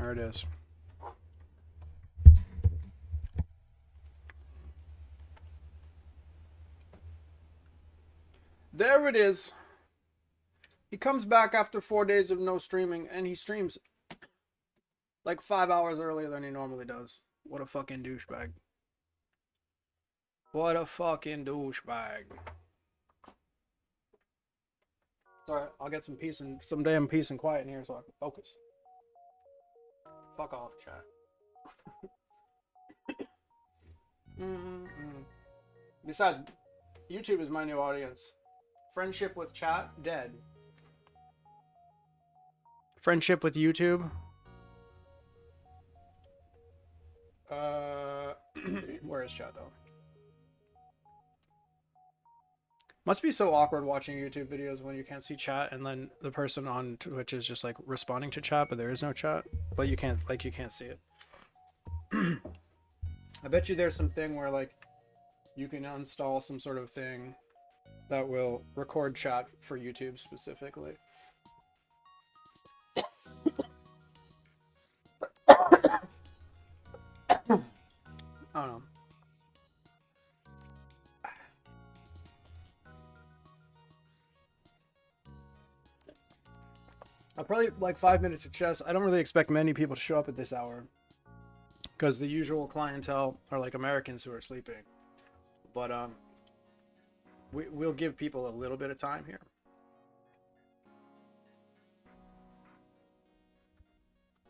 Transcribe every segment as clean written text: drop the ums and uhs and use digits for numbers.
There it is. There it is. He comes back after 4 days of no streaming, and he streams like 5 hours earlier than he normally does. What a fucking douchebag. What a fucking douchebag. Alright, I'll get some peace and some damn peace and quiet in here so I can focus. Fuck off, chat. Besides, YouTube is my new audience. Friendship with chat, dead. Friendship with YouTube. Where is chat though? Must be so awkward watching YouTube videos when you can't see chat and then the person on Twitch is just like responding to chat, but there is no chat. But you can't see it. I bet you there's something where like you can install some sort of thing that will record chat for YouTube specifically. I don't know. I'll probably like 5 minutes of chess. I don't really expect many people to show up at this hour because the usual clientele are like Americans who are sleeping. But we'll give people a little bit of time here.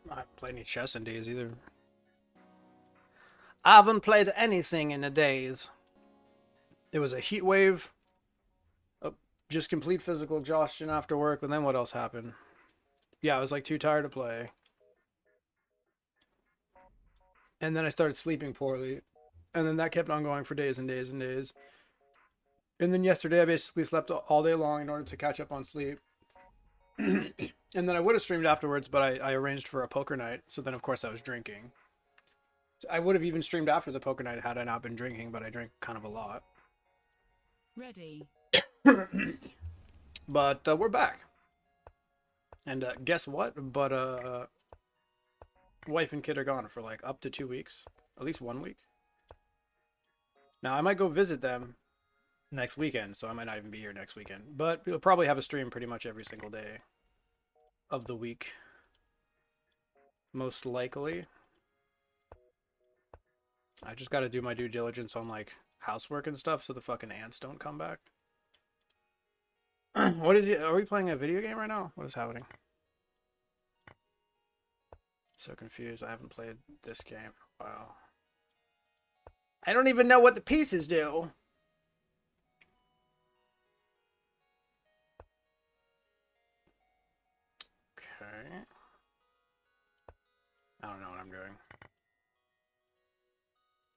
I haven't played any chess in days either. I haven't played anything in a days. It was a heat wave, just complete physical exhaustion after work, and then what else happened? Yeah, I was like too tired to play. And then I started sleeping poorly. And then that kept on going for days and days and days. And then yesterday I basically slept all day long in order to catch up on sleep. And then I would have streamed afterwards, but I arranged for a poker night. So then of course I was drinking. I would have even streamed after the poker night had I not been drinking, but I drank kind of a lot. Ready. But we're back. And guess what? But wife and kid are gone for like up to 2 weeks. At least 1 week. Now I might go visit them next weekend, so I might not even be here next weekend. But we'll probably have a stream pretty much every single day of the week. Most likely. I just got to do my due diligence on like housework and stuff so the fucking ants don't come back. What is it? Are we playing a video game right now? What is happening? So confused. I haven't played this game. Wow. I don't even know what the pieces do. Okay. I don't know what I'm doing.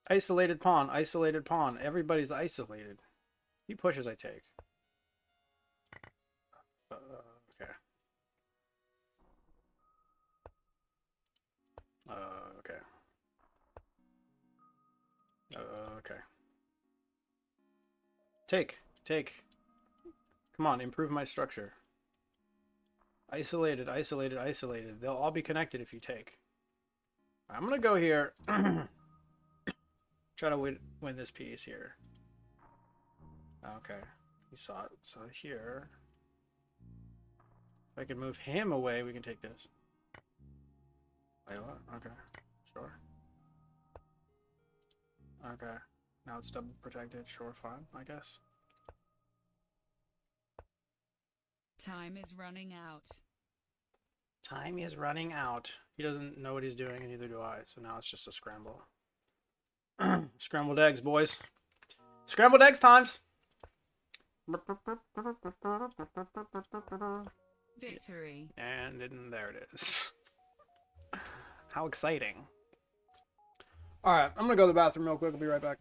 Isolated pawn. Isolated pawn. Everybody's isolated. He pushes, I take. Okay. Okay. Okay. Take. Take. Come on, improve my structure. Isolated, isolated, isolated. They'll all be connected if you take. I'm gonna go here. Try to win this piece here. Okay. You saw it. So here. If I can move him away, we can take this. Wait, what? Okay. Sure. Okay. Now it's double protected. Sure, fine, I guess. Time is running out. Time is running out. He doesn't know what he's doing, and neither do I. So now it's just a scramble. Scrambled eggs, boys. Scrambled eggs times. Victory. And there it is. How exciting. Alright, I'm gonna go to the bathroom real quick. I'll be right back.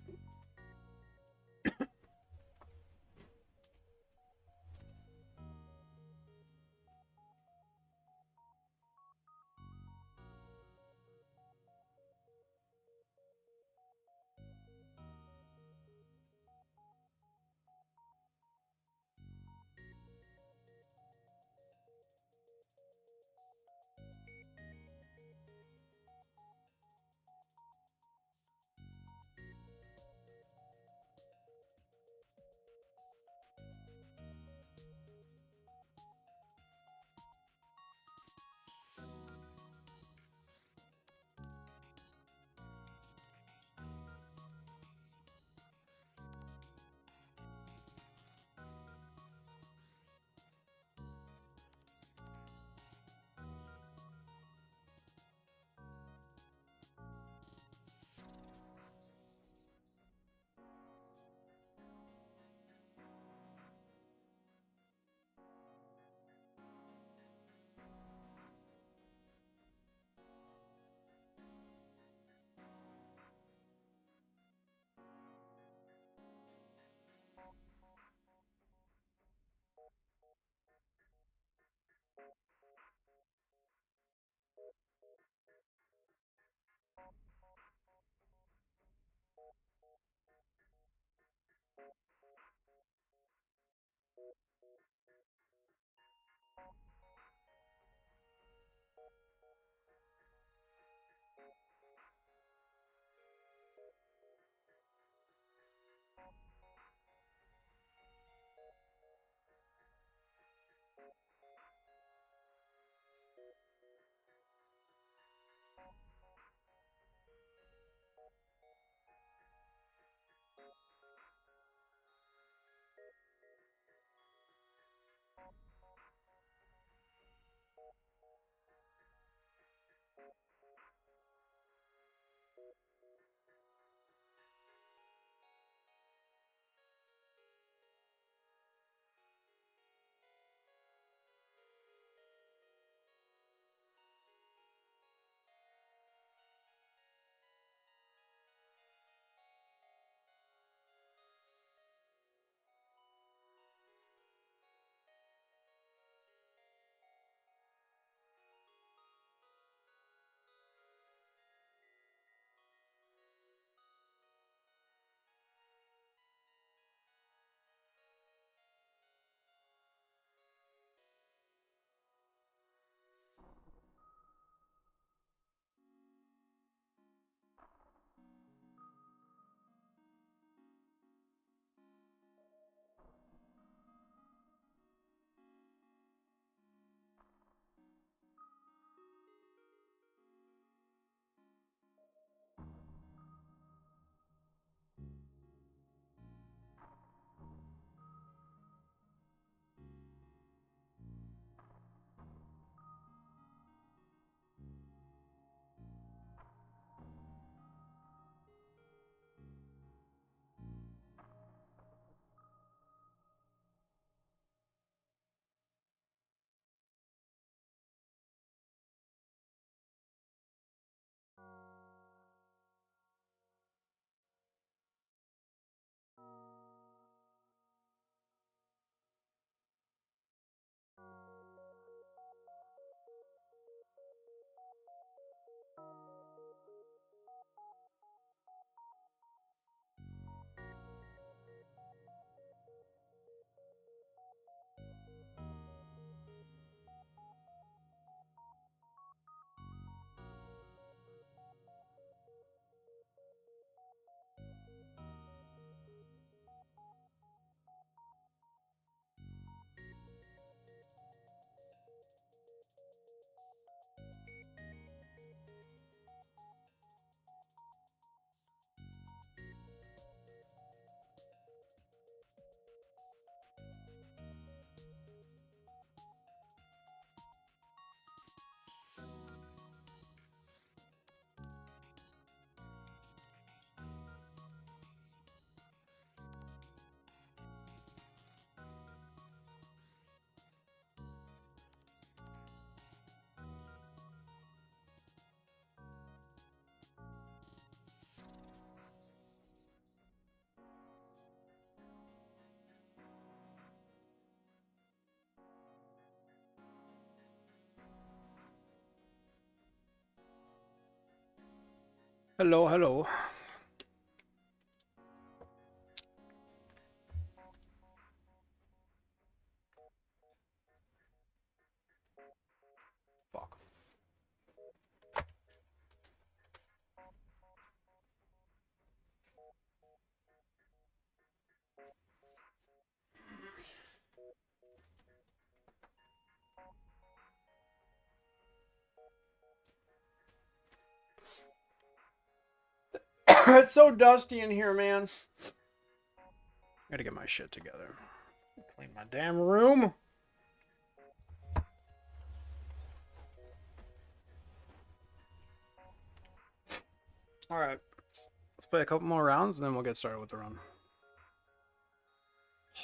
Hello, hello. Fuck. It's so dusty in here, man. Gotta get my shit together. Clean my damn room. Alright. Let's play a couple more rounds and then we'll get started with the run.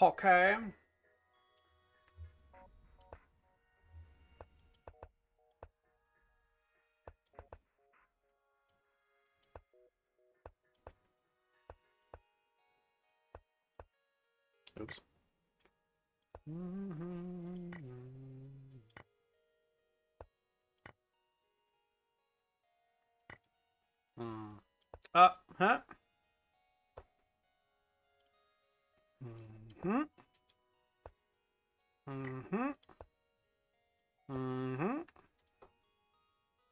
Okay. Oops. Huh? Mm-hmm. Mm-hmm. Mm-hmm.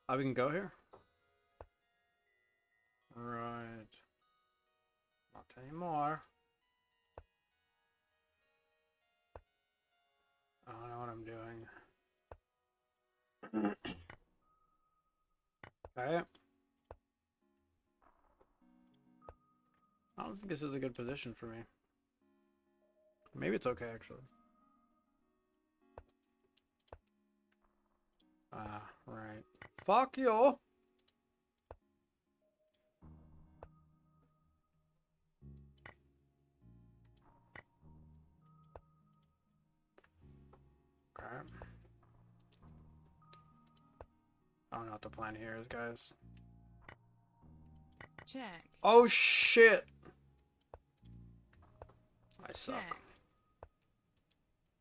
Oh, we can go here? Right. Not anymore. I don't know what I'm doing. Okay. I don't think this is a good position for me. Maybe it's okay, actually. Ah, right. Fuck you! Okay. I don't know what the plan here is, guys. Check. Oh, shit! I suck. Check.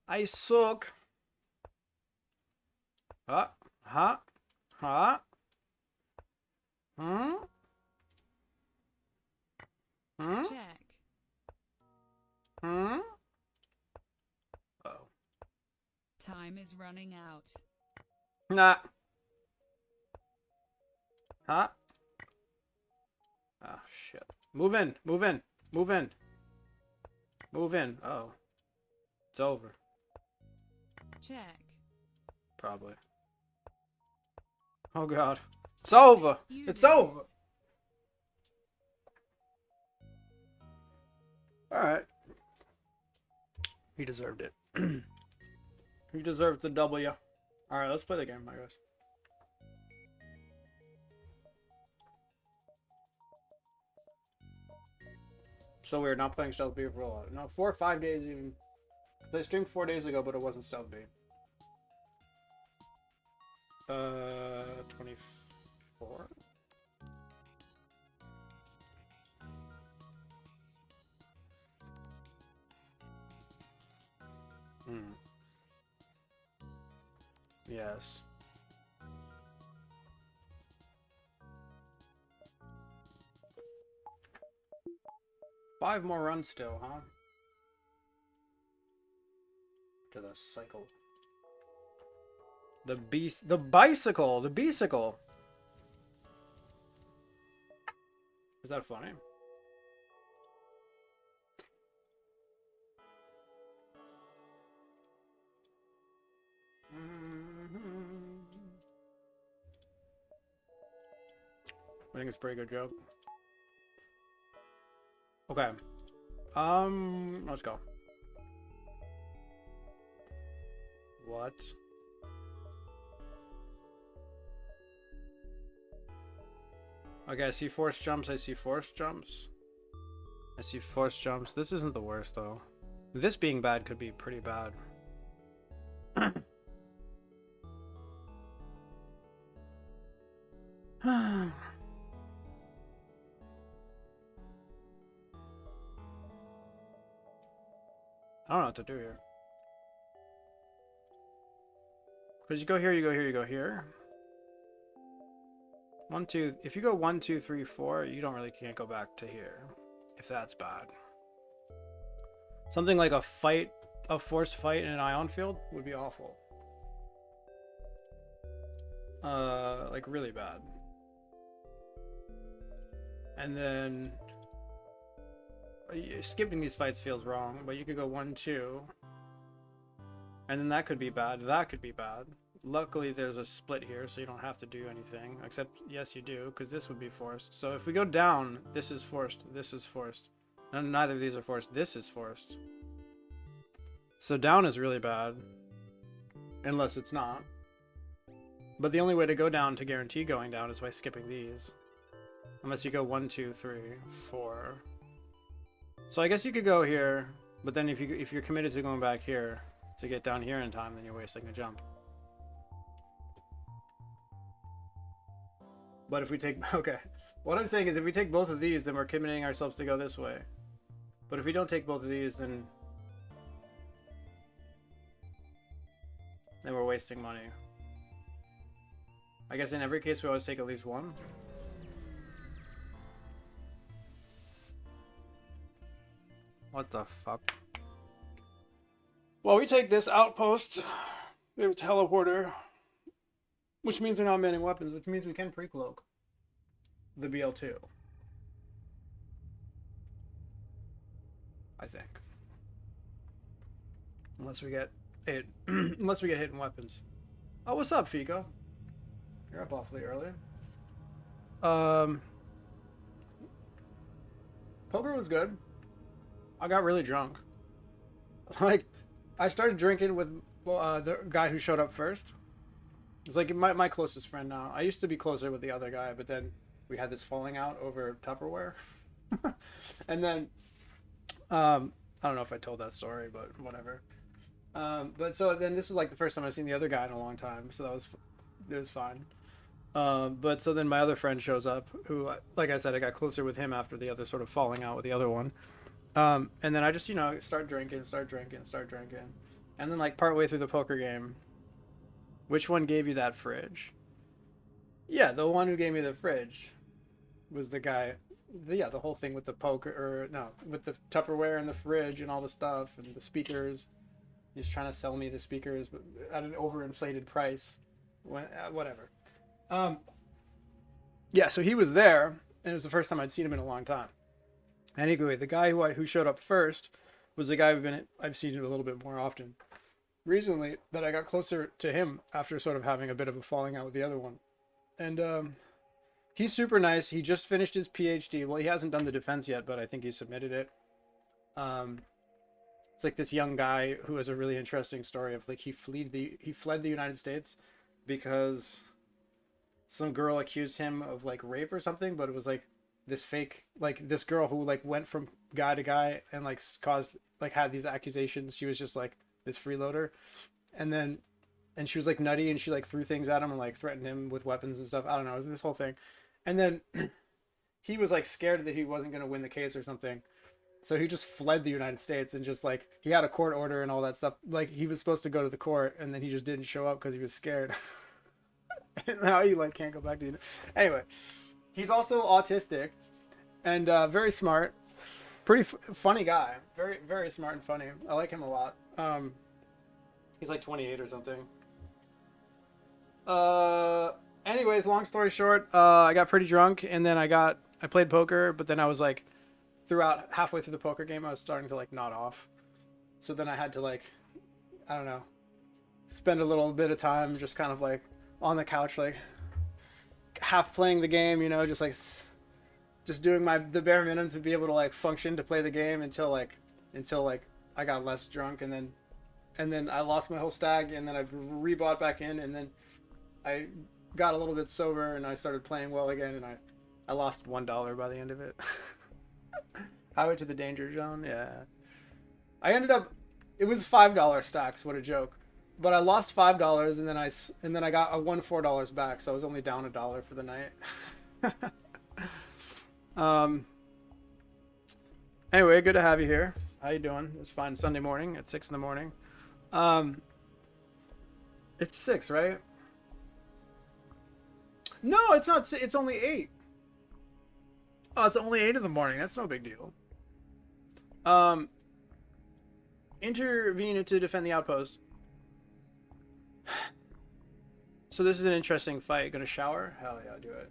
I suck! Huh? Huh? Huh? Hmm? Hmm? Check. Hmm? Oh. Time is running out. Nah. Huh? Oh, shit. Move in. Move in. Move in. Move in. Oh. It's over. Check. Probably. Oh, God. It's over. It's over. Alright. He deserved it. He deserved the W. Alright, let's play the game, I guess. So weird, not playing Stealth B for a lot. No, 4 or 5 days even. I streamed 4 days ago, but it wasn't Stealth B. 24? Hmm. Yes. Five more runs still, huh? To the cycle. The beast. The bicycle! The bicycle! Is that funny? I think it's a pretty good joke. Okay. Let's go. What? Okay, I see force jumps, I see force jumps. I see force jumps. This isn't the worst, though. This being bad could be pretty bad. I don't know what to do here. Because you go here, you go here, you go here. 1, 2. If you go 1, 2, 3, 4, you don't really can't go back to here. If that's bad. Something like a forced fight in an ion field would be awful. Like really bad. And then skipping these fights feels wrong, but you could go 1, 2. And then that could be bad. That could be bad. Luckily, there's a split here, so you don't have to do anything. Except, yes, you do, because this would be forced. So if we go down, this is forced. This is forced. And neither of these are forced. This is forced. So down is really bad. Unless it's not. But the only way to go down to guarantee going down is by skipping these. Unless you go 1, 2, 3, 4. So I guess you could go here, but then if you're committed to going back here to get down here in time, then you're wasting a jump. But if we take, okay, what I'm saying is if we take both of these, then we're committing ourselves to go this way. But if we don't take both of these, then we're wasting money. I guess in every case we always take at least one. What the fuck? Well, we take this outpost. There's teleporter. Which means they're not manning weapons, which means we can pre-cloak the BL2. I think. Unless we get hit. Unless we get hit in weapons. Oh, what's up, Fico? You're up awfully early. Poker was good. I got really drunk. Like, I started drinking with the guy who showed up first. It's like my closest friend now. I used to be closer with the other guy, but then we had this falling out over Tupperware. And then, I don't know if I told that story, but whatever. But so then this is like the first time I've seen the other guy in a long time, so it was fine. But so then my other friend shows up, who, like I said, I got closer with him after the other sort of falling out with the other one. And then I just, start drinking. And then like partway through the poker game, which one gave you that fridge? Yeah, the one who gave me the fridge was the guy. The whole thing with the with the Tupperware and the fridge and all the stuff and the speakers. He's trying to sell me the speakers but at an overinflated price. Whatever. Yeah, so he was there, and it was the first time I'd seen him in a long time. Anyway, the guy who showed up first was the guy I've seen a little bit more often recently, that I got closer to him after sort of having a bit of a falling out with the other one. And he's super nice. He just finished his PhD. Well, he hasn't done the defense yet, but I think he submitted it. It's like this young guy who has a really interesting story of like he fled the United States because some girl accused him of like rape or something, but it was like this fake, like this girl who like went from guy to guy and like had these accusations. She was just like this freeloader, and she was like nutty, and she like threw things at him and like threatened him with weapons and stuff. I don't know, it was this whole thing. And then he was like scared that he wasn't going to win the case or something, so he just fled the United States, and just like he had a court order and all that stuff. Like he was supposed to go to the court, and then he just didn't show up because he was scared. And now he like can't go back to anyway. He's also autistic and very smart, pretty funny guy, very very smart and funny. I like him a lot. He's like 28 or something. Anyways, long story short, I got pretty drunk, and then I played poker, but then I was like, halfway through the poker game, I was starting to like nod off. So then I had to like, I don't know, spend a little bit of time just kind of like on the couch, like half playing the game, just doing the bare minimum to be able to like function to play the game until I got less drunk, and then I lost my whole stag, and then I rebought back in, and then I got a little bit sober, and I started playing well again, and I lost $1 by the end of it. I went to the danger zone. Yeah, I ended up, it was $5 stacks. What a joke! But I lost $5, and then I won $4 back, so I was only down $1 for the night. Anyway, good to have you here. How you doing? It's fine. Sunday morning at 6 in the morning. It's 6, right? No, it's not. It's only 8. Oh, it's only 8 in the morning. That's no big deal. Intervene to defend the outpost. So this is an interesting fight. Gonna shower? Hell yeah, do it.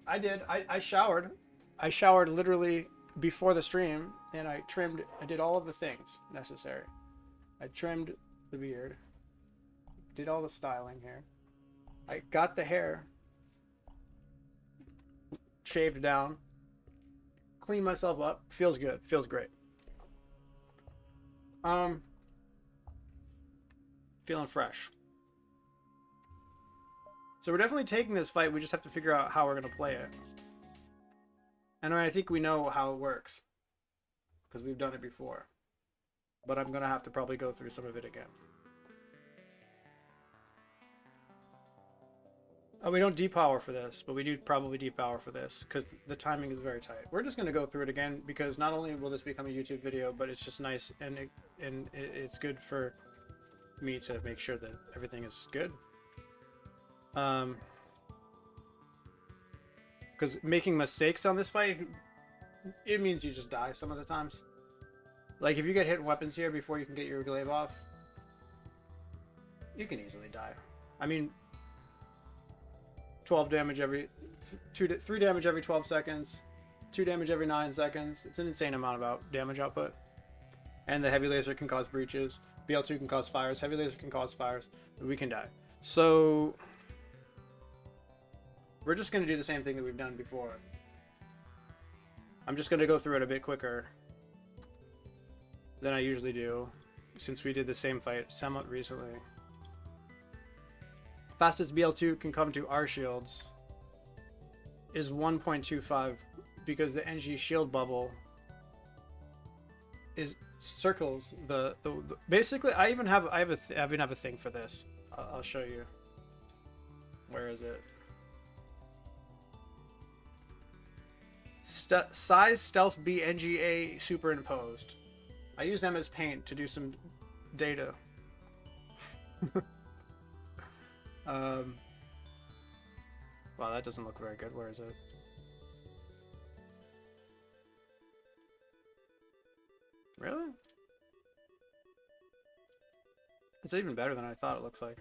I did. I showered. I showered literally before the stream, and I trimmed. I did all of the things necessary. I trimmed the beard. Did all the styling here. I got the hair shaved down. Cleaned myself up. Feels good. Feels great. Feeling fresh. So we're definitely taking this fight. We just have to figure out how we're going to play it. And I think we know how it works. Because we've done it before. But I'm going to have to probably go through some of it again. Oh, we don't depower for this, but we do probably depower for this because the timing is very tight. We're just going to go through it again because not only will this become a YouTube video, but it's just nice and it's good for me to make sure that everything is good. Because making mistakes on this fight, it means you just die some of the times. Like if you get hit in weapons here before you can get your glaive off, you can easily die. I mean, 12 damage every 3 damage every 12 seconds, 2 damage every 9 seconds. It's an insane amount of damage output. And the heavy laser can cause breaches. BL2 can cause fires. Heavy laser can cause fires. We can die. So we're just going to do the same thing that we've done before. I'm just going to go through it a bit quicker than I usually do, since we did the same fight somewhat recently. Fastest BL2 can come to our shields is 1.25 because the NG shield bubble is circles the basically I even have a thing for this. I'll show you. Where is it? Size Stealth B NGA superimposed. I use them as paint to do some data. Wow, that doesn't look very good. Where is it? Really? It's even better than I thought it looks like.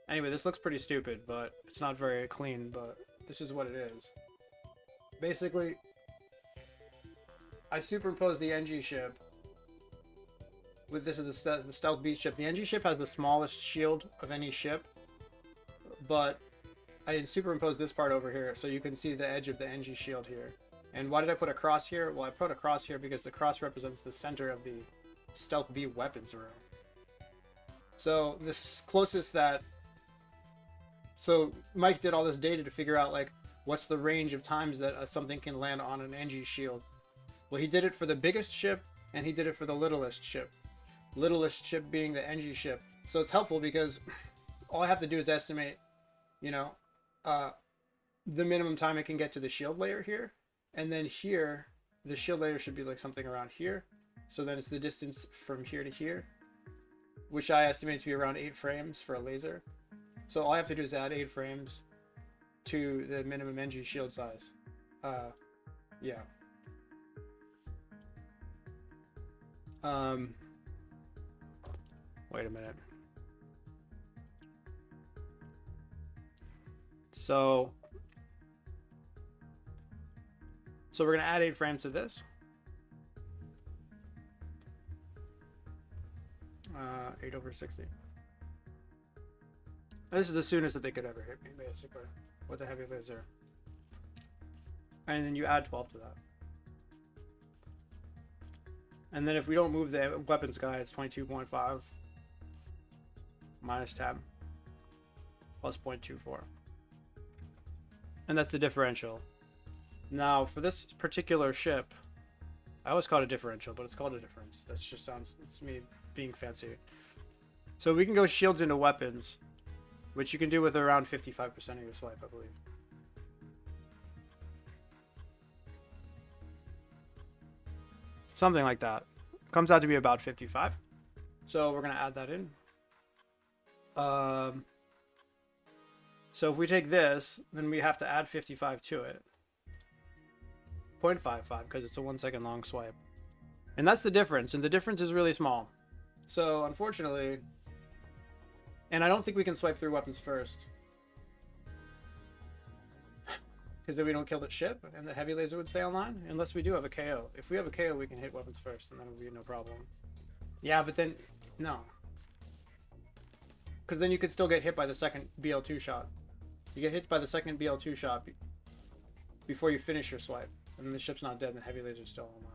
Anyway, this looks pretty stupid, but it's not very clean, but this is what it is. Basically, I superimposed the NG ship with this is the Stealth B ship. The NG ship has the smallest shield of any ship, but I superimposed this part over here so you can see the edge of the NG shield here. And why did I put a cross here? Well, I put a cross here because the cross represents the center of the Stealth B weapons room. So this closest that... So Mike did all this data to figure out, like, what's the range of times that something can land on an NG shield. Well, he did it for the biggest ship, and he did it for the littlest ship. Littlest ship being the NG ship. So it's helpful because all I have to do is estimate, you know, the minimum time it can get to the shield layer here. And then here, the shield layer should be like something around here. So then it's the distance from here to here, which I estimate to be around 8 frames for a laser. So all I have to do is add 8 frames to the minimum NG shield size. Yeah. Wait a minute. So we're going to add 8 frames to this. 8 over 60. This is the soonest that they could ever hit me, basically, with a heavy laser. And then you add 12 to that. And then if we don't move the weapons guy, it's 22.5 minus 10 plus 0.24. And that's the differential. Now, for this particular ship, I always call it a differential, but it's called a difference. That just sounds, it's me being fancy. So we can go shields into weapons, which you can do with around 55% of your swipe, I believe. Something like that. Comes out to be about 55. So we're going to add that in. So if we take this, then we have to add 55 to it. 0.55 because it's a 1 second long swipe. And that's the difference, and the difference is really small. So unfortunately, and I don't think we can swipe through weapons first. Because then we don't kill the ship, and the heavy laser would stay online, unless we do have a KO. If we have a KO, we can hit weapons first, and then it would be no problem. Yeah, but then, no. Because then you could still get hit by the second BL2 shot. You get hit by the second BL2 shot before you finish your swipe. And then the ship's not dead, and the heavy laser's still online.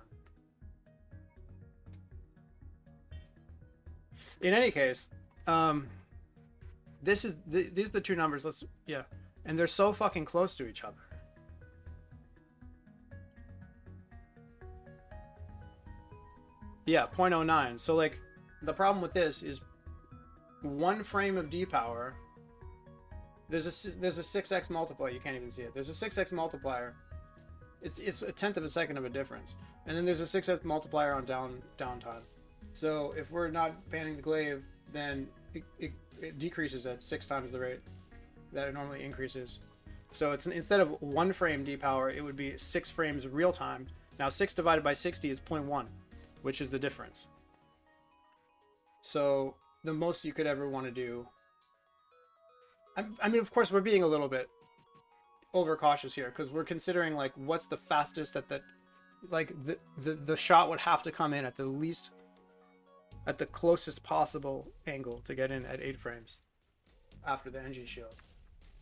In any case, these are the two numbers. Yeah. And they're so fucking close to each other. Yeah, 0.09. So, like, the problem with this is 1 frame of D-power. There's a 6x multiplier. You can't even see it. There's a 6x multiplier. It's a tenth of a second of a difference. And then there's a 6x multiplier on downtime. So if we're not banning the glaive, then it decreases at 6 times the rate that it normally increases. So it's instead of 1 frame D-power, it would be 6 frames real time. Now 6 divided by 60 is 0.1, which is the difference. So the most you could ever want to do. I mean, of course, we're being a little bit overcautious here because we're considering like what's the fastest at that, like the shot would have to come in at the least, at the closest possible angle to get in at 8 frames after the NG shield.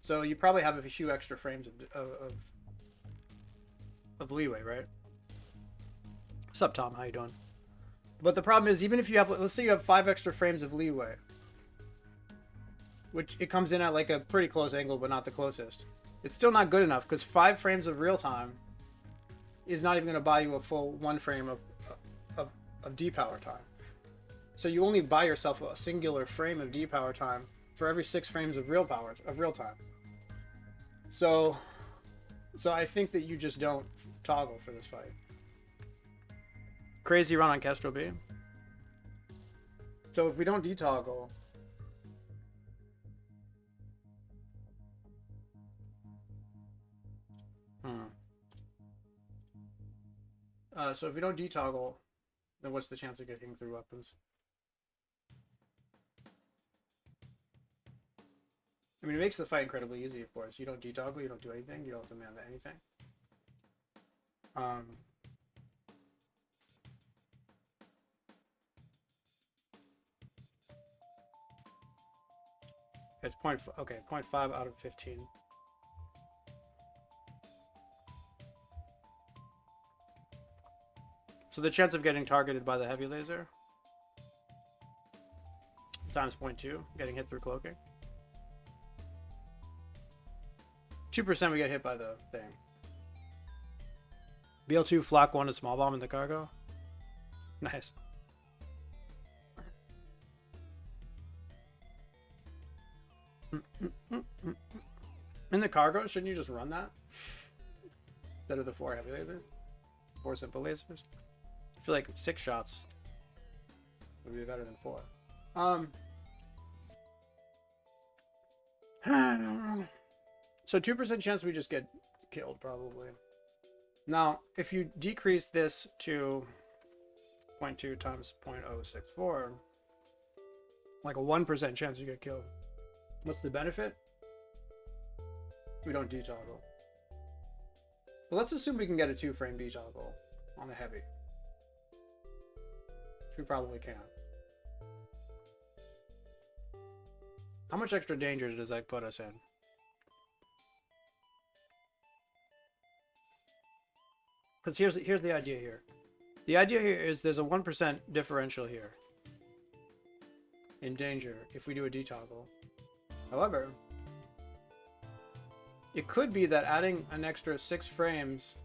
So you probably have a few extra frames of leeway, right? What's up, Tom? How you doing? But the problem is, even if you have, let's say you have 5 extra frames of leeway, which it comes in at like a pretty close angle, but not the closest. It's still not good enough because 5 frames of real time is not even going to buy you a full 1 frame of D-power time. So you only buy yourself a singular frame of D-power time for every 6 frames of real time. So I think that you just don't toggle for this fight. Crazy run on Kestrel B. So if we don't detoggle, so if we don't detoggle, then what's the chance of getting through weapons? I mean, it makes the fight incredibly easy, of course. You don't detoggle, you don't do anything, you don't have to demand anything. It's 0.5 out of 15. So the chance of getting targeted by the heavy laser times 0.2, getting hit through cloaking. 2% we get hit by the thing. BL2 flak 1 to small bomb in the cargo. Nice. In the cargo, shouldn't you just run that? Instead of the 4 heavy lasers? 4 simple lasers? I feel like 6 shots would be better than 4. So 2% chance we just get killed, probably. Now, if you decrease this to 0.2 times 0.064, like a 1% chance you get killed. What's the benefit? We don't detoggle. Well, let's assume we can get a 2-frame detoggle on a heavy. Which we probably can. How much extra danger does that put us in? Because here's the idea here. The idea here is there's a 1% differential here in danger if we do a detoggle. However, it could be that adding an extra 6 frames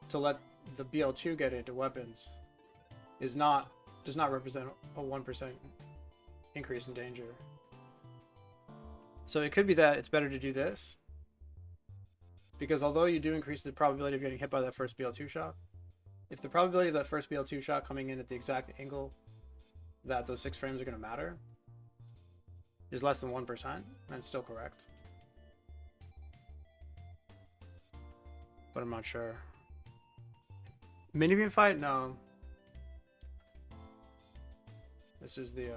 to let the BL2 get into weapons does not represent a 1% increase in danger. So it could be that it's better to do this, because although you do increase the probability of getting hit by that first BL2 shot, if the probability of that first BL2 shot coming in at the exact angle that those 6 frames are going to matter is less than 1%, then it's still correct. but I'm not sure. Mini beam fight? No. This is the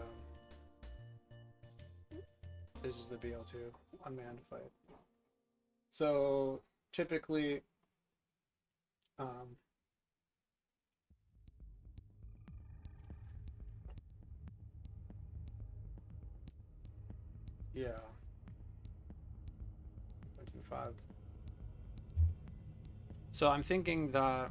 BL2 unmanned fight. So typically, yeah, 125. So I'm thinking that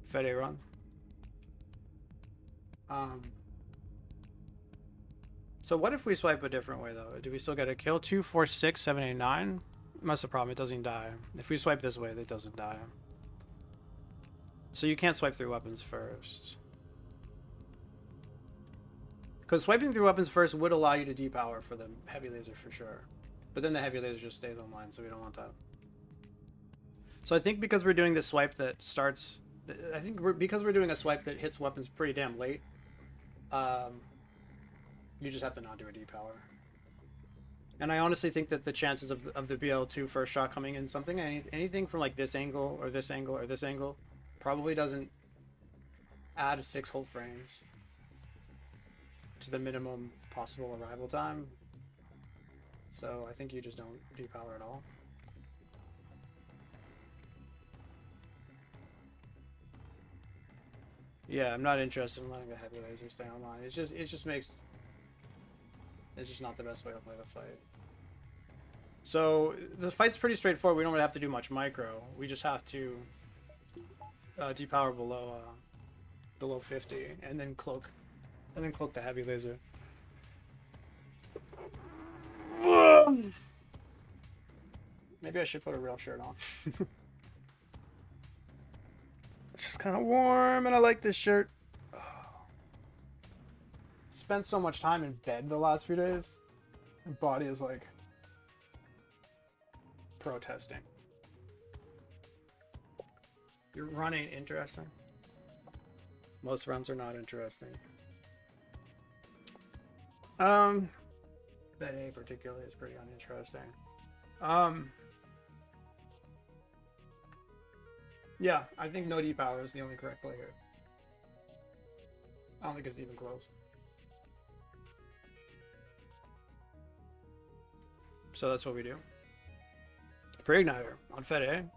Fede run. So what if we swipe a different way though? Do we still get a kill? 2, 4, 6, 7, 8, 9? That's the problem. It doesn't die. If we swipe this way, it doesn't die. So you can't swipe through weapons first. Because swiping through weapons first would allow you to depower for the heavy laser for sure. But then the heavy laser just stays online, so we don't want that. So I think because we're doing this swipe that starts... because we're doing a swipe that hits weapons pretty damn late, you just have to not do a depower. And I honestly think that the chances of the BL2 first shot coming in something, anything from like this angle or this angle or this angle, probably doesn't add 6 whole frames to the minimum possible arrival time. So I think you just don't depower at all. Yeah, I'm not interested in letting a heavy laser stay online. It's just not the best way to play the fight. So the fight's pretty straightforward. We don't really have to do much micro. We just have to depower below 50 and then cloak the heavy laser. Maybe I should put a real shirt on. It's just kind of warm and I like this shirt. Spent so much time in bed the last few days. My body is like protesting. Your run ain't interesting. Most runs are not interesting. That A particularly is pretty uninteresting. Yeah, I think no depower is the only correct play here. I don't think it's even close. So that's what we do. Pre-igniter on Fede.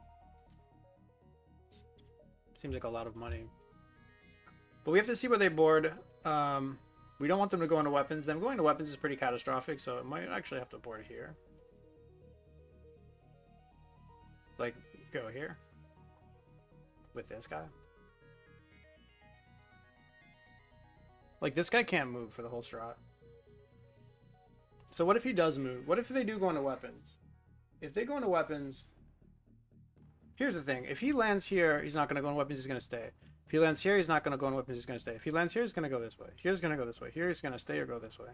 Seems like a lot of money. But we have to see where they board. We don't want them to go into weapons. Them going to weapons is pretty catastrophic, so it might actually have to board here. Like, go here. With this guy. Like, this guy can't move for the whole strat. So what if he does move? What if they do go into weapons? If they go into weapons... Here's the thing. If he lands here, he's not going to go into weapons, he's going to stay. If he lands here, he's not going to go into weapons, he's going to stay. If he lands here, he's going to go this way. Here's going to go this way. Here, he's going to stay or go this way.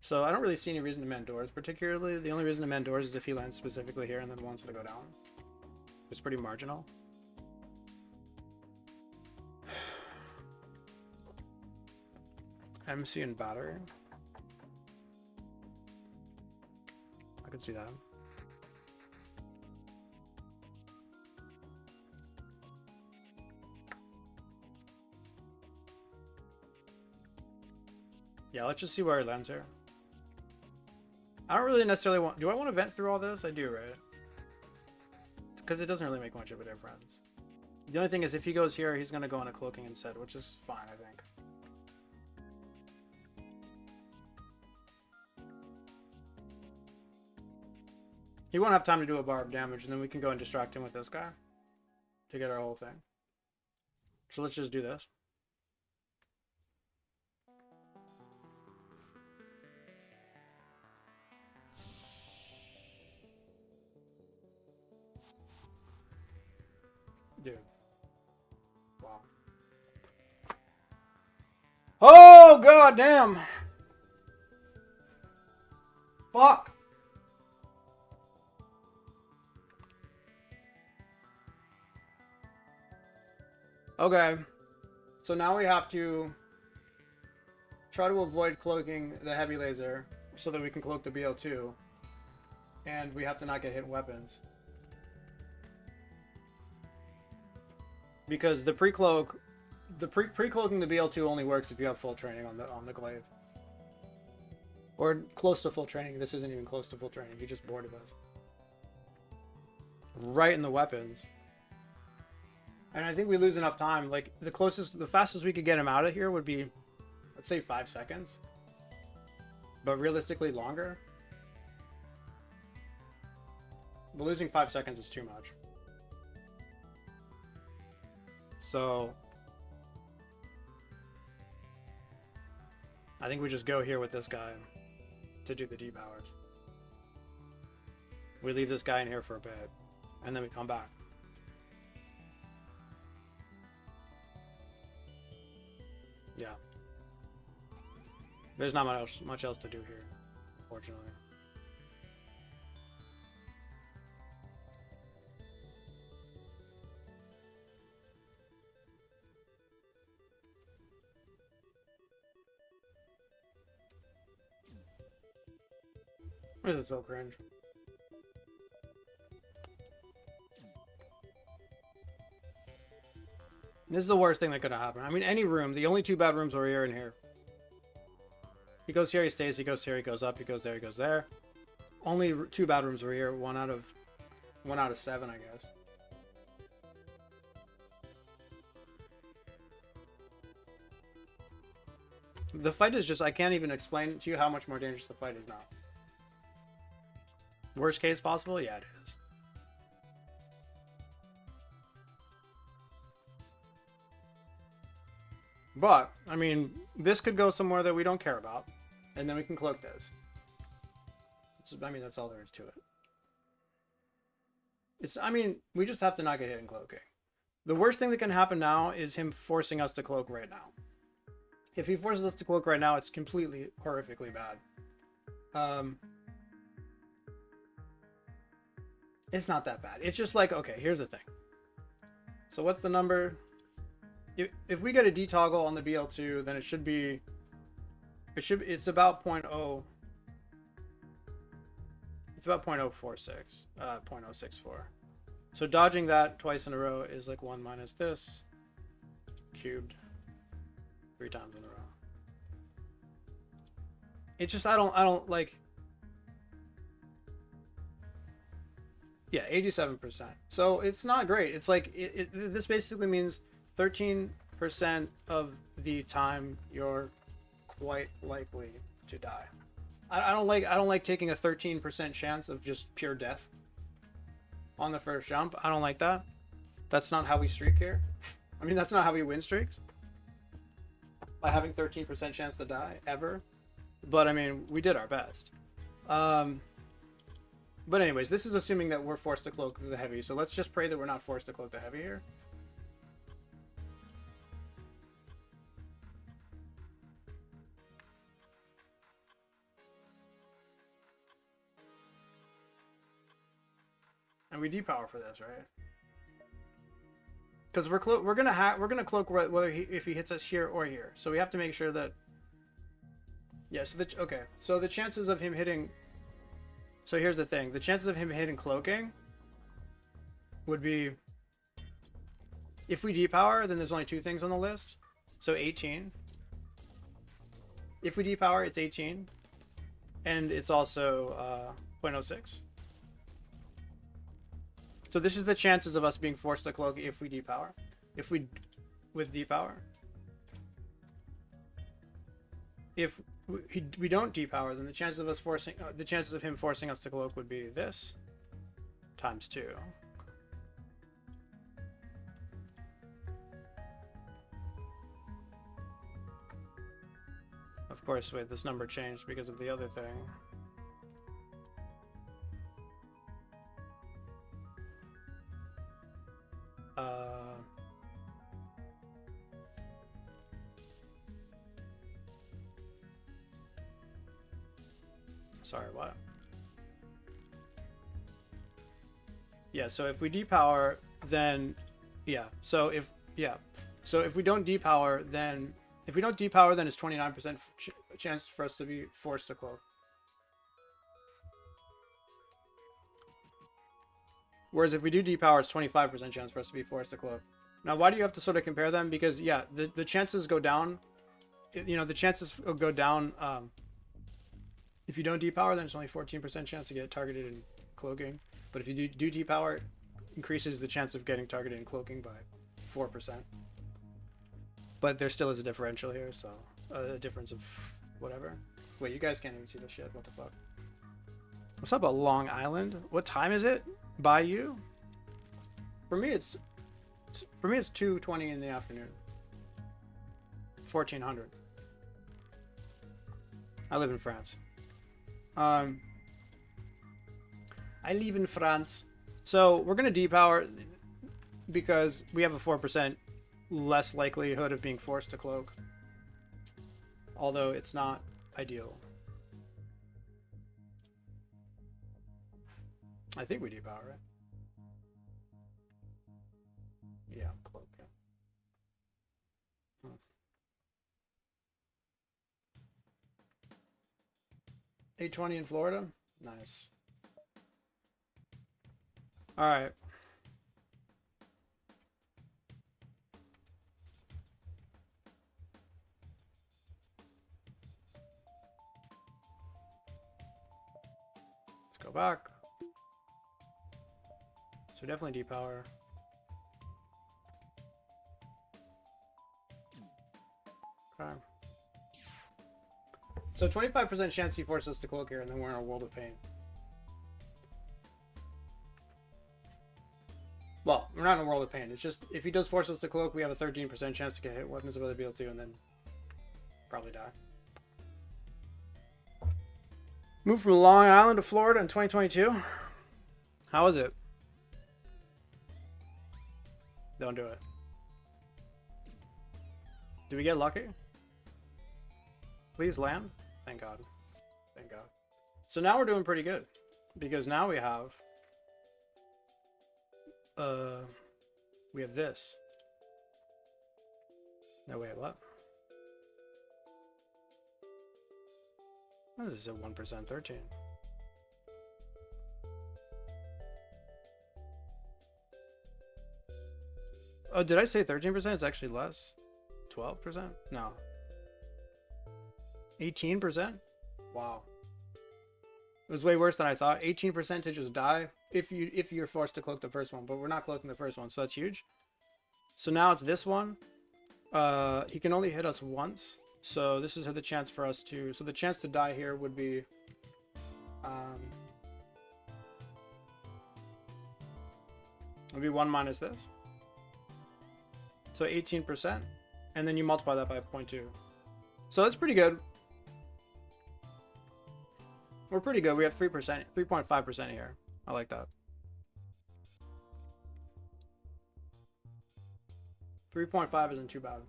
So I don't really see any reason to man doors, particularly. The only reason to man doors is if he lands specifically here and then wants to go down. It's pretty marginal. MC and battery. I could see that. Yeah, let's just see where it lands here. I don't really necessarily want... Do I want to vent through all this? I do, right? Because it doesn't really make much of a difference. The only thing is if he goes here, he's going to go into cloaking instead, which is fine, I think. He won't have time to do a bar of damage, and then we can go and distract him with this guy to get our whole thing. So let's just do this. Dude. Wow. Oh, god damn. Fuck. Okay. So now we have to try to avoid cloaking the heavy laser so that we can cloak the BL2. And we have to not get hit weapons. Because the pre-cloak, pre-cloaking the BL2 only works if you have full training on the glaive. Or close to full training. This isn't even close to full training. He just boarded us. Right in the weapons. And I think we lose enough time. Like, the fastest we could get him out of here would be, let's say 5 seconds. But realistically longer. But losing 5 seconds is too much. So I think we just go here with this guy to do the depowers. We leave this guy in here for a bit, and then we come back. Yeah. There's not much else to do here, unfortunately. This is so cringe. This is the worst thing that could have happened. I mean, any room. The only two bad rooms are here and here. He goes here, he stays. He goes here, he goes up. He goes there, he goes there. Only two bad rooms were here. One out of 7, I guess. The fight is just, I can't even explain to you how much more dangerous the fight is now. Worst case possible? Yeah, it is. But, I mean, this could go somewhere that we don't care about. And then we can cloak this. I mean, that's all there is to it. I mean, we just have to not get hit in cloaking. The worst thing that can happen now is him forcing us to cloak right now. If he forces us to cloak right now, it's completely, horrifically bad. It's not that bad. It's just like, okay, here's the thing. So what's the number? If we get a detoggle on the BL2, then it's about 0.0. It's about 0.046, 0.064. So dodging that twice in a row is like 1 minus this cubed 3 times in a row. It's just, I don't like. Yeah, 87%. So it's not great. It's like this basically means 13% of the time you're quite likely to die. I don't like taking a 13% chance of just pure death on the first jump. I don't like that. That's not how we streak here. I mean, that's not how we win streaks. By having 13% chance to die ever. But I mean, we did our best. But anyways, this is assuming that we're forced to cloak the heavy. So let's just pray that we're not forced to cloak the heavy here. And we depower for this, right? Because we're gonna cloak whether if he hits us here or here. So we have to make sure that. Yeah. So So the chances of him hitting. So here's the thing: the chances of him hitting cloaking would be. If we depower, then there's only 2 things on the list. So 18. If we depower, it's 18, and it's also 0.06. So this is the chances of us being forced to cloak if we depower. With depower. If we don't depower, then the chances of him forcing us to cloak would be this times 2. Of course, wait, this number changed because of the other thing. Sorry, what? Yeah, so if we depower, then yeah. So So if we don't depower, then it's 29% chance for us to be forced to cloak. Whereas if we do depower, it's 25% chance for us to be forced to cloak. Now, why do you have to sort of compare them? Because yeah, the chances go down. The chances go down. If you don't depower, then it's only 14% chance to get targeted and cloaking. But if you do depower, it increases the chance of getting targeted and cloaking by 4%. But there still is a differential here, so a difference of whatever. Wait, you guys can't even see the shit. What the fuck? What's up, Long Island? What time is it by you? For me, it's 2:20 in the afternoon. 1400. I live in France. I live in France. So we're gonna depower because we have a 4% less likelihood of being forced to cloak. Although it's not ideal. I think we depower it. Yeah, cloak. Yeah. 820 in Florida. Nice. All right. Let's go back. So definitely depower. Okay. So 25% chance he forces us to cloak here, and then we're in a world of pain. Well, we're not in a world of pain. It's just, if he does force us to cloak, we have a 13% chance to get hit weapons of other BL2 and then probably die. Moved from Long Island to Florida in 2022. How was it? Don't do it. Did we get lucky? Please land. Thank God. Thank God. So now we're doing pretty good. Because now we have this. No, wait, what? What is this at 1%? 13. Oh, did I say 13%? It's actually less. 12%? No. 18%? Wow. It was way worse than I thought. 18% to just die if you're forced to cloak the first one, but we're not cloaking the first one, so that's huge. So now it's this one. He can only hit us once. So this is the chance for us to... So the chance to die here would be... would be 1 minus this. So 18%. And then you multiply that by 0.2. So that's pretty good. We're pretty good. We have 3%, 3.5% here. I like that. 3.5 isn't too bad.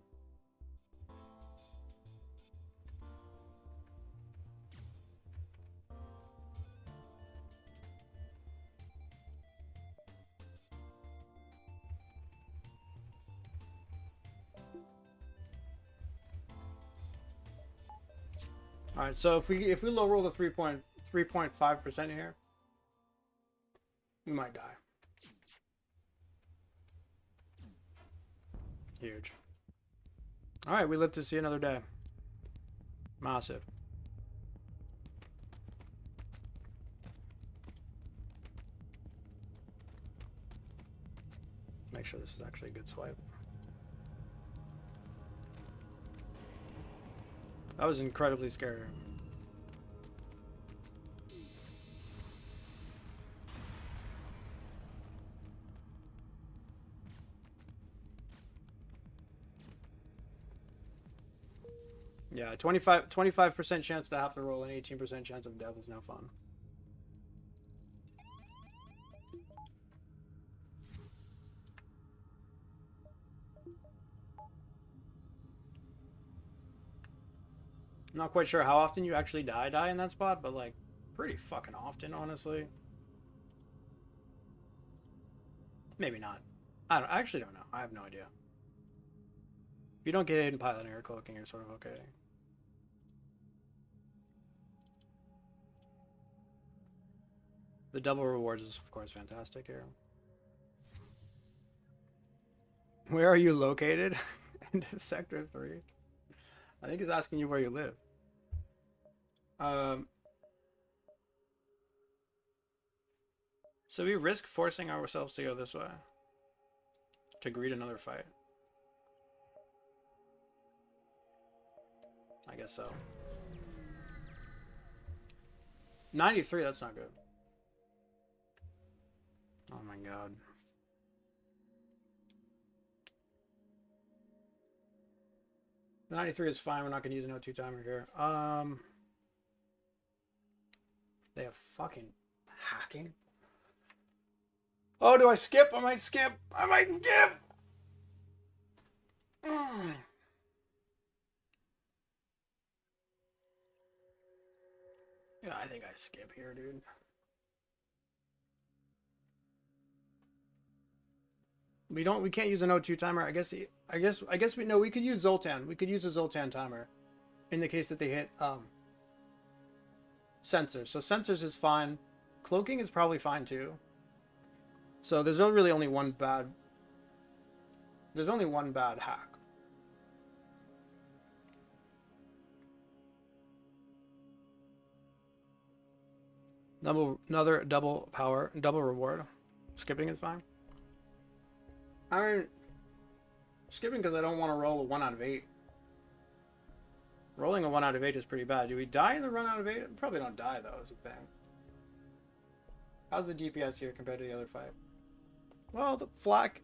All right, so if we low roll the 3.5% here, we might die. Huge. All right, we live to see another day. Massive. Make sure this is actually a good swipe. That was incredibly scary. Yeah, 25% chance to have to roll and 18% chance of death is no fun. I'm not quite sure how often you actually die in that spot, but like pretty fucking often, honestly. Maybe not. I actually don't know. I have no idea. you don't get aid in piloting or cloaking, you're sort of okay. The double rewards is, of course, fantastic here. Where are you located? Into Sector 3. I think he's asking you where you live. So we risk forcing ourselves to go this way to greet another fight. I guess so. 93, that's not good. Oh my god. '93 is fine. We're not going to use an O2 timer here. They have fucking hacking. Oh, do I skip? I might skip. I might skip. Yeah, I think I skip here, dude. We can't use an O2 timer. I guess we could use Zoltan. We could use a Zoltan timer in the case that they hit sensors. So sensors is fine. Cloaking is probably fine too. So there's really only one bad hack. Another double power, double reward. Skipping is fine. I mean, skipping because I don't want to roll a 1 out of 8. Rolling a 1 out of 8 is pretty bad. Do we die in the run out of 8? Probably don't die, though, is the thing. How's the DPS here compared to the other fight? Well, the flak,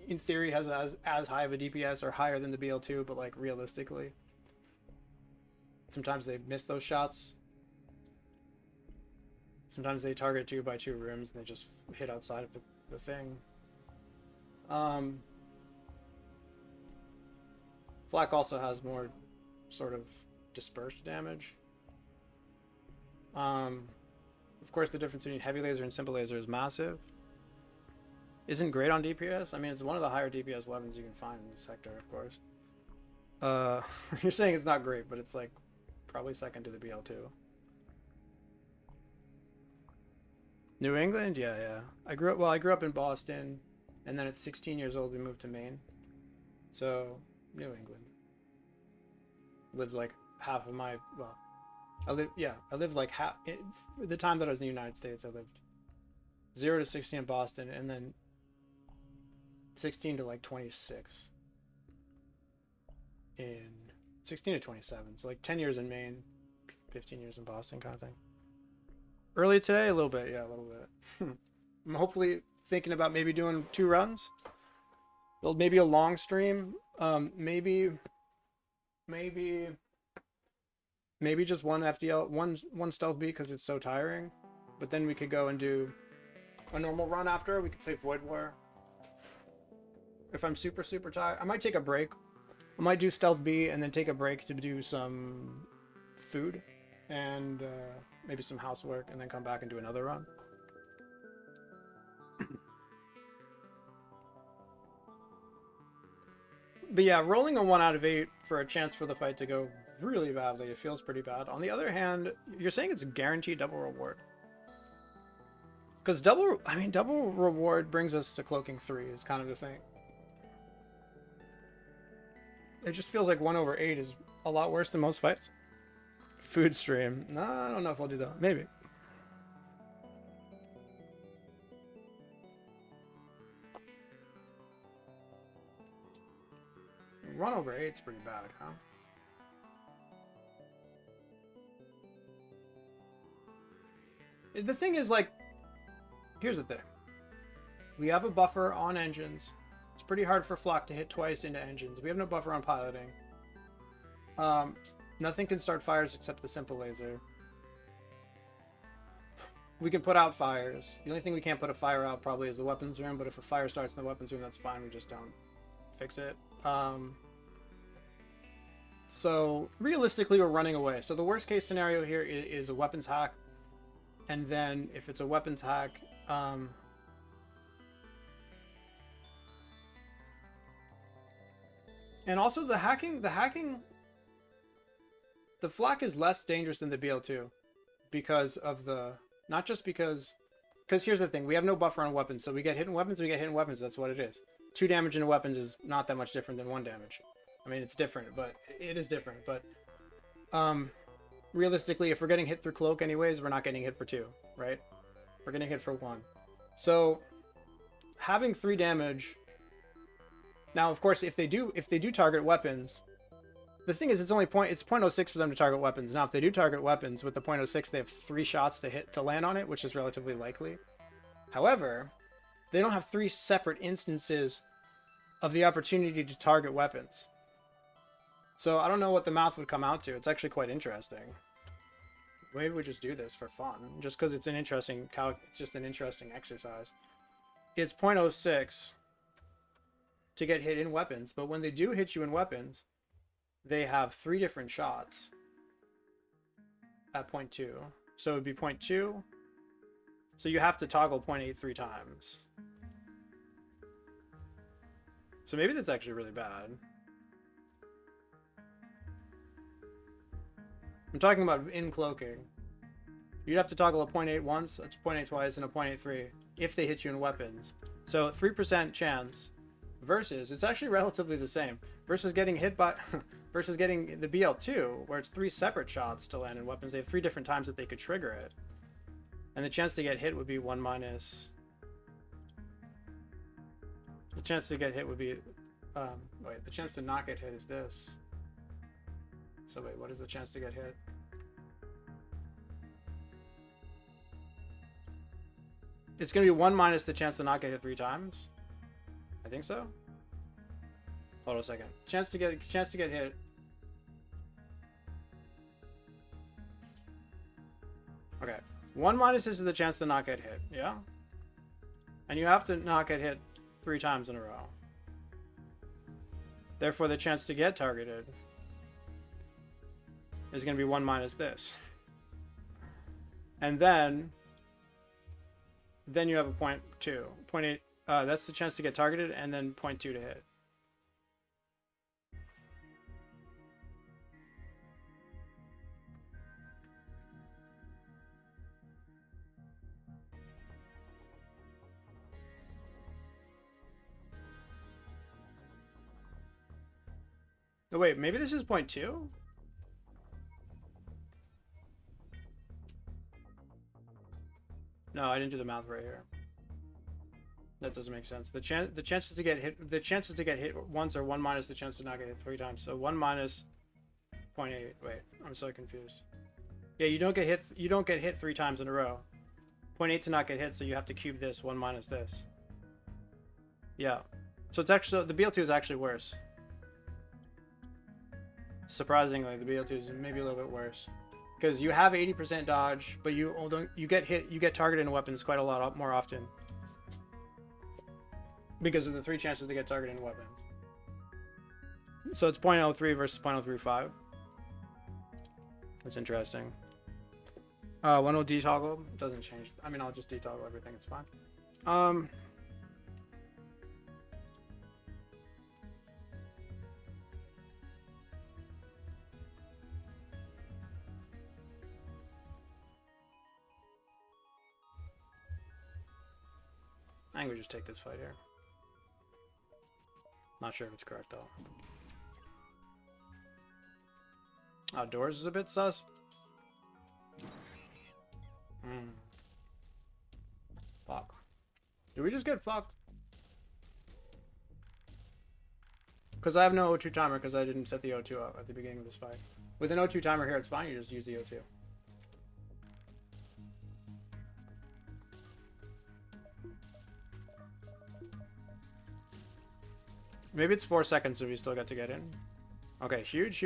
in theory, has as high of a DPS or higher than the BL2, but, like, realistically, sometimes they miss those shots. Sometimes they target 2 by 2 rooms and they just hit outside of the thing. Flak also has more sort of dispersed damage. Of course, the difference between heavy laser and simple laser is massive. Isn't great on DPS. I mean, it's one of the higher DPS weapons you can find in the sector, of course. You're saying it's not great, but it's like probably second to the BL2. New England? Yeah. I grew up in Boston, and then at 16 years old we moved to Maine. So, New England. Lived like half of my, well, I lived like half, the time that I was in the United States, I lived 0 to 16 in Boston, and then 16 to like 26 in 16 to 27. So like 10 years in Maine, 15 years in Boston kind of thing. Early today, a little bit. I'm hopefully thinking about maybe doing 2 runs. Well, maybe a long stream. Maybe just one FDL, one stealth beat because it's so tiring. But then we could go and do a normal run after. We could play Void War. If I'm super tired, I might take a break. I might do stealth B and then take a break to do some food and maybe some housework, and then come back and do another run. But yeah, rolling a 1 out of 8 for a chance for the fight to go really badly, it feels pretty bad. On the other hand, you're saying it's guaranteed double reward. Because double reward brings us to Cloaking 3 is kind of the thing. It just feels like 1 over 8 is a lot worse than most fights. Food stream. No, I don't know if I'll do that. Maybe. Run over 8's pretty bad, huh? The thing is, like, here's the thing. We have a buffer on engines. It's pretty hard for Flock to hit twice into engines. We have no buffer on piloting. Nothing can start fires except the simple laser. We can put out fires. The only thing we can't put a fire out probably is the weapons room, but if a fire starts in the weapons room, that's fine. We just don't fix it. So realistically, we're running away. So the worst case scenario here is a weapons hack. And then if it's a weapons hack, And also the hacking, the flak is less dangerous than the BL2 because of the, not just because here's the thing, we have no buffer on weapons, so we get hit in weapons, that's what it is. 2 damage into weapons is not that much different than 1 damage. I mean, it's different, but it is different, but realistically, if we're getting hit through cloak anyways, we're not getting hit for 2, right? We're getting hit for 1. So having 3 damage. Now, of course, if they do target weapons, the thing is, it's 0.06 for them to target weapons. Now, if they do target weapons with the 0.06, they have 3 shots to land on it, which is relatively likely. However, they don't have 3 separate instances of the opportunity to target weapons. So I don't know what the math would come out to. It's actually quite interesting. Maybe we just do this for fun, just because it's an interesting exercise. It's 0.06 to get hit in weapons, but when they do hit you in weapons, they have 3 different shots at 0.2. So it would be 0.2. So you have to toggle 0.8 3 times. So maybe that's actually really bad. I'm talking about in cloaking. You'd have to toggle a 0.8 once, a 0.8 twice, and a 0.83 if they hit you in weapons. So 3% chance versus, it's actually relatively the same, versus getting hit by versus getting the BL2, where it's 3 separate shots to land in weapons. They have 3 different times that they could trigger it, and the chance to get hit would be 1 minus. The chance to get hit would be wait, the chance to not get hit is this. So wait, what is the chance to get hit? It's gonna be 1 minus the chance to not get hit 3 times. I think so. Hold on a second. Chance to get hit. Okay. 1 minus is the chance to not get hit. Yeah. And you have to not get hit 3 times in a row. Therefore, the chance to get targeted is going to be 1 minus this. And then you have a 0.2. 0.8. That's the chance to get targeted, and then 0.2 to hit. Oh, wait, maybe this is 0.2? No, I didn't do the math right here. That doesn't make sense. The chances to get hit once are 1 minus the chance to not get hit 3 times. So 1 minus 0.8. Wait, I'm so confused. Yeah, you don't get hit 3 times in a row. 0.8 to not get hit, so you have to cube this 1 minus this. Yeah. So it's actually, the BL2 is actually worse. Surprisingly, the BL2 is maybe a little bit worse. Because you have 80% dodge, but you get targeted in weapons quite a lot more often. Because of the 3 chances to get targeted in weapons. So it's 0.03 versus 0.035. That's interesting. When will detoggle? It doesn't change. I mean, I'll just detoggle everything. It's fine. I think we just take this fight here. Not sure if it's correct though. Outdoors is a bit sus. Fuck. Did we just get fucked? Because I have no O2 timer because I didn't set the O2 up at the beginning of this fight. With an O2 timer here, it's fine. You just use the O2. Maybe it's 4 seconds if you still got to get in. Okay, huge.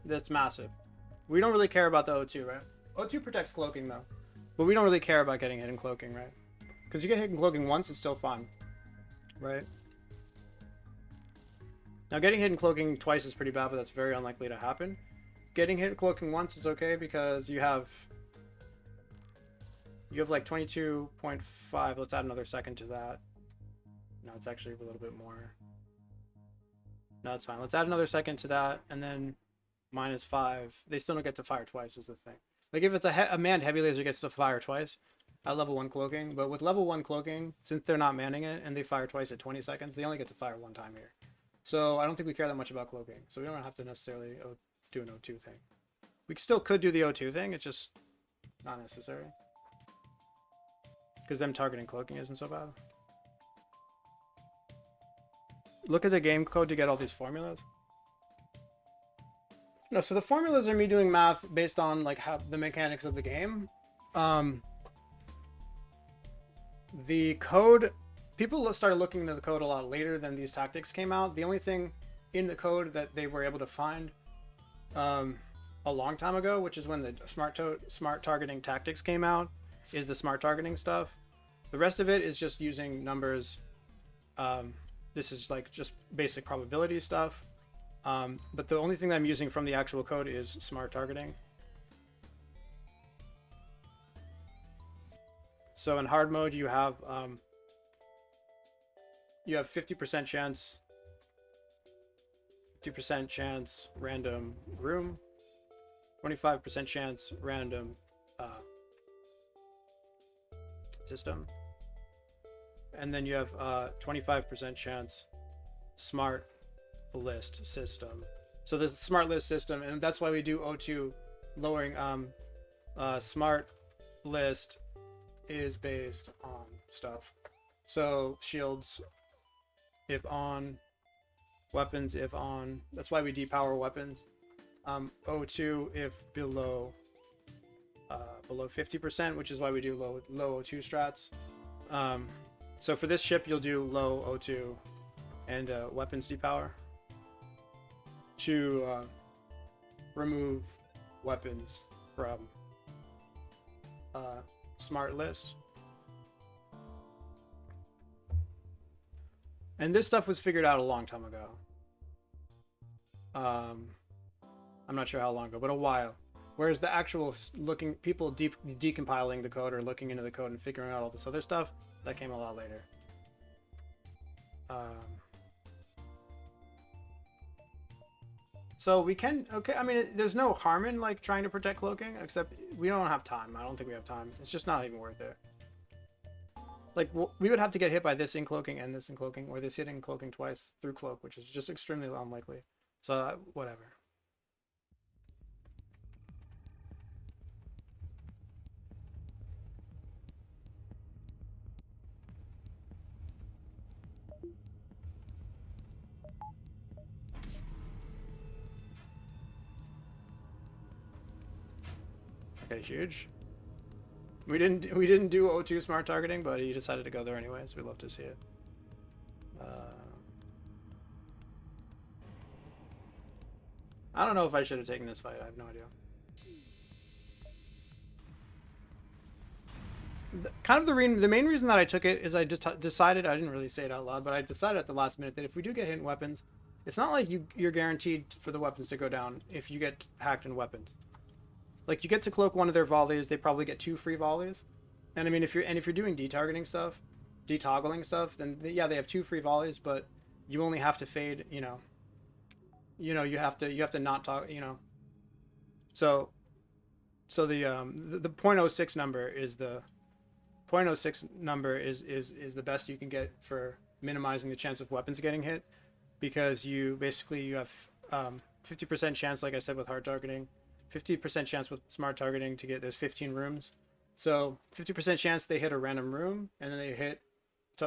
That's massive. We don't really care about the O2, right? O2 protects cloaking though. But we don't really care about getting hit in cloaking, right? Because you get hit in cloaking once, it's still fun. Right? Now getting hit in cloaking twice is pretty bad, but that's very unlikely to happen. Getting hit in cloaking once is okay because you have like 22.5. Let's add another second to that. No, it's actually a little bit more. No, it's fine. Let's add another second to that, and then -5. They still don't get to fire twice is the thing. Like if it's a manned heavy laser gets to fire twice at level 1 cloaking, but with level 1 cloaking, since they're not manning it and they fire twice at 20 seconds, they only get to fire 1 time here. So I don't think we care that much about cloaking. So we don't have to necessarily do an O2 thing. We still could do the O2 thing, it's just not necessary. Because them targeting cloaking isn't so bad. Look at the game code to get all these formulas. No, so the formulas are me doing math based on like how the mechanics of the game. The code, people started looking into the code a lot later than these tactics came out. The only thing in the code that they were able to find a long time ago, which is when the smart targeting tactics came out, is the smart targeting stuff. The rest of it is just using numbers. This is like just basic probability stuff. But the only thing that I'm using from the actual code is smart targeting. So in hard mode, you have 50% chance, 50% chance random room, 25% chance random system, and then you have 25% chance smart list system. So this smart list system, and that's why we do O2 lowering. Smart list is based on stuff. So shields if on, weapons if on. That's why we depower weapons. O2 if below 50%, which is why we do low O2 strats. So for this ship, you'll do low O2 and weapons depower to remove weapons from smart list. And this stuff was figured out a long time ago. I'm not sure how long ago, but a while. Whereas the actual people decompiling the code or looking into the code and figuring out all this other stuff, that came a lot later. So we can, okay, I mean, there's no harm in like trying to protect cloaking, except we don't have time. I don't think we have time. It's just not even worth it. Like we would have to get hit by this in cloaking and this in cloaking, or this hitting cloaking twice through cloak, which is just extremely unlikely. So whatever. Okay, huge. We didn't do O2 smart targeting, but he decided to go there anyways. We'd love to see it. I don't know if I should have taken this fight. I have no idea. The main reason that I took it is I just decided, I didn't really say it out loud, but I decided at the last minute that if we do get hit in weapons, it's not like you're guaranteed for the weapons to go down if you get hacked in weapons. Like you get to cloak one of their volleys, they probably get 2 free volleys. And I mean, if you're doing detargeting stuff, detoggling stuff, then yeah, they have 2 free volleys, but you only have to fade, you have to not talk, So the .06 number is the the best you can get for minimizing the chance of weapons getting hit, because you have 50% chance, like I said, with hard targeting, 50% chance with smart targeting to get those 15 rooms. So 50% chance they hit a random room and then they hit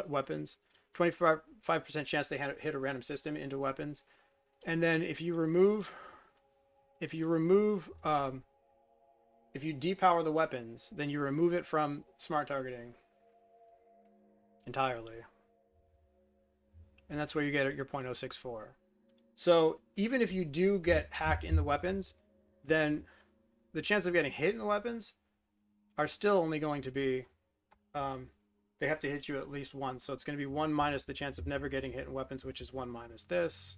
weapons. 25% chance they hit a random system into weapons. And then if you depower the weapons, then you remove it from smart targeting entirely. And that's where you get your .064. So even if you do get hacked in the weapons, then the chance of getting hit in the weapons are still only going to be, they have to hit you at least once. So it's going to be 1 minus the chance of never getting hit in weapons, which is 1 minus this,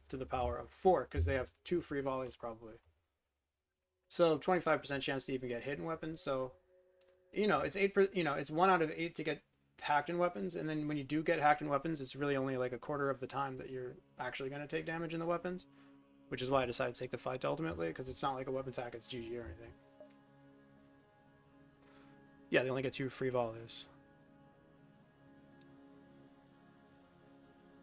to the power of 4, because they have 2 free volleys probably. So 25% chance to even get hit in weapons. So, it's 8, it's 1 out of 8 to get hacked in weapons, and then when you do get hacked in weapons, it's really only like a quarter of the time that you're actually going to take damage in the weapons, which is why I decided to take the fight ultimately, because it's not like a weapons hack, it's GG or anything. Yeah, they only get 2 free volleys.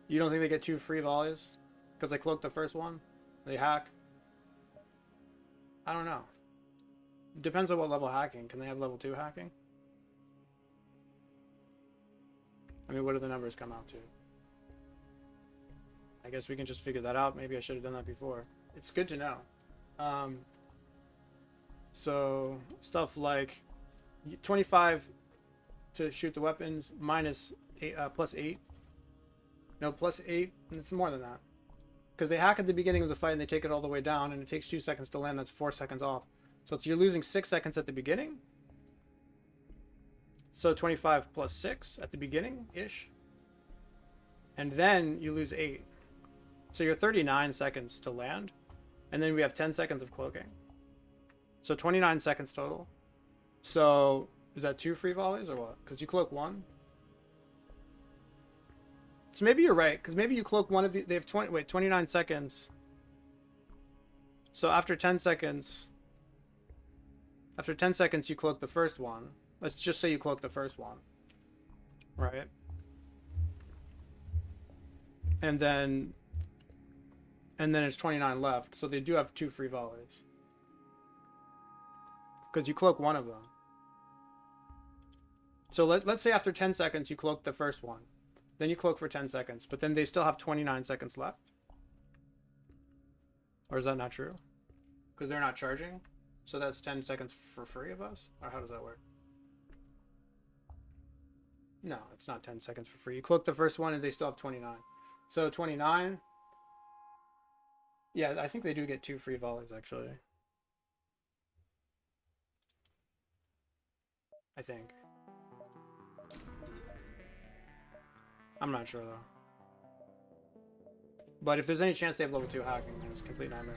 You don't think they get 2 free volleys? Because they cloak the first one? They hack? I don't know. Depends on what level hacking. Can they have level 2 hacking? I mean, what do the numbers come out to? I guess we can just figure that out. Maybe I should have done that before. It's good to know. So, stuff like 25 to shoot the weapons, minus 8, plus 8. No, plus 8. And it's more than that. Because they hack at the beginning of the fight and they take it all the way down, and it takes 2 seconds to land. That's 4 seconds off. So you're losing 6 seconds at the beginning. So 25 plus 6 at the beginning-ish. And then you lose 8. So you're 39 seconds to land. And then we have 10 seconds of cloaking. So 29 seconds total. So is that 2 free volleys or what? Because you cloak 1. So maybe you're right, because maybe you cloak one of the... They have 29 seconds. So after 10 seconds... After 10 seconds, you cloak the first one. Let's just say you cloak the first one. Right? And then it's 29 left. So they do have 2 free volleys. Because you cloak one of them. So let's say after 10 seconds, you cloak the first one. Then you cloak for 10 seconds. But then they still have 29 seconds left. Or is that not true? Because they're not charging? So that's 10 seconds for free of us? Or how does that work? No, it's not 10 seconds for free. You cloak the first one and they still have 29. So 29. Yeah, I think they do get 2 free volleys, actually. I think. I'm not sure, though. But if there's any chance they have level 2 hacking, then it's a complete nightmare.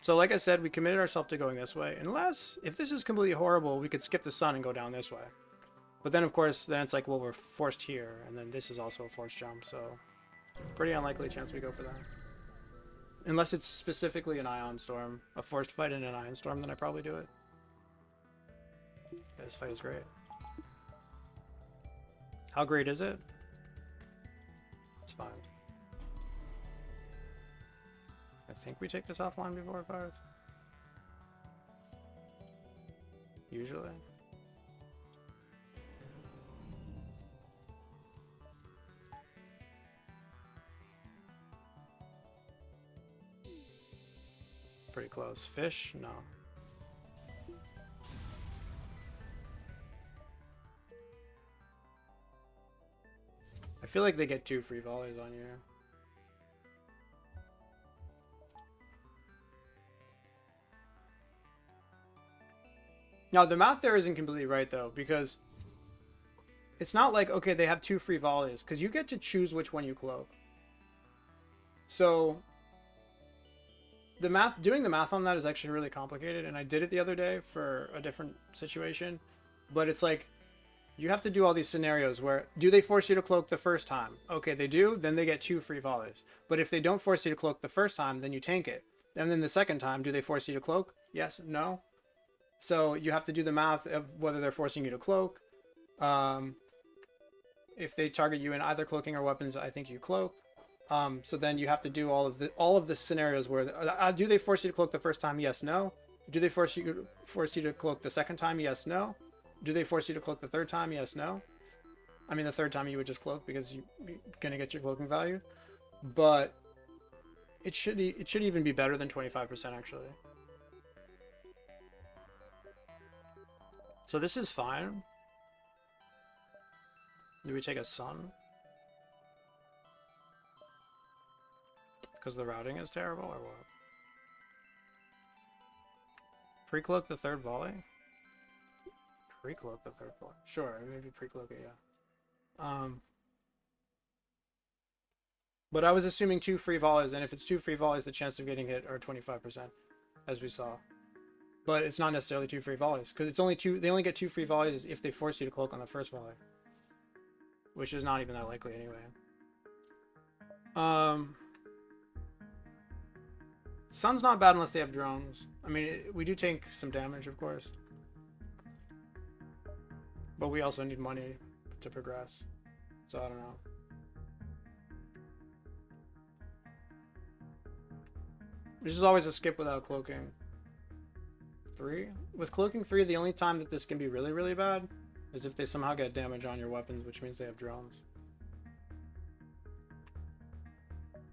So like I said, we committed ourselves to going this way. Unless, if this is completely horrible, we could skip the sun and go down this way. But then, of course, then it's like, well, we're forced here. And then this is also a forced jump, so... Pretty unlikely chance we go for that. Unless it's specifically an Ion Storm. A forced fight in an Ion Storm, then I probably do it. Yeah, this fight is great. How great is it? It's fine. I think we take this offline before 5. Usually. Pretty close. Fish? No. I feel like they get 2 free volleys on you. Now, the math there isn't completely right, though, because it's not like, okay, they have 2 free volleys, because you get to choose which one you cloak. So, doing the math on that is actually really complicated, and I did it the other day for a different situation, but it's like, you have to do all these scenarios where, do they force you to cloak the first time? Okay, they do, then they get 2 free volleys. But if they don't force you to cloak the first time, then you tank it. And then the second time, do they force you to cloak? Yes, no. So you have to do the math of whether they're forcing you to cloak. If they target you in either cloaking or weapons, I think you cloak. So then you have to do all of the scenarios where do they force you to cloak the first time? Yes, no. Do they force you to cloak the second time? Yes, no. Do they force you to cloak the third time? Yes, no. I mean, the third time you would just cloak because you're gonna get your cloaking value, but it should even be better than 25% actually. So this is fine. Do we take a sun? Because the routing is terrible, or what? Pre-cloak the third volley? Pre-cloak the third volley. Sure, maybe pre-cloak it, yeah. But I was assuming 2 free volleys, and if it's 2 free volleys, the chance of getting hit are 25%, as we saw. but it's not necessarily 2 free volleys because it's only 2. They only get 2 free volleys if they force you to cloak on the first volley, which is not even that likely anyway. Sun's not bad unless they have drones. I mean, we do take some damage, of course, but we also need money to progress. So I don't know. This is always a skip without cloaking. 3? With cloaking 3, the only time that this can be really, really bad is if they somehow get damage on your weapons, which means they have drones.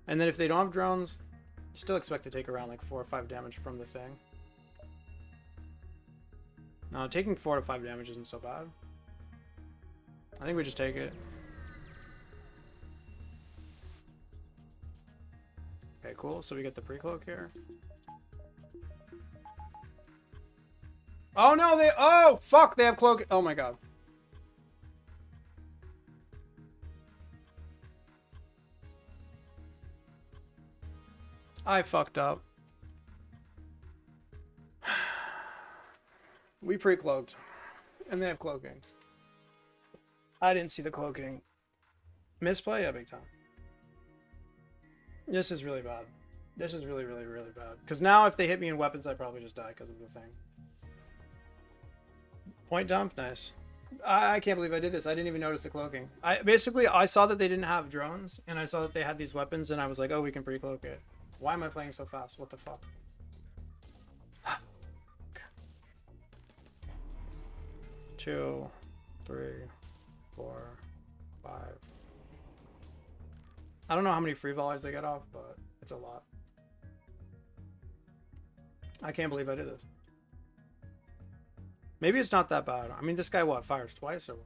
And then if they don't have drones, you still expect to take around like 4 or 5 damage from the thing. No, taking 4 to 5 damage isn't so bad. I think we just take it. Okay, cool. So we get the pre-cloak here. Oh no, they... Oh, fuck! They have cloak... Oh my god. I fucked up. We pre-cloaked. And they have cloaking. I didn't see the cloaking. Misplay? Yeah, big time. This is really bad. This is really, really, really bad. Because now if they hit me in weapons, I probably just die because of the thing. Point dump? Nice. I can't believe I did this. I didn't even notice the cloaking. I saw that they didn't have drones, and I saw that they had these weapons, and I was like, oh, we can pre-cloak it. Why am I playing so fast? What the fuck? 2, 3, 4, 5. I don't know how many free volleys they get off, but it's a lot. I can't believe I did this. Maybe it's not that bad. I mean, this guy, what, fires twice or what?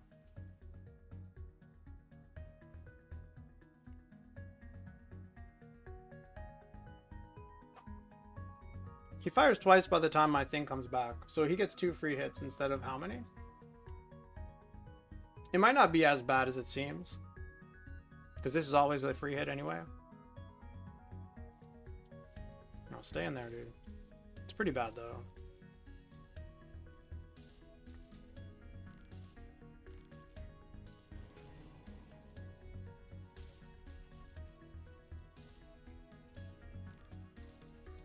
He fires twice by the time my thing comes back. So he gets 2 free hits instead of how many? It might not be as bad as it seems. Because this is always a free hit anyway. No, stay in there, dude. It's pretty bad, though.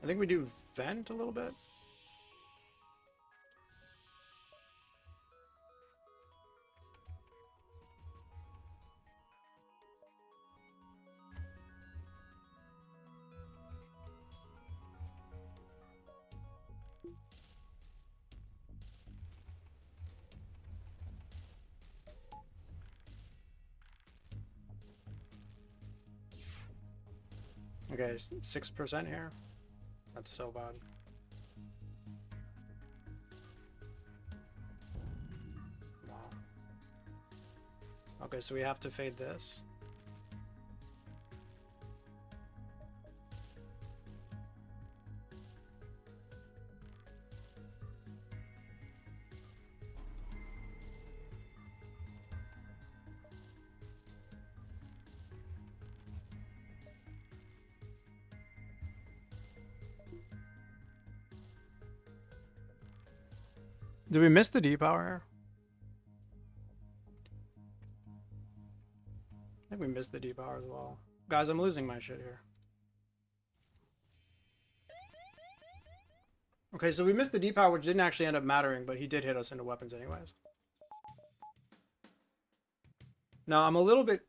I think we do vent a little bit. Okay, 6% here. That's so bad. Wow. Okay, so we have to fade this. Did we miss the depower? I think we missed the depower as well. Guys, I'm losing my shit here. Okay, so we missed the depower, which didn't actually end up mattering, but he did hit us into weapons anyways. Now, I'm a little bit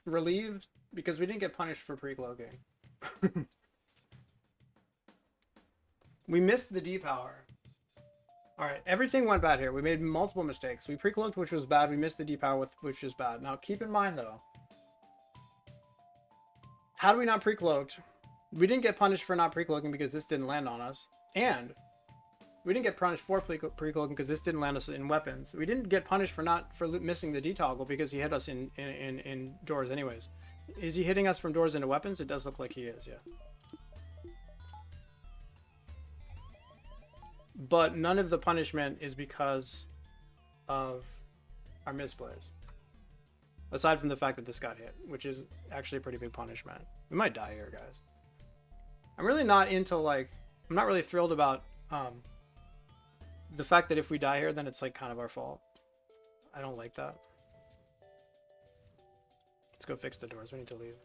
relieved because we didn't get punished for pre-cloaking. We missed the depower. Alright, everything went bad here. We made multiple mistakes. We pre-cloaked, which was bad. We missed the depower, which was bad. Now, keep in mind, though. Had we not pre-cloaked, we didn't get punished for not pre-cloaking because this didn't land on us. And we didn't get punished for pre-cloaking because this didn't land us in weapons. We didn't get punished for missing the detoggle because he hit us in doors anyways. Is he hitting us from doors into weapons? It does look like he is, yeah. But none of the punishment is because of our misplays. Aside from the fact that this got hit, which is actually a pretty big punishment. We might die here, guys. I'm really not into, like... I'm not really thrilled about the fact that if we die here, then it's like kind of our fault. I don't like that. Let's go fix the doors. We need to leave.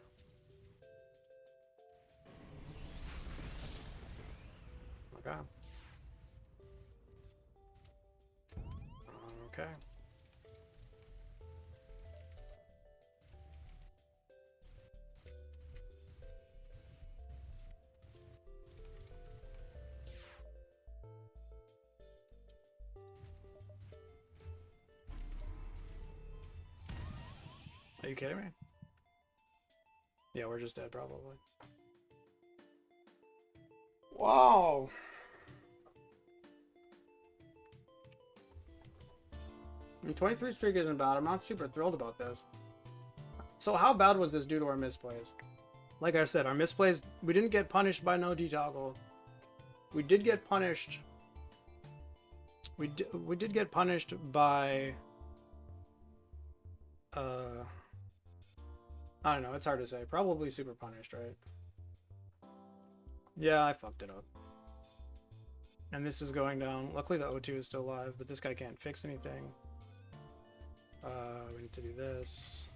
Okay. Okay. Are you kidding me? Yeah, we're just dead probably. Wow. I mean, 23 streak isn't bad. I'm not super thrilled about this. So how bad was this due to our misplays? Like I said, our misplays, we didn't get punished by no detoggle. We did get punished. We did get punished by I don't know, it's hard to say. Probably super punished, right? Yeah, I fucked it up. And this is going down. Luckily the O2 is still alive, but this guy can't fix anything. We need to do this.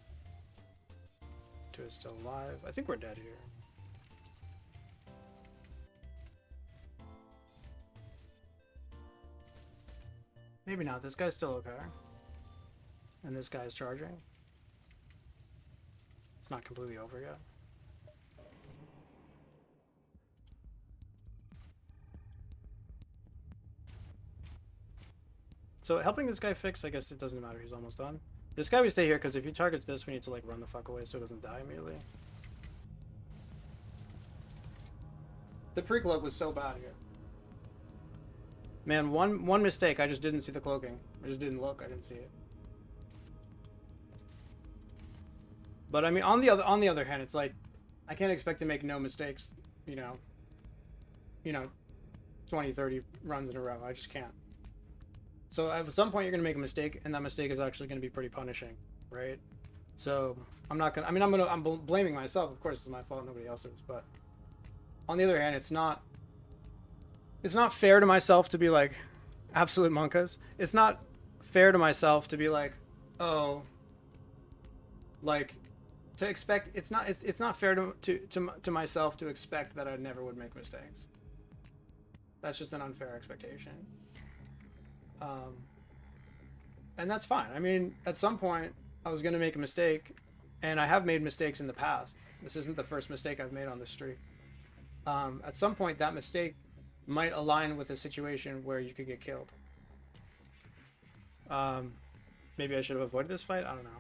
O2 is still alive. I think we're dead here. Maybe not. This guy's still okay. And this guy's charging. It's not completely over yet. So helping this guy fix, I guess it doesn't matter. He's almost done. This guy we stay here because if he targets this, we need to like run the fuck away so it doesn't die immediately. The pre-cloak was so bad here. Man, one mistake. I just didn't see the cloaking. I just didn't look. I didn't see it. But I mean, on the other hand, it's like I can't expect to make no mistakes. You know, 20, 30 runs in a row. I just can't. So at some point, you're gonna make a mistake, and that mistake is actually gonna be pretty punishing, right? So I'm not gonna. I mean, I'm blaming myself. Of course, it's my fault. Nobody else's. But on the other hand, it's not fair to myself to be like absolute monkas. It's not fair to myself to be like, oh, like to expect. It's not fair to myself to expect that I never would make mistakes. That's just an unfair expectation. And that's fine. I mean, at some point, I was gonna make a mistake, and I have made mistakes in the past. This isn't the first mistake I've made on this streak. At some point, that mistake might align with a situation where you could get killed. Maybe I should have avoided this fight. I don't know.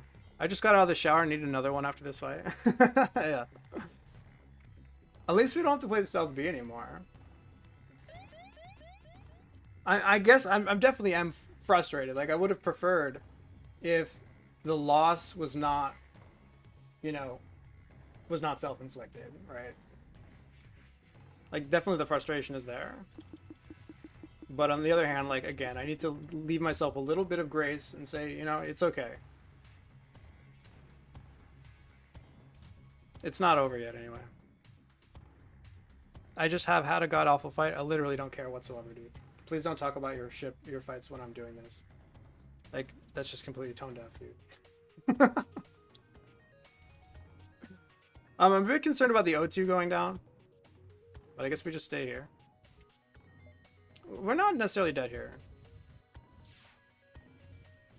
I just got out of the shower and need another one after this fight. Yeah. At least we don't have to play the stealth B anymore. I guess I'm definitely am frustrated. Like I would have preferred if the loss was not, was not self-inflicted, right? Like definitely the frustration is there. But on the other hand, like again, I need to leave myself a little bit of grace and say, it's okay. It's not over yet anyway. I just have had a god awful fight. I literally don't care whatsoever, dude. Please don't talk about your fights when I'm doing this. Like, that's just completely tone deaf, dude. I'm a bit concerned about the O2 going down. But I guess we just stay here. We're not necessarily dead here.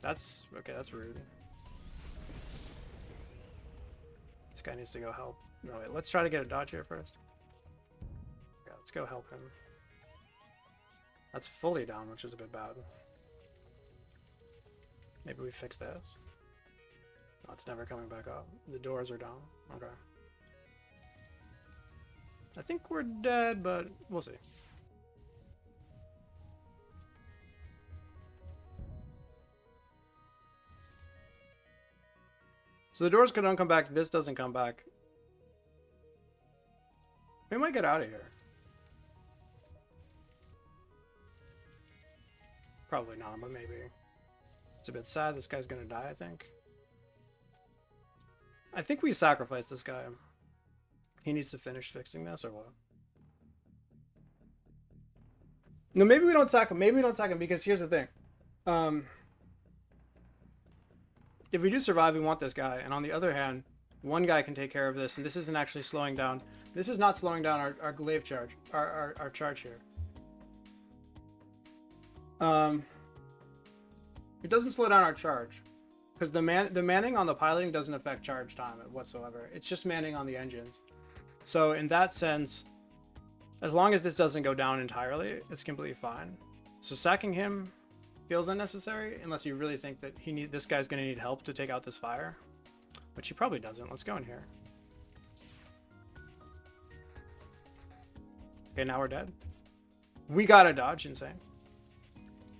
That's... okay, that's rude. This guy needs to go help. No, wait, let's try to get a dodge here first. Yeah, let's go help him. That's fully down, which is a bit bad. Maybe we fix this. No, it's never coming back up. The doors are down. Okay. I think we're dead, but we'll see. So the doors don't come back. This doesn't come back. We might get out of here. Probably not, but maybe. It's a bit sad. This guy's gonna die, I think. I think we sacrificed this guy. He needs to finish fixing this, or what? No, maybe we don't sack him. Maybe we don't sack him because here's the thing. If we do survive, we want this guy. And on the other hand, one guy can take care of this. And this isn't actually slowing down. This is not slowing down our glaive charge. Our charge here. It doesn't slow down our charge. Because the manning on the piloting doesn't affect charge time whatsoever. It's just manning on the engines. So in that sense, as long as this doesn't go down entirely, it's completely fine. So sacking him feels unnecessary unless you really think that this guy's going to need help to take out this fire, which he probably doesn't. Let's go in here. Okay, now we're dead. We gotta dodge. Insane.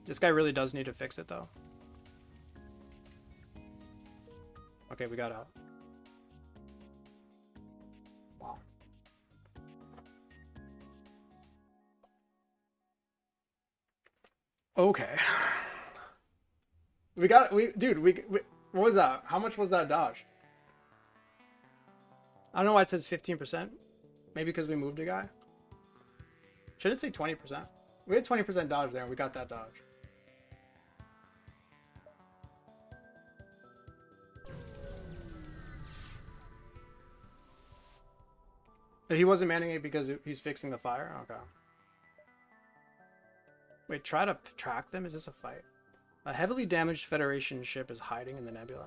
This guy really does need to fix it though. Okay, we got out. Wow. Okay. Dude, what was that? How much was that dodge? I don't know why it says 15%. Maybe because we moved a guy. Should it say 20%? We had 20% dodge there and we got that dodge. He wasn't manning it because he's fixing the fire? Okay. Wait, try to track them? Is this a fight? A heavily damaged Federation ship is hiding in the nebula.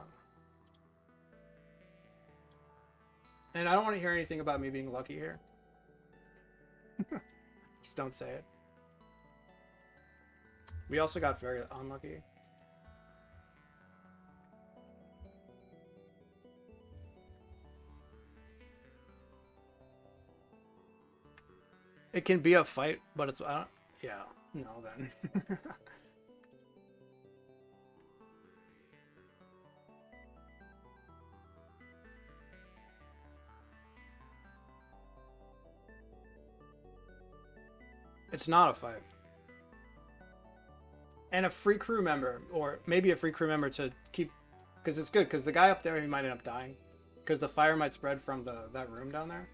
And I don't want to hear anything about me being lucky here. Just don't say it. We also got very unlucky. It can be a fight, but it's... yeah, no then. It's not a fight. And a free crew member, or maybe a free crew member to keep... Because it's good, because the guy up there, he might end up dying. Because the fire might spread from that room down there.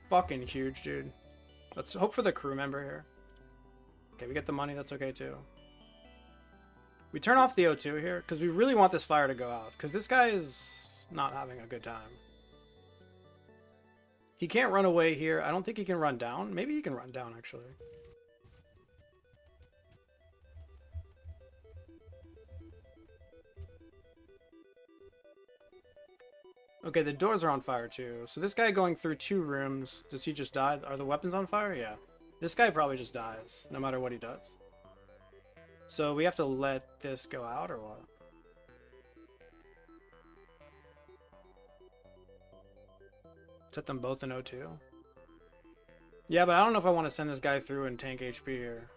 Fucking huge, dude. Let's hope for the crew member here. Okay, we get the money. That's okay, too. We turn off the O2 here, because we really want this fire to go out. Because this guy is not having a good time. He can't run away here. I don't think he can run down. Maybe he can run down, actually. Okay, the doors are on fire too. So this guy going through 2 rooms, does he just die? Are the weapons on fire? Yeah. This guy probably just dies, no matter what he does. So we have to let this go out, or what? Set them both in O2? Yeah, but I don't know if I want to send this guy through and tank HP here.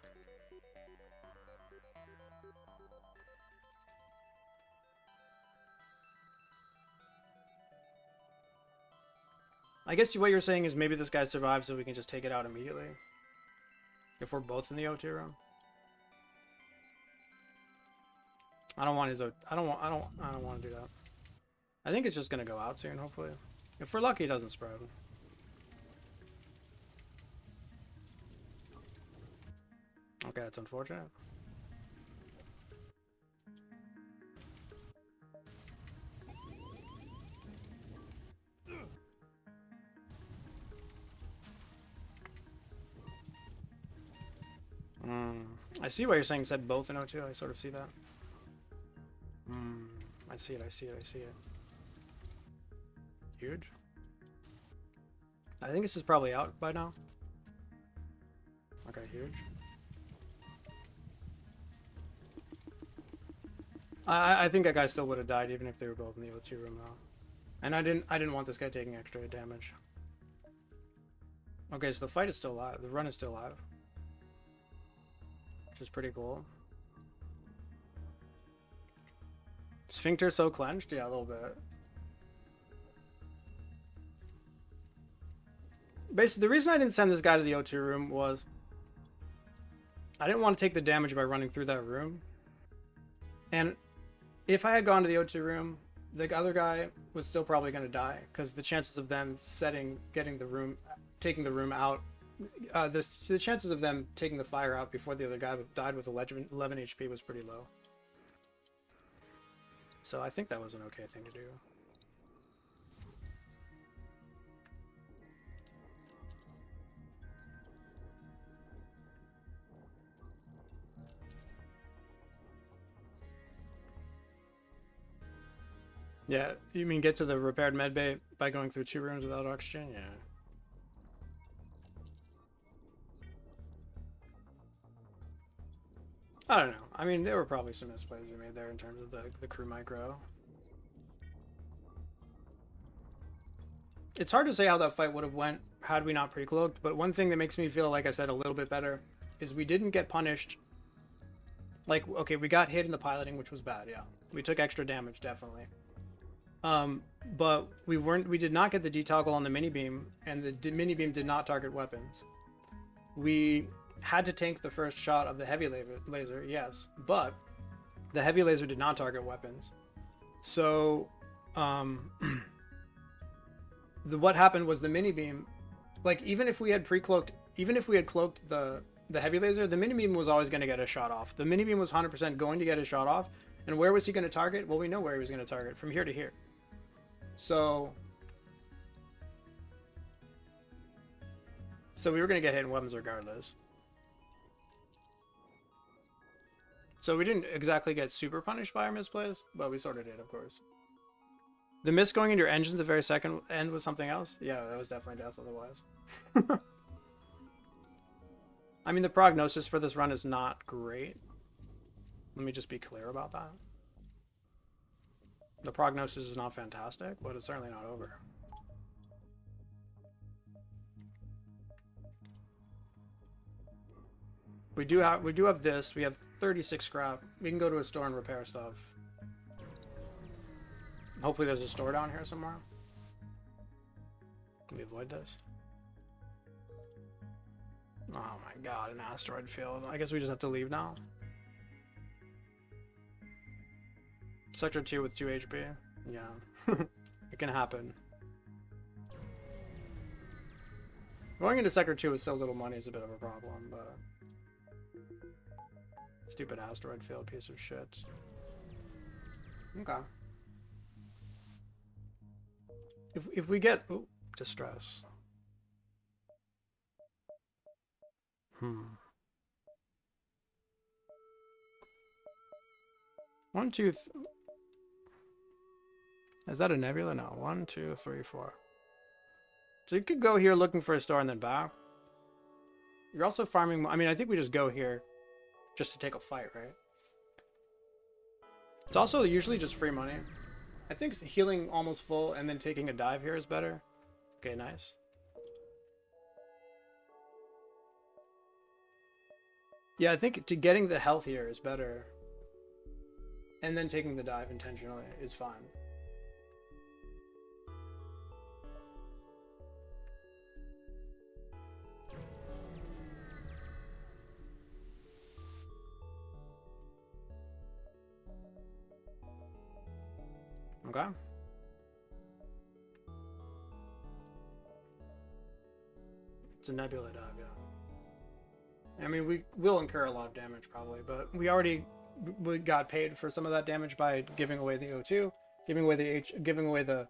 I guess what you're saying is maybe this guy survives so we can just take it out immediately. If we're both in the O2 room. I don't want to do that. I think it's just gonna go out soon, hopefully. If we're lucky, it doesn't spread. Okay, that's unfortunate. I see why you're saying said both in O2. I sort of see that. I see it, I see it, I see it. Huge. I think this is probably out by now. Okay, huge. I think that guy still would have died even if they were both in the O2 room though. And I didn't want this guy taking extra damage. Okay, so the fight is still alive. The run is still alive. Which is pretty cool. Sphincter so clenched? Yeah, a little bit. Basically, the reason I didn't send this guy to the O2 room was I didn't want to take the damage by running through that room. And if I had gone to the O2 room, the other guy was still probably going to die because the chances of them taking the room out, the chances of them taking the fire out before the other guy died with 11 HP was pretty low. So I think that was an okay thing to do. Yeah, you mean get to the repaired medbay by going through 2 rooms without oxygen? Yeah. I don't know. I mean, there were probably some misplays we made there in terms of the crew micro. It's hard to say how that fight would have went had we not pre-cloaked, but one thing that makes me feel, like I said, a little bit better is we didn't get punished. Like, okay, we got hit in the piloting, which was bad, yeah. We took extra damage, definitely. But we did not get the detoggle on the mini beam, and the mini beam did not target weapons. We had to tank the first shot of the heavy laser, yes, but the heavy laser did not target weapons. So, what happened was the mini beam, like even if we had cloaked the heavy laser, the mini beam was always going to get a shot off. The mini beam was 100% going to get a shot off, and where was he going to target? Well, we know where he was going to target, from here to here. So we were going to get hit in weapons regardless. So we didn't exactly get super punished by our misplays, but we sort of did, of course. The miss going into your engine at the very second end was something else? Yeah, that was definitely death otherwise. I mean, the prognosis for this run is not great. Let me just be clear about that. The prognosis is not fantastic, but it's certainly not over. We do have this. We have 36 scrap. We can go to a store and repair stuff. Hopefully there's a store down here somewhere. Can we avoid this? Oh my god, an asteroid field. I guess we just have to leave now. Sector 2 with 2 HP. Yeah. It can happen. Going into Sector 2 with so little money is a bit of a problem, but... Stupid asteroid field piece of shit. Okay. If we get... Ooh, distress. 1, 2, is that a nebula? No. 1, 2, 3, 4. So you could go here looking for a store and then back. You're also farming... I mean, I think we just go here just to take a fight, right? It's also usually just free money. I think healing almost full and then taking a dive here is better. Okay, nice. Yeah, I think getting the health here is better. And then taking the dive intentionally is fine. Okay. It's a nebula dive, yeah. I mean, we will incur a lot of damage probably, but we got paid for some of that damage by giving away the O2, giving away the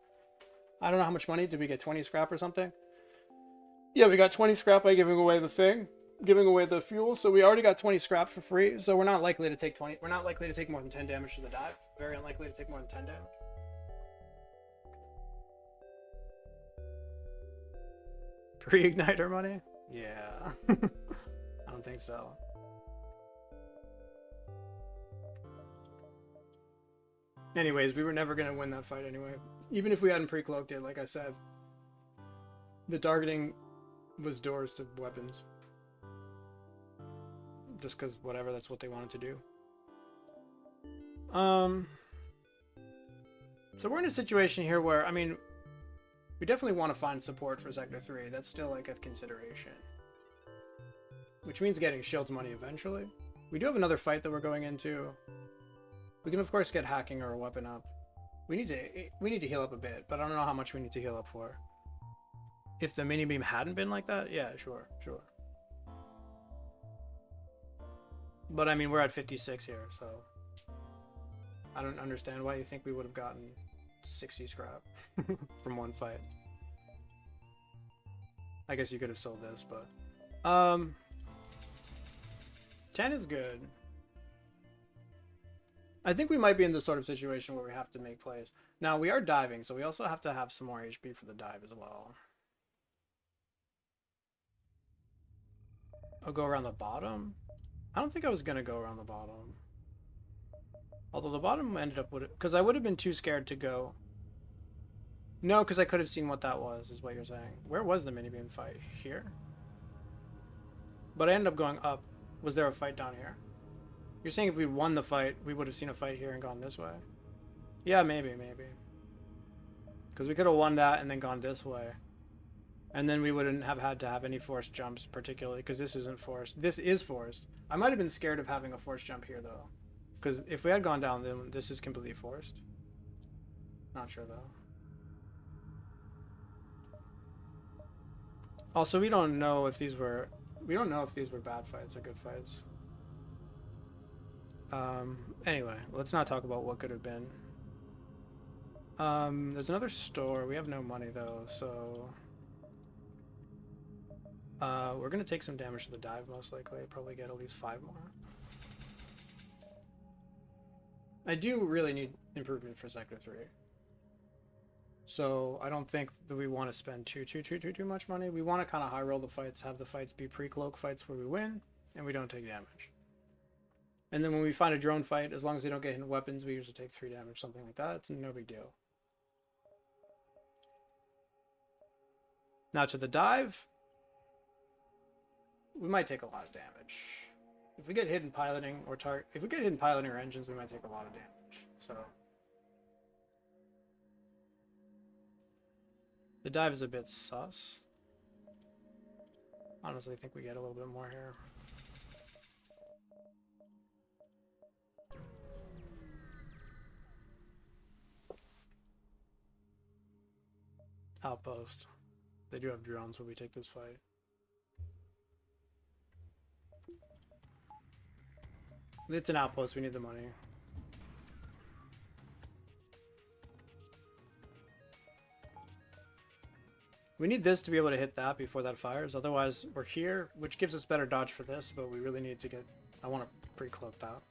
I don't know how much money. Did we get 20 scrap or something? Yeah, we got 20 scrap by giving away the thing, giving away the fuel. So we already got 20 scrap for free. So we're not likely to take 20. We're not likely to take more than 10 damage to the dive. Very unlikely to take more than 10 damage. Pre-igniter money? Yeah. I don't think so. Anyways, we were never going to win that fight anyway. Even if we hadn't pre-cloaked it, like I said. The targeting was doors to weapons. Just because, whatever, that's what they wanted to do. So we're in a situation here where, I mean, we definitely want to find support for Sector 3. That's still, like, a consideration. Which means getting shields money eventually. We do have another fight that we're going into. We can, of course, get hacking or a weapon up. We need to heal up a bit, but I don't know how much we need to heal up for. If the mini beam hadn't been like that, yeah, sure. But I mean, we're at 56 here, so I don't understand why you think we would have gotten 60 scrap from one fight. I guess you could have sold this, but 10 is good. I think we might be in this sort of situation where we have to make plays. Now, we are diving, so we also have to have some more HP for the dive as well. I'll go around the bottom. I don't think I was going to go around the bottom. Although the bottom ended up with it, because I would have been too scared to go. No, because I could have seen what that was, is what you're saying. Where was the mini beam fight? Here? But I ended up going up. Was there a fight down here? You're saying if we won the fight, we would have seen a fight here and gone this way? Yeah, maybe. Because we could have won that and then gone this way. And then we wouldn't have had to have any forced jumps, particularly, because this isn't forced. This is forced. I might have been scared of having a forced jump here, though. Because if we had gone down, then this is completely forced. Not sure, though. Also, we don't know if these were... We don't know if these were bad fights or good fights. Anyway, let's not talk about what could have been. There's another store. We have no money, though, so... we're gonna take some damage to the dive, most likely. Probably get at least 5 more. I do really need improvement for Sector 3. So I don't think that we want to spend too much money. We want to kind of high roll the fights, have the fights be pre-cloak fights where we win, and we don't take damage. And then when we find a drone fight, as long as they don't get hit in weapons, we usually take 3 damage, something like that. It's no big deal. Now to the dive, we might take a lot of damage. If we get hit in piloting or if we get hit in piloting or engines, we might take a lot of damage. So the dive is a bit sus. Honestly, I think we get a little bit more here. Outpost. They do have drones when we take this fight. It's an outpost, we need the money. We need this to be able to hit that before that fires, otherwise we're here, which gives us better dodge for this, but we really need to get... I want to pre-cloak that.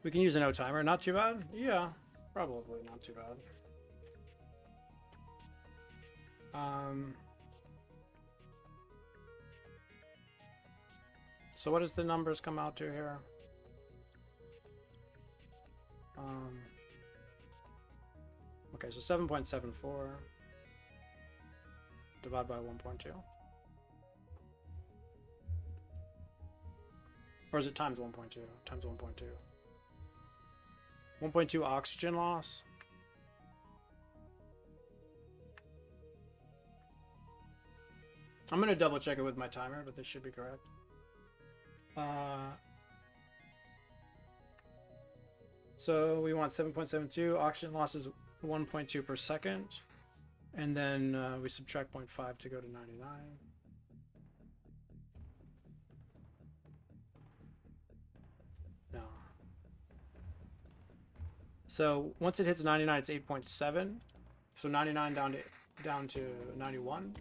We can use an O-timer, not too bad? Yeah, probably not too bad. So what does the numbers come out to here? Okay, so 7.74 divided by 1.2. Or is it times 1.2? Times 1.2. 1.2 oxygen loss. I'm going to double check it with my timer, but this should be correct. So we want 7.72. Oxygen loss is 1.2 per second. And then we subtract 0.5 to go to 99. No. So once it hits 99, it's 8.7. So 99 down to 91.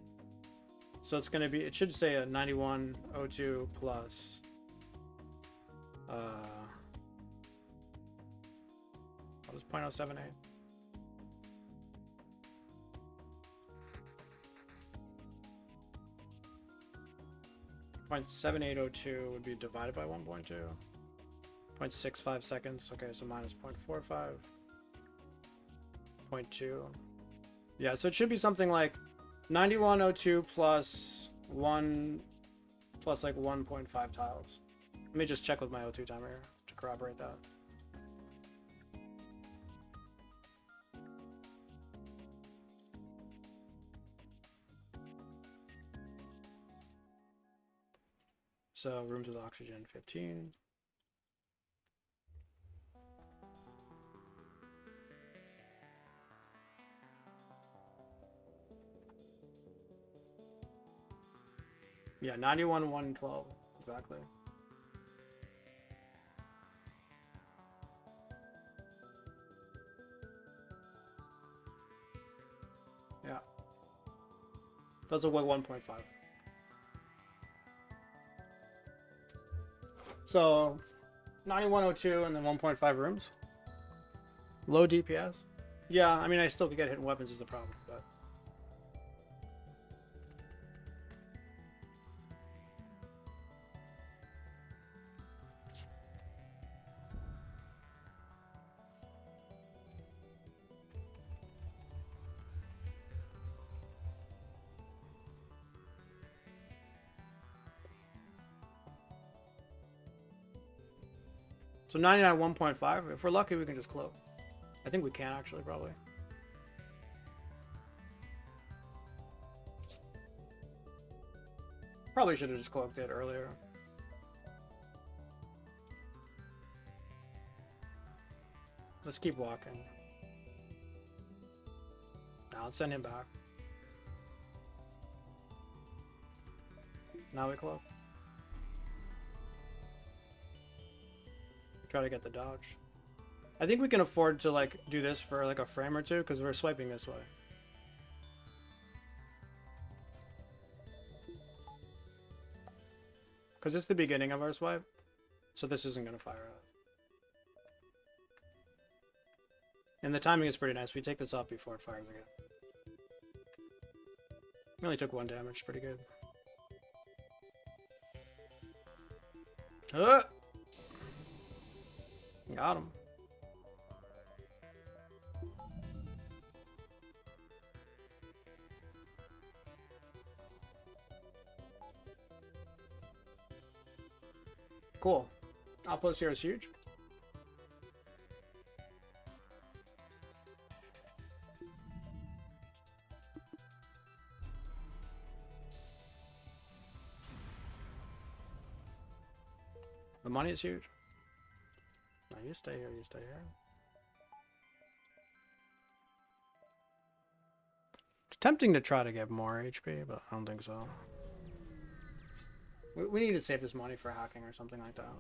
So it's going to be, it should say a 9102 plus what was 0.078? .7802 would be divided by 1.2. 0.65 seconds. Okay, so minus 0.45. 0.2. Yeah, so it should be something like 9102 plus 1 plus like 1.5 tiles. Let me just check with my O2 timer here to corroborate that. So rooms with oxygen 15. Yeah, 91, 112. Exactly. Yeah. Those are 1.5. So 9102 and then 1.5 rooms. Low DPS. Yeah, I mean I still could get hit in weapons is the problem, but so 99 1.5. If we're lucky we can just cloak. I think we can actually probably. Probably should have just cloaked it earlier. Let's keep walking. Now let's send him back. Now we cloak. Try to get the dodge. I think we can afford to like do this for like a frame or two because we're swiping this way. Because it's the beginning of our swipe, so this isn't going to fire up. And the timing is pretty nice. We take this off before it fires again. We only took 1 damage, pretty good. Got him. Cool. Outpost here is huge. The money is huge. Now you stay here, you stay here. It's tempting to try to get more HP, but I don't think so. We need to save this money for hacking or something like that.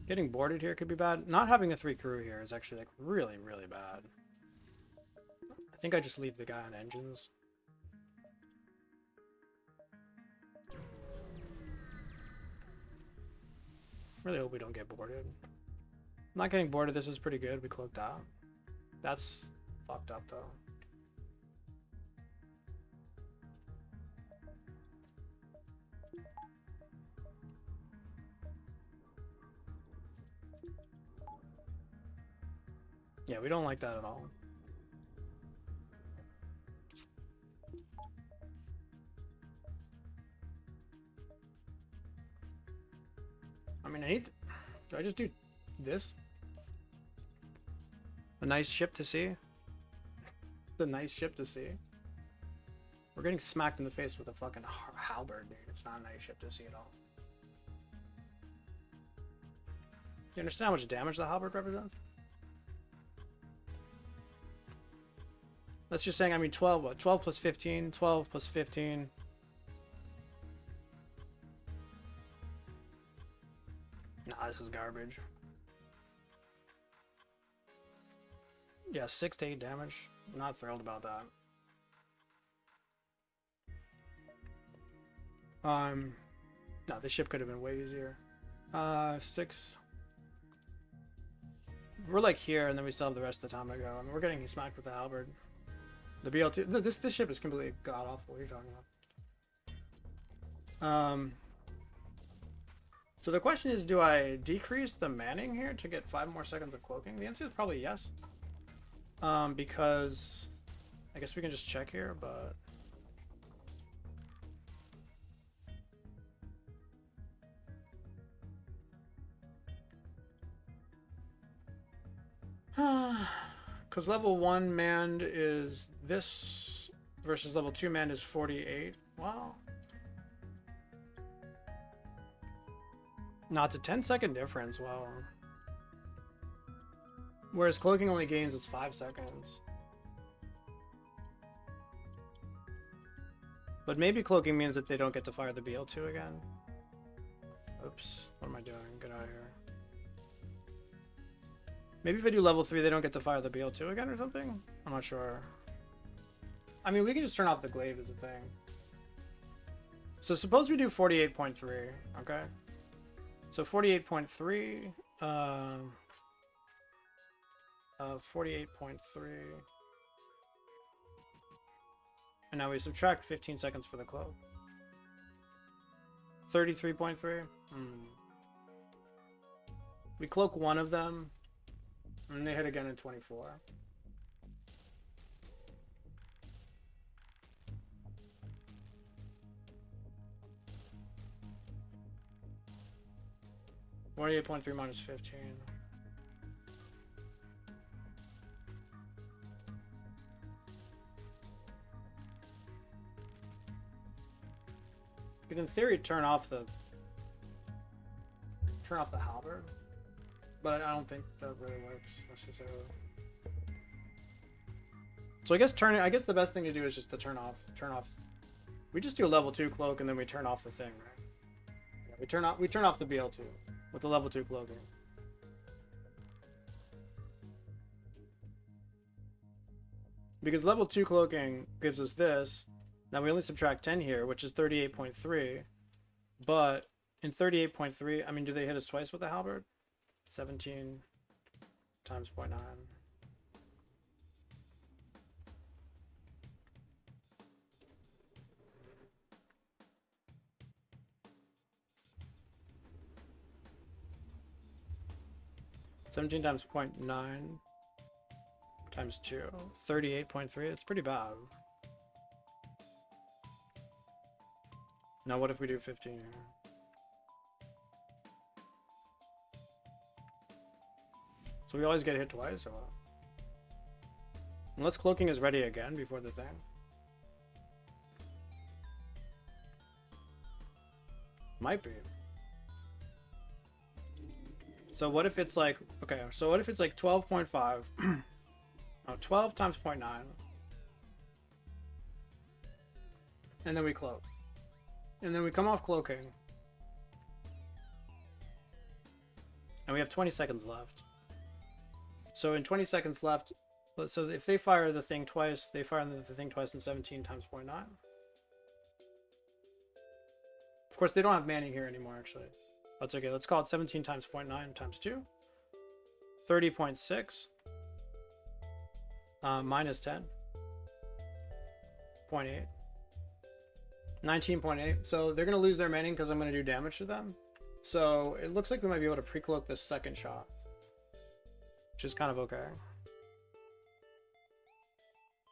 Getting boarded here could be bad. Not having the 3 crew here is actually like really, really bad. I think I just leave the guy on engines. Really hope we don't get boarded. Not getting boarded, this is pretty good. We cloaked out. That's fucked up though. Yeah, we don't like that at all. I mean, do I just do this? A nice ship to see. It's a nice ship to see. We're getting smacked in the face with a fucking halberd, dude. It's not a nice ship to see at all. Do you understand how much damage the halberd represents? That's just saying, I mean, 12, what? 12 plus 15, 12 plus 15. Nah, this is garbage. Yeah, 6 to 8 damage. Not thrilled about that. No, this ship could have been way easier. 6. We're like here, and then we still have the rest of the time to go. I mean, we're getting smacked with the halberd. The BL2. This ship is completely god awful. What are you talking about? So the question is, do I decrease the manning here to get 5 more seconds of cloaking? The answer is probably yes. Because I guess we can just check here, but because level 1 manned is this versus level 2 manned is 48. Wow. No, it's a 10-second difference. Wow. Whereas cloaking only gains is 5 seconds. But maybe cloaking means that they don't get to fire the BL2 again. Oops, what am I doing? Get out of here. Maybe if I do level 3, they don't get to fire the BL2 again or something? I'm not sure. I mean, we can just turn off the glaive as a thing. So suppose we do 48.3, okay? So 48.3, 48.3. And now we subtract 15 seconds for the cloak. 33.3. We cloak one of them, and they hit again in 24. $48.3 minus 15. You could, in theory, turn off the halberd, but I don't think that really works necessarily. So I guess the best thing to do is just to turn off. We just do a level 2 cloak and then we turn off the thing, right? Yeah, we turn off the BL2 with the level 2 cloaking. Because level 2 cloaking gives us this. Now we only subtract 10 here, which is 38.3. But in 38.3, I mean, do they hit us twice with the halberd? 17 times 0.9. $17 times 0.9 times 2. 38.3. That's pretty bad. Now what if we do 15 here? So we always get hit twice, or what? Unless cloaking is ready again before the thing. Might be. So what if it's like, okay, so what if it's like 12.5? Oh, 12 times 0.9. And then we cloak. And then we come off cloaking. And we have 20 seconds left. So in 20 seconds left, so if they fire the thing twice, they fire the thing twice in 17 times 0.9. Of course, they don't have manning here anymore, actually. That's okay. Let's call it 17 times 0.9 times 2. 30.6. Minus 10. 0.8. 19.8. So they're going to lose their manning because I'm going to do damage to them. So it looks like we might be able to pre-cloak this second shot, which is kind of okay.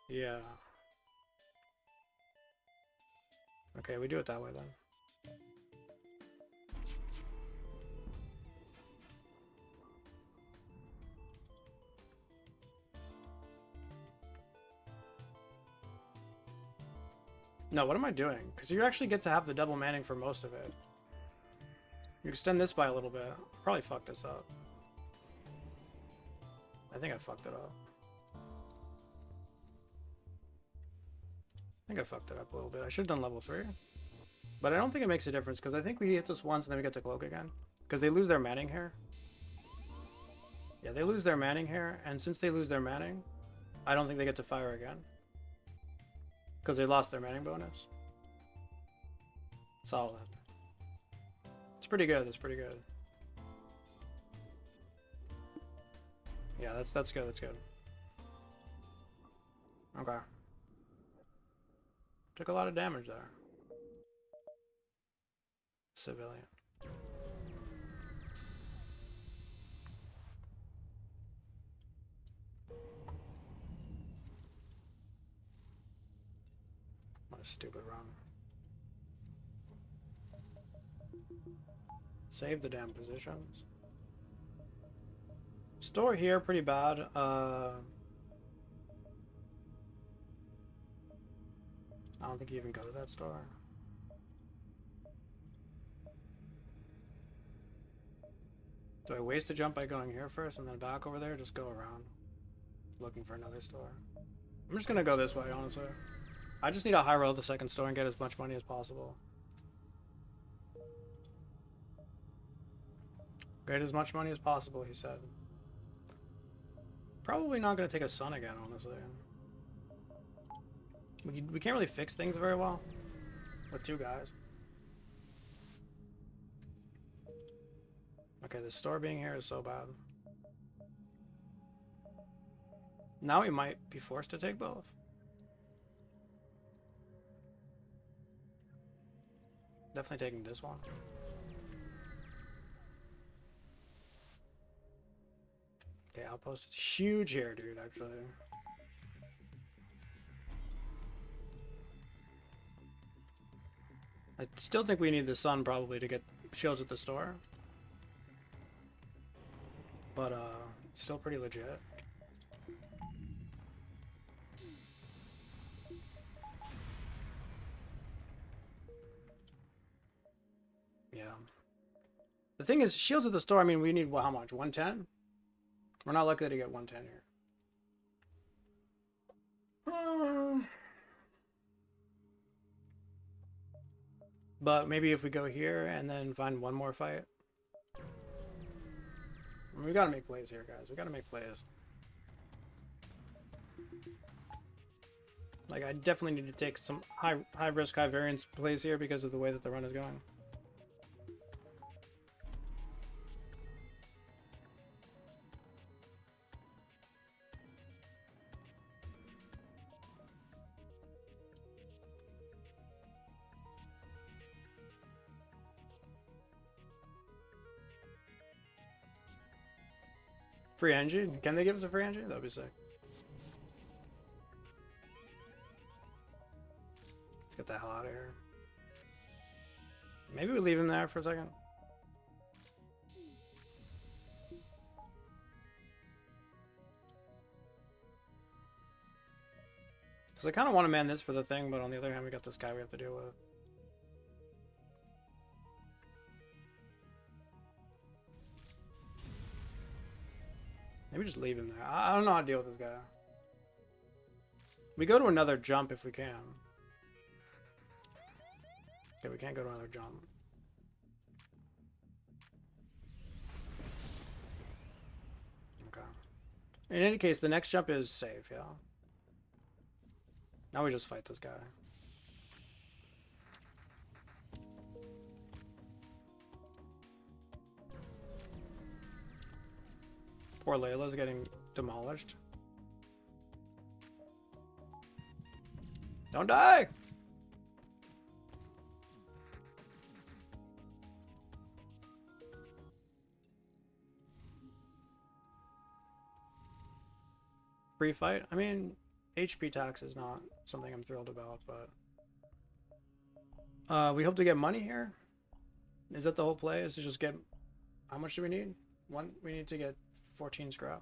Yeah. Okay, we do it that way then. No, what am I doing? Because you actually get to have the double manning for most of it. You extend this by a little bit. Probably fucked this up. I think I fucked it up. I think I fucked it up a little bit. I should have done level 3. But I don't think it makes a difference because I think we hit this once and then we get to cloak again. Because they lose their manning here. Yeah, they lose their manning here. And since they lose their manning, I don't think they get to fire again. Because they lost their manning bonus. Solid. It's pretty good. That's pretty good. Yeah, that's good. That's good. Okay. Took a lot of damage there. Civilian. What a stupid run. Save the damn positions. Store here, pretty bad. I don't think you even go to that store. Do I waste a jump by going here first and then back over there? Just go around. Looking for another store. I'm just gonna go this way, honestly. I just need to high roll the second store and get as much money as possible. Get as much money as possible, he said. Probably not going to take a sun again, honestly. We can't really fix things very well with two guys. Okay, the store being here is so bad. Now we might be forced to take both. Definitely taking this one. Okay, outpost is huge here, dude, actually. I still think we need the sun probably to get shields at the store. But, it's still pretty legit. Yeah. The thing is, shields at the store, I mean, we need, what, how much? 110? We're not likely to get 110 here. But maybe if we go here and then find one more fight. I mean, we gotta make plays here, guys. We gotta make plays. Like, I definitely need to take some high risk, high variance plays here because of the way that the run is going. Free engine? Can they give us a free engine? That'd be sick. Let's get the hell out of here. Maybe we leave him there for a second. Because I kind of want to man this for the thing, but on the other hand, we got this guy we have to deal with. Maybe just leave him there. I don't know how to deal with this guy. We go to another jump if we can. Okay, we can't go to another jump. Okay. In any case, the next jump is safe, yeah. Now we just fight this guy. Poor Layla's getting demolished. Don't die! Free fight? I mean, HP tax is not something I'm thrilled about, but... we hope to get money here? Is that the whole play? Is to just get... How much do we need? We need to get 14 scrap.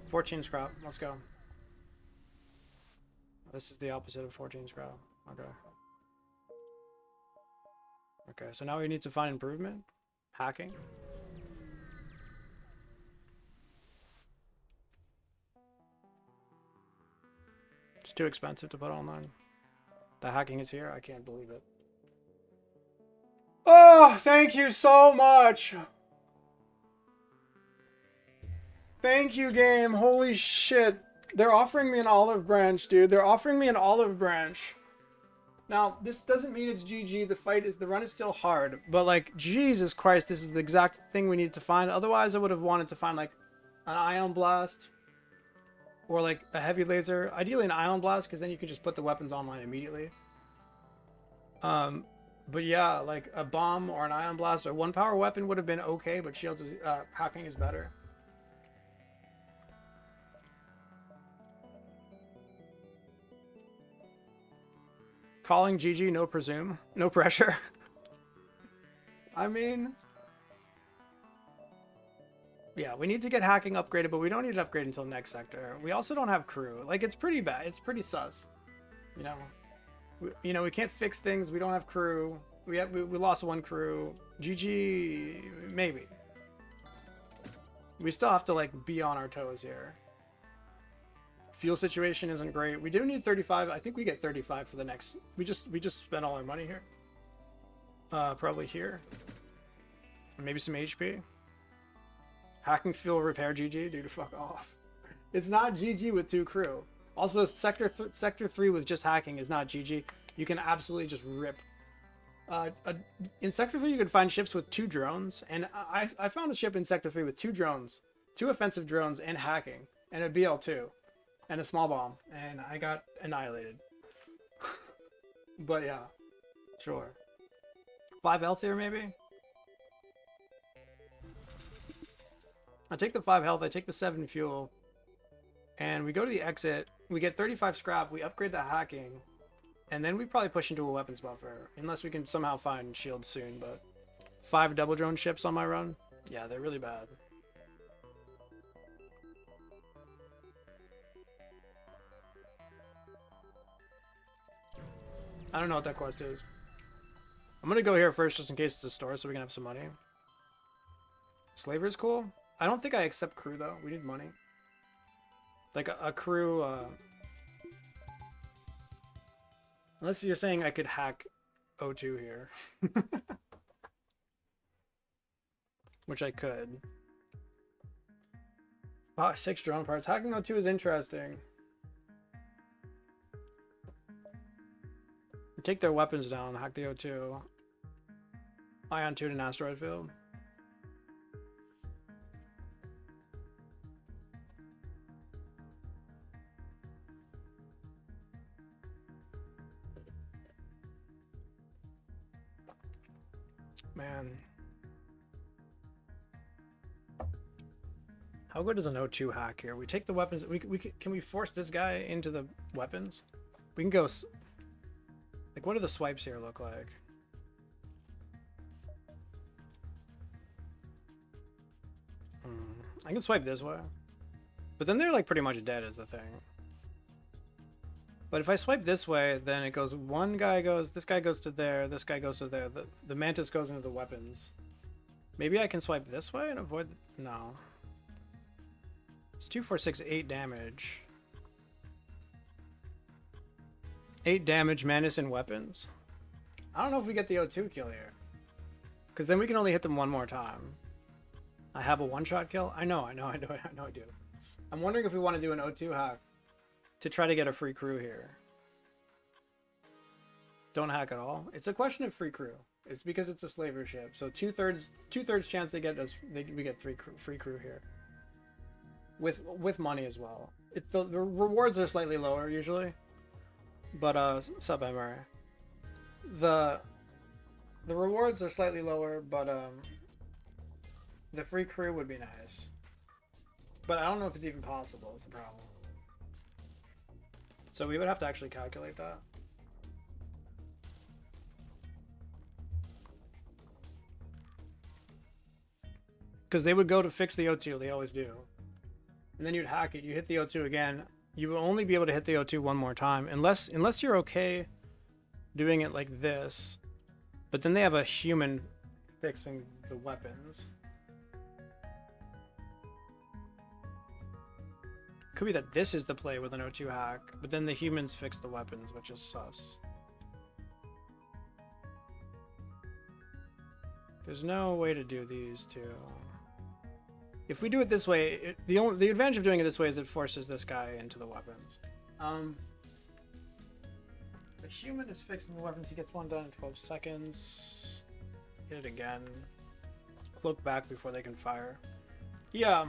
14 scrap. Let's go. This is the opposite of 14 scrap. Okay. Okay, so now we need to find improvement. Hacking. It's too expensive to put online. The hacking is here. I can't believe it. Oh, thank you so much. Thank you, game. Holy shit. They're offering me an olive branch, dude. They're offering me an olive branch. Now, this doesn't mean it's GG. The run is still hard. But, like, Jesus Christ, this is the exact thing we need to find. Otherwise, I would have wanted to find, like, an ion blast. Or, like, a heavy laser. Ideally, an ion blast, because then you can just put the weapons online immediately. But yeah, like, a bomb or an ion blast or one power weapon would have been okay, but shields is, hacking is better. Calling GG, no presume. No pressure. I mean... Yeah, we need to get hacking upgraded, but we don't need to upgrade until next sector. We also don't have crew. Like, it's pretty bad. It's pretty sus. You know? We can't fix things. We don't have crew. We lost one crew. GG, maybe. We still have to, like, be on our toes here. Fuel situation isn't great. We do need 35. I think we get 35 for the next. We just spent all our money here. Probably here. Maybe some HP. Hacking fuel repair GG, dude. Fuck off. It's not GG with 2 crew. Also, sector 3 with just hacking is not GG. You can absolutely just rip. In sector 3 you can find ships with 2 drones, and I found a ship in sector 3 with 2 drones, 2 offensive drones and hacking, and a BL2 and a small bomb, and I got annihilated. But yeah, sure. 5 health here maybe. I take the 5 health, I take the 7 fuel, and we go to the exit. We get 35 scrap, we upgrade the hacking, and then we probably push into a weapons buffer, unless we can somehow find shields soon. But 5 double drone ships on my run, yeah, they're really bad. I don't know what that quest is. I'm gonna go here first just in case it's a store so we can have some money. Slaver's cool. I don't think I accept crew though. We need money. Like a crew, unless you're saying I could hack O2 here. Which I could. 6 drone parts. Hacking O2 is interesting. Take their weapons down, hack the O2. Ion 2 to an asteroid field. Man. How good is an O2 hack here? We take the weapons. Can we force this guy into the weapons? We can go. Like, what do the swipes here look like? I can swipe this way. But then they're like pretty much dead is the thing. But if I swipe this way, then it goes, one guy goes, this guy goes to there, this guy goes to there. The mantis goes into the weapons. Maybe I can swipe this way and avoid, no. It's 2, 4, 6, 8 damage. 8 damage, mantis, and weapons. I don't know if we get the O2 kill here. Because then we can only hit them one more time. I have a one-shot kill? I know I do. I'm wondering if we want to do an O2 hack to try to get a free crew here. Don't hack at all. It's a question of free crew. It's because it's a slaver ship. So two-thirds chance we get free crew here. With money as well. The rewards are slightly lower usually. But sub MRA. The rewards are slightly lower, but the free crew would be nice. But I don't know if it's even possible, is the problem. So we would have to actually calculate that. Because they would go to fix the O2, they always do. And then you'd hack it, you hit the O2 again. You will only be able to hit the O2 one more time, unless you're okay doing it like this. But then they have a human fixing the weapons. Could be that this is the play with an O2 hack, but then the humans fix the weapons, which is sus. There's no way to do these two. If we do it this way, the advantage of doing it this way is it forces this guy into the weapons. The human is fixing the weapons. He gets one done in 12 seconds. Hit it again. Cloak back before they can fire. Yeah.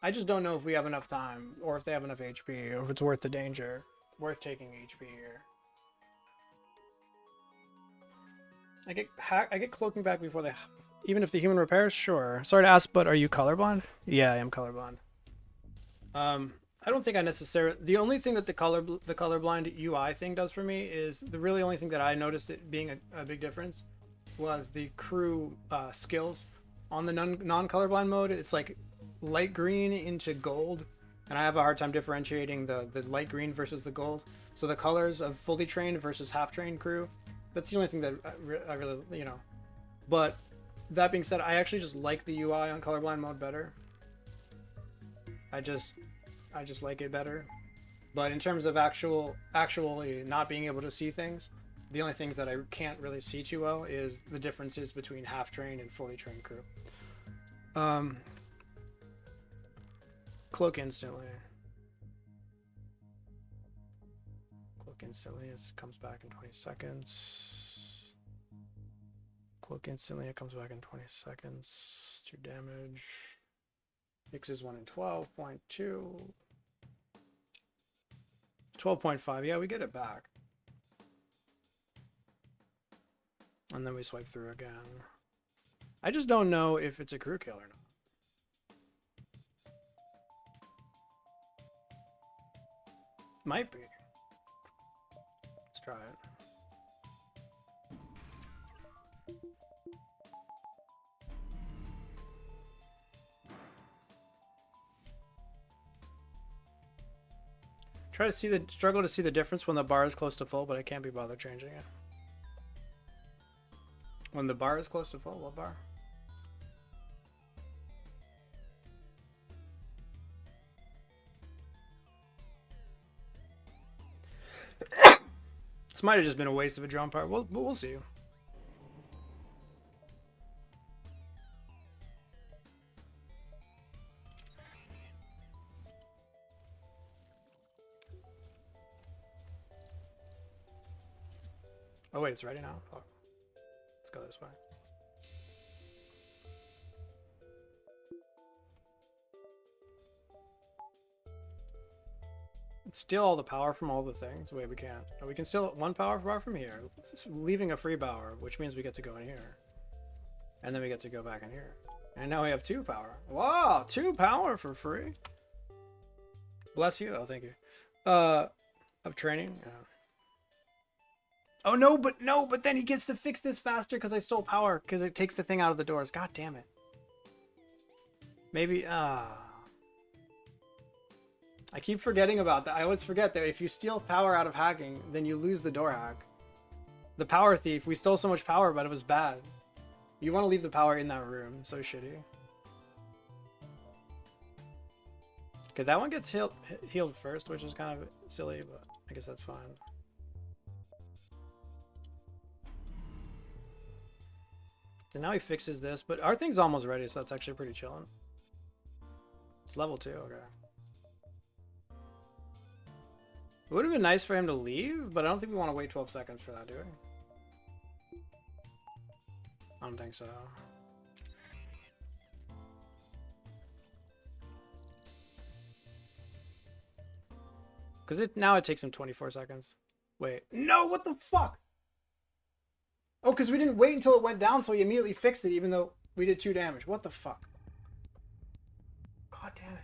I just don't know if we have enough time, or if they have enough HP, or if it's worth the danger. Worth taking HP here. I get cloaking back before they... Even if the human repairs? Sure. Sorry to ask, but are you colorblind? Yeah, I am colorblind. I don't think I necessarily... The only thing that the colorblind UI thing does for me is... The really only thing that I noticed it being a big difference was the crew skills. On the non-colorblind mode, it's like light green into gold. And I have a hard time differentiating the light green versus the gold. So the colors of fully trained versus half-trained crew... That's the only thing that I really, you know. But that being said, I actually just like the UI on colorblind mode better. I just like it better. But in terms of actually not being able to see things, the only things that I can't really see too well is the differences between half trained and fully trained crew. Cloak instantly. Cloak instantly. It comes back in 20 seconds. Cloak instantly. It comes back in 20 seconds. 2 damage. Fixes 1 in 12.2. 12.5. Yeah, we get it back. And then we swipe through again. I just don't know if it's a crew kill or not. Might be. Let's try it. Try to see struggle to see the difference when the bar is close to full, but I can't be bothered changing it. When the bar is close to full, what bar? This might have just been a waste of a drone part. We'll see. Oh wait, it's ready now. Fuck. Let's go this way. Steal all the power from all the things. Wait, we can't. No, we can steal one power bar from here, leaving a free power, which means we get to go in here. And then we get to go back in here. And now we have 2 power. Wow, 2 power for free. Bless you. Oh, thank you. Of training. Oh no, but then he gets to fix this faster because I stole power because it takes the thing out of the doors. God damn it. Maybe I keep forgetting about that. I always forget that if you steal power out of hacking, then you lose the door hack. The power thief, we stole so much power, but it was bad. You want to leave the power in that room. So shitty. Okay, that one gets healed first, which is kind of silly, but I guess that's fine. So now he fixes this, but our thing's almost ready, so that's actually pretty chilling. It's level 2, okay. It would have been nice for him to leave, but I don't think we want to wait 12 seconds for that, do we? I don't think so. Because now it takes him 24 seconds. Wait. No, what the fuck? Oh, because we didn't wait until it went down, so he immediately fixed it, even though we did 2 damage. What the fuck? God damn it.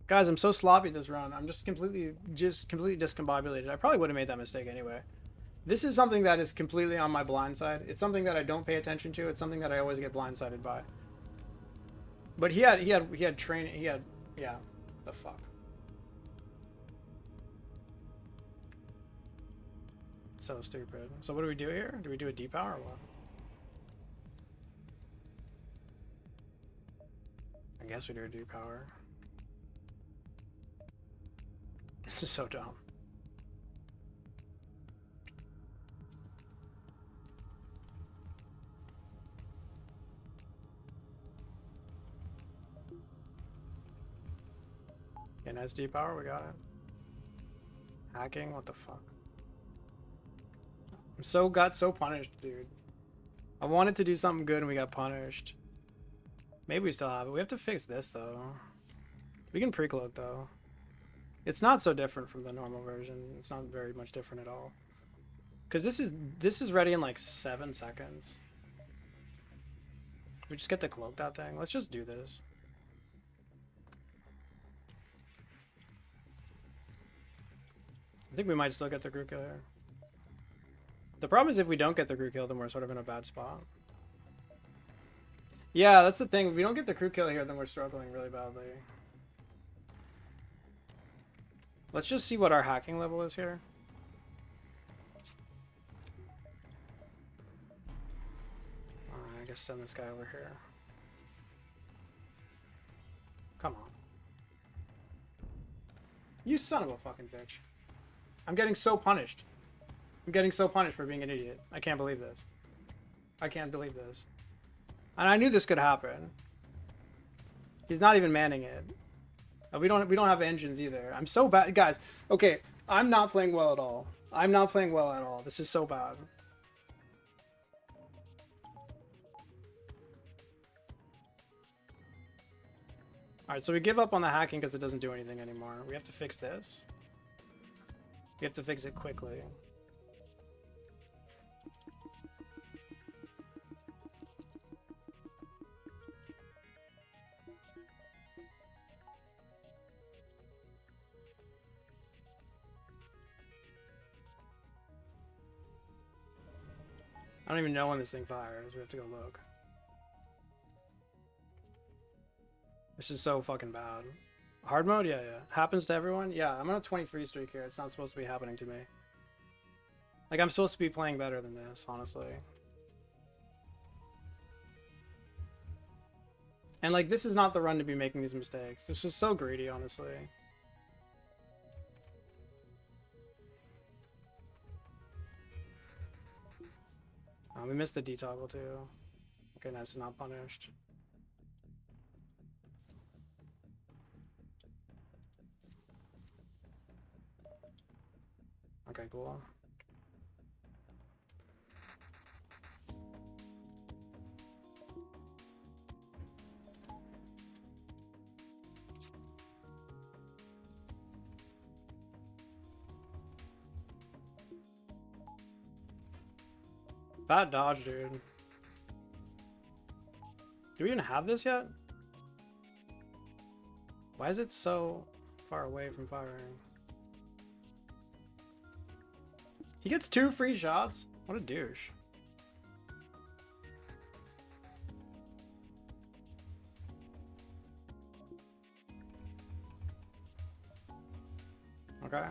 Guys, I'm so sloppy this run. I'm just completely discombobulated. I probably would have made that mistake anyway. This is something that is completely on my blind side. It's something that I don't pay attention to. It's something that I always get blindsided by. But he had training. Yeah, the fuck. So stupid. So what do we do here? Do we do a depower or what? I guess we do a depower. This is so dumb. Okay, nice depower, we got it. Hacking, what the fuck? Got so punished, dude. I wanted to do something good and we got punished. Maybe we still have it. We have to fix this though. We can pre-cloak though. It's not so different from the normal version. It's not very much different at all. Cause this is ready in like 7 seconds. We just get to cloak that thing. Let's just do this. I think we might still get the crew kill here. The problem is if we don't get the crew kill, then we're sort of in a bad spot. Yeah, that's the thing. If we don't get the crew kill here, then we're struggling really badly. Let's just see what our hacking level is here. I guess send this guy over here. Come on. You son of a fucking bitch. I'm getting so punished. I'm getting so punished for being an idiot. I can't believe this. I can't believe this. And I knew this could happen. He's not even manning it. We don't have engines either. I'm so bad, guys. Okay, I'm not playing well at all. I'm not playing well at all. This is so bad. Alright, so we give up on the hacking because it doesn't do anything anymore. We have to fix this. We have to fix it quickly. I don't even know when this thing fires. We have to go look. This is so fucking bad. Hard mode? Yeah, yeah. Happens to everyone? Yeah, I'm on a 23 streak here. It's not supposed to be happening to me. Like, I'm supposed to be playing better than this, honestly. And, like, this is not the run to be making these mistakes. This is so greedy, honestly. We missed the D-toggle, too. Okay, nice. Not punished. Okay, cool. Bad dodge, dude. Do we even have this yet? Why is it so far away from firing? He gets 2 free shots? What a douche. Okay.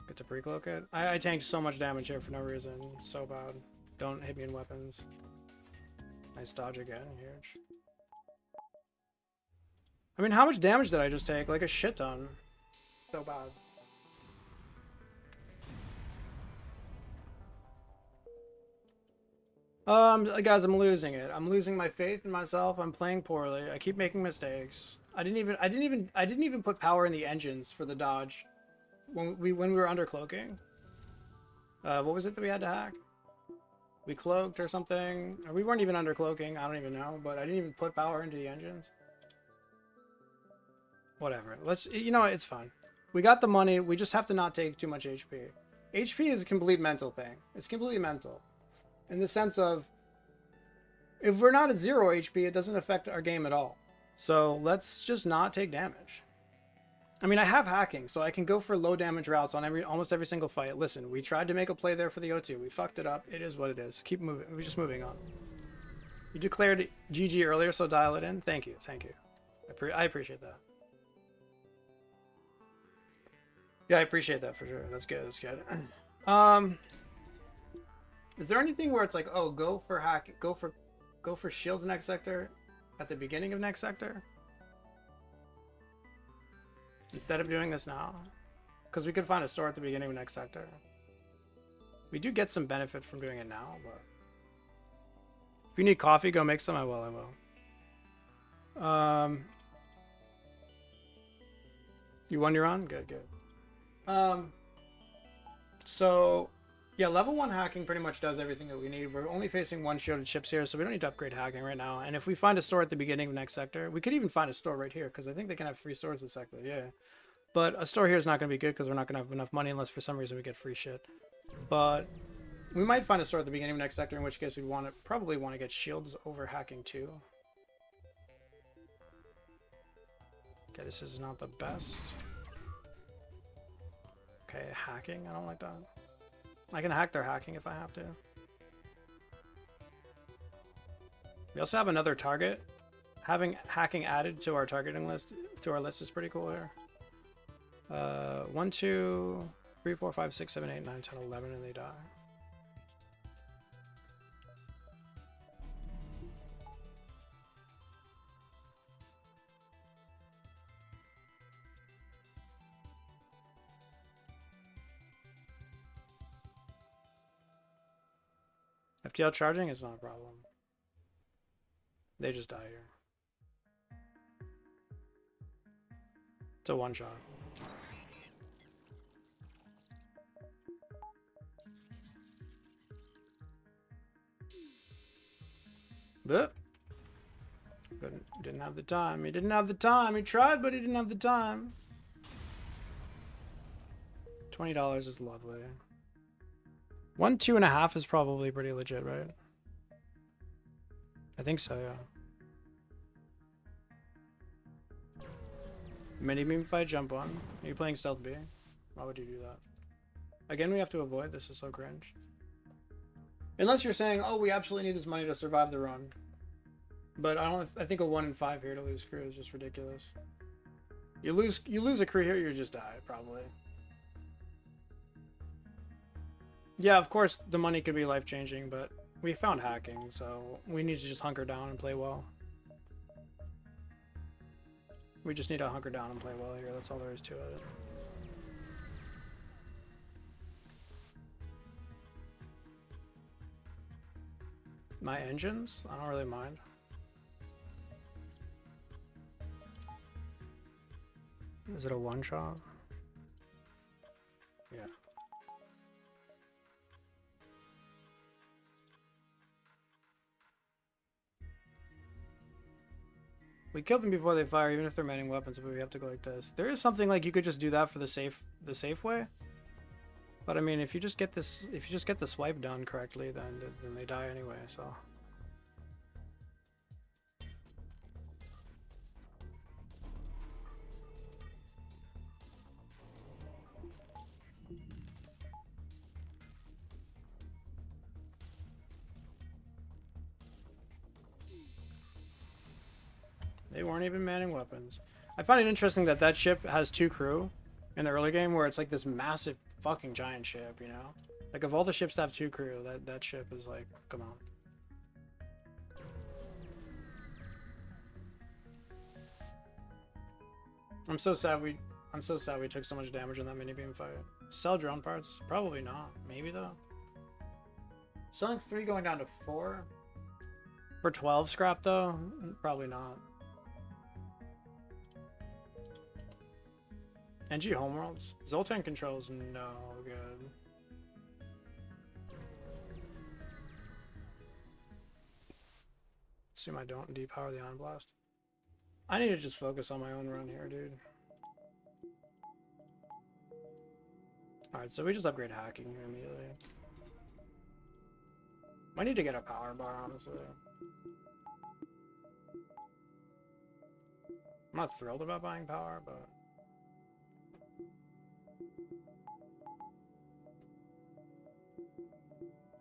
Get to pre-cloak it. I tanked so much damage here for no reason. It's so bad. Don't hit me in weapons. Nice dodge again. Huge. I mean, how much damage did I just take? Like a shit ton. So bad. Guys, I'm losing it. I'm losing my faith in myself. I'm playing poorly. I keep making mistakes. I didn't even put power in the engines for the dodge when we were undercloaking. What was it that we had to hack? We cloaked or something. Or we weren't even undercloaking. I don't even know, but I didn't even put power into the engines. Whatever. You know what? It's fine. We got the money. We just have to not take too much HP. HP is a complete mental thing. It's completely mental. In the sense of, if we're not at 0 HP, it doesn't affect our game at all. So let's just not take damage. I mean, I have hacking, so I can go for low damage routes on almost every single fight. Listen, we tried to make a play there for the O2. We fucked it up. It is what it is. Keep moving. We're just moving on. You declared GG earlier, so dial it in. Thank you. Thank you. I appreciate that. Yeah, I appreciate that for sure. That's good. That's good. Is there anything where it's like, oh, go for shields next sector at the beginning of next sector instead of doing this now? Because we could find a store at the beginning of next sector. We do get some benefit from doing it now, but if you need coffee, go make some. I will. You won your on? Good, good. So yeah, level 1 hacking pretty much does everything that we need. We're only facing 1 shielded ships here, so we don't need to upgrade hacking right now. And if we find a store at the beginning of next sector, we could even find a store right here, because I think they can have 3 stores this sector, yeah. But a store here is not going to be good, because we're not going to have enough money unless for some reason we get free shit. But we might find a store at the beginning of next sector, in which case we probably want to get shields over hacking too. Okay, this is not the best. Okay, hacking, I don't like that. I can hack their hacking if I have to. We also have another target. Having hacking added to our targeting list, to our list, is pretty cool here. 1, 2, 3, 4, 5, 6, 7, 8, 9, 10, 11, and they die. FTL charging is not a problem. They just die here. It's a one shot. But didn't have the time. He didn't have the time. He tried, but he didn't have the time. $20 is lovely. 1, 2.5 is probably pretty legit, right? I think so, yeah. Mini beam fight, jump on. Are you playing stealth B? Why would you do that? Again, we have to avoid. This is so cringe. Unless you're saying, oh, we absolutely need this money to survive the run. But I think a 1 in 5 here to lose crew is just ridiculous. You lose a crew here, you just die, probably. Yeah, of course the money could be life-changing, but we found hacking, so we need to just hunker down and play well. We just need to hunker down and play well here, that's all there is to it. My engines? I don't really mind. Is it a one shot? Yeah. We killed them before they fire, even if they're manning weapons, but we have to go like this. There is something like you could just do that for the safe way. But I mean, if you just get the swipe done correctly, then they die anyway, so. They weren't even manning weapons. I find it interesting that that ship has 2 crew in the early game, where it's like this massive fucking giant ship, you know? Like, of all the ships to have 2 crew, that ship is like, come on. I'm so sad we took so much damage in that mini beam fight. Sell drone parts? Probably not. Maybe though. Selling 3 going down to 4 for 12 scrap though? Probably not. NG Homeworlds? Zoltan controls no good. Assume I don't depower the Ion Blast. I need to just focus on my own run here, dude. Alright, so we just upgrade hacking here immediately. I need to get a power bar, honestly. I'm not thrilled about buying power, but...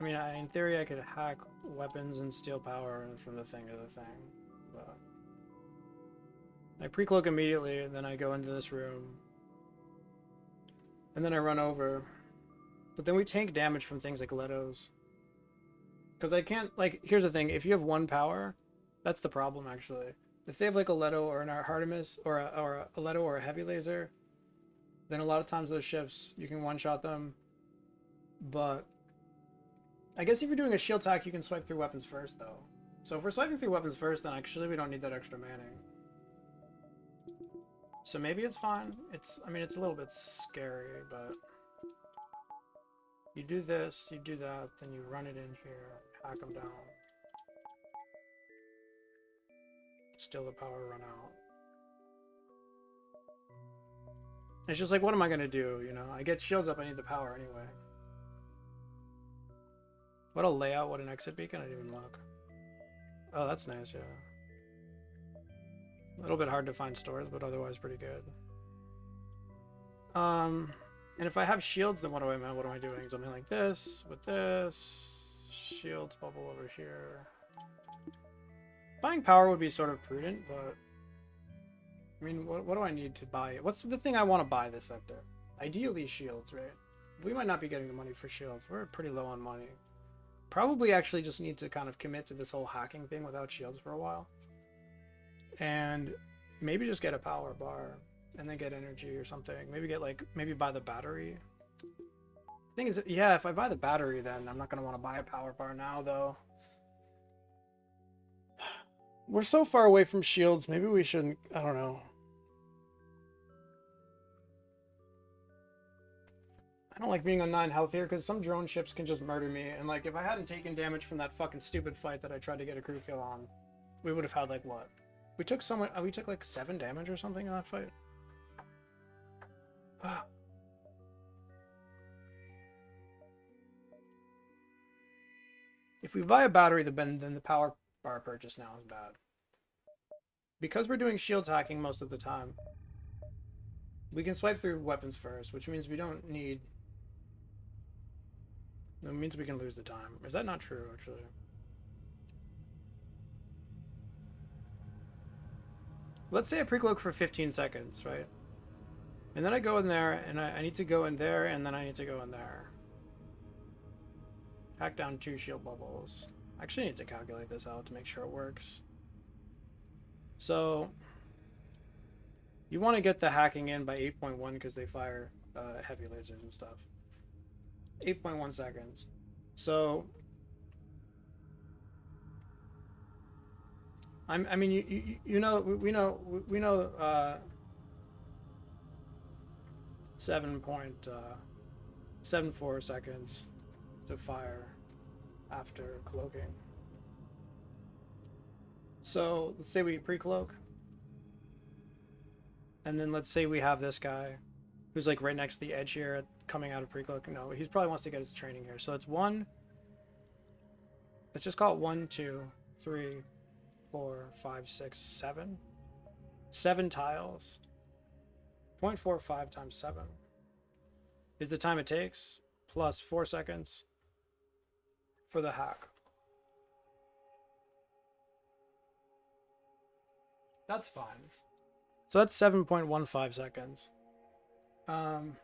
I mean, in theory, I could hack weapons and steal power from the thing to the thing, but... I pre-cloak immediately, and then I go into this room. And then I run over. But then we tank damage from things like Letos. Because I can't, like, here's the thing, if you have 1 power, that's the problem, actually. If they have, like, a Leto or an Artemis, or a Leto or a Heavy Laser, then a lot of times those ships, you can one-shot them. But I guess if you're doing a shield attack, you can swipe through weapons first, though. So if we're swiping through weapons first, then actually we don't need that extra manning. So maybe it's fine. I mean, it's a little bit scary, but... You do this, you do that, then you run it in here, hack them down. Still the power run out. It's just like, what am I gonna do, you know? I get shields up, I need the power anyway. What a layout, what an exit beacon, I didn't even look. Oh, that's nice, yeah. A little bit hard to find stores, but otherwise pretty good. And if I have shields, then what am I doing? Something like this, with this, shields bubble over here. Buying power would be sort of prudent, but I mean, what do I need to buy? What's the thing I want to buy this sector? Ideally shields, right? We might not be getting the money for shields. We're pretty low on money. Probably actually just need to kind of commit to this whole hacking thing without shields for a while. And maybe just get a power bar and then get energy or something. Maybe get maybe buy the battery. Thing is, yeah, if I buy the battery, then I'm not gonna want to buy a power bar now, though. We're so far away from shields. Maybe we shouldn't. I don't know. I don't like being on 9 health here because some drone ships can just murder me. And like, if I hadn't taken damage from that fucking stupid fight that I tried to get a crew kill on, we would have had like what? We took so much. We took like 7 damage or something in that fight. If we buy a battery, then the power bar purchase now is bad. Because we're doing shields hacking most of the time, we can swipe through weapons first, which means we don't need... That means we can lose the time. Is that not true, actually? Let's say I pre-cloak for 15 seconds, right? And then I go in there, and I need to go in there, and then I need to go in there. Hack down 2 shield bubbles. I actually need to calculate this out to make sure it works. So, you want to get the hacking in by 8.1 because they fire heavy lasers and stuff. 8.1 seconds. So, I mean, we know 7.74 seconds to fire after cloaking. So let's say we pre-cloak, and then let's say we have this guy who's like right next to the edge here coming out of pre-cloak. No, he probably wants to get his training here. So it's 1. Let's just call it 1, 2, 3, 4, 5, 6, 7. 7 tiles. 0.45 times 7 is the time it takes, plus 4 seconds for the hack. That's fine. So that's 7.15 seconds. I'm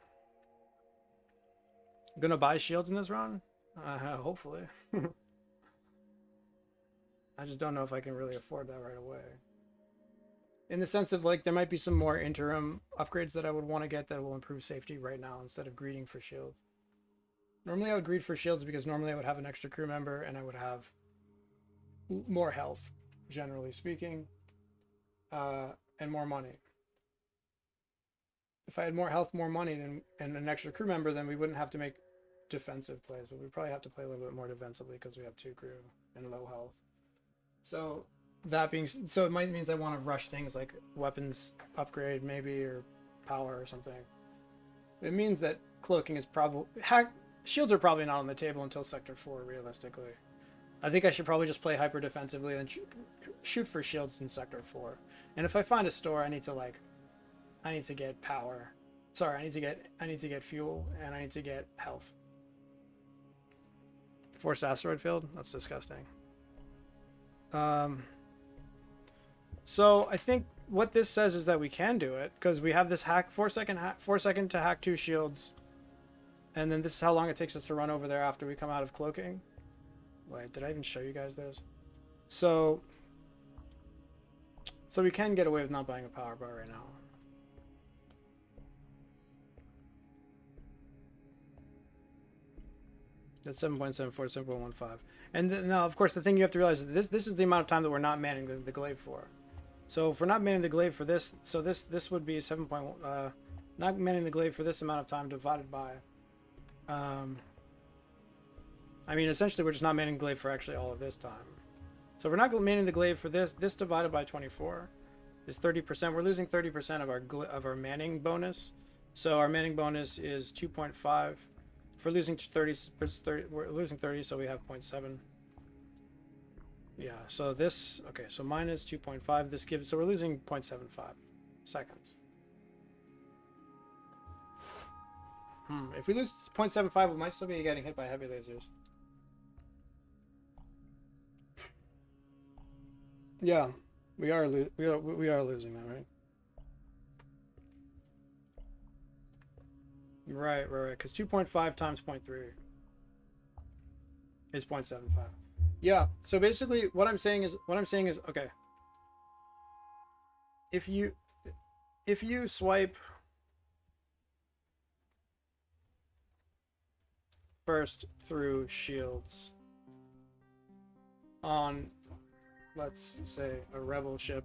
gonna buy shields in this round? Hopefully. I just don't know if I can really afford that right away. In the sense of, like, there might be some more interim upgrades that I would want to get that will improve safety right now instead of greeding for shields. Normally I would greed for shields because normally I would have an extra crew member and I would have more health, generally speaking, and more money. If I had more health, more money, and an extra crew member, then we wouldn't have to make defensive plays, but we probably have to play a little bit more defensively because we have 2 crew and low health. So that being, so it might means I want to rush things like weapons upgrade maybe, or power or something. It means that cloaking is probably shields are probably not on the table until sector 4 realistically. I think I should probably just play hyper defensively and shoot for shields in sector 4. And if I find a store, I need to get power. Sorry, I need to get fuel, and I need to get health. Forced asteroid field? That's disgusting. So I think what this says is that we can do it because we have this hack 4 second to hack 2 shields, and then this is how long it takes us to run over there after we come out of cloaking. Wait, did I even show you guys this? So we can get away with not buying a power bar right now. That's 7.74, 7.15. And now, of course, the thing you have to realize is this is the amount of time that we're not manning the glaive for. So if we're not manning the glaive for this, so this would be 7. Not manning the glaive for this amount of time divided by. I mean, essentially, we're just not manning the glaive for actually all of this time. So we're not manning the glaive for this. This divided by 24 is 30%. We're losing 30% of our manning bonus. So our manning bonus is 2.5. If we're losing 30, we're losing 30, so we have 0.7. Yeah, so this, okay, so minus 2.5, this gives, so we're losing 0.75 seconds. If we lose 0.75, we might still be getting hit by heavy lasers. Yeah, we are losing that, right? Right, because 2.5 times 0.3 is 0.75. Yeah, so basically what I'm saying is okay. If you swipe, first through shields on, let's say, a rebel ship.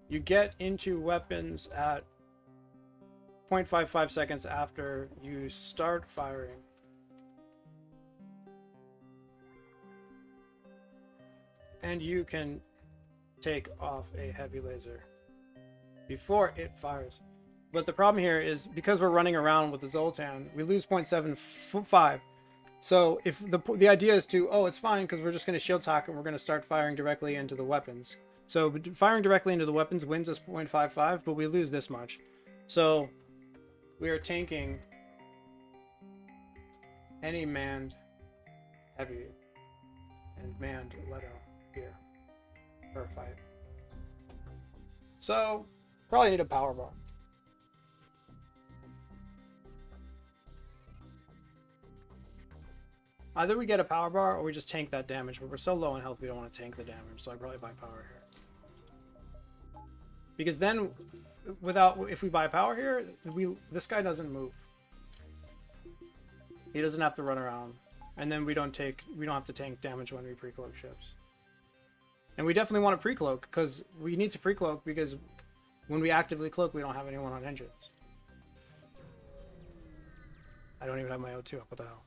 You get into weapons at 0.55 seconds after you start firing. And you can take off a heavy laser before it fires. But the problem here is because we're running around with the Zoltan, we lose 0.75. So if the idea is to, oh, it's fine because we're just going to shield hack and we're going to start firing directly into the weapons. So firing directly into the weapons wins us 0.55, but we lose this much. So we are tanking any manned heavy and manned Leto here for a fight. So probably need a power bar. Either we get a power bar or we just tank that damage, but we're so low in health we don't want to tank the damage, so I probably buy power here. Because then, if we buy power here, this guy doesn't move. He doesn't have to run around, and then we don't have to tank damage when we pre-cloak ships. And we definitely want to pre-cloak because we need to pre-cloak because when we actively cloak, we don't have anyone on engines. I don't even have my O2 up. What the hell?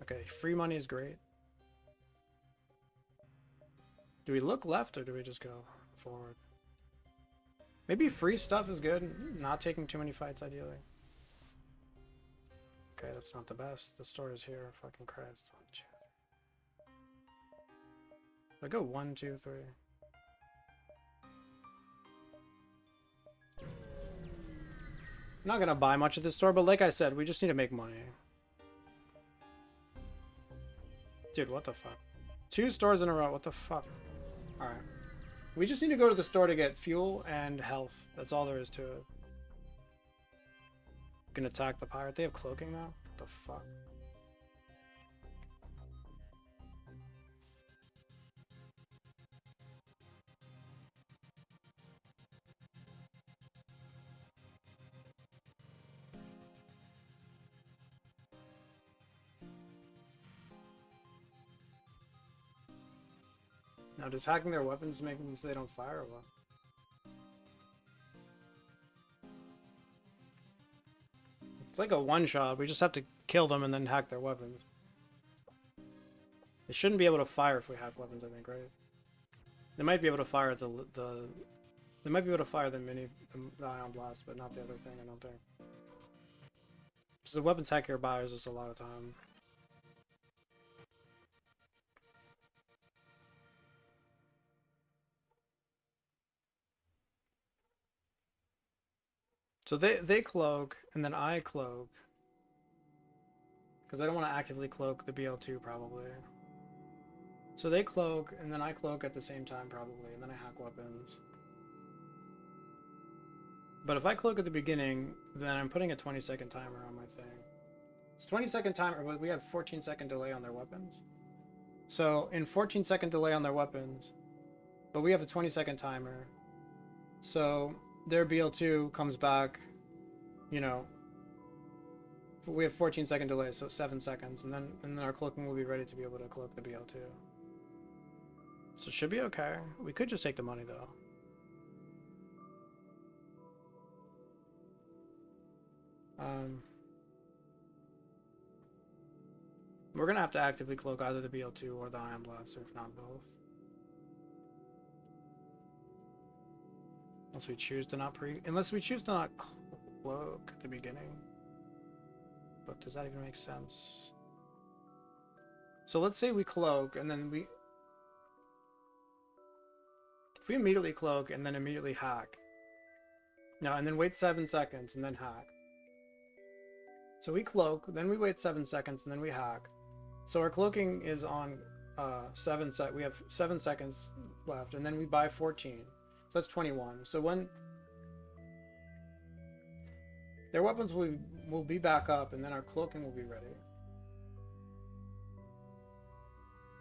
Okay, free money is great. Do we look left or do we just go forward? Maybe free stuff is good. Not taking too many fights, ideally. Okay, that's not the best. The store is here. Fucking Christ. I go 1, 2, 3. I'm not gonna buy much at this store, but like I said, we just need to make money. Dude, what the fuck? 2 stores in a row, what the fuck? Alright. We just need to go to the store to get fuel and health. That's all there is to it. Gonna attack the pirate. They have cloaking now? What the fuck? Now, does hacking their weapons make them so they don't fire or what? It's like a one-shot. We just have to kill them and then hack their weapons. They shouldn't be able to fire if we hack weapons, I think, right? They might be able to fire they might be able to fire the ion blast, but not the other thing, I don't think. Because the weapons hack here buys us a lot of time. So they cloak, and then I cloak. Because I don't want to actively cloak the BL2, probably. So they cloak, and then I cloak at the same time, probably, and then I hack weapons. But if I cloak at the beginning, then I'm putting a 20-second timer on my thing. It's 20-second timer, but we have 14-second delay on their weapons. So, in 14-second delay on their weapons, but we have a 20-second timer. So, their BL2 comes back, you know, we have 14-second delay, so 7 seconds, and then our cloaking will be ready to be able to cloak the BL2. So it should be okay. We could just take the money though. We're gonna have to actively cloak either the BL2 or the Ion Blaster, if not both. Unless we choose to not cloak at the beginning. But does that even make sense? So let's say we cloak and then if we immediately cloak and then immediately hack. No, and then wait 7 seconds and then hack. So we cloak, then we wait 7 seconds and then we hack. So our cloaking is on we have 7 seconds left, and then we buy 14. So that's 21. So when their weapons will be back up, and then our cloaking will be ready.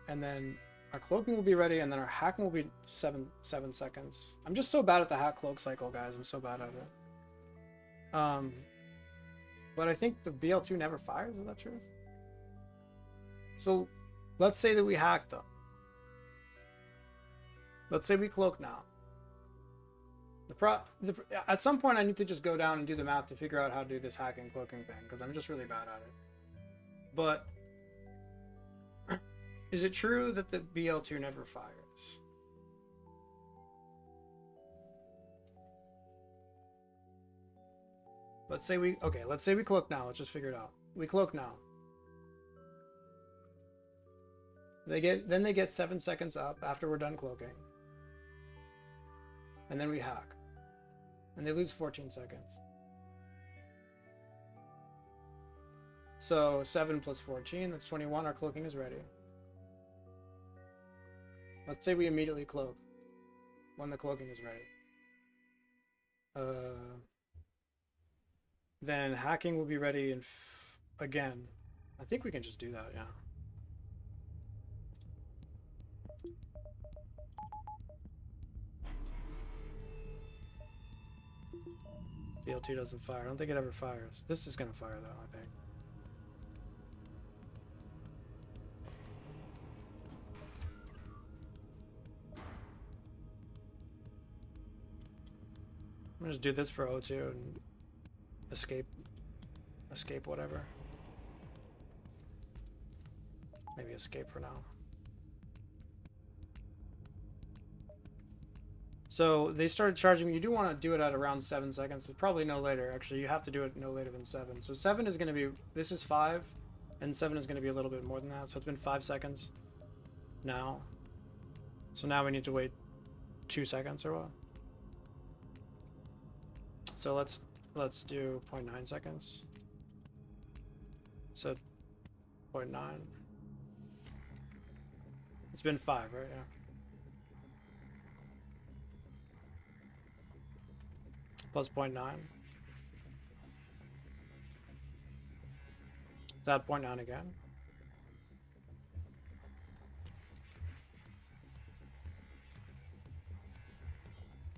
And then our cloaking will be ready, and then our hacking will be 7 seconds. I'm just so bad at the hack cloak cycle, guys. I'm so bad at it. But I think the BL2 never fires, is that true? So let's say that we hack them. Let's say we cloak now. At some point I need to just go down and do the math to figure out how to do this hacking cloaking thing, because I'm just really bad at it. But is it true that the BL2 never fires? Let's say we cloak now. Let's just figure it out. We cloak now. They get 7 seconds up after we're done cloaking. And then we hack. And they lose 14 seconds. So 7 plus 14, that's 21. Our cloaking is ready. Let's say we immediately cloak when the cloaking is ready. Then hacking will be ready in again. I think we can just do that, yeah. BL2 doesn't fire. I don't think it ever fires. This is gonna fire though, I think. I'm gonna just do this for O2 and escape whatever. Maybe escape for now. So they started charging me. You do want to do it at around 7 seconds. It's probably no later. Actually, you have to do it no later than 7. So 7 is going to be, this is 5, and 7 is going to be a little bit more than that. So it's been 5 seconds now. So now we need to wait 2 seconds or what? So let's do 0.9 seconds. So 0.9. It's been 5, right? Yeah. Plus 0.9. Is that 0.9 again?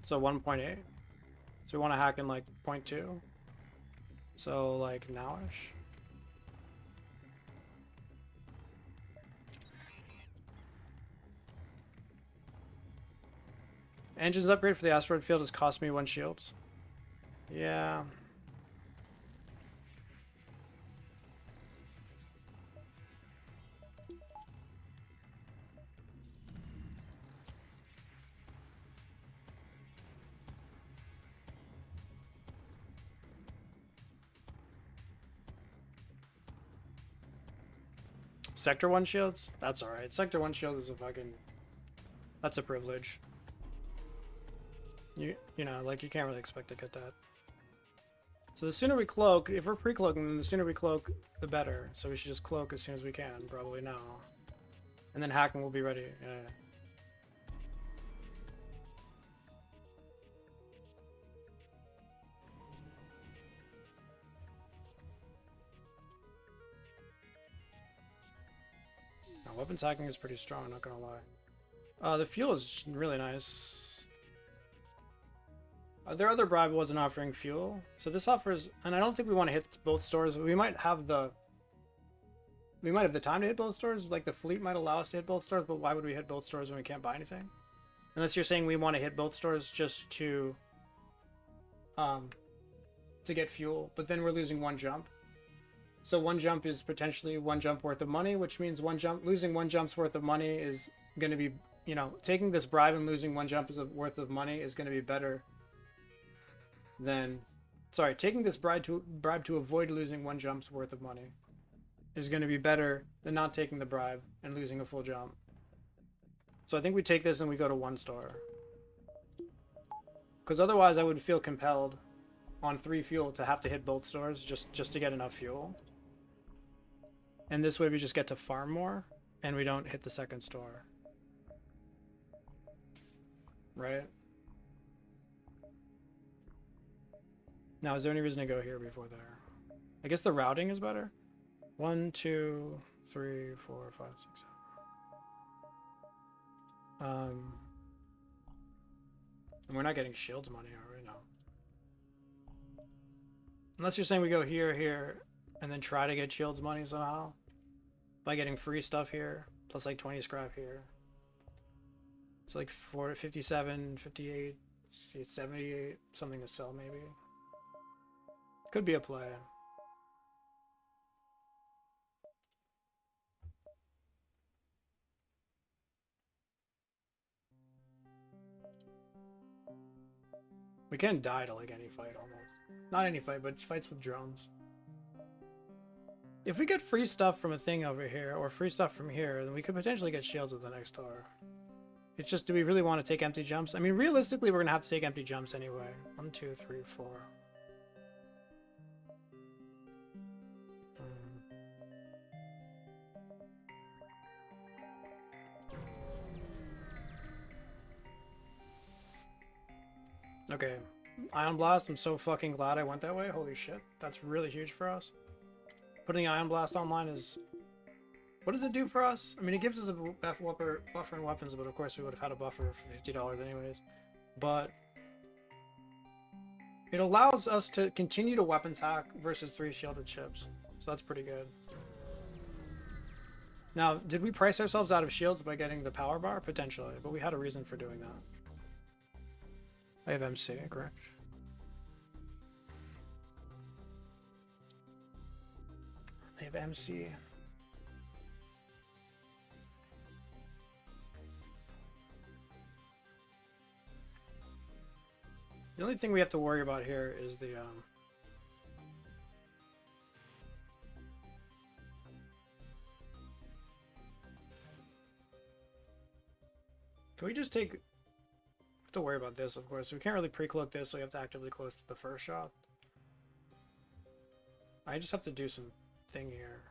So 1.8. So we want to hack in like 0.2. So like nowish. Engines upgrade for the asteroid field has cost me 1 shield. Yeah. Sector 1 shields? That's alright. Sector 1 shield is a fucking... That's a privilege. You know, like, you can't really expect to get that. So the sooner we cloak, if we're pre-cloaking, then the sooner we cloak, the better. So we should just cloak as soon as we can, probably now. And then hacking will be ready. Yeah. Now, weapons hacking is pretty strong, not gonna lie. The fuel is really nice. Their other bribe wasn't offering fuel, so this offers, and I don't think we want to hit both stores. We might have the time to hit both stores, like the fleet might allow us to hit both stores, but why would we hit both stores when we can't buy anything? Unless you're saying we want to hit both stores just to get fuel, but then we're losing 1 jump. So 1 jump is potentially 1 jump worth of money, which means losing 1 jump's worth of money is going to be, you know, taking this bribe and losing 1 jump worth of money is going to be better than, sorry, taking this bribe to avoid losing 1 jump's worth of money is going to be better than not taking the bribe and losing a full jump. So I think we take this and we go to 1 store. Because otherwise I would feel compelled on 3 fuel to have to hit both stores just to get enough fuel. And this way we just get to farm more and we don't hit the 2nd store. Right? Now, is there any reason to go here before there? I guess the routing is better. 1, 2, 3, 4, 5, 6, 7. And we're not getting shields money, are we? No. Unless you're saying we go here, here, and then try to get shields money somehow. By getting free stuff here, plus like 20 scrap here. It's like 57, 58, 78, something to sell maybe. Could be a play. We can die to like any fight almost. Not any fight, but fights with drones. If we get free stuff from a thing over here, or free stuff from here, then we could potentially get shields with the next door. It's just, do we really want to take empty jumps? I mean, realistically, we're going to have to take empty jumps anyway. 1, 2, 3, 4. Okay. Ion Blast, I'm so fucking glad I went that way. Holy shit. That's really huge for us. Putting Ion Blast online is... What does it do for us? I mean, it gives us a buffer in weapons, but of course we would have had a buffer for $50 anyways. But... it allows us to continue to weapons hack versus 3 shielded ships. So that's pretty good. Now, did we price ourselves out of shields by getting the power bar? Potentially, but we had a reason for doing that. I have MC, correct? I have MC. The only thing we have to worry about here is the can we just take... We have to worry about this, of course. We can't really pre-cloak this, so we have to actively close the first shot. I just have to do some thing here.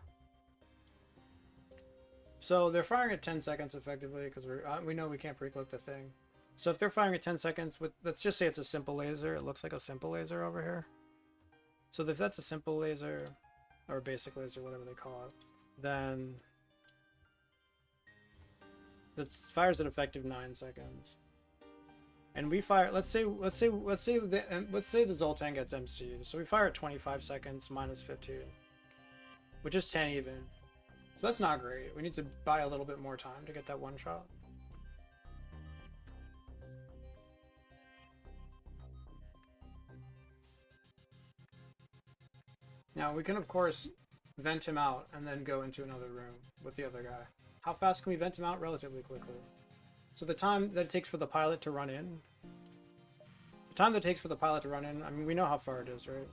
So they're firing at 10 seconds effectively, because we know we can't pre-cloak the thing. So if they're firing at 10 seconds with, let's just say it's a simple laser. It looks like a simple laser over here. So if that's a simple laser, or basic laser, whatever they call it, then that fires at effective 9 seconds. And we fire, let's say the Zoltan gets MC'd. So we fire at 25 seconds minus 15, which is 10 even. So that's not great. We need to buy a little bit more time to get that one shot. Now we can of course vent him out and then go into another room with the other guy. How fast can we vent him out? Relatively quickly. So the time that it takes for the pilot to run in, I mean, we know how far it is, right?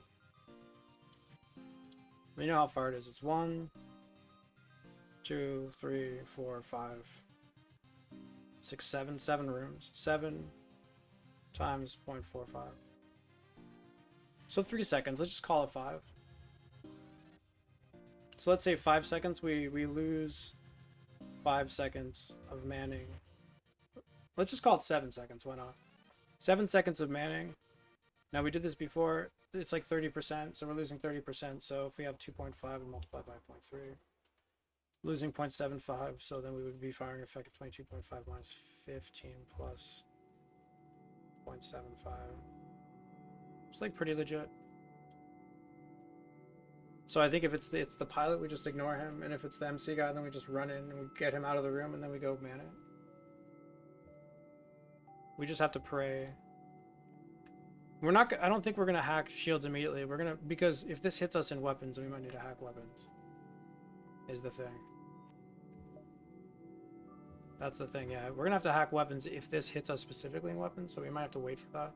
We know how far it is. It's 1, 2, 3, 4, 5, 6, 7 rooms. 7 times 0.45. So 3 seconds. Let's just call it 5. So let's say 5 seconds. We lose 5 seconds of manning. Let's just call it 7 seconds. Why not? 7 seconds of manning. Now we did this before. It's like 30%, so we're losing 30%. So if we have 2.5 and multiply by 0.3, losing 0.75. So then we would be firing effective 22.5 minus 15 plus 0.75. It's like pretty legit. So I think if it's the pilot, we just ignore him, and if it's the MC guy, then we just run in and we get him out of the room, and then we go man it. We just have to pray. We're not. I don't think we're gonna hack shields immediately. We're gonna, because if this hits us in weapons, we might need to hack weapons. Is the thing. That's the thing. Yeah, we're gonna have to hack weapons if this hits us specifically in weapons. So we might have to wait for that.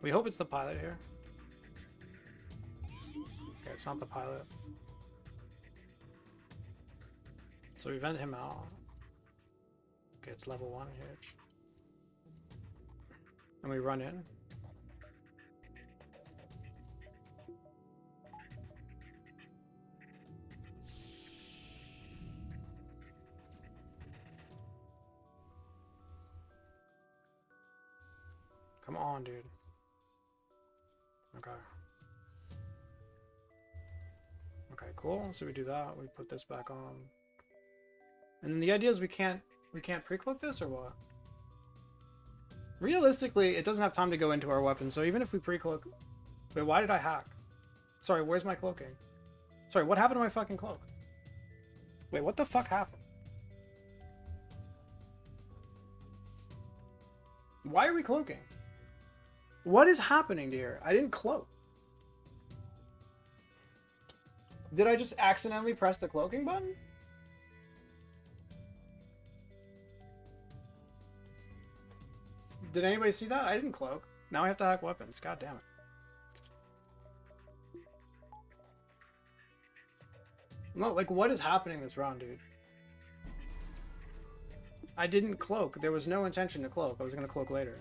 We hope it's the pilot here. Okay, it's not the pilot. So we vent him out. Okay, it's level 1 hitch. And we run in. Come on, dude. Okay. Okay, cool. So we do that. We put this back on. And then the idea is we can't pre-click this or what? Realistically, it doesn't have time to go into our weapon, so even if we pre-cloak... Wait, why did I hack? Sorry, where's my cloaking? Sorry, what happened to my fucking cloak? Wait, what the fuck happened? Why are we cloaking? What is happening here? I didn't cloak. Did I just accidentally press the cloaking button? Did anybody see that? I didn't cloak. Now I have to hack weapons. God damn it. No, like, what is happening this round, dude? I didn't cloak. There was no intention to cloak. I was gonna cloak later.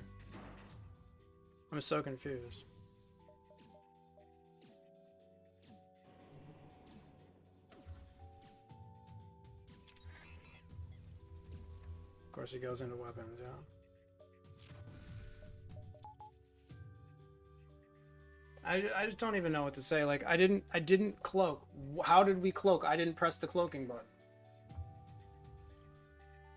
I'm so confused. Of course, he goes into weapons, yeah. I just don't even know what to say. Like, I didn't cloak. How did we cloak? I didn't press the cloaking button.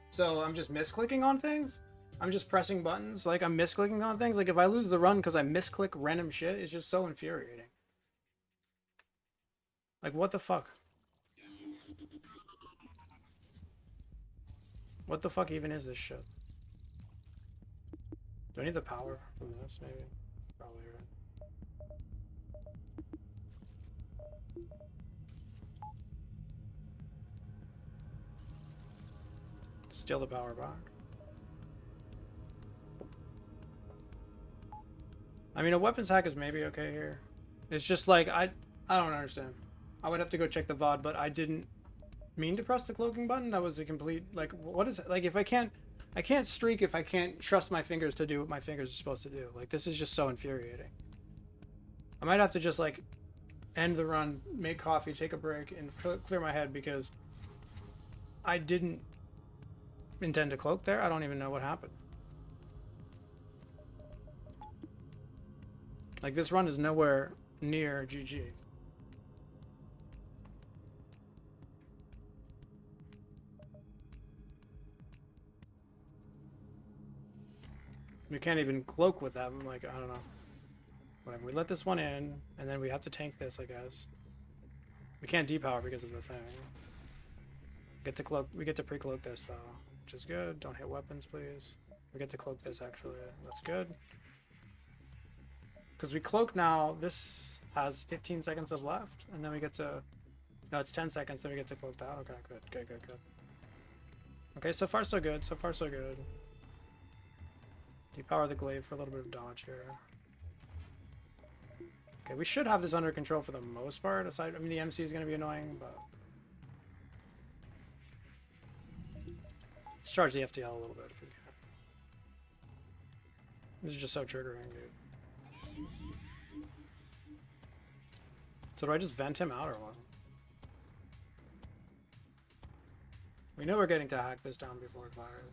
So I'm just misclicking on things? I'm just pressing buttons? Like, I'm misclicking on things? Like, if I lose the run because I misclick random shit, it's just so infuriating. Like, what the fuck? What the fuck even is this shit? Do I need the power from this, maybe? Probably, right? Steal the power back. I mean, a weapons hack is maybe okay here. It's just like, I don't understand. I would have to go check the VOD, but I didn't mean to press the cloaking button. That was a complete, like, what is it? Like, if I can't streak if I can't trust my fingers to do what my fingers are supposed to do. Like, this is just so infuriating. I might have to just, like, end the run, make coffee, take a break, and clear my head, because I didn't intend to cloak there. I don't even know what happened. Like, this run is nowhere near GG. We can't even cloak with them. Like, I don't know. Whatever. We let this one in, and then we have to tank this, I guess. We can't depower because of the thing. Get to cloak. We get to pre-cloak this though, which is good. Don't hit weapons, please. We get to cloak this actually. That's good. Because we cloak now. This has 15 seconds of left, and then we get to. No, it's 10 seconds. Then we get to cloak that. Okay, good, good, good, good. Okay, so far so good. So far so good. Depower the glaive for a little bit of dodge here. Okay, we should have this under control for the most part. Aside, I mean, the MC is going to be annoying, but let's charge the FTL a little bit if we can. This is just so triggering, dude. So do I just vent him out or what? We know we're getting to hack this down before it fires.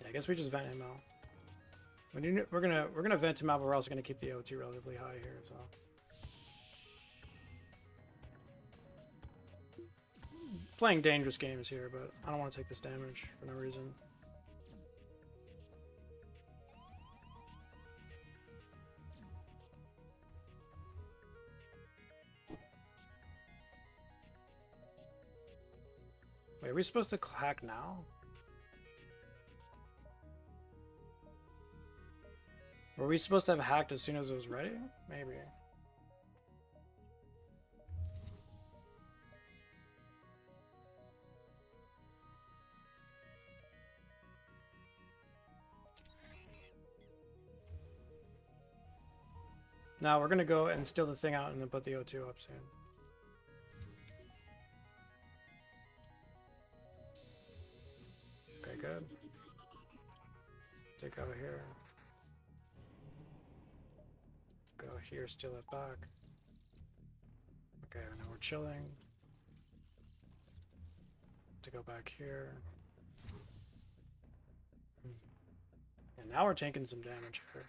I guess we just vent him out. We're gonna vent him out, but we're also gonna keep the O2 relatively high here, so. Playing dangerous games here, but I don't want to take this damage for no reason. Wait, are we supposed to hack now? Were we supposed to have hacked as soon as it was ready? Maybe. Now we're gonna go and steal the thing out and then put the O2 up soon. Okay, good. Take out of here. Go here, steal it back. Okay, now we're chilling. To go back here. And now we're taking some damage here.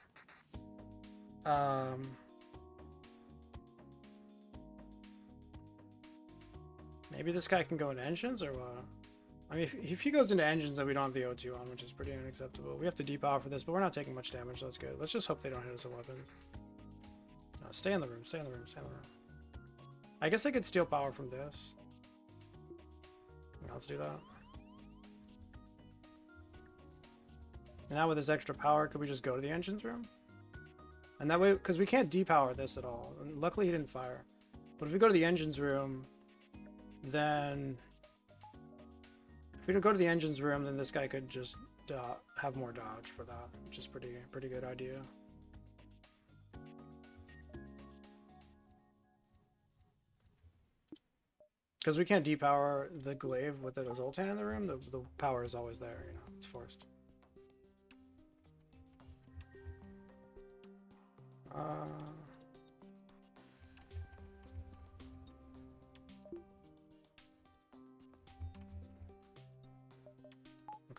Maybe this guy can go into engines or what? I mean, if he goes into engines, then we don't have the O2 on, which is pretty unacceptable. We have to depower for this, but we're not taking much damage, so that's good. Let's just hope they don't hit us with weapons. No, stay in the room, stay in the room, stay in the room. I guess I could steal power from this. Yeah, let's do that. Now with this extra power, could we just go to the engines room? And that way, because we can't depower this at all. And luckily he didn't fire. But if we go to the engines room, then... If we don't go to the engines room, then this guy could just have more dodge for that, which is pretty good idea. Because we can't depower the glaive with the Zoltan in the room, the power is always there, you know, it's forced.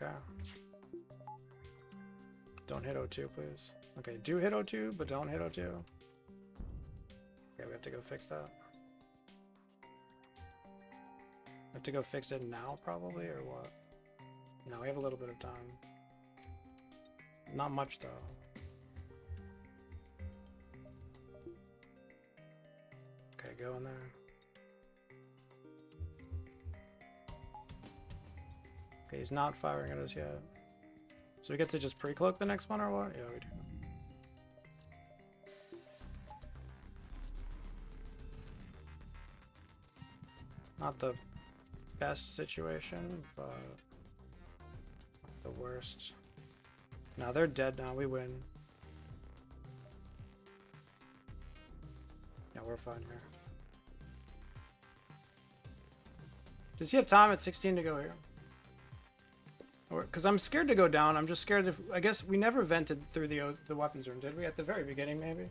Okay. Don't hit O2, please. Okay, do hit O2, but don't hit O2. Okay, we have to go fix that. We have to go fix it now, probably, or what? No, we have a little bit of time. Not much, though. Okay, go in there. Okay, he's not firing at us yet. So we get to just pre-cloak the next one, or what? Yeah, we do. Not the best situation, but the worst. Now they're dead now, we win. Yeah, we're fine here. Does he have time at 16 to go here? Because I'm scared to go down. I'm just scared if... I guess we never vented through the weapons room, did we? At the very beginning, maybe?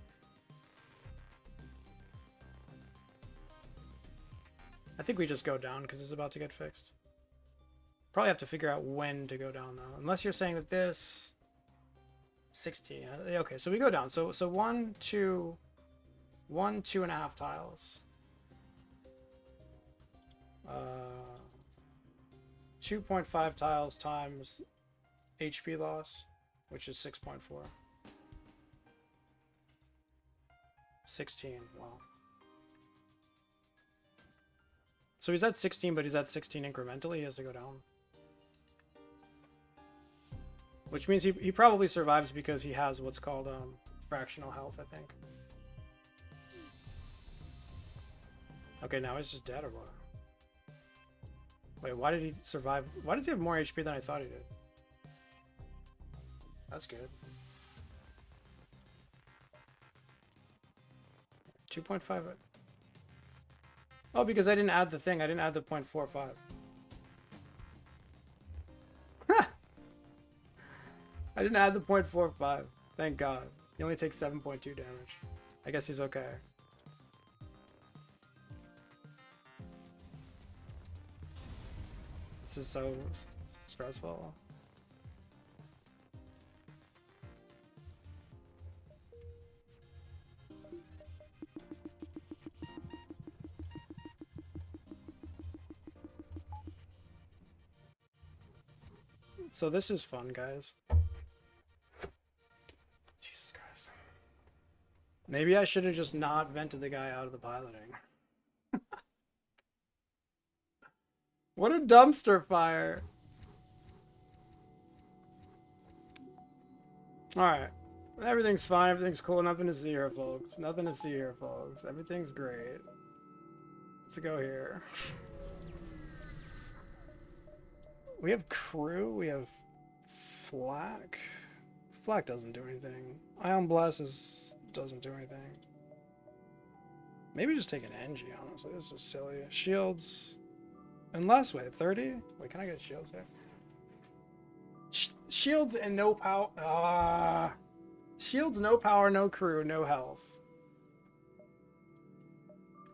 I think we just go down because it's about to get fixed. Probably have to figure out when to go down, though. Unless you're saying that this... 16. Okay, so we go down. So 1, 2... 1, 2.5 tiles. 2.5 tiles times HP loss, which is 6.4. 16, wow. So he's at 16, but he's at 16 incrementally. He has to go down. Which means he probably survives because he has what's called fractional health, I think. Okay, now he's just dead or what? Wait, why did he survive? Why does he have more HP than I thought he did? That's good. 2.5. Oh, because I didn't add the thing. I didn't add the 0.45. I didn't add the 0.45. Thank God. He only takes 7.2 damage. I guess he's okay. This is so stressful. So this is fun, guys. Jesus Christ. Maybe I should have just not vented the guy out of the piloting. What a dumpster fire. Alright. Everything's fine. Everything's cool. Nothing to see here, folks. Nothing to see here, folks. Everything's great. Let's go here. We have crew. We have flak. Flak doesn't do anything. Ion Blast doesn't do anything. Maybe just take an NG, honestly. This is silly. Shields. Unless, wait, 30? Wait, can I get shields here? Shields and no power. Shields, no power, no crew, no health.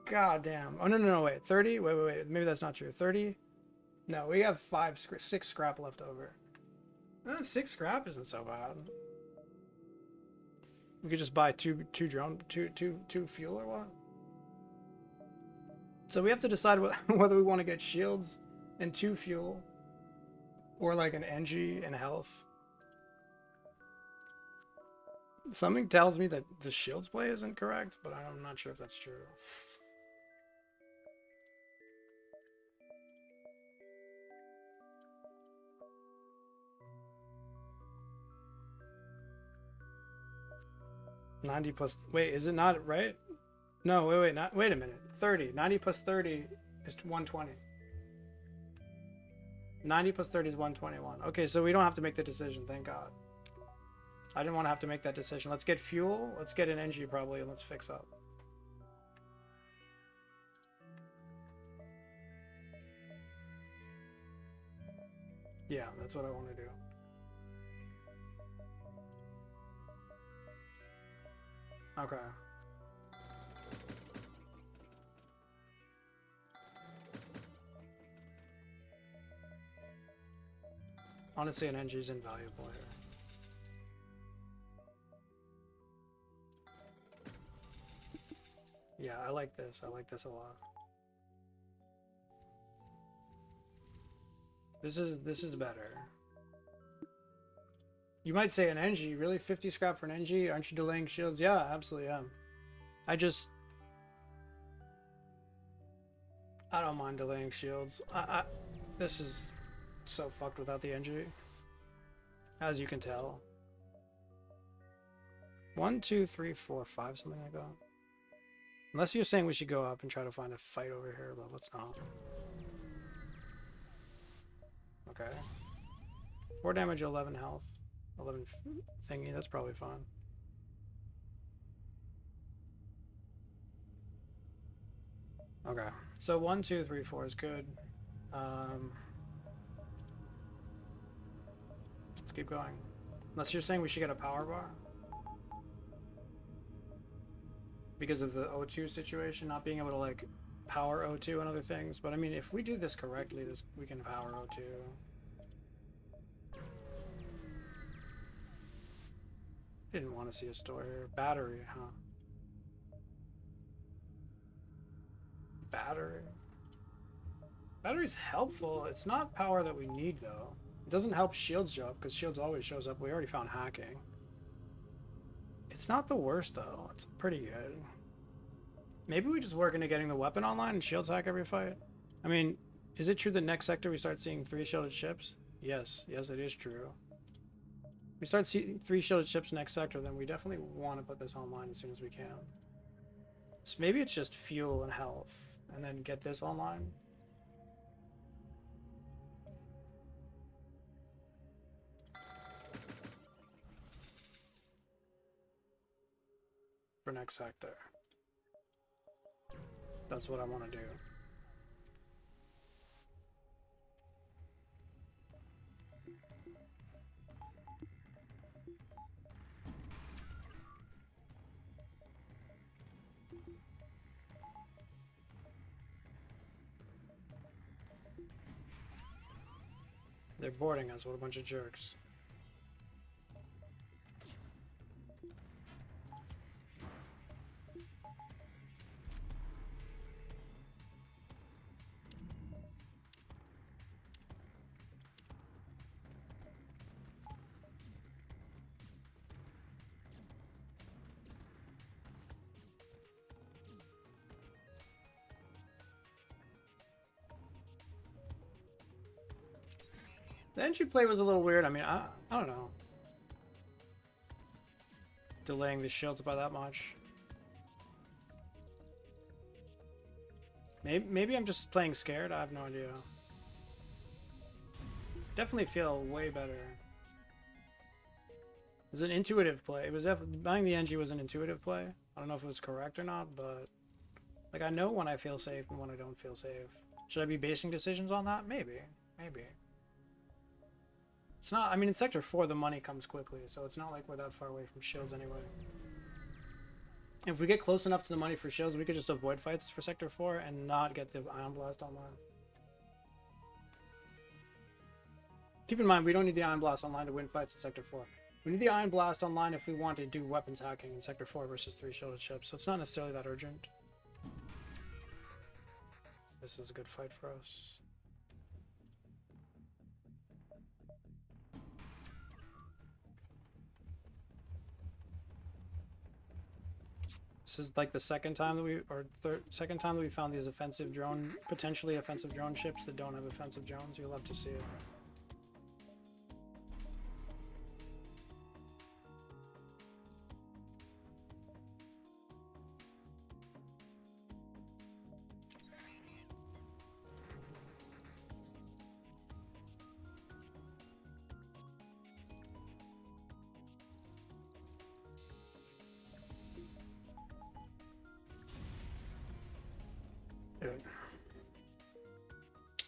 God damn. Oh, no, wait. 30? Wait. Maybe that's not true. 30? No, we have 6 scrap left over. 6 scrap isn't so bad. We could just buy two fuel or what? So we have to decide whether we want to get shields and 2 fuel, or like an NG and health. Something tells me that the shields play isn't correct, but I'm not sure if that's true. $90 plus. Wait, is it not right? No, wait a minute. 30. 90 plus 30 is 120. 90 plus 30 is 121. Okay, so we don't have to make the decision, thank God. I didn't want to have to make that decision. Let's get fuel. Let's get an NG probably, and let's fix up. Yeah, that's what I want to do. Okay. Honestly, an NG is invaluable here. Yeah, I like this. I like this a lot. This is better. You might say an NG, really? 50 scrap for an NG? Aren't you delaying shields? Yeah, absolutely am. I don't mind delaying shields. This is so fucked without the NG. As you can tell. 1, 2, 3, 4, 5, something like that. Unless you're saying we should go up and try to find a fight over here, but let's not. Okay. 4 damage, 11 health. 11 thingy, that's probably fine. Okay. So 1, 2, 3, 4 is good. Let's keep going. Unless you're saying we should get a power bar. Because of the O2 situation, not being able to like power O2 and other things. But I mean, if we do this correctly, we can power O2. Didn't want to see a store here. Battery, huh? Battery. Battery's helpful. It's not power that we need though. It doesn't help shields show up because shields always shows up. We already found hacking. It's not the worst though. It's pretty good. Maybe we just work into getting the weapon online and shields hack every fight. I mean, is it true that next sector we start seeing 3 shielded ships? Yes, it is true. If we start seeing 3 shielded ships next sector, then we definitely want to put this online as soon as we can. So maybe it's just fuel and health, and then get this online. For next sector. That's what I want to do. They're boarding us, what a bunch of jerks. The entry play was a little weird. I mean, I don't know. Delaying the shields by that much. Maybe I'm just playing scared. I have no idea. Definitely feel way better. It's an intuitive play. It was buying the NG was an intuitive play. I don't know if it was correct or not, but like I know when I feel safe and when I don't feel safe. Should I be basing decisions on that? Maybe. It's not, I mean, in Sector 4, the money comes quickly, so it's not like we're that far away from shields anyway. If we get close enough to the money for shields, we could just avoid fights for Sector 4 and not get the Ion Blast online. Keep in mind, we don't need the Ion Blast online to win fights in Sector 4. We need the Ion Blast online if we want to do weapons hacking in Sector 4 versus 3 shielded ships, so it's not necessarily that urgent. This is a good fight for us. This is like the second time that second time that we found these offensive drone, potentially offensive drone ships that don't have offensive drones. You'll love to see it.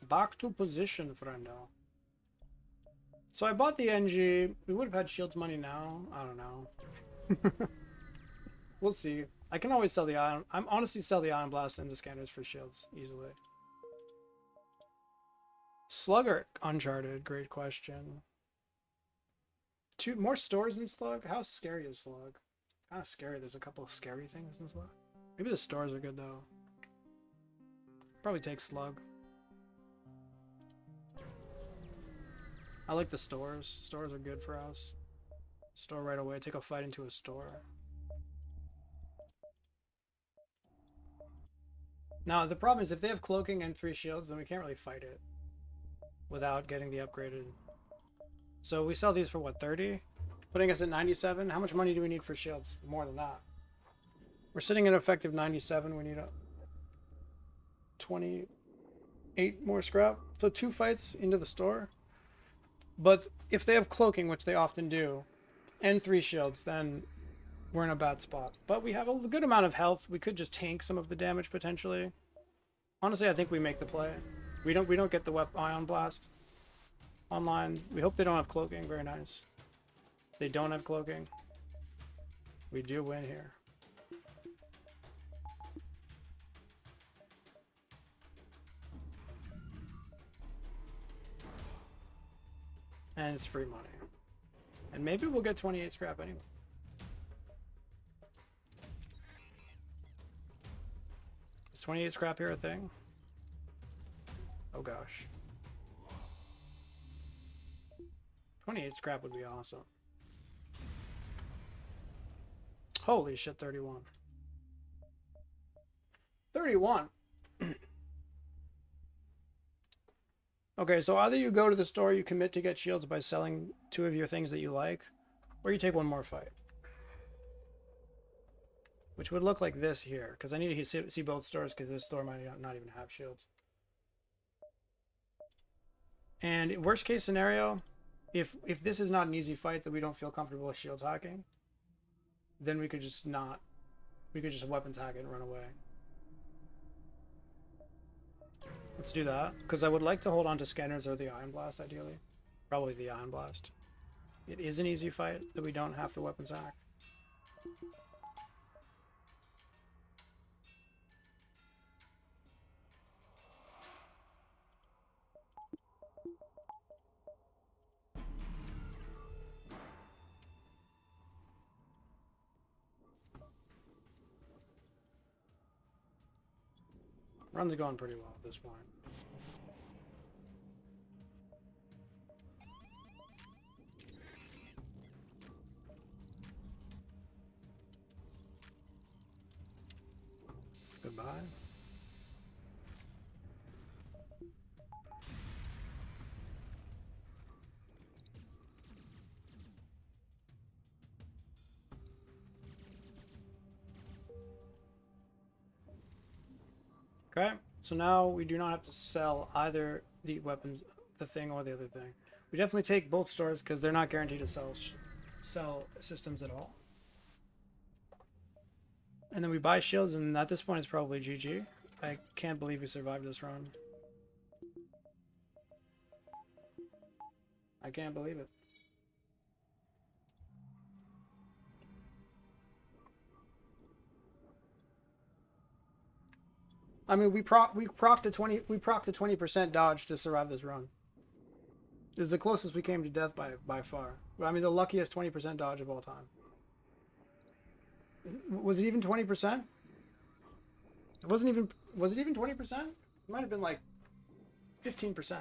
Back to position, friendo. So I bought the NG. We would have had shields money now. I don't know. We'll see. I can always sell the ion. I'm honestly sell the ion blast and the scanners for shields easily. Slug or Uncharted? Great question. Two more stores in Slug? How scary is Slug? Kind of scary. There's a couple of scary things in Slug. Maybe the stores are good though. Probably take Slug. I like the stores. Stores are good for us. Store right away. Take a fight into a store. Now, the problem is if they have cloaking and 3 shields, then we can't really fight it without getting the upgraded. So we sell these for what, 30? Putting us at 97? How much money do we need for shields? More than that. We're sitting at effective 97. We need a 28 more scrap. So 2 fights into the store. But if they have cloaking, which they often do, and 3 shields, then we're in a bad spot. But we have a good amount of health. We could just tank some of the damage potentially. Honestly, I think we make the play. We don't get the ion blast online. We hope they don't have cloaking. Very nice. They don't have cloaking. We do win here. And it's free money. And maybe we'll get 28 scrap anyway. Is 28 scrap here a thing? Oh gosh. 28 scrap would be awesome. Holy shit, 31. 31! Okay, so either you go to the store, you commit to get shields by selling 2 of your things that you like, or you take 1 more fight. Which would look like this here, because I need to see both stores, because this store might not even have shields. And in worst case scenario, if this is not an easy fight that we don't feel comfortable with shields hacking, then we could just weapons hack it and run away. Let's do that, because I would like to hold on to scanners or the ion blast ideally. Probably the ion blast. It is an easy fight that we don't have to weapons hack. Run's going pretty well at this point. Goodbye. Okay, so now we do not have to sell either the weapons, the thing, or the other thing. We definitely take both stores because they're not guaranteed to sell systems at all. And then we buy shields, and at this point it's probably GG. I can't believe we survived this run. I can't believe it. I mean, we procced a 20% dodge to survive this run. This is the closest we came to death by far. I mean, the luckiest 20% dodge of all time. Was it even 20%? It wasn't even. Was it even 20%? It might have been like 15%.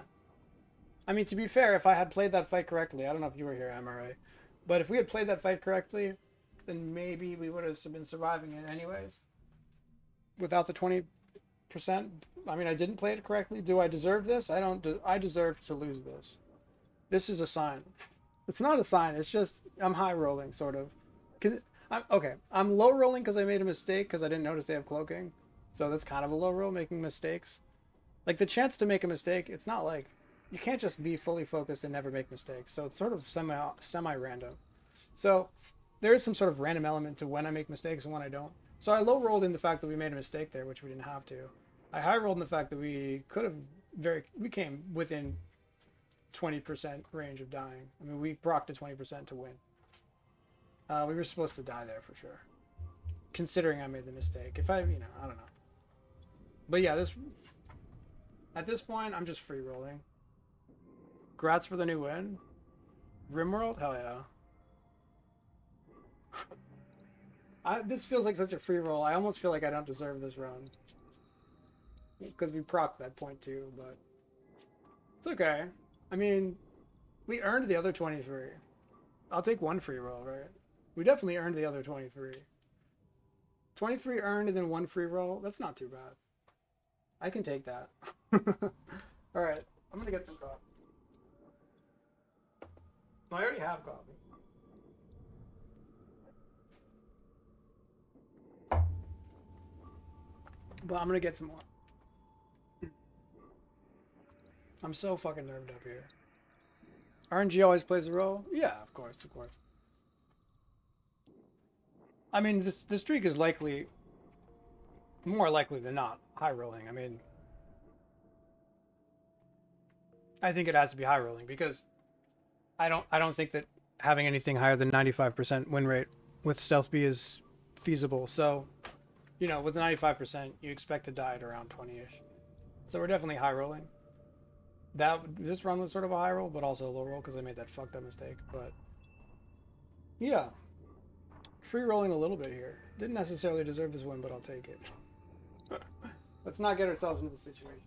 I mean, to be fair, if I had played that fight correctly, I don't know if you were here, MRA, but if we had played that fight correctly, then maybe we would have been surviving it anyways. Without the 20%, I mean, I didn't play it correctly. Do I deserve this? I don't. I deserve to lose this. This is a sign. It's not a sign. It's just I'm high rolling, sort of. Okay, I'm low rolling because I made a mistake because I didn't notice they have cloaking. So that's kind of a low roll, making mistakes. Like the chance to make a mistake, it's not like you can't just be fully focused and never make mistakes. So it's sort of semi random. So there is some sort of random element to when I make mistakes and when I don't. So I low rolled in the fact that we made a mistake there, which we didn't have to. I high rolled in the fact that we could have we came within 20% range of dying. I mean, we procced to 20% to win. We were supposed to die there for sure. Considering I made the mistake. If I, I don't know. But yeah, at this point, I'm just free rolling. Grats for the new win. Rimworld? Hell yeah. This feels like such a free roll. I almost feel like I don't deserve this run. Because we procced that point too, but it's okay. I mean, we earned the other 23. I'll take one free roll, right? We definitely earned the other 23. 23 earned and then one free roll. That's not too bad. I can take that. Alright, I'm gonna get some coffee. I already have coffee. But I'm gonna get some more. I'm so fucking nerved up here. RNG always plays a role? Yeah, of course, of course. I mean, this streak is likely, more likely than not, high rolling. I mean, I think it has to be high rolling because I don't think that having anything higher than 95% win rate with Stealth B is feasible. So, with 95%, you expect to die at around 20-ish. So we're definitely high rolling. This run was sort of a high roll, but also a low roll because I made that fucked up mistake. But yeah, free rolling a little bit here. Didn't necessarily deserve this win, but I'll take it. Let's not get ourselves into the situation.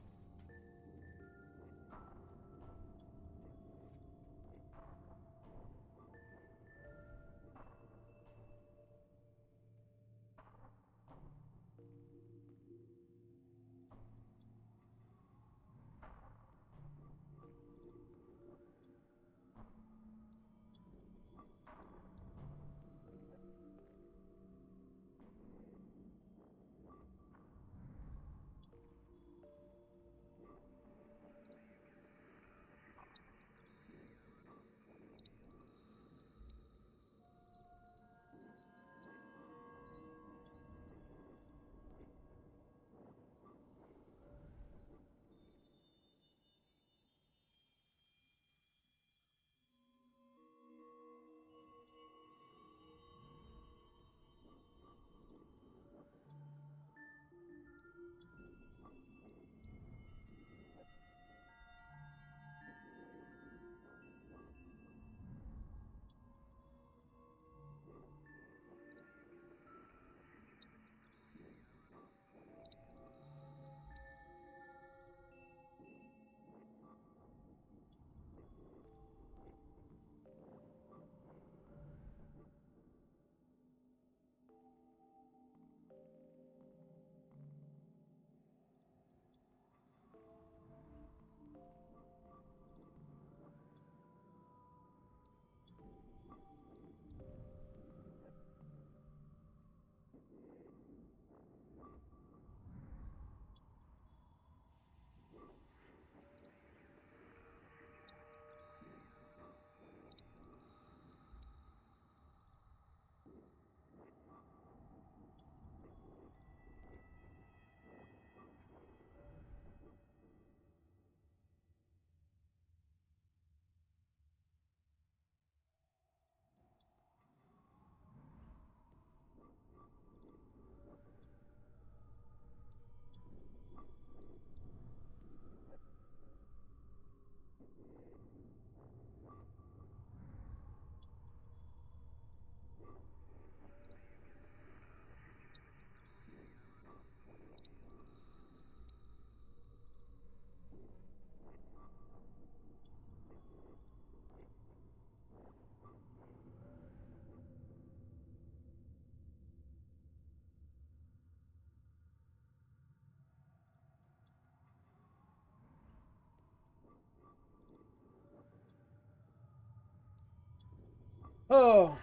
Oh.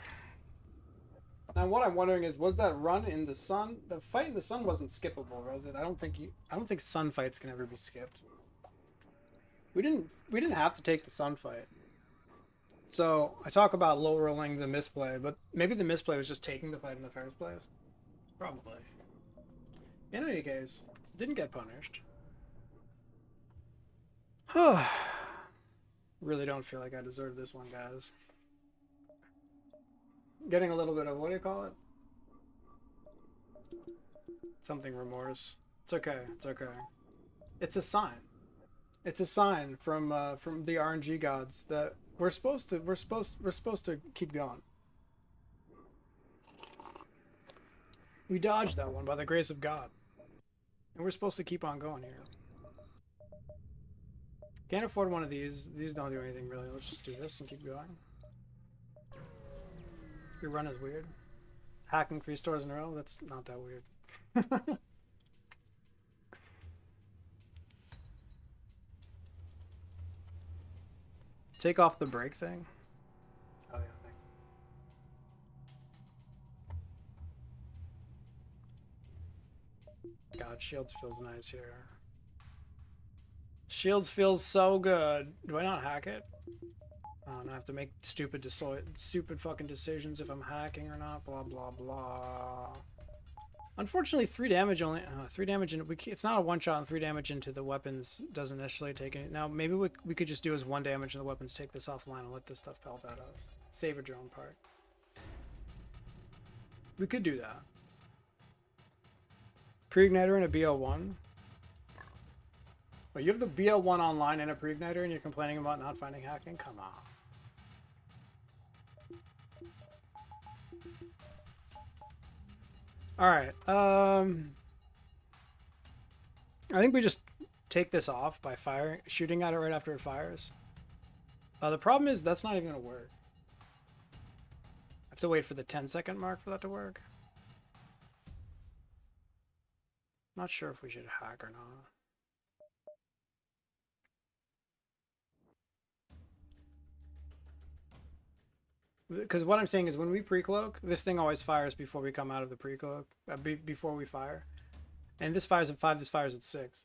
Now what I'm wondering is, was that run in the sun? The fight in the sun wasn't skippable, was it? I don't think sun fights can ever be skipped. We didn't have to take the sun fight. So I talk about low rolling the misplay, but maybe the misplay was just taking the fight in the first place. Probably. In any case, didn't get punished. Really don't feel like I deserve this one, guys. Getting a little bit of, what do you call it? Something remorse. It's okay. It's okay. It's a sign. It's a sign from the RNG gods that we're supposed to keep going. We dodged that one by the grace of God. And we're supposed to keep on going here. Can't afford one of these. These don't do anything really. Let's just do this and keep going. Your run is weird. Hacking 3 stores in a row? That's not that weird. Take off the brake thing. Oh yeah, thanks. God, Shields feels nice here. Shields feels so good. Do I not hack it? Oh, and I have to make stupid fucking decisions if I'm hacking or not. Blah blah blah. Unfortunately, 3 damage only. 3 damage, and it's not a one shot, and 3 damage into the weapons doesn't necessarily take it. Now maybe we could just do as 1 damage and the weapons take this offline and let this stuff pelt at us. Save a drone part. We could do that. Pre-igniter and a BL1. But you have the BL1 online and a pre-igniter and you're complaining about not finding hacking? Come on. Alright, I think we just take this off by shooting at it right after it fires. The problem is that's not even going to work. I have to wait for the 10-second mark for that to work. Not sure if we should hack or not. Because what I'm saying is when we pre-cloak, this thing always fires before we come out of the pre-cloak, before we fire. And this fires at 5, this fires at 6.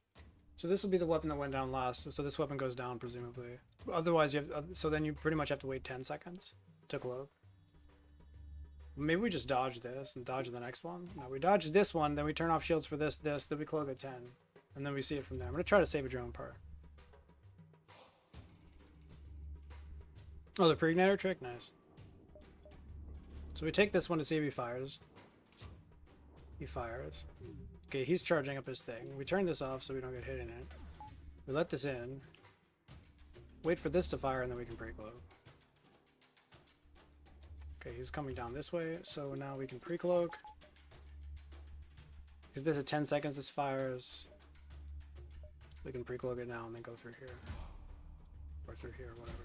So this will be the weapon that went down last. So this weapon goes down, presumably. Otherwise, you have, so then you pretty much have to wait 10 seconds to cloak. Maybe we just dodge this and dodge the next one. Now we dodge this one, then we turn off shields for this, then we cloak at 10. And then we see it from there. I'm going to try to save a drone part. Oh, the pre-igniter trick? Nice. So we take this one to see if he fires. He fires. Okay, he's charging up his thing. We turn this off so we don't get hit in it. We let this in. Wait for this to fire and then we can pre-cloak. Okay, he's coming down this way, so now we can pre-cloak. Because this is 10 seconds, this fires. We can pre-cloak it now and then go through here. Or through here, whatever.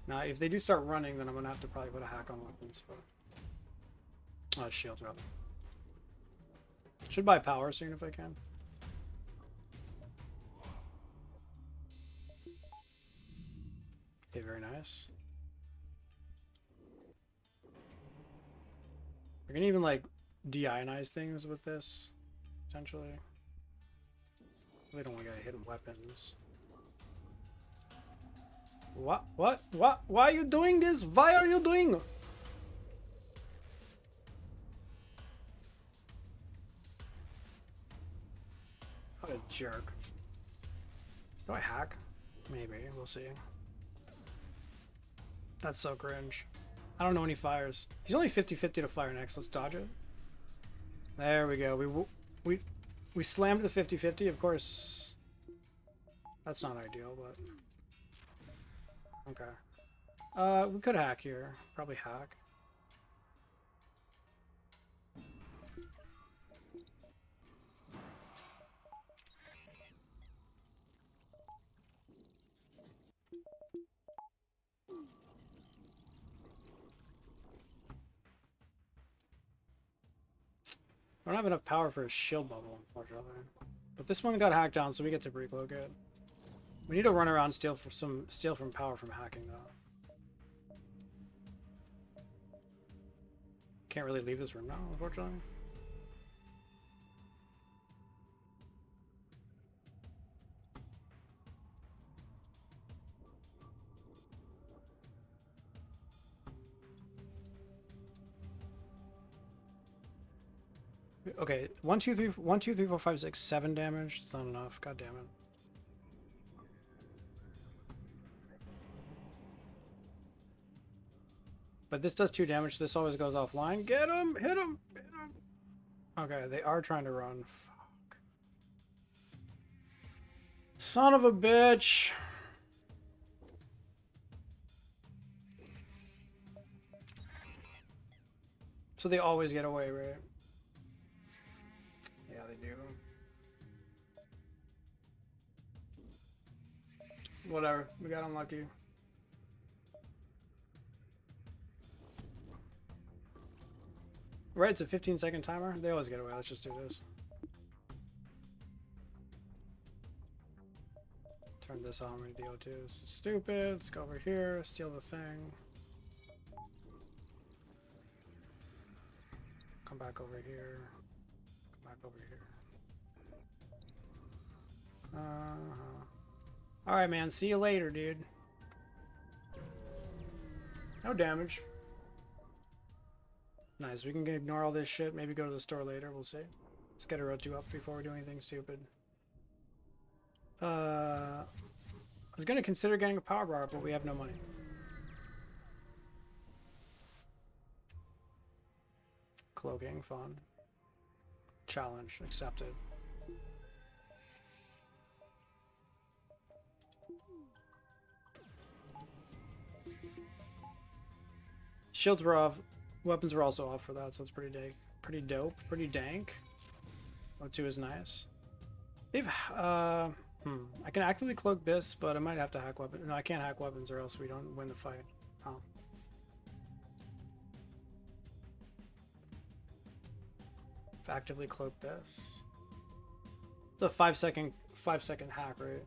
Now, if they do start running, then I'm going to have to probably put a hack on weapons. But... shields, rather. Should buy power soon if I can. Okay, very nice. We can even, like, de-ionize things with this, potentially. We don't want to get hit with weapons. What? Why are you doing this? Why are you doing? What a jerk. Do I hack? Maybe. We'll see. That's so cringe. I don't know when he fires. He's only 50-50 to fire next. Let's dodge it. There we go. We slammed the 50-50. Of course, that's not ideal, but... Okay. We could hack here. Probably hack. I don't have enough power for a shield bubble, unfortunately. But this one got hacked down, so we get to pre-cloak it. We need to run around steal from power from hacking though. Can't really leave this room now, unfortunately. Okay, 1, 2, 3, 1, 2, 3, 4, 5, 6, 7 damage. It's not enough. God damn it. But this does 2 damage. This always goes offline. Get him! Hit him! Hit him! Okay, they are trying to run. Fuck. Son of a bitch! So they always get away, right? Yeah, they do. Whatever. We got unlucky. Right, it's a 15-second timer. They always get away. Let's just do this. Turn this on with the O2. This is stupid. Let's go over here. Steal the thing. Come back over here. Come back over here. Alright, man. See you later, dude. No damage. Nice. We can ignore all this shit. Maybe go to the store later. We'll see. Let's get a O2 up before we do anything stupid. I was going to consider getting a power bar, but we have no money. Cloaking. Fun. Challenge. Accepted. Shields were off. Weapons were also off for that, so it's pretty dope, pretty dank. O2 is nice. They've I can actively cloak this, but I might have to hack weapons. No, I can't hack weapons, or else we don't win the fight. Oh. Actively cloak this. It's a 5-second hack, right?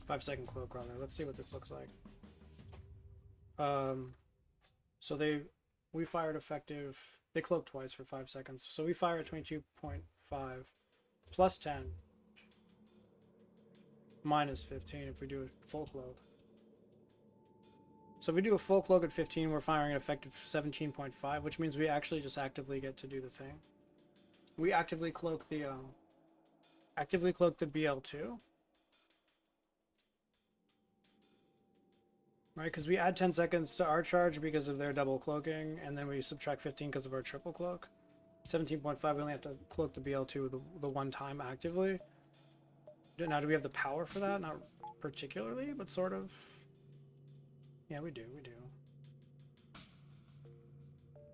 Five-second cloak runner. Let's see what this looks like. So we fired effective. They cloaked twice for 5 seconds. So we fire at 22.5 plus 10 minus 15 if we do a full cloak. So if we do a full cloak at 15, we're firing an effective 17.5, which means we actually just actively get to do the thing. We actively cloak the BL2. Right, because we add 10 seconds to our charge because of their double cloaking, and then we subtract 15 because of our triple cloak. 17.5, we only have to cloak the BL2 the one time actively. Now, do we have the power for that? Not particularly, but sort of. Yeah, we do.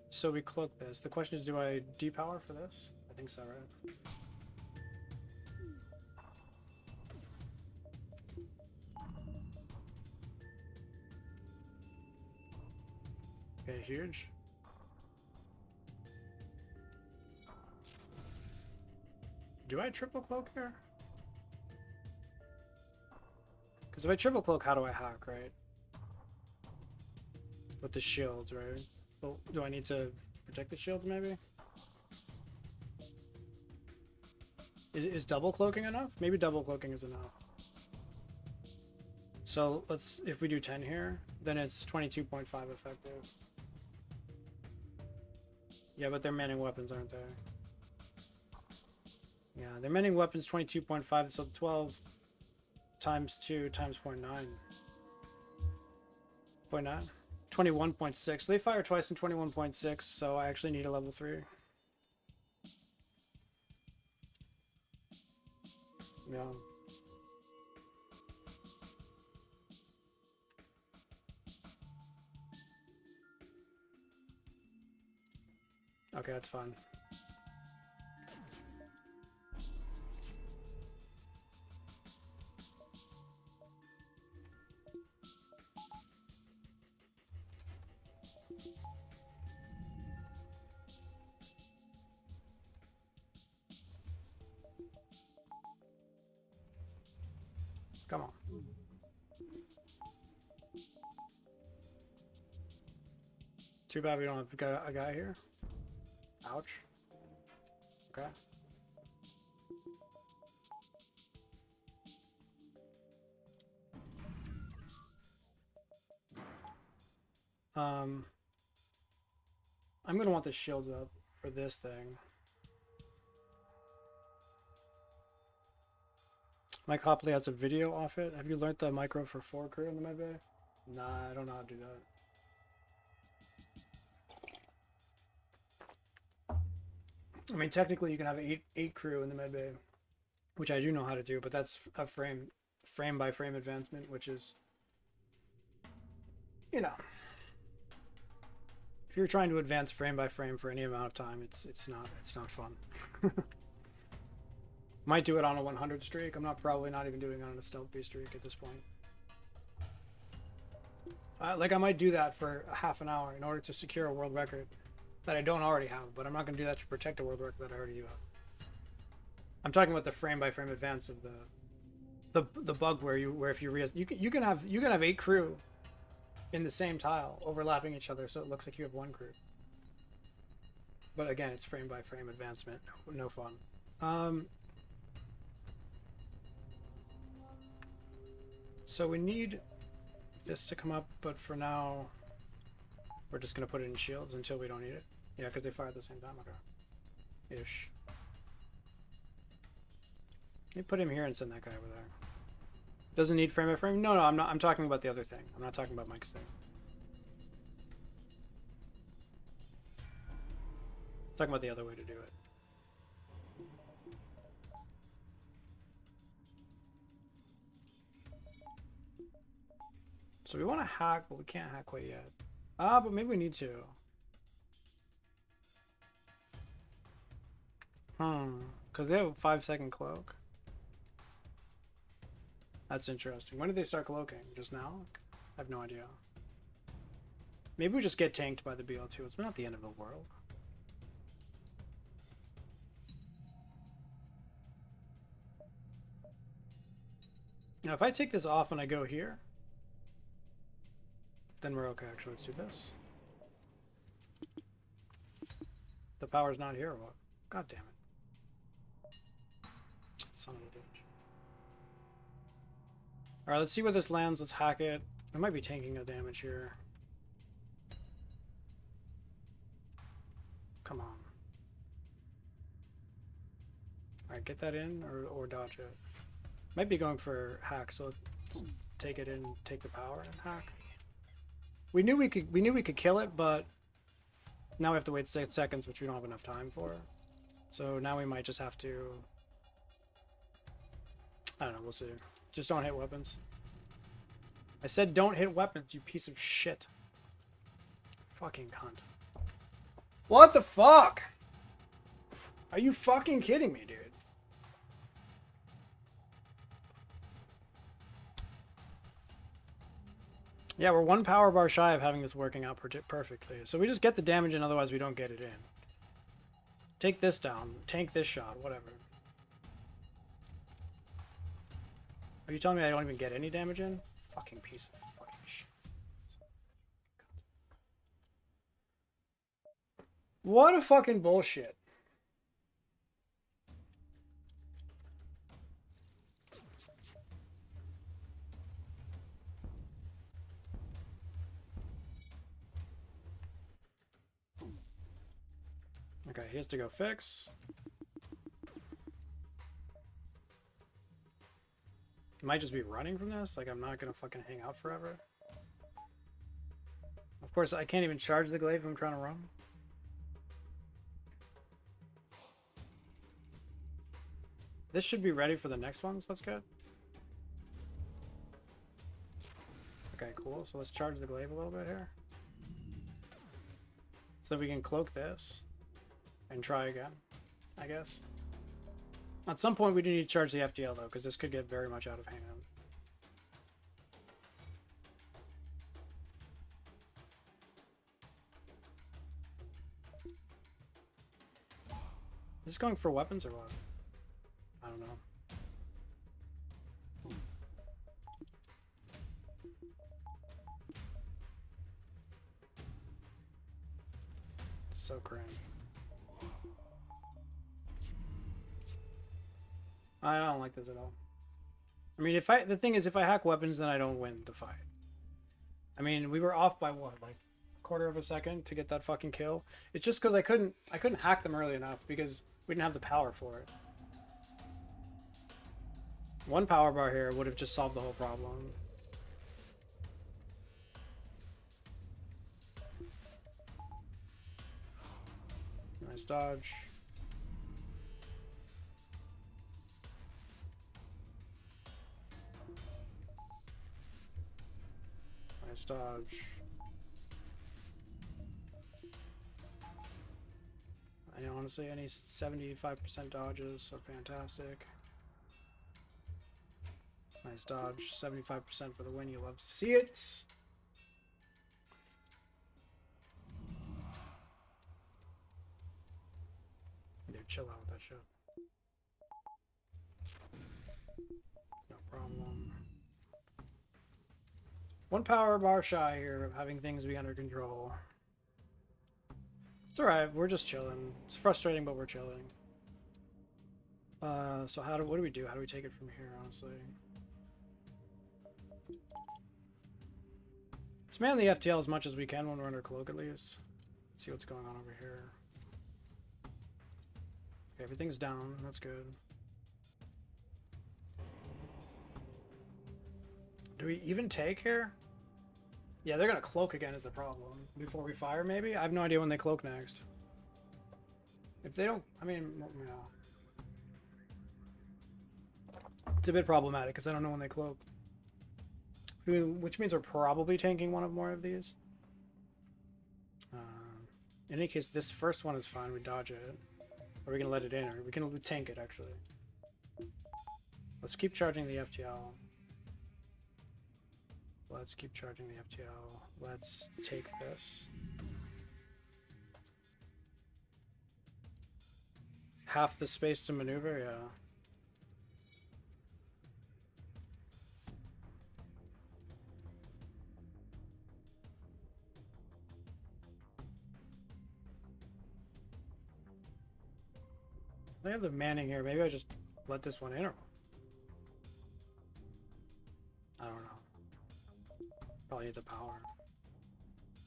So we cloak this. The question is, do I depower for this? I think so, right? Okay, huge. Do I triple cloak here? Because if I triple cloak, how do I hack, right? With the shields, right? Well, do I need to protect the shields, maybe? Is double cloaking enough? Maybe double cloaking is enough. So let's, if we do 10 here, then it's 22.5 effective. Yeah, but they're manning weapons, aren't they? Yeah, they're manning weapons 22.5, so 12 times 2 times 0.9. 0.9? 21.6. They fire twice in 21.6, so I actually need a level 3. Yeah. Okay, that's fine. Come on. Too bad we don't have a guy here. Ouch. Okay. I'm gonna want the shield up for this thing. Mike Hopley has a video off it. Have you learned the micro for 4 crew in the medbay? Nah, I don't know how to do that. I mean, technically you can have eight crew in the medbay, which I do know how to do, but that's a frame by frame advancement, which is, you know, if you're trying to advance frame by frame for any amount of time, it's not fun. Might do it on a 100 streak. I'm probably not even doing it on a stealth B streak at this point. Like I might do that for a half an hour in order to secure a world record that I don't already have, but I'm not going to do that to protect a world record that I already do have. I'm talking about the frame by frame advance of the bug where if you can have 8 crew in the same tile overlapping each other, so it looks like you have 1 crew. But again, it's frame by frame advancement. No fun. So we need this to come up, but for now we're just gonna put it in shields until we don't need it. Yeah, because they fire at the same time. Okay. Ish. Can you put him here and send that guy over there? Doesn't need frame by frame? No, I'm not. I'm talking about the other thing. I'm not talking about Mike's thing. I'm talking about the other way to do it. So we want to hack, but we can't hack quite yet. But maybe we need to. Because they have a 5-second cloak. That's interesting. When did they start cloaking? Just now? I have no idea. Maybe we just get tanked by the BL2. It's not the end of the world. Now, if I take this off and I go here, then we're okay. Actually, let's do this. The power's not here or what? God damn it. Son of a bitch. Alright, let's see where this lands. Let's hack it. I might be tanking no damage here. Come on. Alright, get that in or dodge it. Might be going for hack, so let's take it in, take the power and hack. We knew we could kill it, but now we have to wait 6 seconds, which we don't have enough time for. So now we might just have to, I don't know, we'll see. Just don't hit weapons. I said don't hit weapons, you piece of shit. Fucking cunt. What the fuck? Are you fucking kidding me, dude? Yeah, we're 1 power bar shy of having this working out perfectly. So we just get the damage in, otherwise we don't get it in. Take this down. Tank this shot. Whatever. Are you telling me I don't even get any damage in? Fucking piece of fucking shit. What a fucking bullshit. Okay, he has to go fix. Might just be running from this. Like, I'm not gonna fucking hang out forever. Of course, I can't even charge the glaive if I'm trying to run. This should be ready for the next ones. That's good. Okay, cool. So let's charge the glaive a little bit here. So we can cloak this. And try again, I guess. At some point we do need to charge the FDL though, because this could get very much out of hand. Is this going for weapons or what? I don't know. so cringe. I don't like this at all. I mean, the thing is, if I hack weapons, then I don't win the fight. I mean, we were off by what, like a quarter of a second to get that fucking kill. It's just because I couldn't hack them early enough because we didn't have the power for it. One power bar here would have just solved the whole problem. Nice dodge. Nice dodge. I honestly, any 75% dodges, so fantastic. Nice dodge. 75% for the win. You love to see it. Dude, chill out with that shit. No problem. One power bar shy here of having things be under control. It's alright, we're just chilling. It's frustrating, but we're chilling. So what do we do? How do we take it from here, honestly? Let's man the FTL as much as we can when we're under cloak, at least. Let's see what's going on over here. Okay, everything's down. That's good. Do we even take here? Yeah, they're gonna cloak again is the problem. Before we fire, maybe? I have no idea when they cloak next. If they don't, I mean, you know. It's a bit problematic because I don't know when they cloak. Which means we're probably tanking one of more of these. In any case, this first one is fine. We dodge it. Or we can let it in, or we can tank it, actually. Let's keep charging the FTL. Let's keep charging the FTL. Let's take this. Half the space to maneuver, yeah. I have the manning here. Maybe I just let this one in, or I don't know. Probably need the power.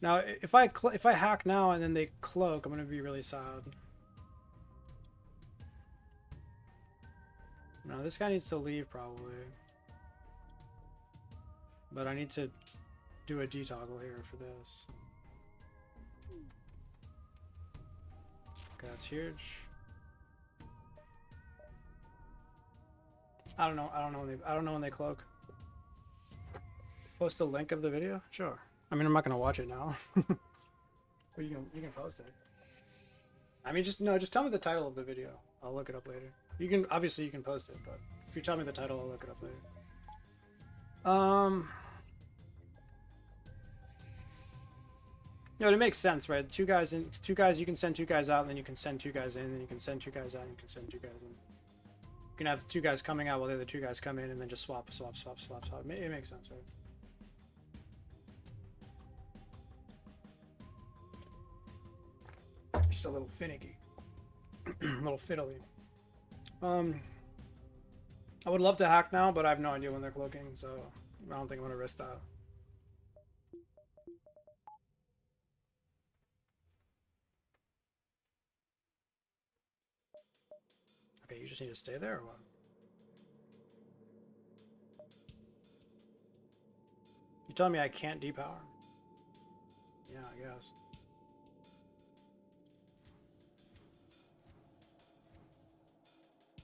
Now, if I hack now and then they cloak, I'm gonna be really sad. No, this guy needs to leave probably. But I need to do a detoggle here for this. Okay, that's huge. I don't know when they cloak. Post the link of the video? Sure. I mean, I'm not gonna watch it now. But you can post it. I mean, just tell me the title of the video. I'll look it up later. You can obviously you can post it, but if you tell me the title, I'll look it up later. No, it makes sense, right? Two guys, you can send two guys out, and then you can send two guys in, and then you can send two guys out, and you can send two guys in. You can have two guys coming out while the other two guys come in, and then just swap. It makes sense, right? Just a little finicky. A little fiddly. I would love to hack now, but I have no idea when they're cloaking, so I don't think I'm gonna risk that. Okay, you just need to stay there or what? You telling me I can't depower? Yeah, I guess.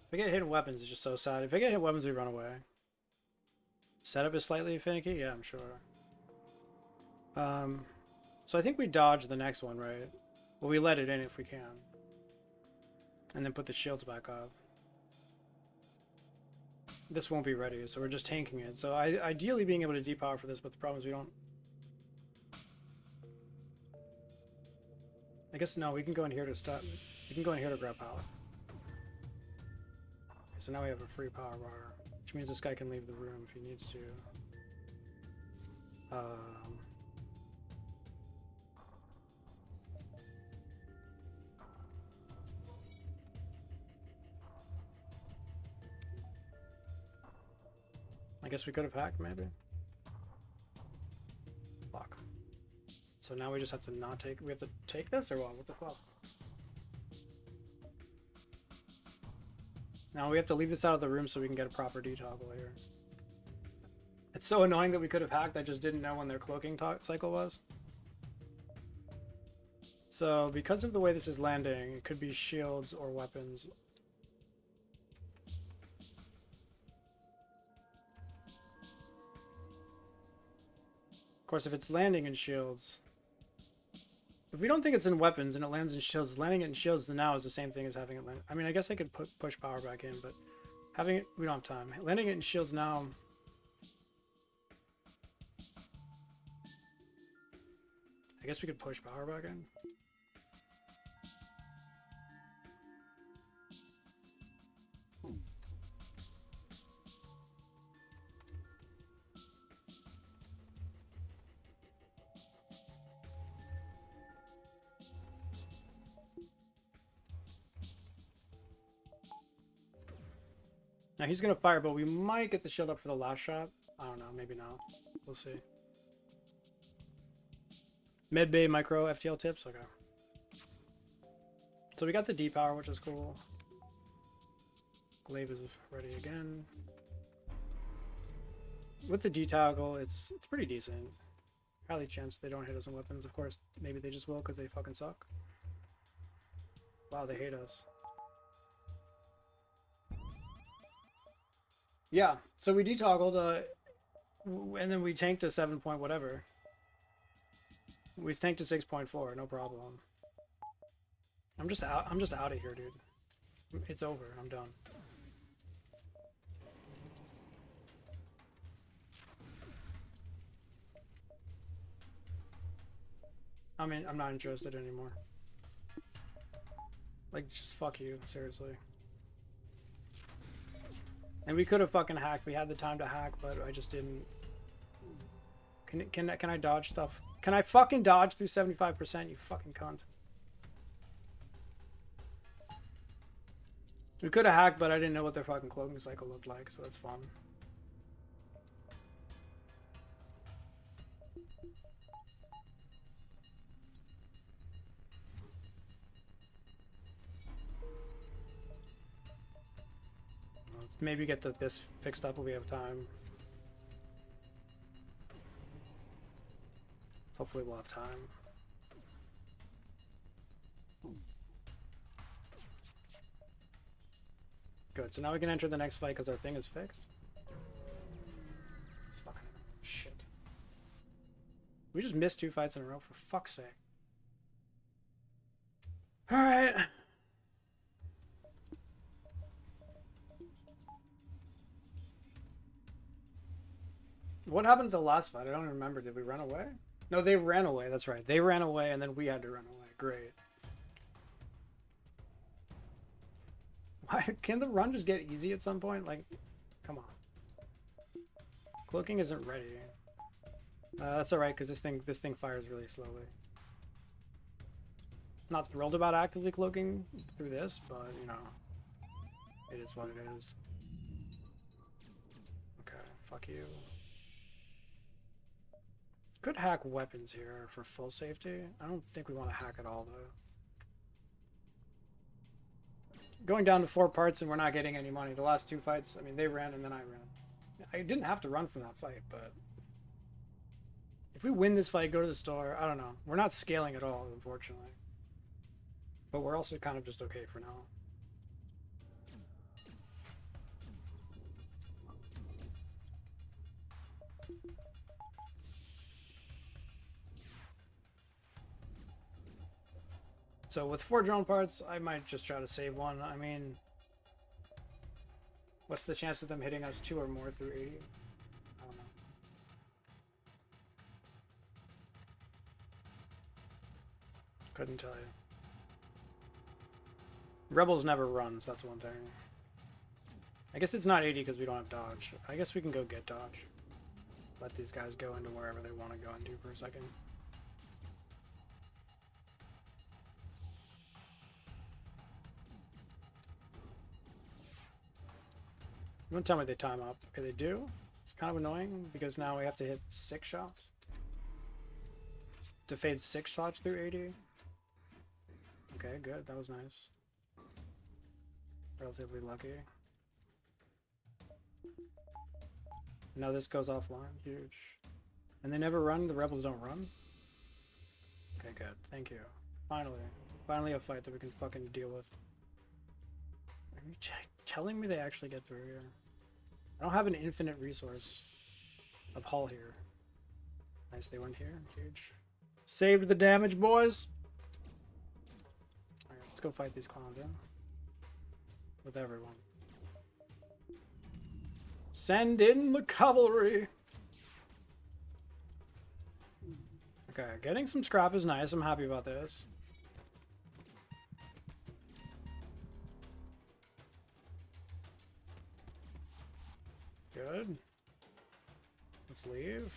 If I get hit with weapons, it's just so sad. If I get hit with weapons, we run away. Setup is slightly finicky? Yeah, I'm sure. So I think we dodge the next one, right? Well, we let it in if we can. And then put the shields back up. This won't be ready, so we're just tanking it. So ideally being able to depower for this, but the problem is we don't... I guess no, we can go in here to stop. We can go in here to grab power. Okay, so now we have a free power bar, which means this guy can leave the room if he needs to. I guess we could have hacked, maybe. Fuck. So now we just have to not take... We have to take this, or what? What the fuck? Now we have to leave this out of the room so we can get a proper detoggle here. It's so annoying that we could have hacked. I just didn't know when their cloaking cycle was. So, because of the way this is landing, it could be shields or weapons. Of course, if it's landing in shields... If we don't think it's in weapons and it lands in shields, landing it in shields now is the same thing as having it land. I mean, I guess I could push power back in, but having it... We don't have time. Landing it in shields now... I guess we could push power back in. Now he's gonna fire, but we might get the shield up for the last shot. I don't know, maybe not. We'll see. Mid bay micro FTL tips, okay. So we got the D power, which is cool. Glaive is ready again. With the D toggle, it's pretty decent. Highly chance they don't hit us in weapons. Of course, maybe they just will because they fucking suck. Wow, they hate us. Yeah, so we detoggled, and then we tanked to 7 point whatever. We tanked to 6.4, no problem. I'm just out of here, dude. It's over. I'm done. I mean, I'm not interested anymore. Like, just fuck you, seriously. And we could have fucking hacked. We had the time to hack, but I just didn't. Can I dodge stuff? Can I fucking dodge through 75%, you fucking cunt? We could have hacked, but I didn't know what their fucking cloaking cycle looked like, so that's fun. Let's maybe get this fixed up when we have time. Hopefully we'll have time. Good, so now we can enter the next fight because our thing is fixed. Fucking shit. We just missed 2 fights in a row, for fuck's sake. Alright. What happened to the last fight? I don't remember. Did we run away? No, they ran away. That's right. They ran away and then we had to run away. Great. Why can the run just get easy at some point? Like, come on. Cloaking isn't ready. That's alright because this thing fires really slowly. Not thrilled about actively cloaking through this, but you know, it is what it is. Okay, fuck you. Could hack weapons here for full safety. I don't think we want to hack at all though. Going down to 4 parts and we're not getting any money. The last 2 fights, I mean, they ran and then I ran. I didn't have to run from that fight, but if we win this fight, go to the store, I don't know. We're not scaling at all, unfortunately. But we're also kind of just okay for now. So with 4 drone parts, I might just try to save one. I mean, what's the chance of them hitting us 2 or more through 80? I don't know. Couldn't tell you. Rebels never runs, that's one thing. I guess it's not 80 because we don't have dodge. I guess we can go get dodge. Let these guys go into wherever they want to go into for a second. You won't tell me they time up. Okay, they do. It's kind of annoying because now we have to hit 6 shots. To fade 6 shots through 80. Okay, good. That was nice. Relatively lucky. Now this goes offline. Huge. And they never run? The rebels don't run? Okay, good. Thank you. Finally. Finally a fight that we can fucking deal with. Are you telling me they actually get through here? I don't have an infinite resource of hull here. Nice, they went here. Huge. Saved the damage, boys! Alright, let's go fight these clowns, in. With everyone. Send in the cavalry! Okay, getting some scrap is nice. I'm happy about this. Good. Let's leave.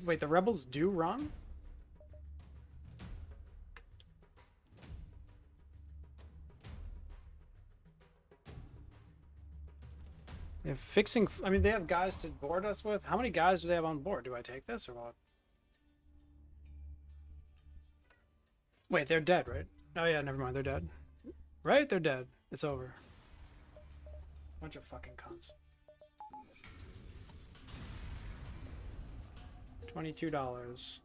Wait, the rebels do run? They're fixing... I mean, they have guys to board us with. How many guys do they have on board? Do I take this or what? Wait, they're dead, right? Oh yeah, never mind. They're dead. Right? They're dead. It's over. Bunch of fucking cunts. $22.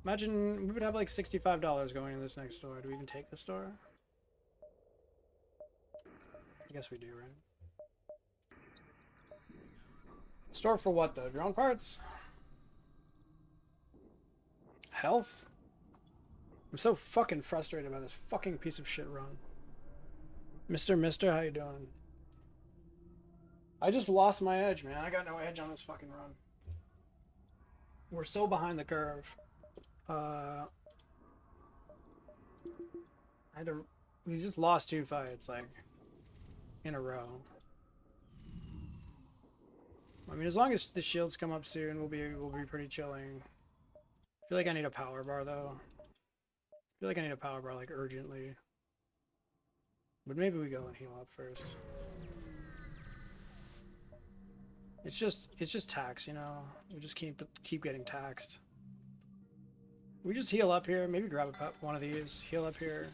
Imagine we would have like $65 going in this next store. Do we even take the store? I guess we do, right? Store for what though? Drone parts? Health? I'm so fucking frustrated by this fucking piece of shit run. Mister, how you doing? I just lost my edge, man. I got no edge on this fucking run. We're so behind the curve. We just lost 2 fights, like, in a row. I mean, as long as the shields come up soon, we'll be pretty chilling. I feel like I need a power bar, though. I feel like I need a power bar, like, urgently. But maybe we go and heal up first. It's just tax, you know? We just keep getting taxed. We just heal up here, maybe grab one of these, heal up here.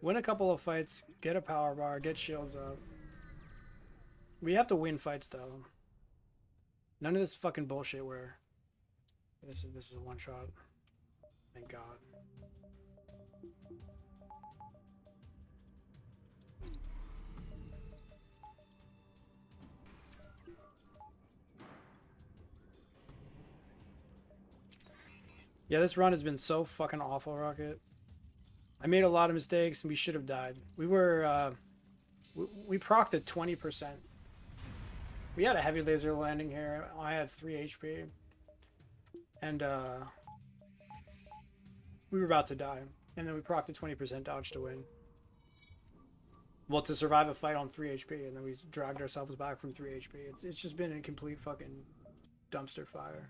Win a couple of fights, get a power bar, get shields up. We have to win fights, though. None of this fucking bullshit where this is a one shot. Thank God. Yeah, this run has been so fucking awful, Rocket. I made a lot of mistakes and we should have died. We were, we procced at 20%. We had a heavy laser landing here. I had 3 HP. And, we were about to die. And then we procced a 20% dodge to win. Well, to survive a fight on 3 HP, and then we dragged ourselves back from 3 HP. It's just been a complete fucking dumpster fire.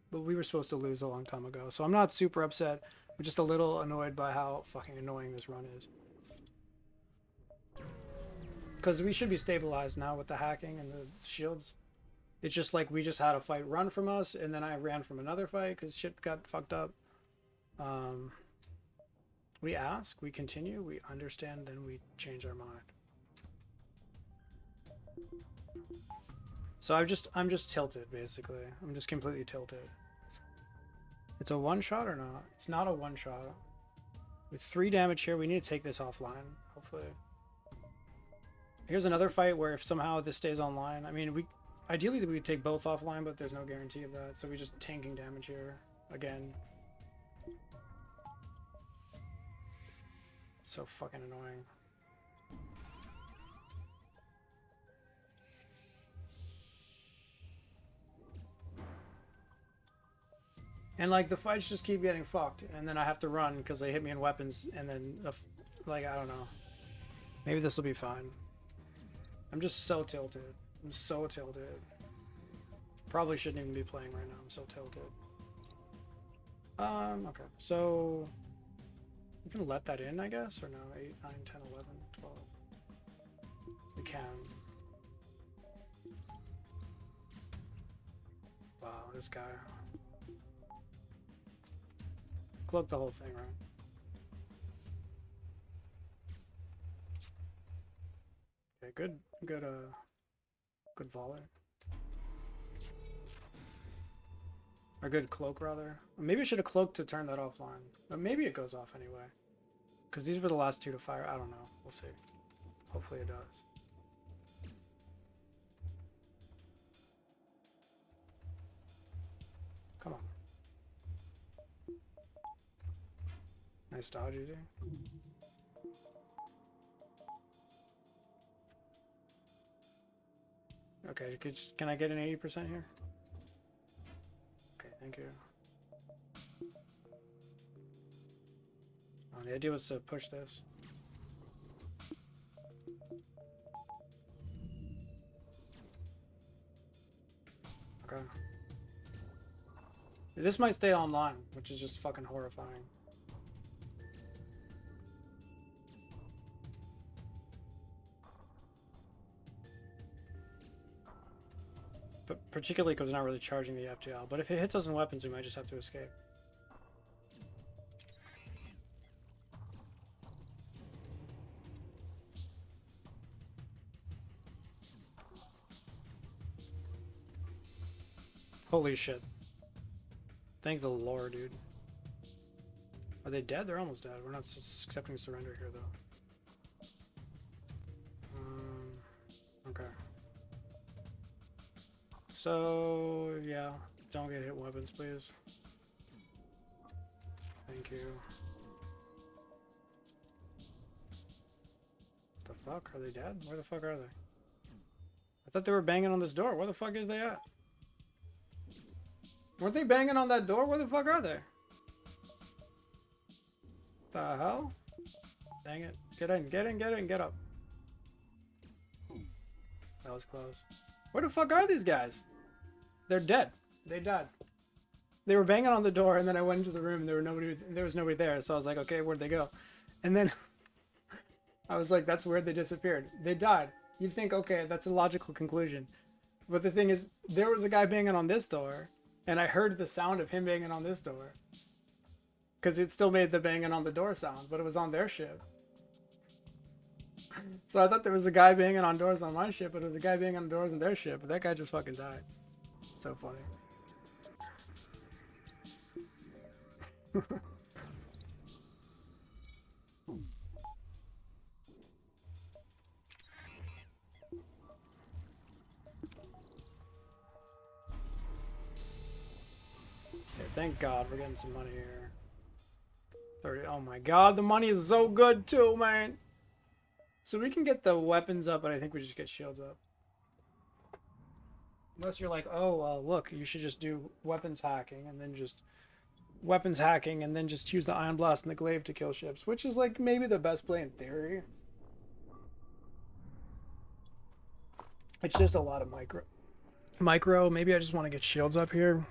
But we were supposed to lose a long time ago, so I'm not super upset. I'm just a little annoyed by how fucking annoying this run is. Because we should be stabilized now with the hacking and the shields. It's just like we just had a fight run from us, and then I ran from another fight because shit got fucked up. We ask, we continue, we understand, then we change our mind. So I'm just tilted, basically. I'm just completely tilted. It's a one-shot or not? It's not a one-shot. With 3 damage here, we need to take this offline, hopefully. Here's another fight where if somehow this stays online, I mean, ideally we would take both offline, but there's no guarantee of that. So we're just tanking damage here, again. So fucking annoying. And like the fights just keep getting fucked, and then I have to run because they hit me in weapons, and then like I don't know. Maybe this will be fine. I'm just so tilted. I'm so tilted. Probably shouldn't even be playing right now. I'm so tilted. Okay. So We can let that in, I guess, or no? 8, 9, 10, 11, 12. We can. Wow, this guy. Cloak the whole thing, right? Okay, good volley. Or good cloak, rather. Maybe I should have cloaked to turn that offline. But maybe it goes off anyway. Because these were the last 2 to fire. I don't know. We'll see. Hopefully it does. Come on. Nice dodge, easy. Okay, can I get an 80% here? Okay, thank you. Oh, the idea was to push this. Okay. This might stay online, which is just fucking horrifying. But particularly because it's not really charging the FTL. But if it hits us in weapons, we might just have to escape. Holy shit. Thank the Lord, dude. Are they dead? They're almost dead. We're not accepting surrender here, though. Okay. So, yeah. Don't get hit weapons, please. Thank you. The fuck? Are they dead? Where the fuck are they? I thought they were banging on this door. Where the fuck is they at? Weren't they banging on that door? Where the fuck are they? The hell? Dang it. Get in, get in, get in, get up. That was close. Where the fuck are these guys? They're dead. They died. They were banging on the door, and then I went into the room, and there was nobody there. So I was like, okay, where'd they go? And then I was like, that's weird. They disappeared. They died. You'd think, okay, that's a logical conclusion. But the thing is, there was a guy banging on this door, and I heard the sound of him banging on this door. Because it still made the banging on the door sound, but it was on their ship. So I thought there was a guy banging on doors on my ship, but it was a guy banging on doors on their ship, but that guy just fucking died. So funny. Okay, thank God we're getting some money here. 30. Oh my God, the money is so good too, man. So we can get the weapons up, but I think we just get shields up. Unless you're like, oh, well, look, you should just do weapons hacking and then just use the Ion Blast and the Glaive to kill ships, which is like maybe the best play in theory. It's just a lot of micro. Maybe I just want to get shields up here.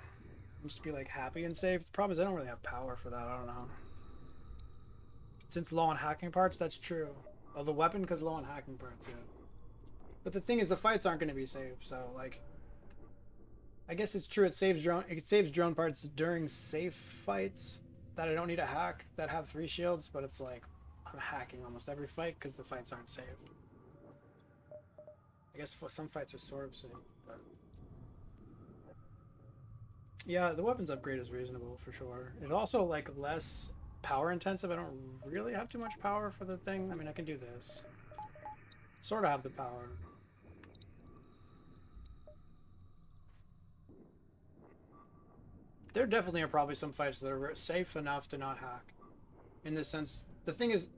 Just be like happy and safe. The problem is I don't really have power for that. I don't know. Since low on hacking parts, that's true. Well, the weapon because low on hacking parts, yeah. But the thing is, the fights aren't going to be safe. So like, I guess it's true. It saves drone parts during safe fights that I don't need to hack that have 3 shields. But it's like I'm hacking almost every fight because the fights aren't safe. I guess for some fights are sort of safe, but yeah, the weapons upgrade is reasonable for sure. It's also like less power intensive. I don't really have too much power for the thing. I mean, I can do this. Sort of have the power. There definitely are probably some fights that are safe enough to not hack. In this sense, the thing is,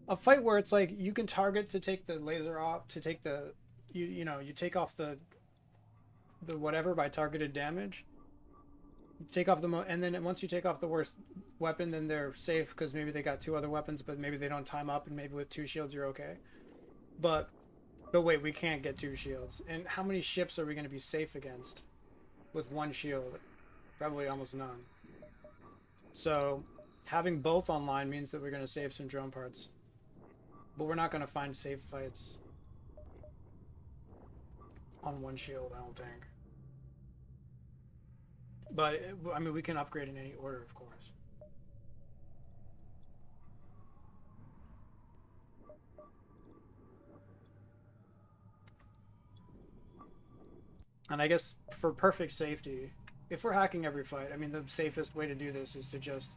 a fight where it's like you can target to take the laser off, to take the, you take off the whatever by targeted damage. Take off and then once you take off the worst weapon, then they're safe because maybe they got 2 other weapons, but maybe they don't time up, and maybe with 2 shields you're okay. But wait, we can't get 2 shields. And how many ships are we going to be safe against with 1 shield? Probably almost none. So Having both online means that we're going to save some drone parts. But we're not going to find safe fights on one shield, I don't think. But, I mean, we can upgrade in any order, of course. And I guess for perfect safety, if we're hacking every fight, I mean, the safest way to do this is to just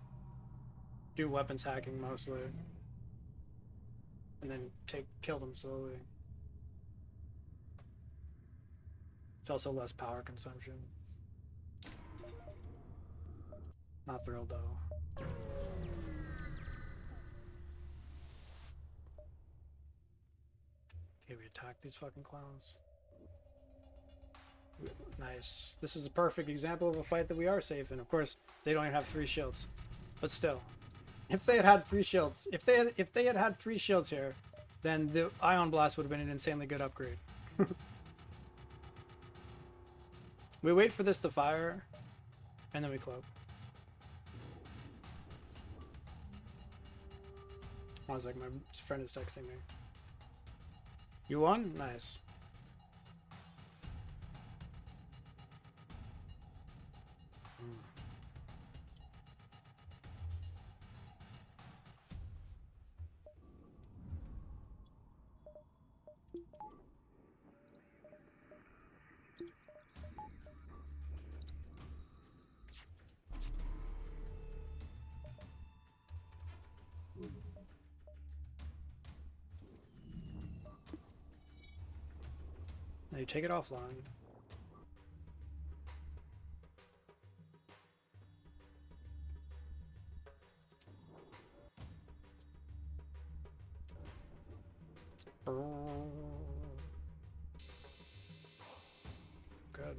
do weapons hacking mostly. And then kill them slowly. It's also less power consumption. Not thrilled though. Okay, we attack these fucking clowns. Nice. This is a perfect example of a fight that we are safe in. Of course, they don't even have 3 shields. But still. If they had 3 shields, if they had 3 shields here, then the Ion Blast would have been an insanely good upgrade. We wait for this to fire, and then we cloak. I was like, my friend is texting me. You won? Nice. Now you take it offline. Good.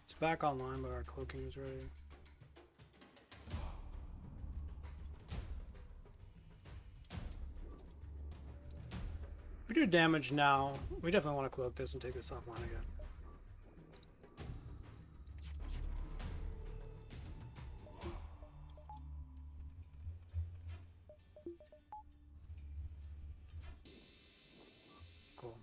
It's back online, but our cloaking is ready. If we do damage now, we definitely want to cloak this and take this offline again. Cool.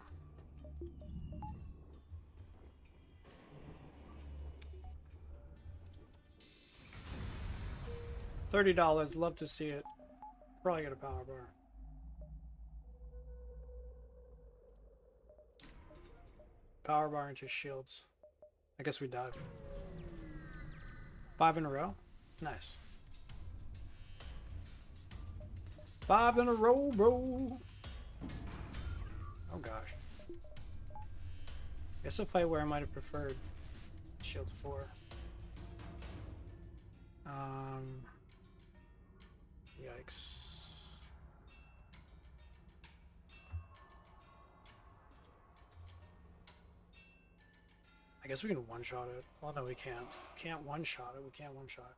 $30, love to see it. Probably get a power bar. Power bar into shields. I guess we dive. 5 in a row? Nice. 5 in a row, bro. Oh gosh. Guess a fight where I might have preferred shield 4. Yikes. I guess we can one-shot it. Well, no, we can't. We can't one-shot it. We can't one-shot.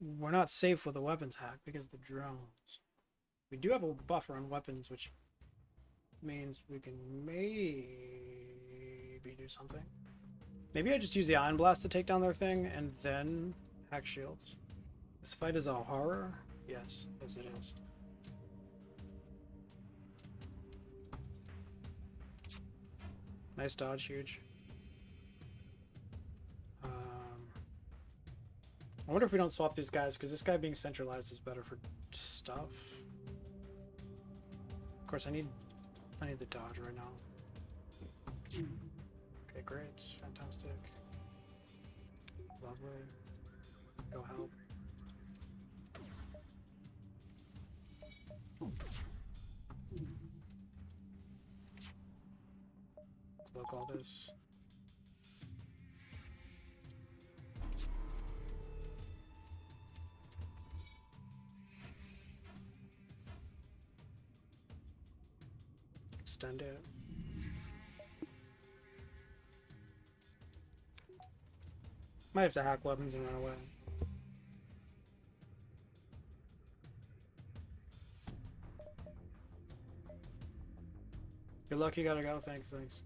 We're not safe with a weapons hack because of the drones. We do have a buffer on weapons, which means we can maybe do something. Maybe I just use the Ion Blast to take down their thing and then hack shields. This fight is a horror? Yes, yes it is. Nice dodge, huge. I wonder if we don't swap these guys, because this guy being centralized is better for stuff. Of course, I need the dodge right now. Okay, great, fantastic, lovely. Go help. Look all this. extend it. Might have to hack weapons and run away. Good luck, you gotta go. Thanks, thanks.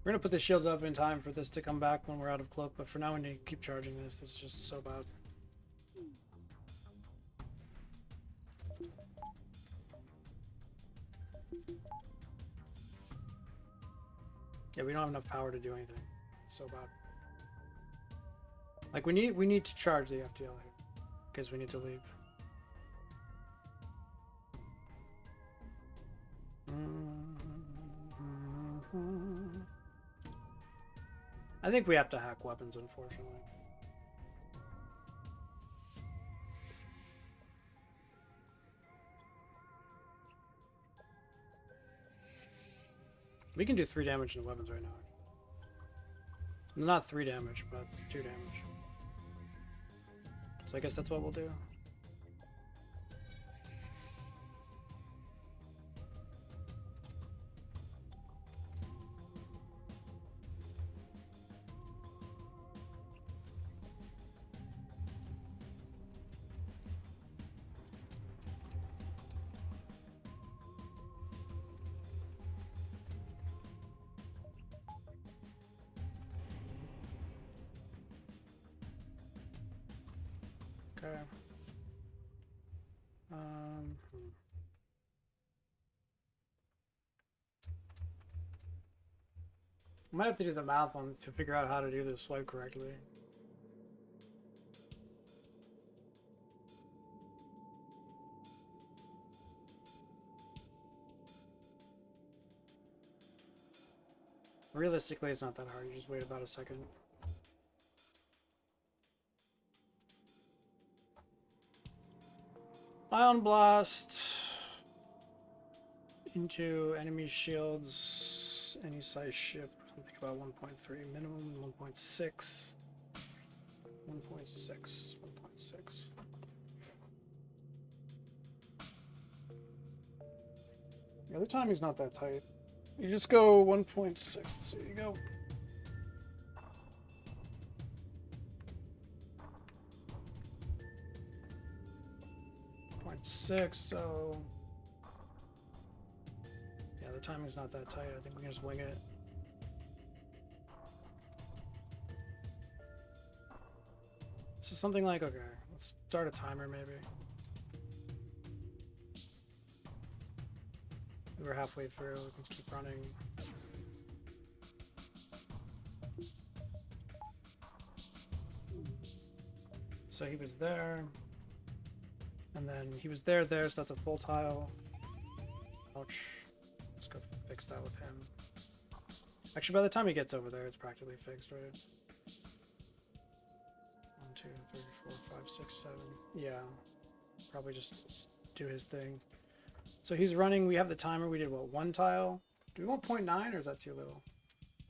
We're gonna put the shields up in time for this to come back when we're out of cloak, but for now we need to keep charging this. This is just so bad. Yeah, we don't have enough power to do anything. It's so bad. Like we need to charge the FTL here because we need to leave. I think we have to hack weapons, unfortunately. We can do 3 damage to weapons right now. Not 3 damage, but 2 damage. So I guess that's what we'll do. Okay. I might have to do the math on to figure out how to do this swipe correctly. Realistically, it's not that hard. You just wait about a second. Ion Blast into enemy shields, any size ship. Think about 1.3 minimum, 1.6, 1.6, 1.6. Yeah, the timing's not that tight. You just go 1.6. Let's see, you go. .6, so yeah, the timing's not that tight. I think we can just wing it. So something like, okay, let's start a timer maybe. We're halfway through, we can keep running. So he was there. And then he was there, so that's a full tile. Ouch. Let's go fix that with him. Actually, by the time he gets over there, it's practically fixed, right? 1, 2, 3, 4, 5, 6, 7. Yeah. Probably just do his thing. So he's running. We have the timer. We did, what, 1 tile? Do we want 0.9 or is that too little?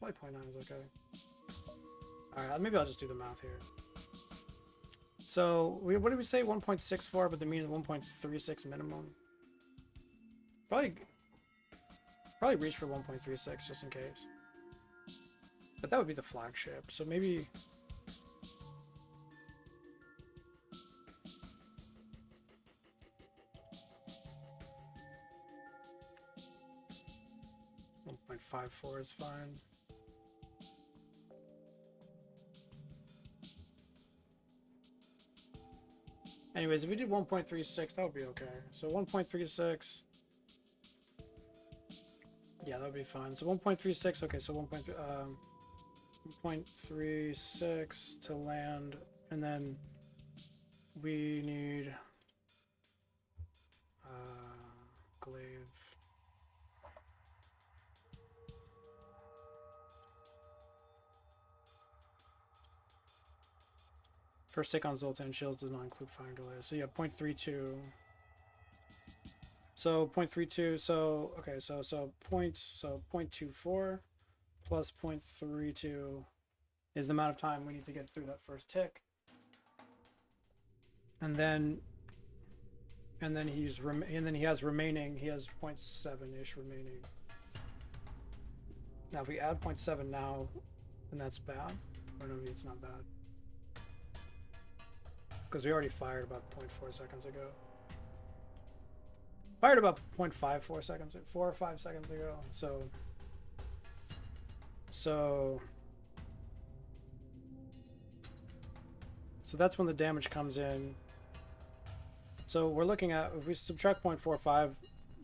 Probably 0.9 is okay. Alright, maybe I'll just do the math here. So, what did we say? 1.64, but the mean is 1.36 minimum. Probably reach for 1.36 just in case. But that would be the flagship, so maybe... .54 is fine. Anyways, if we did 1.36, that would be okay. So 1.36. Yeah, that would be fine. So 1.36, okay, so 1.36 to land, and then we need glaive. First take on Zoltan shields does not include firing delay. So yeah, 0.32. So 0.32. So okay. So 0.24 plus 0.32 is the amount of time we need to get through that first tick. And then and then he has remaining. He has 0.7-ish remaining. Now if we add 0.7 now, then that's bad. Or no, it's not bad. Because we already fired about 0.4 seconds ago. Fired about 0.54 seconds, 4 or 5 seconds ago. So that's when the damage comes in. So we're looking at, if we subtract 0.45,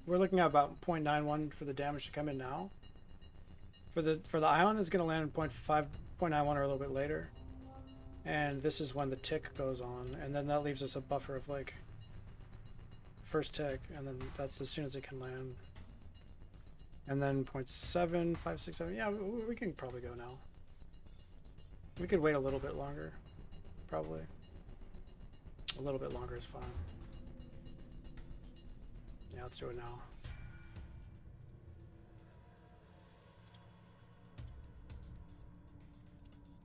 we're looking at about 0.91 for the damage to come in now. For the ion is going to land in 0.5, 0.91 or a little bit later. And this is when the tick goes on, and then that leaves us a buffer of like first tick, and then that's as soon as it can land. And then 0.7, 5, 6, 7. Yeah, we can probably go now. We could wait a little bit longer, probably. A little bit longer is fine. Yeah, let's do it now.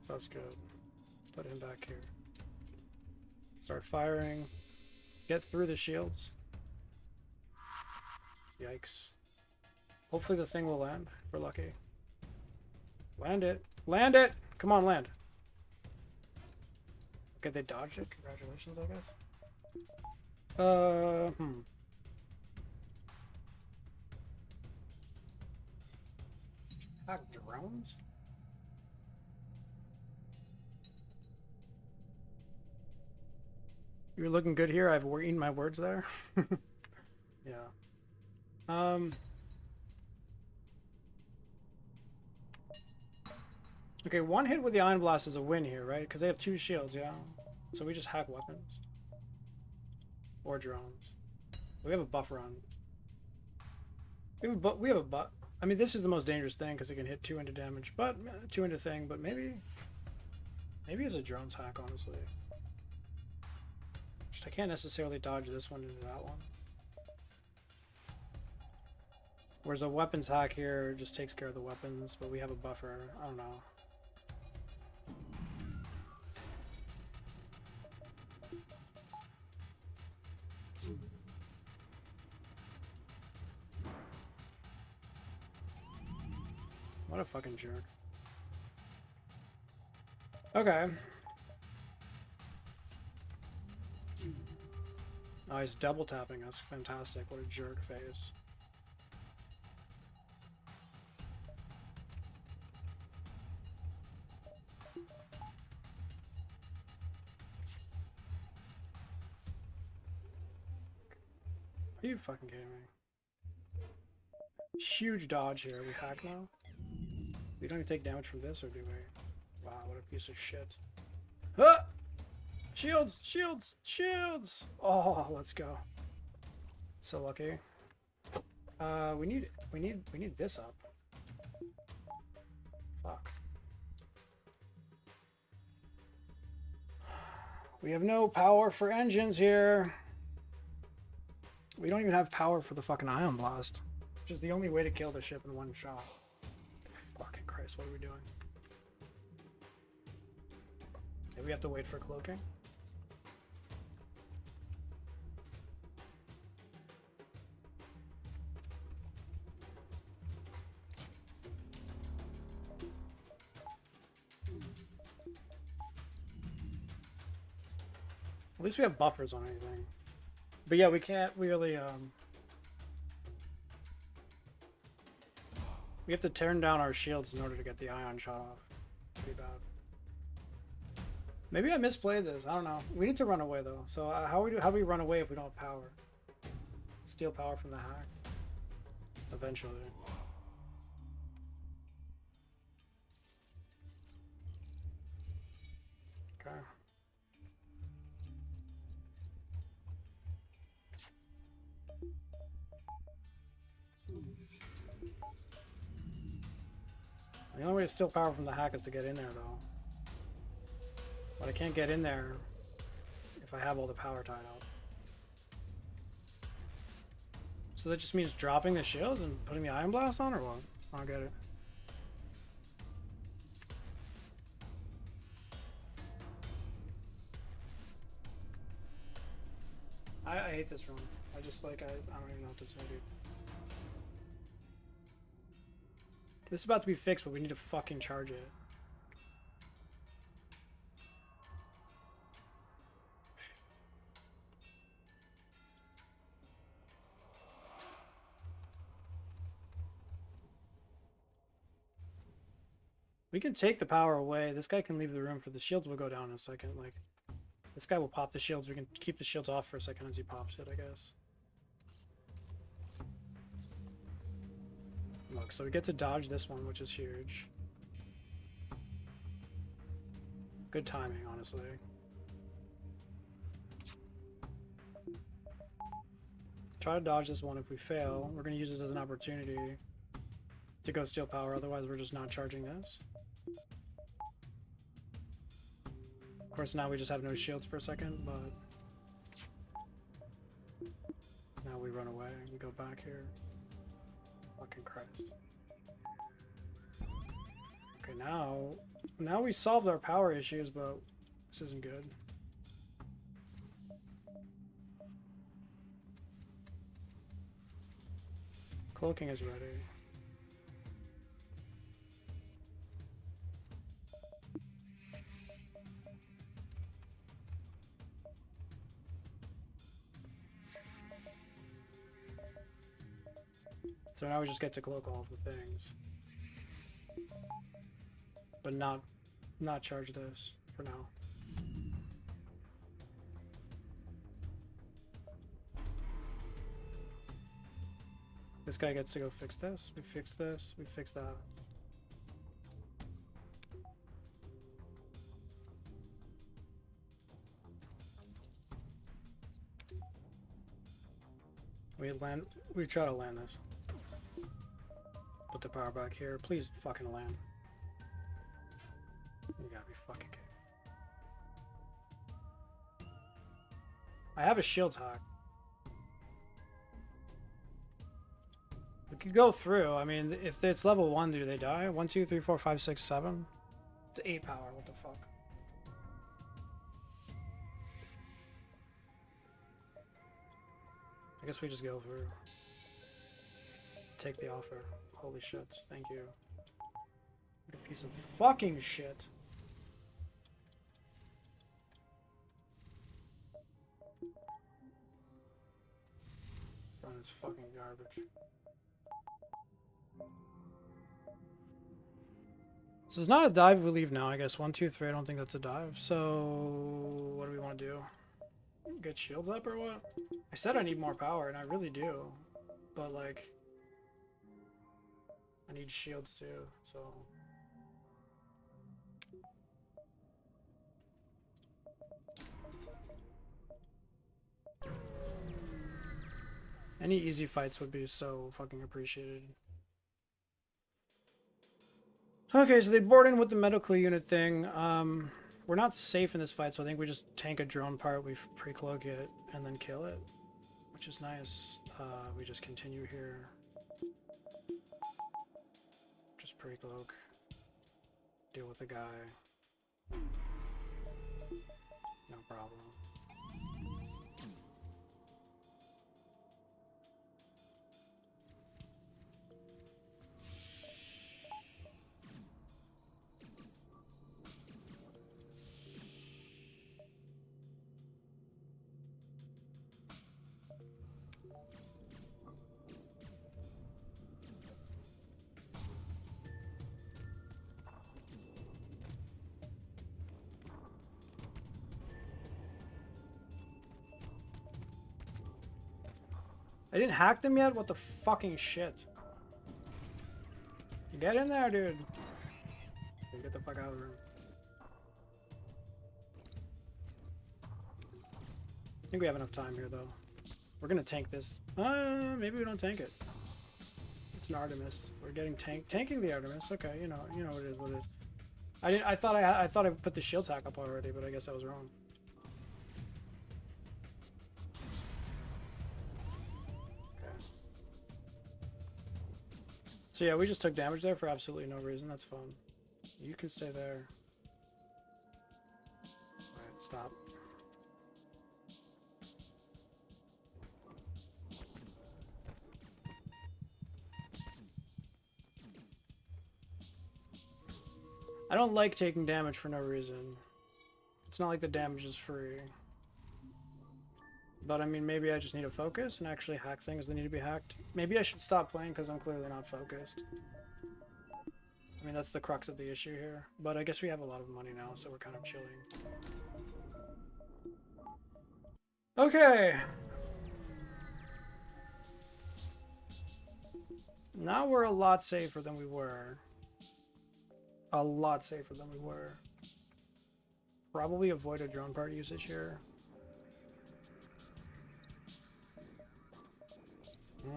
So that's good. Put him back here. Start firing. Get through the shields. Yikes. Hopefully the thing will land. If we're lucky. Land it. Land it! Come on, land. Okay, they dodged it. Congratulations, I guess. Hack drones? You're looking good here. I've eaten my words there. Yeah. Okay, one hit with the Ion Blast is a win here, right? Because they have 2 shields, yeah? So we just hack weapons. Or drones. We have a buffer on. We have a butt. I mean, this is the most dangerous thing because it can hit 2 into damage, but 2 into thing. But maybe it's a drones hack, honestly. Just I can't necessarily dodge this one into that one. Whereas a weapons hack here just takes care of the weapons, but we have a buffer. I don't know. What a fucking jerk. Okay. Oh, he's double tapping us. Fantastic. What a jerk face. Are you fucking kidding me? Huge dodge here. We hack now? We don't even take damage from this, or do we? Wow, what a piece of shit. Ah! Shields! Shields! Shields! Oh, let's go. So lucky. We need this up. Fuck. We have no power for engines here. We don't even have power for the fucking Ion Blast, which is the only way to kill the ship in one shot. Fucking Christ, what are we doing? Maybe we have to wait for cloaking? At least we have buffers on anything. But yeah, we can't really, we have to turn down our shields in order to get the ion shot off. Pretty bad. Maybe I misplayed this. I don't know. We need to run away though. So how do we run away if we don't have power? Steal power from the hack. Eventually. Okay. The only way to steal power from the hack is to get in there though. But I can't get in there if I have all the power tied up. So that just means dropping the shields and putting the Ion Blast on, or what? I don't get it. I hate this room. I just like I don't even know what to say, dude. This is about to be fixed, but we need to fucking charge it. We can take the power away. This guy can leave the room for the shields will go down in a second. Like, this guy will pop the shields. We can keep the shields off for a second as he pops it, I guess. Look, so we get to dodge this one, which is huge. Good timing, honestly. Try to dodge this one. If we fail, we're going to use it as an opportunity to go steal power. Otherwise, we're just not charging this. Of course, now we just have no shields for a second, but now we run away. We go back here. Fucking Christ. Okay, now we solved our power issues, but this isn't good. Cloaking is ready. So now we just get to cloak all of the things. But not charge this for now. This guy gets to go fix this. We fix this. We fix that. We try to land this. Put the power back here. Please fucking land. You gotta be fucking kidding. I have a shield hack. We could go through. I mean, if it's level 1, do they die? 1, 2, 3, 4, 5, 6, 7? It's 8 power. What the fuck? I guess we just go through. Take the offer. Holy shit. Thank you. What a piece of fucking shit. Run is fucking garbage. So it's not a dive we leave now, I guess. 1, 2, 3, I don't think that's a dive. So what do we want to do? Get shields up or what? I said I need more power, and I really do. But like, I need shields too, so. Any easy fights would be so fucking appreciated. Okay, so they board in with the medical unit thing. We're not safe in this fight, so I think we just tank a drone part, we pre-cloak it, and then kill it, which is nice. We just continue here. Just pre-cloak. Deal with the guy. No problem. I didn't hack them yet? What the fucking shit? Get in there, dude. Get the fuck out of the room. I think we have enough time here, though. We're gonna tank this. Maybe we don't tank it. It's an Artemis. We're getting tanking the Artemis. Okay, you know what it is. What it is. I thought I put the shield hack up already, but I guess I was wrong. So yeah, we just took damage there for absolutely no reason. That's fun. You can stay there. Alright, stop. I don't like taking damage for no reason. It's not like the damage is free. But I mean, maybe I just need to focus and actually hack things that need to be hacked. Maybe I should stop playing because I'm clearly not focused. I mean, that's the crux of the issue here. But I guess we have a lot of money now, so we're kind of chilling. Okay. Now we're a lot safer than we were. A lot safer than we were. Probably avoid a drone part usage here. I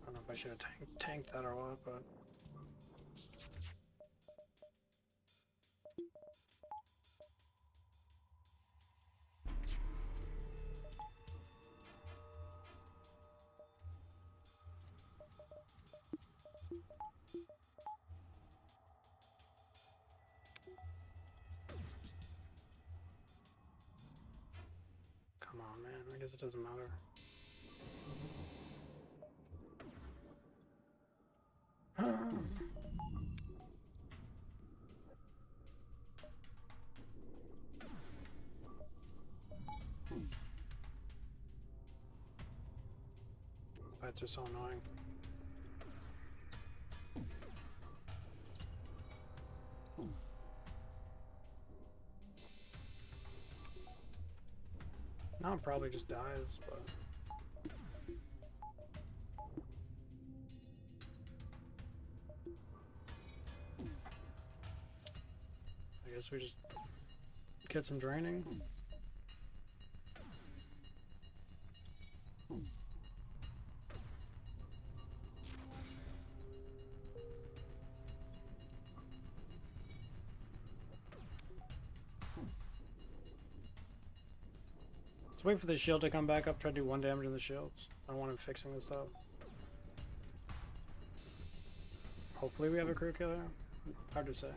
don't know if I should have tanked that or what, but... Come on, man. I guess it doesn't matter. Fights are so annoying. Now it probably just dies, but... I guess we just get some draining. Let's wait for the shield to come back up, try to do 1 damage in the shields. I don't want him fixing this stuff. Hopefully we have a crew killer. Hard to say.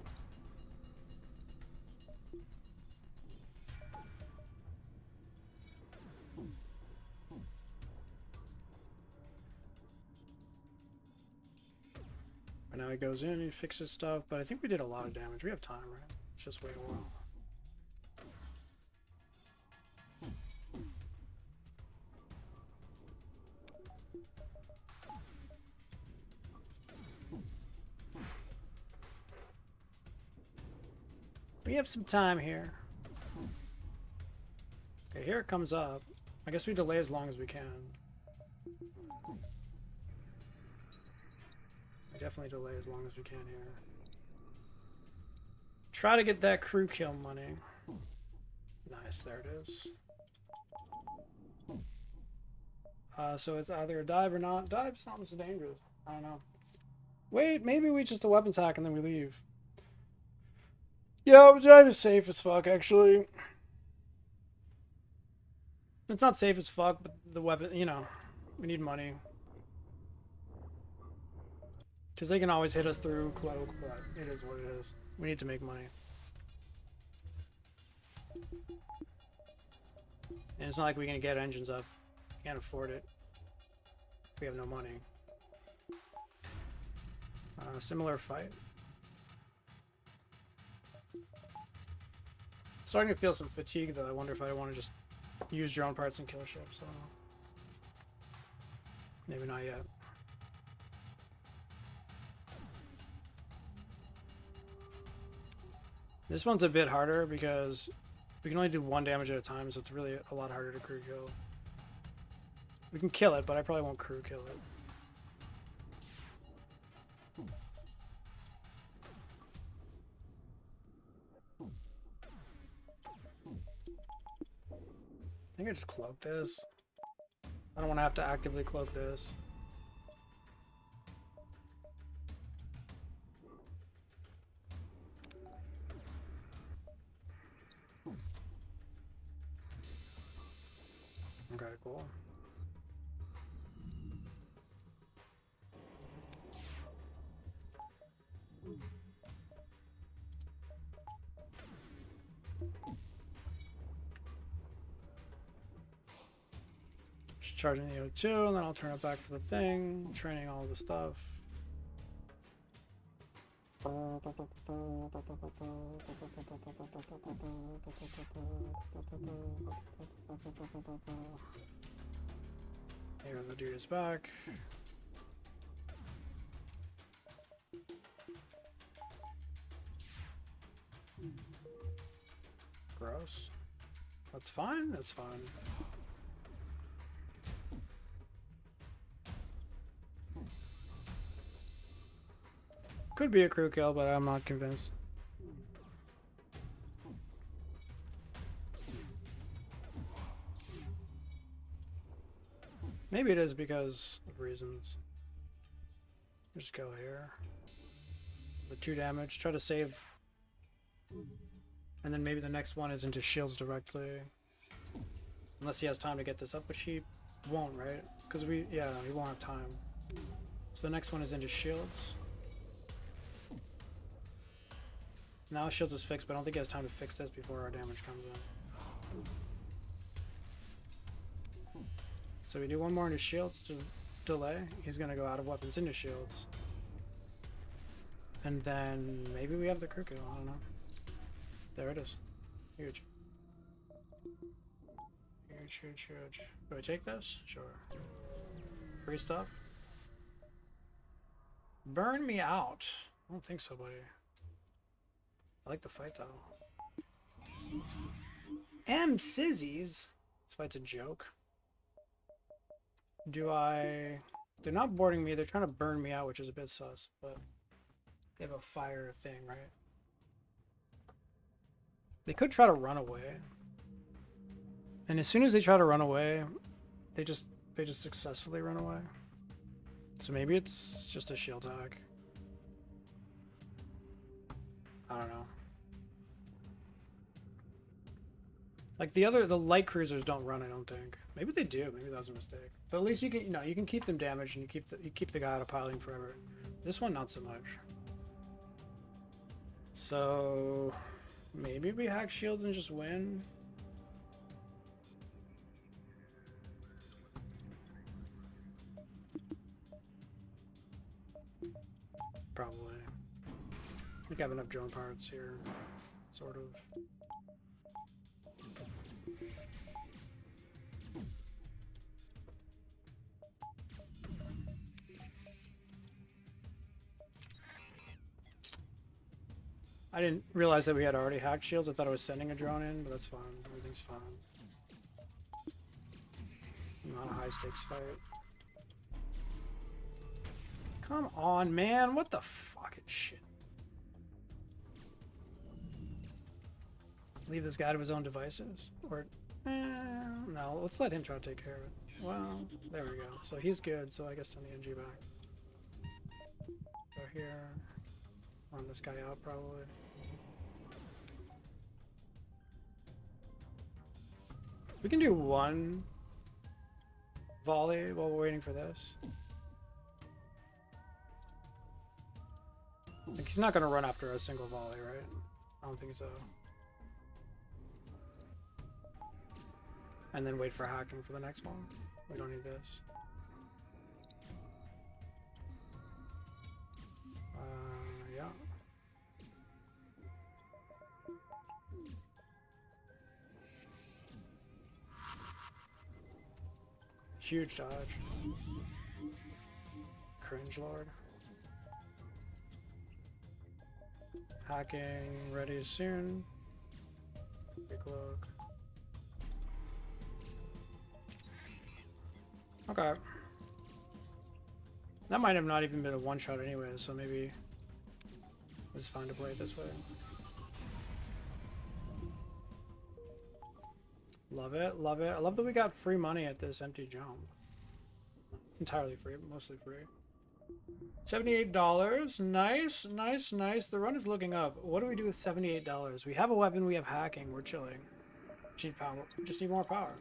And now he goes in, he fixes stuff, but I think we did a lot of damage. We have time, right? Let's just wait a while. We have some time here. Okay, here it comes up. I guess we delay as long as we can. We definitely delay as long as we can here. Try to get that crew kill money. Nice, there it is. So it's either a dive or not. Dive's not so dangerous. I don't know. Wait, maybe we just a weapons hack and then we leave. Yeah, dive is safe as fuck, actually. It's not safe as fuck, but the weapon, you know, we need money. Because they can always hit us through cloak, but it is what it is. We need to make money. And it's not like we can get engines up. Can't afford it. We have no money. Similar fight. Starting to feel some fatigue though. I wonder if I want to just use drone parts and kill ships. I don't know. Maybe not yet. This one's a bit harder because we can only do 1 damage at a time, so it's really a lot harder to crew kill. We can kill it, but I probably won't crew kill it. I think I just cloak this. I don't want to have to actively cloak this. Okay, cool. Charging the O2, and then I'll turn it back for the thing. Training all the stuff. Here, the dude is back. Gross. That's fine. That's fine. Could be a crew kill, but I'm not convinced. Maybe it is because of reasons. Just go here. The 2 damage. Try to save. And then maybe the next one is into shields directly. Unless he has time to get this up, which he won't, right? Because he won't have time. So the next one is into shields. Now shields is fixed, but I don't think he has time to fix this before our damage comes in. So we do one more into shields to delay. He's gonna go out of weapons into shields. And then maybe we have the crew kill, I don't know. There it is. Huge. Huge, huge, huge. Do I take this? Sure. Free stuff? Burn me out. I don't think so, buddy. I like the fight though. M Sizzies? This fight's a joke. Do I... They're not boarding me, they're trying to burn me out, which is a bit sus, but... They have a fire thing, right? They could try to run away. And as soon as they try to run away, they just successfully run away. So maybe it's just a shield hack. I don't know. Like the light cruisers don't run, I don't think. Maybe they do. Maybe that was a mistake. But at least you can, you can keep them damaged and you keep the guy out of piling forever. This one, not so much. So maybe we hack shields and just win. Probably. I think I have enough drone parts here, sort of. I didn't realize that we had already hacked shields. I thought I was sending a drone in, but that's fine. Everything's fine. Not a high stakes fight. Come on, man. What the fucking shit? Leave this guy to his own devices? Or, no, let's let him try to take care of it. Well, there we go. So he's good, so I guess send the NG back. Go here. Run this guy out, probably. We can do one volley while we're waiting for this. Like, he's not going to run after a single volley, right? I don't think so. And then wait for hacking for the next one. We don't need this. Yeah. Huge dodge. Cringe Lord. Hacking ready soon. Big look. Okay. That might have not even been a one-shot anyway, so maybe it's fine to play it this way. Love it, love it. I love that we got free money at this empty jump. Entirely free, but mostly free. $78. Nice, nice, nice. The run is looking up. What do we do with $78? We have a weapon, we have hacking, we're chilling. Cheap power. Just need more power.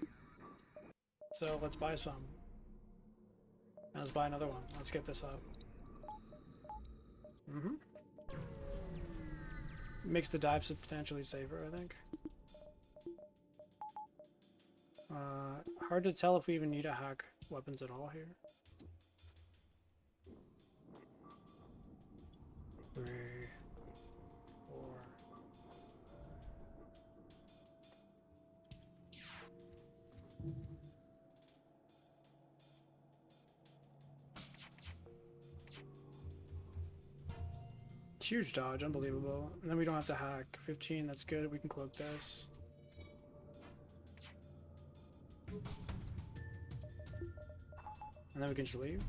So let's buy some. And let's buy another one. Let's get this up. Makes the dive substantially safer, I think. Hard to tell if we even need to hack weapons at all here. 3, 4. Huge dodge, unbelievable. And then we don't have to hack. 15, that's good. We can cloak this. And then we can just leave.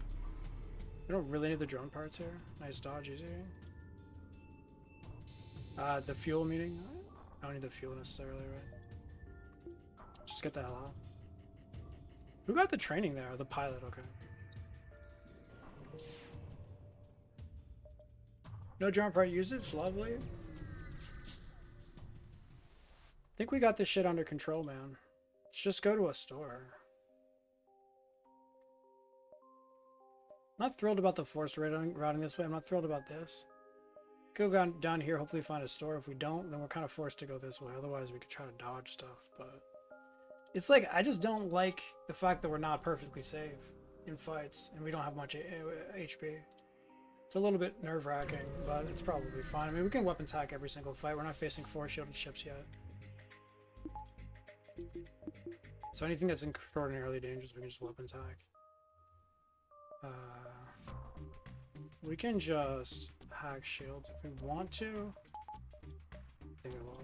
We don't really need the drone parts here. Nice dodge, easy. The fuel meeting. I don't need the fuel necessarily, right? Just get the hell out. Who got the training there? The pilot, okay. No drone part usage, lovely. I think we got this shit under control, man. Let's just go to a store. I'm not thrilled about the forced routing this way. I'm not thrilled about this. Go down here, hopefully find a store. If we don't, then we're kind of forced to go this way. Otherwise, we could try to dodge stuff, but... It's like, I just don't like the fact that we're not perfectly safe in fights, and we don't have much HP. It's a little bit nerve-wracking, but it's probably fine. I mean, we can weapons hack every single fight. We're not facing 4 shielded ships yet. So anything that's extraordinarily dangerous, we can just weapons hack. We can just hack shields if we want to. I think we will.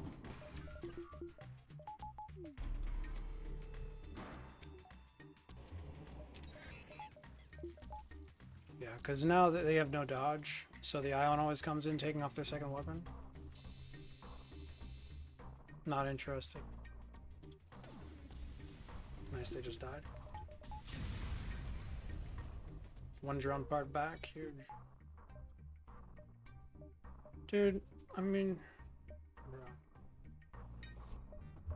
Yeah, because now that they have no dodge, so the Ion always comes in taking off their second weapon. Not interested. Nice, they just died. 1 drone part back, huge. Dude, I mean... Bro.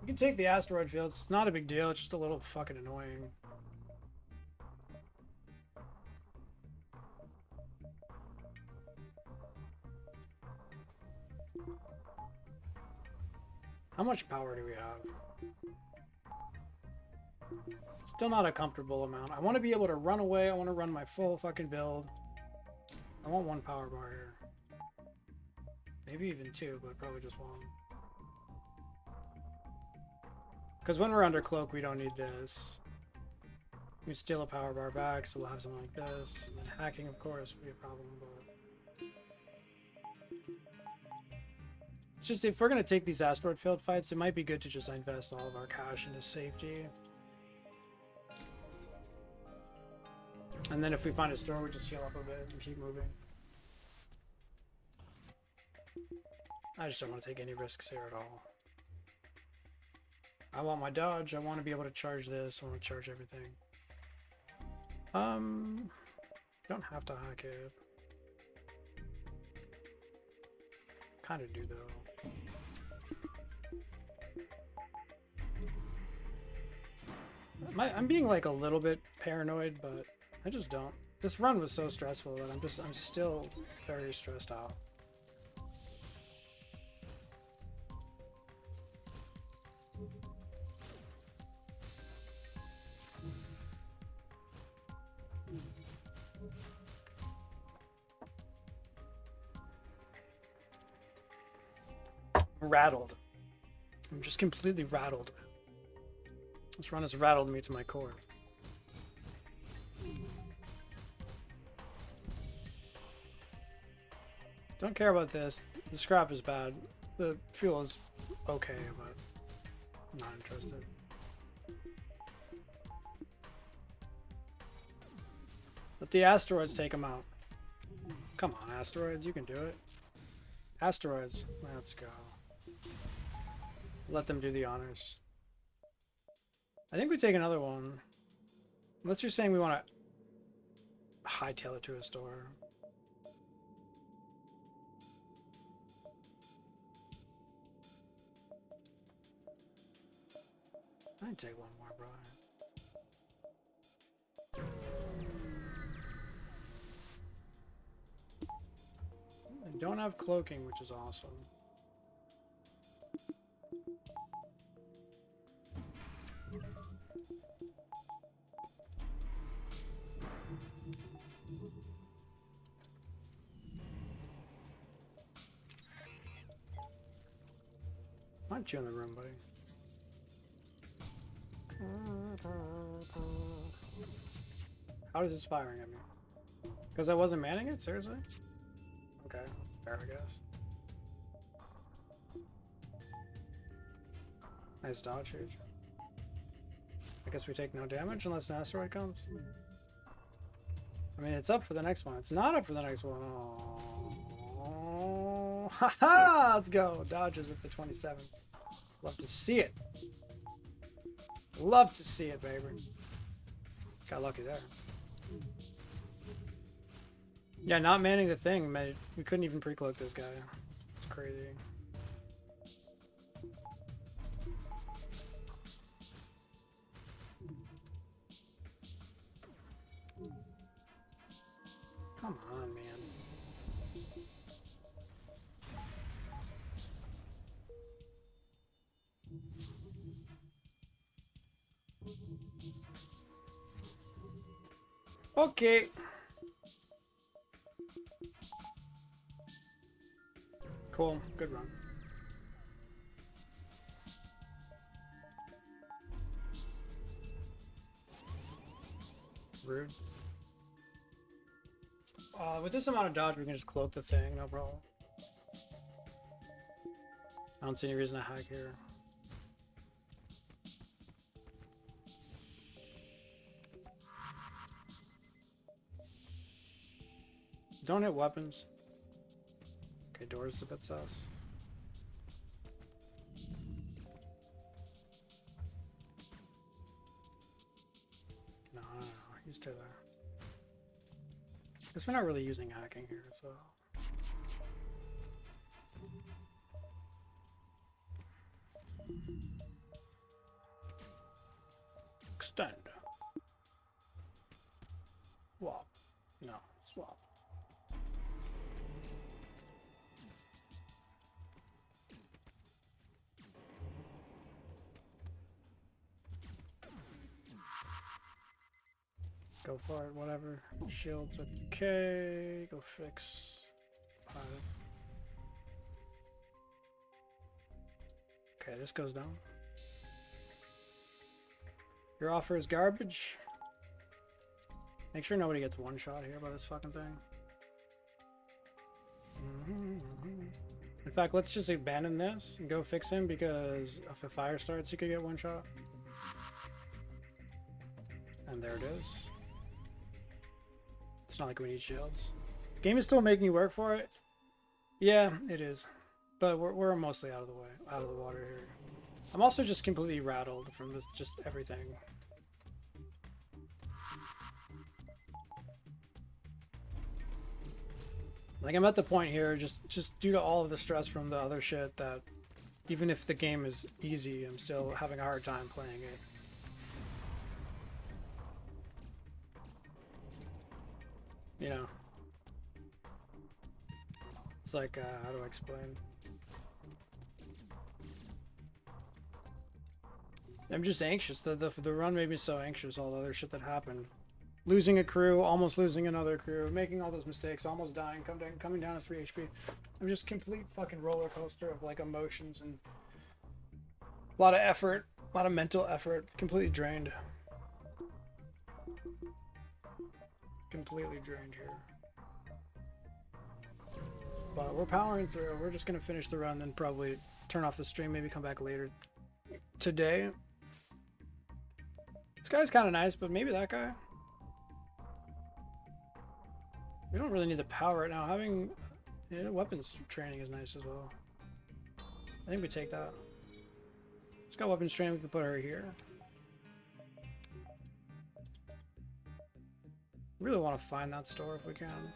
You can take the asteroid field, it's not a big deal, it's just a little fucking annoying. How much power do we have? Still not a comfortable amount. I want to be able to run away. I want to run my full fucking build. I want 1 power bar here. Maybe even 2, but probably just 1. Because when we're under cloak, we don't need this. We steal a power bar back, so we'll have something like this. And then hacking, of course, would be a problem, but... It's just, if we're going to take these asteroid field fights, it might be good to just invest all of our cash into safety. And then if we find a store, we just heal up a bit and keep moving. I just don't want to take any risks here at all. I want my dodge. I want to be able to charge this. I want to charge everything. Don't have to hack it. Kind of do though. I'm being like a little bit paranoid, but I just don't. This run was so stressful that I'm still very stressed out. Rattled. I'm just completely rattled. This run has rattled me to my core. Don't care about this. The scrap is bad. The fuel is okay, but I'm not interested. Let the asteroids take them out. Come on, asteroids, you can do it. Asteroids, let's go. Let them do the honors. I think we take another one. Unless you're saying we want to hightail it to a store. I'd take one more, bro. I don't have cloaking, which is awesome. aren't you in the room, buddy? How is this firing at me? Because I wasn't manning it? Seriously? Okay, fair, I guess. Nice dodge, huge. I guess we take no damage unless an asteroid comes. I mean, it's up for the next one. It's not up for the next one. Oh, haha! Let's go. Dodges at the 27. Love to see it. Love to see it, baby. Got lucky there. Yeah, not manning the thing, mate. We couldn't even pre-cloak this guy. It's crazy. Come on, man. Okay. Cool. Good run. Rude. With this amount of dodge, we can just cloak the thing, no problem. I don't see any reason to hack here. Don't hit weapons. Okay, doors a bit sus. No, he's too there. Guess we're not really using hacking here, so. Extend. Swap. No, swap. Go for it, whatever. Shield's okay. Go fix. Pilot. Okay, this goes down. Your offer is garbage. Make sure nobody gets one shot here by this fucking thing. In fact, let's just abandon this and go fix him, because if a fire starts, you could get one shot. And there it is. It's not like we need shields. Game is still making you work for it. Yeah, it is. But we're mostly out of the way, out of the water here. I'm also just completely rattled from just everything. Like, I'm at the point here, just due to all of the stress from the other shit, that even if the game is easy, I'm still having a hard time playing it. You know, it's like, how do I explain? I'm just anxious. The run made me so anxious, all the other shit that happened. Losing a crew, almost losing another crew, making all those mistakes, almost dying, coming down to 3 HP. I'm just complete fucking roller coaster of like emotions and a lot of effort, a lot of mental effort, completely drained. Completely drained here. But we're powering through. We're just gonna finish the run, then probably turn off the stream, maybe come back later today. This guy's kind of nice, but maybe that guy. We don't really need the power right now. Having weapons training is nice as well. I think we take that. It's got weapons training. We can put her here. Really want to find that store if we can.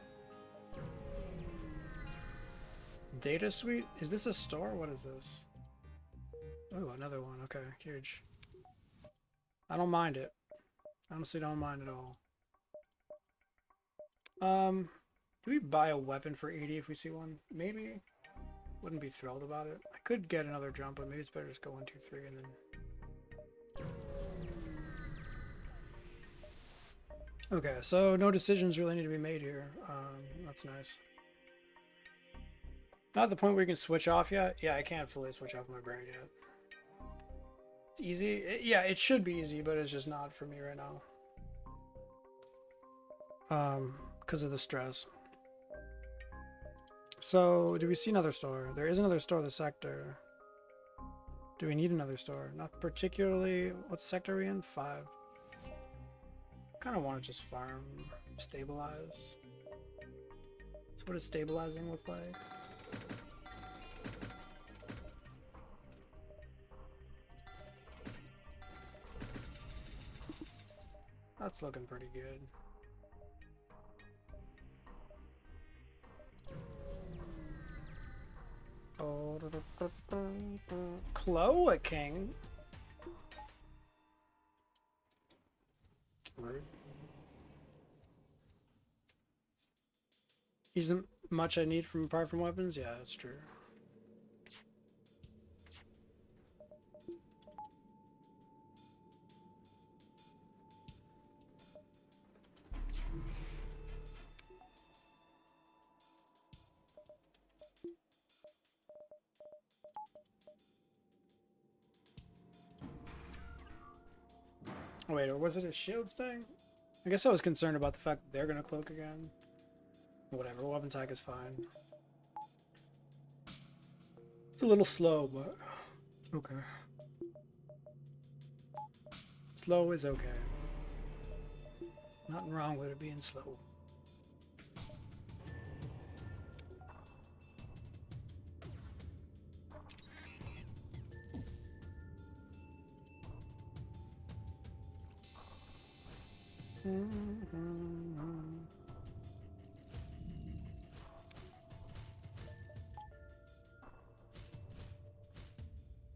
Data suite? Is this a store? What is this? Oh, another one. Okay, huge. I don't mind it. Honestly, don't mind at all. Do we buy a weapon for 80 if we see one? Maybe. Wouldn't be thrilled about it. I could get another jump, but maybe it's better just go 1, 2, 3 and then. Okay, so no decisions really need to be made here. That's nice. Not at the point where you can switch off yet. Yeah, I can't fully switch off my brain yet. It's easy. Yeah, it should be easy, but it's just not for me right now. Because of the stress. So, do we see another store? There is another store in the sector. Do we need another store? Not particularly. What sector are we in? 5. Kind of want to just farm, stabilize. So what does stabilizing look like? That's looking pretty good. Cloa King. Rude. Isn't much I need from apart from weapons? Yeah, that's true. Wait, or was it a shields thing? I guess I was concerned about the fact that they're gonna cloak again. Whatever, weapon tag is fine. It's a little slow, but okay. Slow is okay. Nothing wrong with it being slow.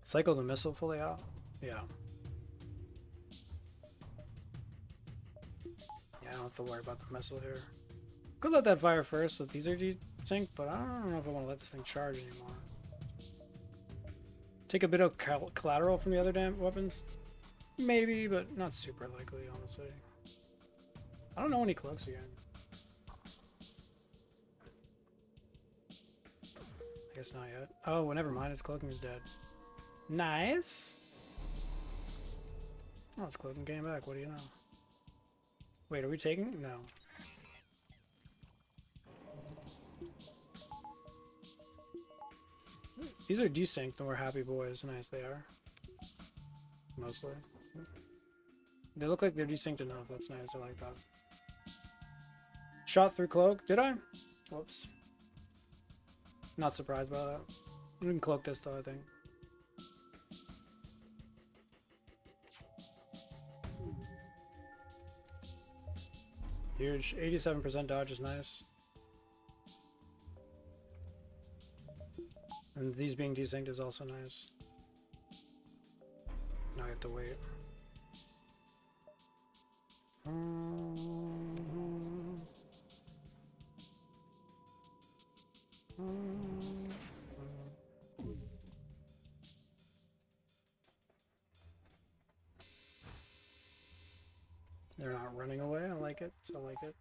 Cycle the missile fully out? Yeah. Yeah, I don't have to worry about the missile here. Could let that fire first so these are desync, but I don't know if I want to let this thing charge anymore. Take a bit of collateral from the other damn weapons? Maybe, but not super likely, honestly. I don't know any cloaks again. I guess not yet. Oh, well, never mind. His cloaking is dead. Nice. Oh, his cloaking came back. What do you know? Wait, are we taking? No. These are desynced and we're happy boys. Nice, they are. Mostly. They look like they're desynced enough. That's nice. I like that. Shot through cloak. Did I? Whoops. Not surprised by that. We can cloak this though, I think. Huge. 87% dodge is nice. And these being desynced is also nice. Now I have to wait. They're not running away. I like it. I like it.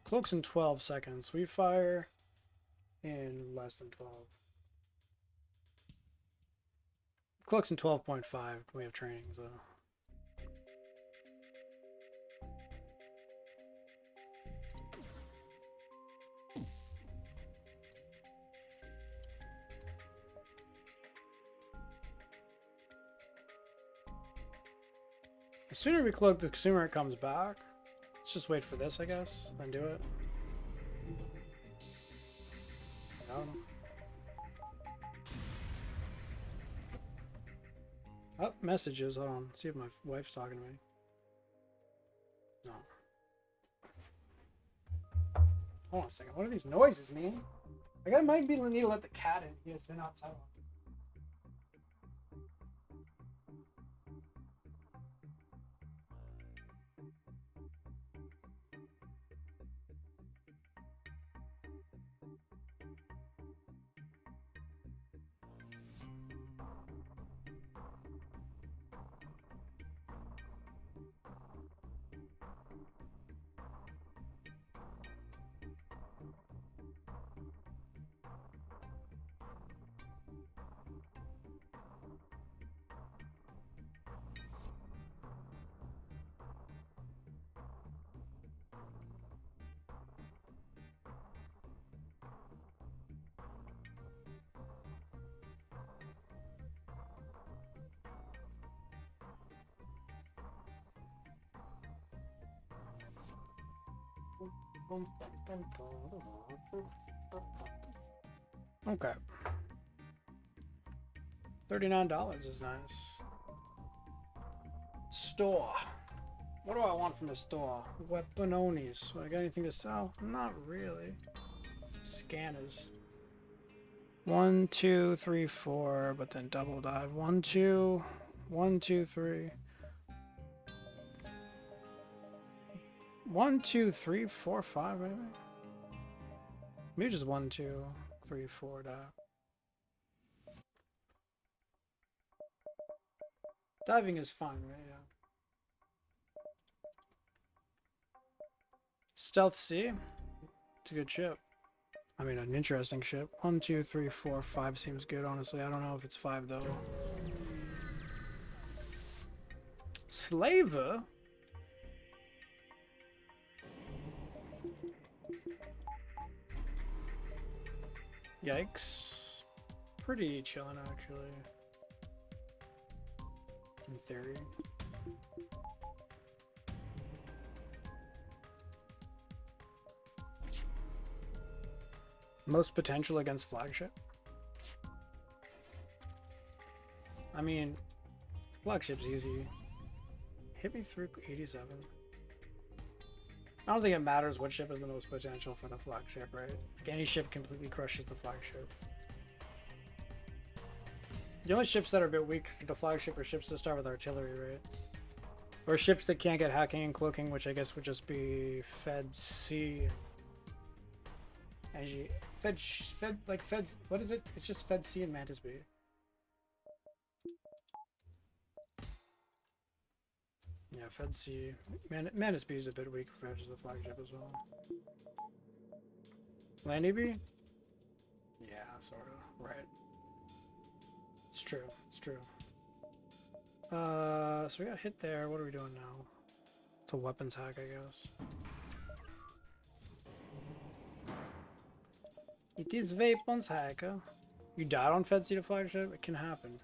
Cloaks in 12 seconds. We fire in less than 12. Cloaks in 12.5. We have training, so. The sooner we cloak, the sooner it comes back. Let's just wait for this, I guess, then do it. No. Oh, messages. Hold on. See if my wife's talking to me. No. Hold on a second. What are these noises, man? I might need to let the cat in. He has been outside. Okay. $39 is nice. Store. What do I want from the store? Weapononis. I got anything to sell? Not really. Scanners. 1, 2, 3, 4, but then double dive. 1, 2, 1, 2, 3. 1, 2, 3, 4, 5, maybe? Maybe just 1, 2, 3, 4 dive. Diving is fine, right? Yeah. Stealth Sea. It's a good ship. I mean, an interesting ship. 1, 2, 3, 4, 5 seems good, honestly. I don't know if it's 5, though. Slaver? Yikes. Pretty chillin', actually. In theory. Most potential against flagship? I mean, flagship's easy. Hit me through 87. I don't think it matters what ship has the most potential for the flagship, right? Like any ship completely crushes the flagship. The only ships that are a bit weak for the flagship are ships that start with artillery, right? Or ships that can't get hacking and cloaking, which I guess would just be Fed C. Feds, what is it? It's just Fed C and Mantis B. Yeah, Fed C. Mantis B is a bit weak compared to the flagship as well. Landy B? Yeah, sort of. Right. It's true. It's true. So we got hit there. What are we doing now? It's a weapons hack, I guess. It is weapons hacker. You died on Fed C to flagship? It can happen.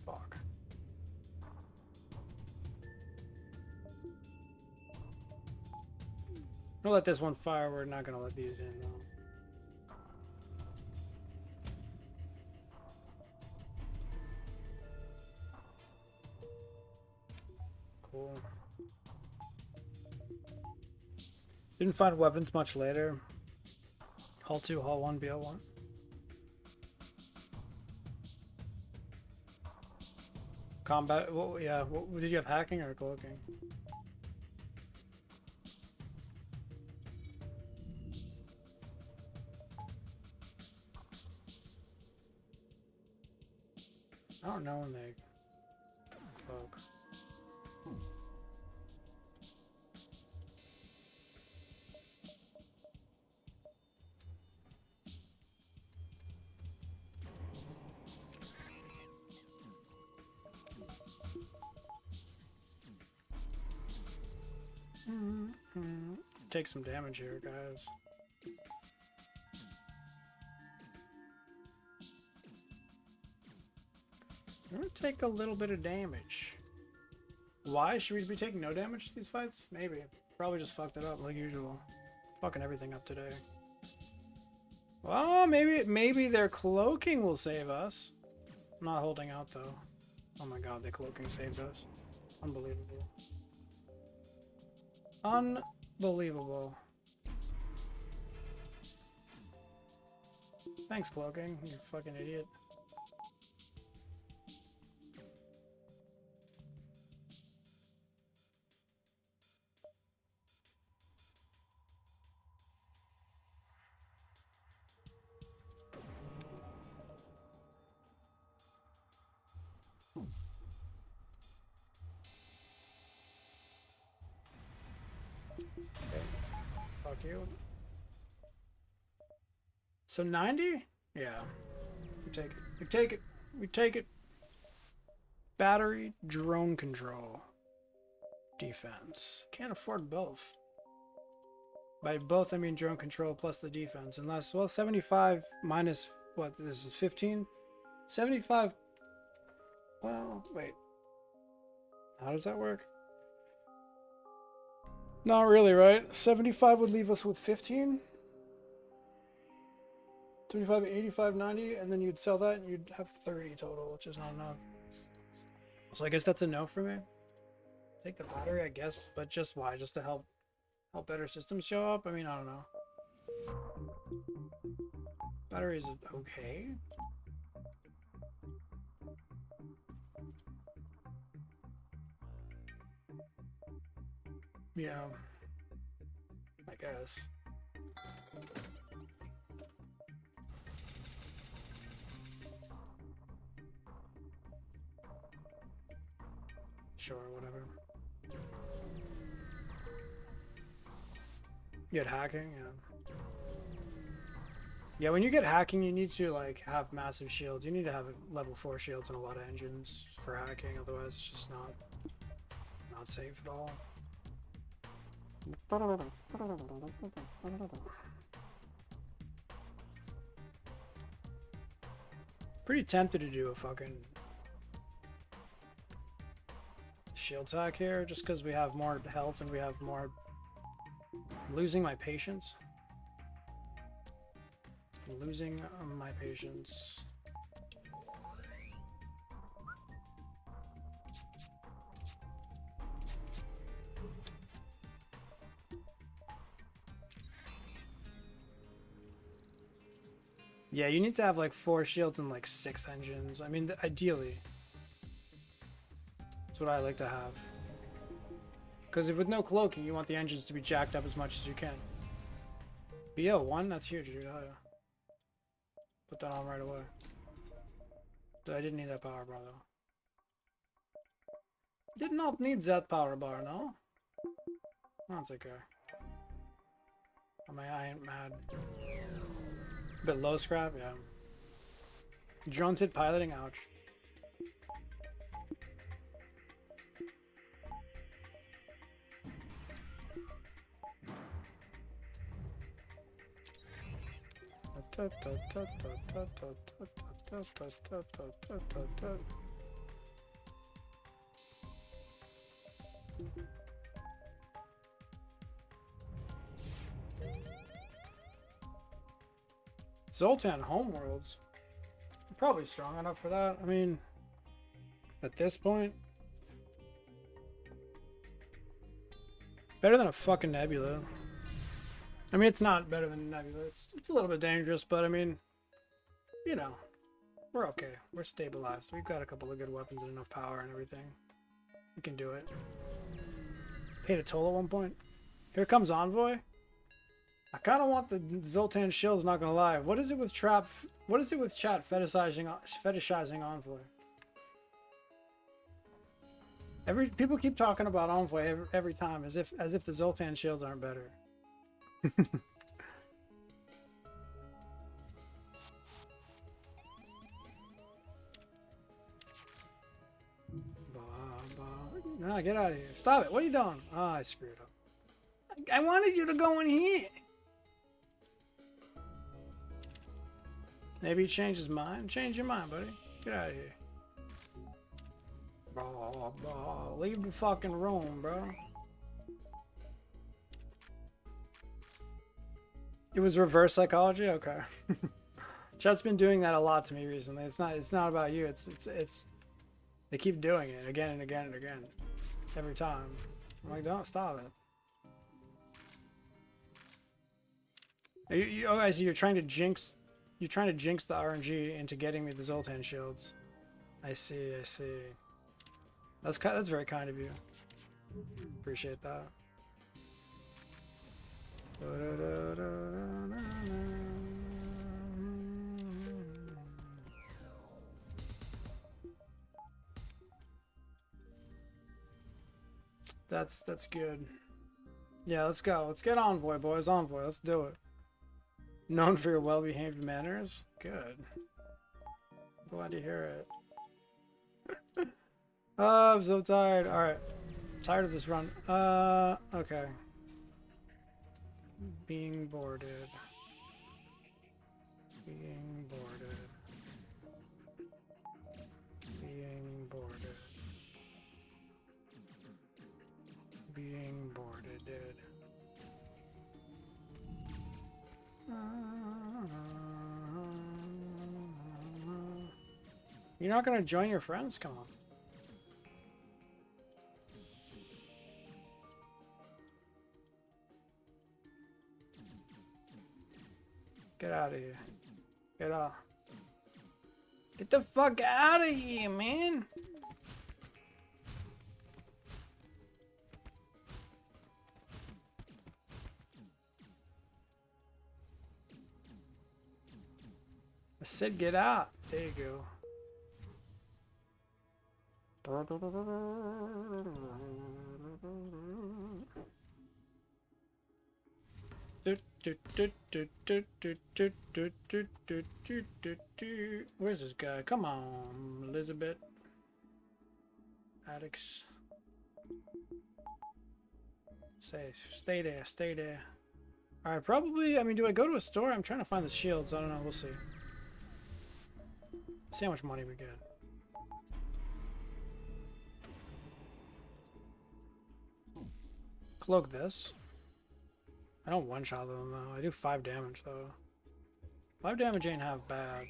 Fuck. We'll let this one fire. We're not gonna let these in though. Cool. Didn't find weapons much later. Hull 2, Hull 1, BL 1. Combat, well, yeah, what, did you have hacking or cloaking? I don't know when they cloak. Take some damage here, guys. We're gonna take a little bit of damage. Why? Should we be taking no damage to these fights? Maybe. Probably just fucked it up like usual. Fucking everything up today. Well, maybe their cloaking will save us. I'm not holding out though. Oh my god, their cloaking saved us. Unbelievable. Unbelievable. Thanks, cloaking, you fucking idiot. Okay. Fuck you. So 90? Yeah. We take it. We take it. We take it. Battery, drone control, defense. Can't afford both. By both, I mean drone control plus the defense. Unless, well, 75 minus, what, this is 15? 75, well, wait. How does that work? Not really, right? 75 would leave us with 15? 25, 85, 90, and then you'd sell that and you'd have 30 total, which is not enough. So I guess that's a no for me. Take the battery, I guess, but just why? Just to help better systems show up? I mean, I don't know. Battery is okay. Yeah, I guess. Sure, whatever. Get hacking, yeah. Yeah, when you get hacking, you need to like have massive shields. You need to have level 4 shields and a lot of engines for hacking, otherwise it's just not safe at all. Pretty tempted to do a fucking shield hack here, just because we have more health and we have more. I'm losing my patience. I'm losing my patience. Yeah, you need to have like 4 shields and like 6 engines. I mean, ideally. That's what I like to have. Because with no cloaking, you want the engines to be jacked up as much as you can. BO1, that's huge, dude. Oh, yeah. Put that on right away. I didn't need that power bar, though. Did not need that power bar, no? That's okay. I ain't mad. Bit low scrap, yeah. Drone tit piloting, ouch. Zoltan Homeworlds. Probably strong enough for that. I mean, at this point, better than a fucking Nebula. I mean, it's not better than Nebula. It's a little bit dangerous, but I mean, you know, we're okay. We're stabilized. We've got a couple of good weapons and enough power and everything. We can do it. Paid a toll at one point. Here comes Envoy. I kind of want the Zoltan shields, not gonna lie. What is it with trap? What is it with chat fetishizing Envoy? People keep talking about Envoy every time as if the Zoltan shields aren't better. No, get out of here. Stop it. What are you doing? Oh, I screwed up. I wanted you to go in here. Maybe he changed his mind. Change your mind, buddy. Get out of here. Bro, leave the fucking room, bro. It was reverse psychology? Okay. Chat's been doing that a lot to me recently. It's not about you. It's they keep doing it again and again and again. Every time. I'm like, don't stop it. Oh, I see. You're trying to jinx the RNG into getting me the Zoltan shields. I see. That's very kind of you. Appreciate that. That's good. Yeah, let's go. Let's get Envoy, boys. Envoy. Let's do it. Known for your well-behaved manners? Good. Glad to hear it. Oh, I'm so tired. Alright. Tired of this run. Okay. Being boarded. Being boarded. Being boarded. Being boarded, dude. You're not gonna join your friends? Come on. Get out of here. Get out. Get the fuck out of here, man. I said get out. There you go. Where's this guy? Come on, Elizabeth. Addicts. Stay there, stay there. Alright, probably, I mean, do I go to a store? I'm trying to find the shields. I don't know, we'll see. See how much money we get. Cloak this. I don't one-shot them though. I do 5 damage though. 5 damage ain't half bad.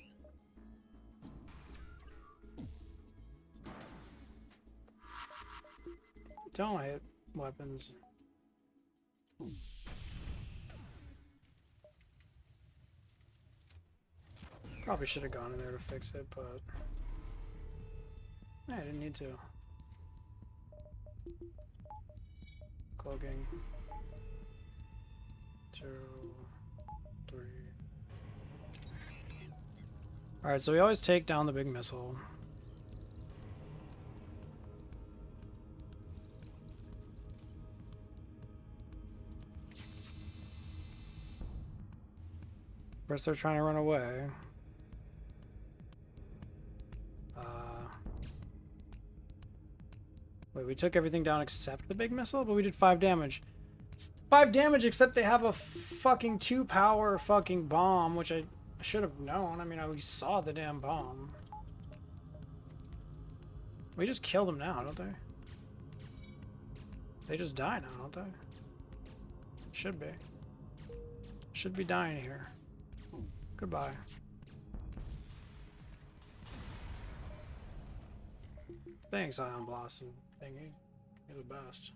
Don't hit weapons. Probably should have gone in there to fix it, but I didn't need to. Cloaking. 2, 3. Alright, so we always take down the big missile. First they're trying to run away. Wait, we took everything down except the big missile? But we did 5 damage. 5 damage except they have a fucking 2 power fucking bomb, which I should have known. I mean, we saw the damn bomb. We just kill them now, don't they? They just die now, don't they? Should be. Should be dying here. Goodbye. Thanks, Ion Blossom thingy. You're the best.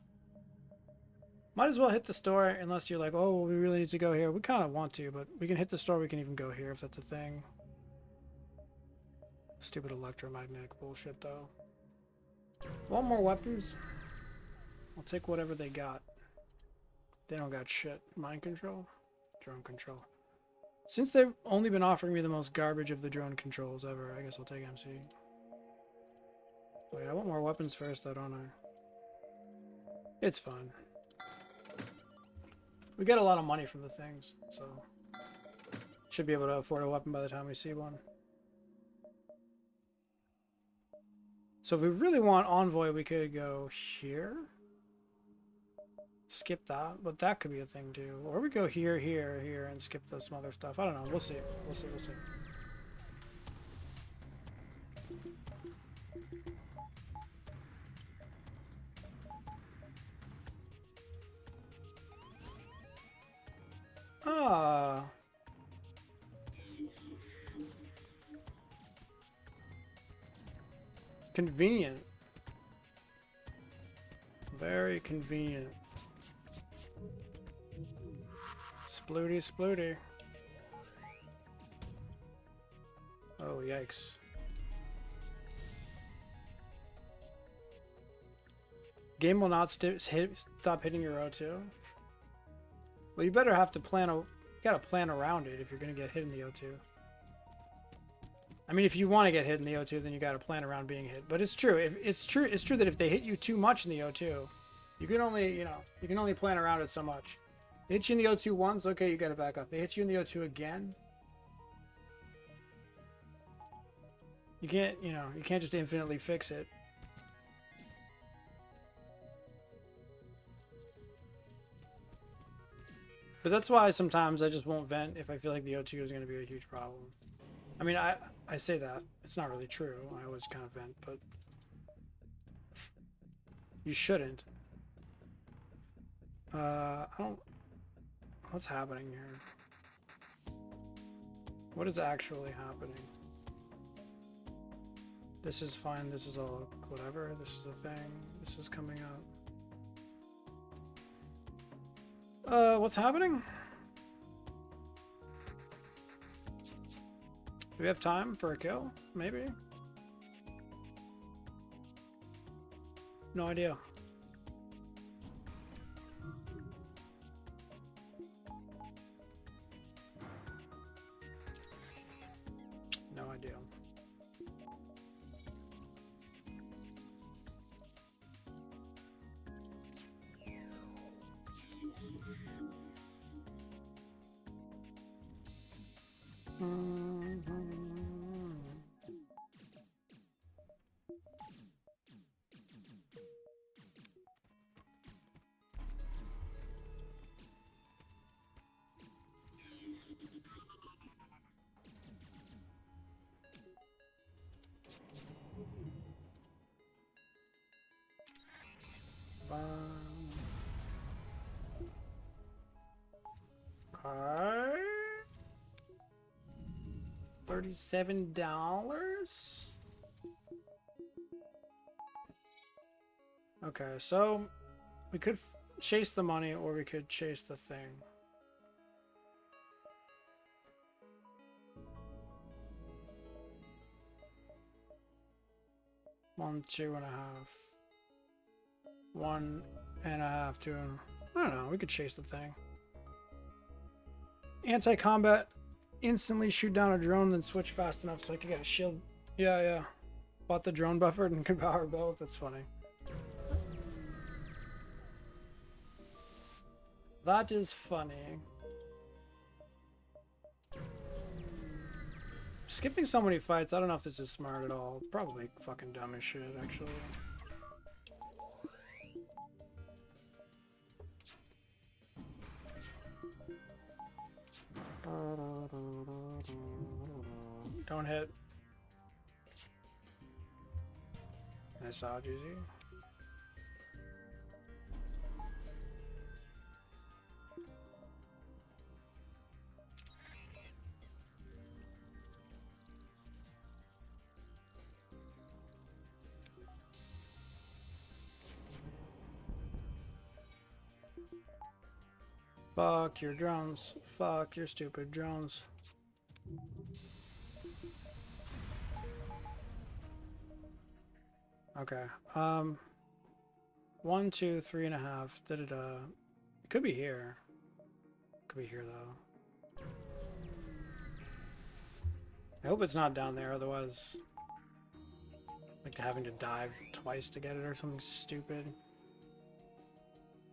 Might as well hit the store unless you're like, oh, we really need to go here. We kind of want to, but we can hit the store. We can even go here if that's a thing. Stupid electromagnetic bullshit, though. Want more weapons? I'll take whatever they got. They don't got shit. Mind control? Drone control. Since they've only been offering me the most garbage of the drone controls ever, I guess I'll take MC. Wait, I want more weapons first, though, don't I? It's fun. We get a lot of money from the things, so should be able to afford a weapon by the time we see one. So if we really want Envoy, we could go here. Skip that, but that could be a thing too. Or we go here, here, here, and skip some other stuff. I don't know. We'll see. We'll see. We'll see. Ah. Convenient. Very convenient. Splooty, splooty. Oh, yikes. Game will not stop hitting your O2. Well, you better have to plan you gotta plan around it if you're gonna get hit in the O2. I mean, if you want to get hit in the O2, then you gotta plan around being hit. But it's true. It's true that if they hit you too much in the O2, you can only, you can only plan around it so much. They hit you in the O2 once, okay, you gotta back up. They hit you in the O2 again. You can't, you can't just infinitely fix it. But that's why sometimes I just won't vent if I feel like the O2 is going to be a huge problem. I mean, I say that. It's not really true. I always kind of vent, but you shouldn't. I don't... What's happening here? What is actually happening? This is fine. This is all whatever. This is the thing. This is coming up. What's happening? Do we have time for a kill? Maybe? No idea. No idea. Okay. $37? Okay, so we could chase the money or we could chase the thing. One, 2.5. 1.5, 2. I don't know. We could chase the thing. Anti-combat. Instantly shoot down a drone, then switch fast enough so I can get a shield. Yeah, yeah. Bought the drone buffer and can power both. That's funny. That is funny. Skipping so many fights, I don't know if this is smart at all. Probably fucking dumb as shit, actually. Don't hit. Nice dodge, easy. Fuck your drones. Fuck your stupid drones. Okay. 1, 2, 3.5. Da-da-da. It could be here. Could be here, though. I hope it's not down there, otherwise... like having to dive twice to get it or something stupid.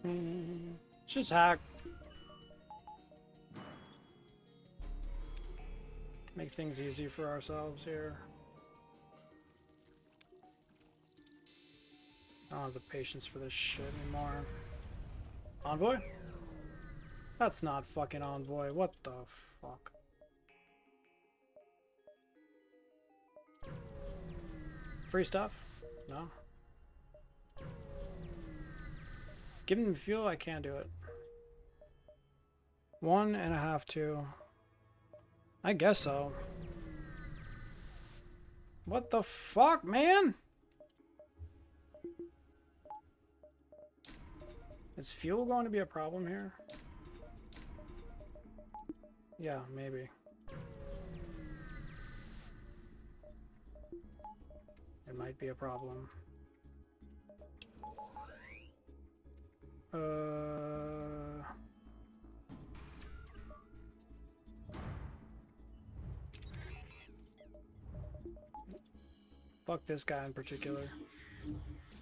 It's just hack. Make things easy for ourselves here. I don't have the patience for this shit anymore. Envoy? That's not fucking Envoy. What the fuck? Free stuff? No. Give them fuel? I can't do it. 1.5, 2. I guess so. What the fuck, man? Is fuel going to be a problem here? Yeah, maybe. It might be a problem. Fuck this guy in particular.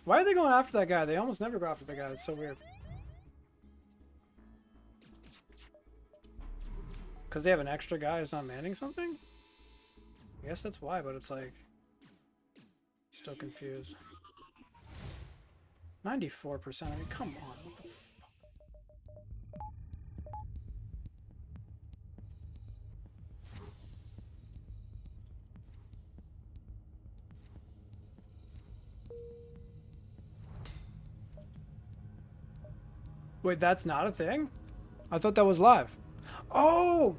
Why are they going after that guy? They almost never go after that guy. It's so weird. Because they have an extra guy who's not manning something? I guess that's why, but it's like... still confused. 94%. I mean, come on. What the fuck? Wait, that's not a thing? I thought that was live. Oh!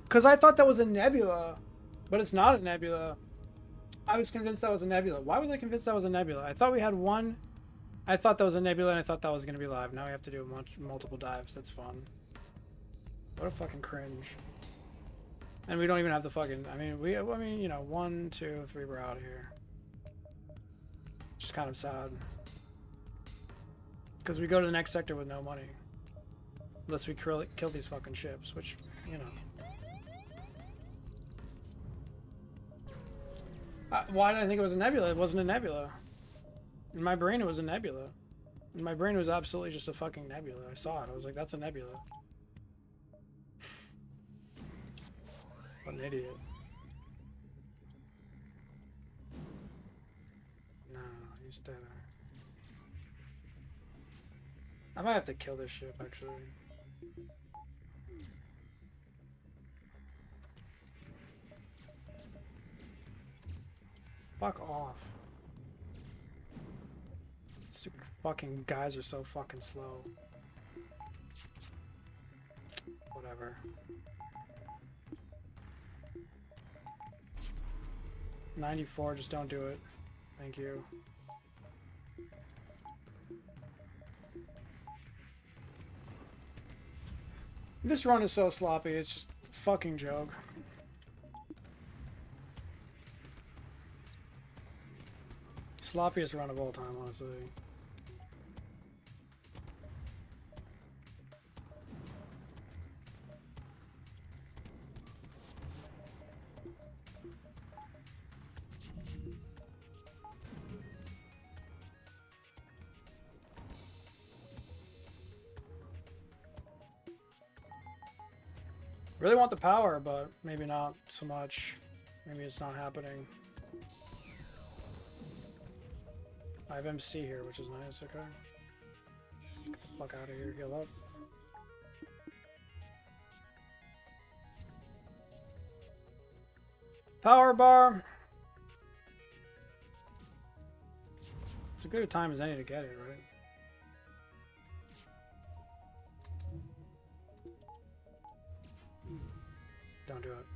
Because I thought that was a nebula. But it's not a nebula. I was convinced that was a nebula. Why was I convinced that was a nebula? I thought we had one. I thought that was a nebula and I thought that was going to be live. Now we have to do multiple dives. That's fun. What a fucking cringe. And we don't even have the fucking... I mean, you know, 1, 2, 3, we're out of here. Just kind of sad. Because we go to the next sector with no money. Unless we kill these fucking ships, which, you know. Why did I think it was a nebula? It wasn't a nebula. In my brain, it was a nebula. In my brain, it was absolutely just a fucking nebula. I saw it. I was like, that's a nebula. What an idiot. No, he's dead. I might have to kill this ship, actually. Fuck off. Stupid fucking guys are so fucking slow. Whatever. 94, just don't do it. Thank you. This run is so sloppy, it's just a fucking joke. Sloppiest run of all time, honestly. Really want the power, but maybe not so much. Maybe it's not happening. I have MC here, which is nice, okay. Get the fuck out of here, heal up. Power bar! It's as good a time as any to get it, right? Don't do it.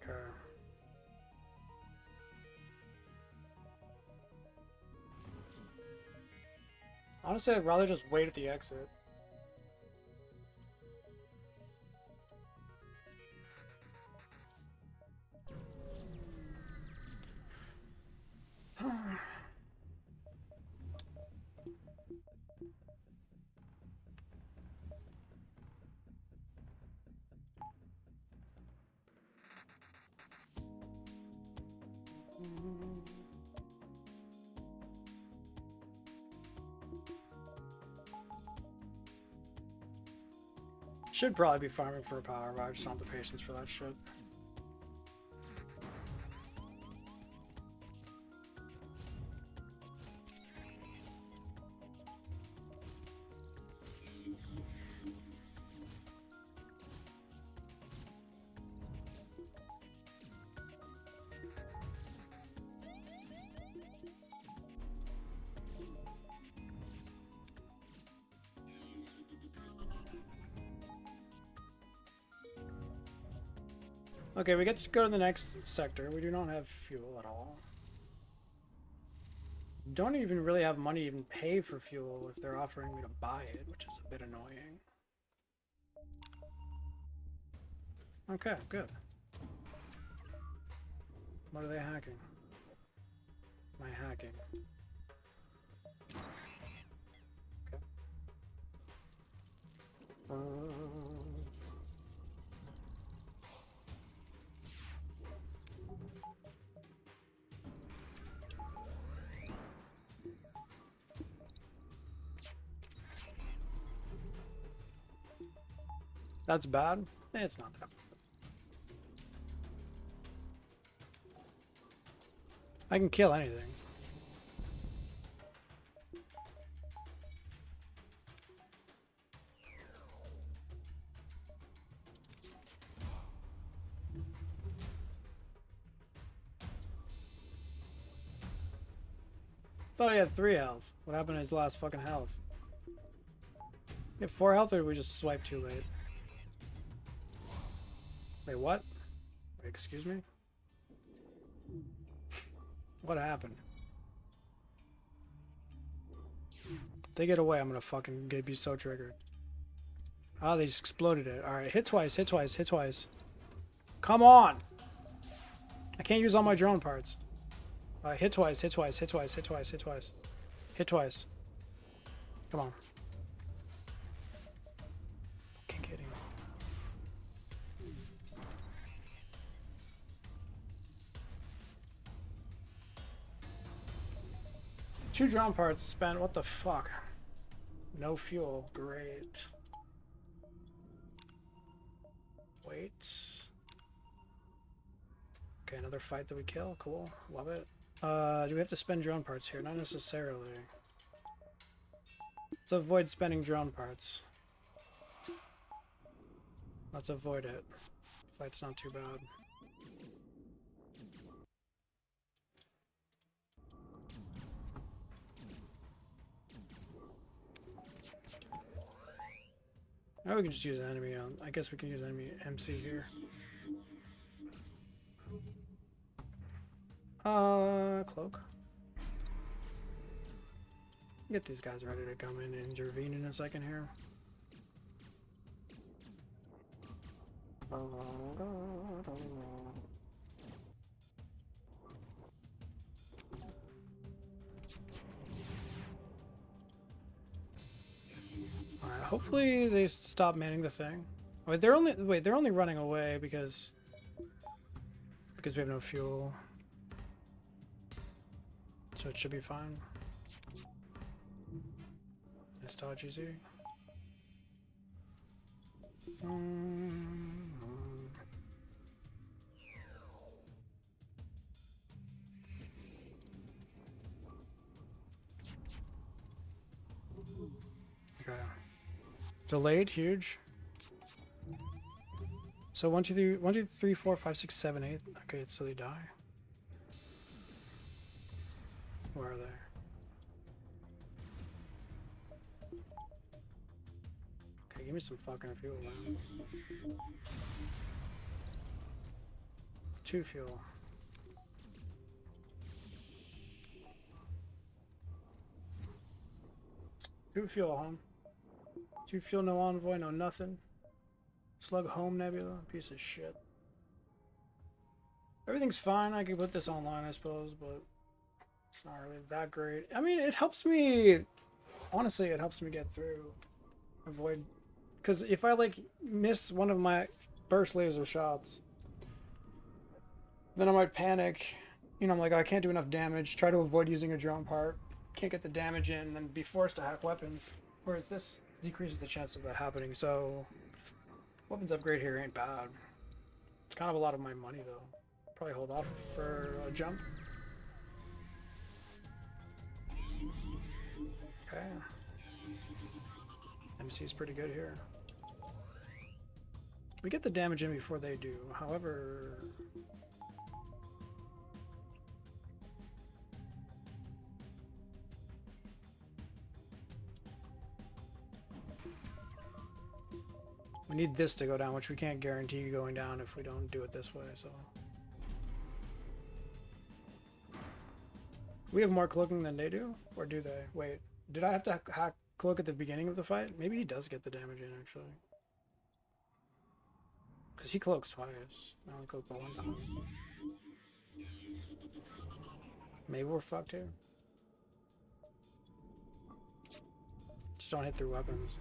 Okay. Honestly, I'd rather just wait at the exit. Should probably be farming for a power, but I just don't have the patience for that shit. Okay, we get to go to the next sector. We do not have fuel at all. Don't even really have money to even pay for fuel if they're offering me to buy it, which is a bit annoying. Okay, good. What are they hacking? Am I hacking? Okay. That's bad? It's not that bad. I can kill anything. Thought he had 3 health. What happened to his last fucking health? He had 4 health, or did we just swipe too late? Wait, what? Wait, excuse me? What happened? If they get away, I'm gonna fucking be so triggered. Ah, they just exploded it. Alright, hit twice, hit twice, hit twice. Come on! I can't use all my drone parts. Alright, hit twice, hit twice, hit twice, hit twice, hit twice. Hit twice. Come on. Fucking kidding me. Two drone parts spent. What the fuck? No fuel. Great. Wait. Okay, another fight that we kill. Cool. Love it. Do we have to spend drone parts here? Not necessarily. Let's avoid spending drone parts. Let's avoid it. Fight's not too bad. Now we can just use an enemy on. I guess we can use enemy MC here. Cloak. Get these guys ready to come in and intervene in a second here. Alright, hopefully they stop manning the thing. Wait, they're only running away because we have no fuel. So it should be fine. Nice dodge, easy. Okay. Delayed, huge. So 1, 2, 3, 4, 5, 6, 7, 8. Okay, so they die. Where are they? Okay, give me some fucking fuel, man. 2 fuel. Two fuel, home. 2 fuel, no envoy, no nothing. Slug home nebula, piece of shit. Everything's fine. I could put this online, I suppose, but it's not really that great. I mean, it helps me. Honestly, it helps me get through. Avoid. Because if I, like, miss one of my burst laser shots, then I might panic. You know, I'm like, I can't do enough damage. Try to avoid using a drone part. Can't get the damage in, then be forced to hack weapons. Whereas this decreases the chance of that happening, so weapons upgrade here ain't bad. It's kind of a lot of my money, though. Probably hold off for a jump. Okay. MC is pretty good here. We get the damage in before they do. However, we need this to go down, which we can't guarantee going down if we don't do it this way, so. We have more cloaking than they do? Or do they? Wait, did I have to hack cloak at the beginning of the fight? Maybe he does get the damage in, actually. Because he cloaks twice. I only cloak but one time. Maybe we're fucked here. Just don't hit through weapons.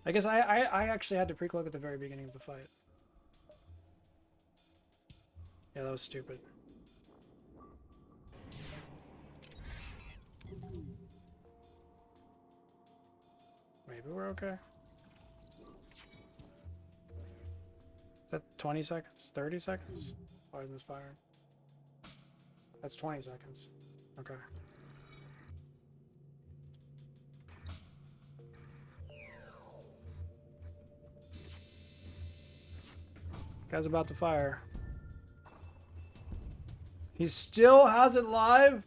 I guess I actually had to pre-cloak at the very beginning of the fight. Yeah, that was stupid. Maybe we're okay. Is that 20 seconds? 30 seconds? Why isn't this firing? That's 20 seconds. Okay. Guy's about to fire. He still has it live?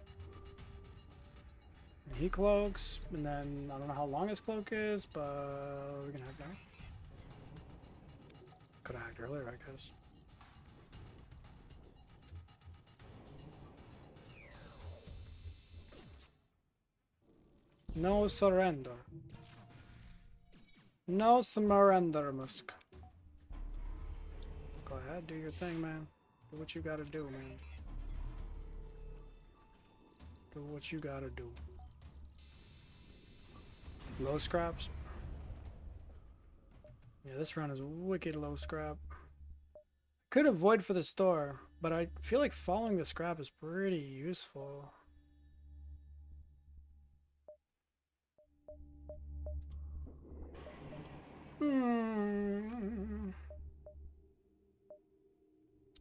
He cloaks, and then I don't know how long his cloak is, but we're gonna have that. Could have hacked earlier, I guess. No surrender. No surrender, Musk. Go ahead, do your thing, man. Do what you gotta do, man. Do what you gotta do. Low scraps. Yeah, this run is wicked low scrap. Could avoid for the store, but I feel like following the scrap is pretty useful.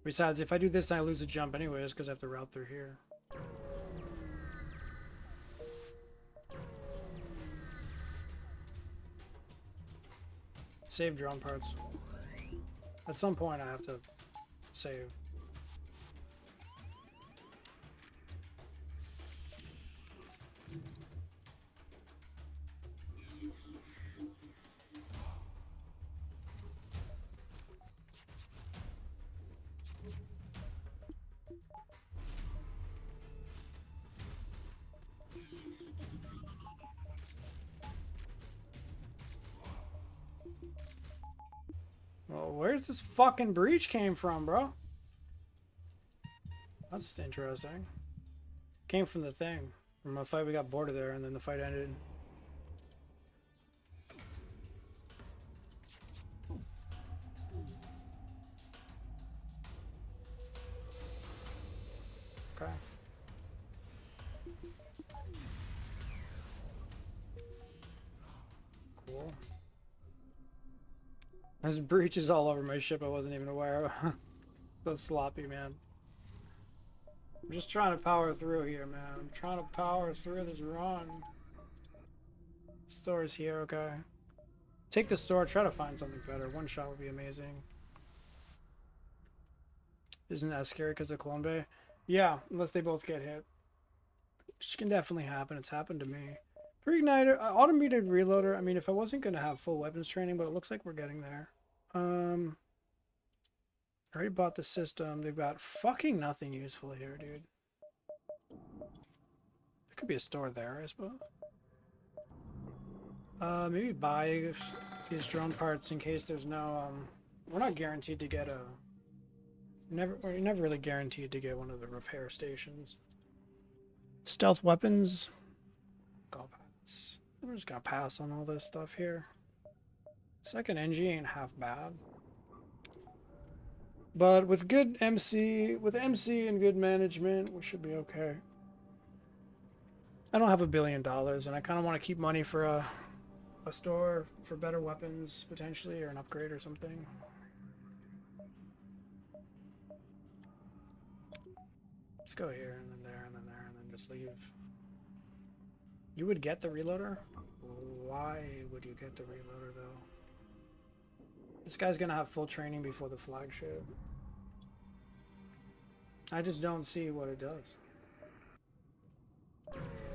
Besides, if I do this, I lose a jump anyways because I have to route through here. Save drone parts. At some point, I have to save. Well, where's this fucking breach came from, bro? That's interesting. Came from the thing. From a fight we got boarded there, and then the fight ended. Okay. Cool. There's breaches all over my ship I wasn't even aware of. So sloppy, man. I'm just trying to power through here, man. I'm trying to power through this run. Store's here, okay. Take the store, try to find something better. One shot would be amazing. Isn't that scary because of Clone Bay? Yeah, unless they both get hit. Which can definitely happen. It's happened to me. Pre-igniter, automated reloader. I mean, if I wasn't going to have full weapons training, but it looks like we're getting there. I already bought the system. They've got fucking nothing useful here, dude. There could be a store there, I suppose. Maybe buy these drone parts in case there's no, we're not guaranteed to get a, we're never really guaranteed to get one of the repair stations. Stealth weapons. Go pass. We're just gonna pass on all this stuff here. Second NG ain't half bad. But with good MC, and good management, we should be okay. I don't have $1 billion, and I kind of want to keep money for a store for better weapons, potentially, or an upgrade or something. Let's go here, and then there, and then there, and then just leave. You would get the reloader? Why would you get the reloader, though? This guy's gonna have full training before the flagship. I just don't see what it does.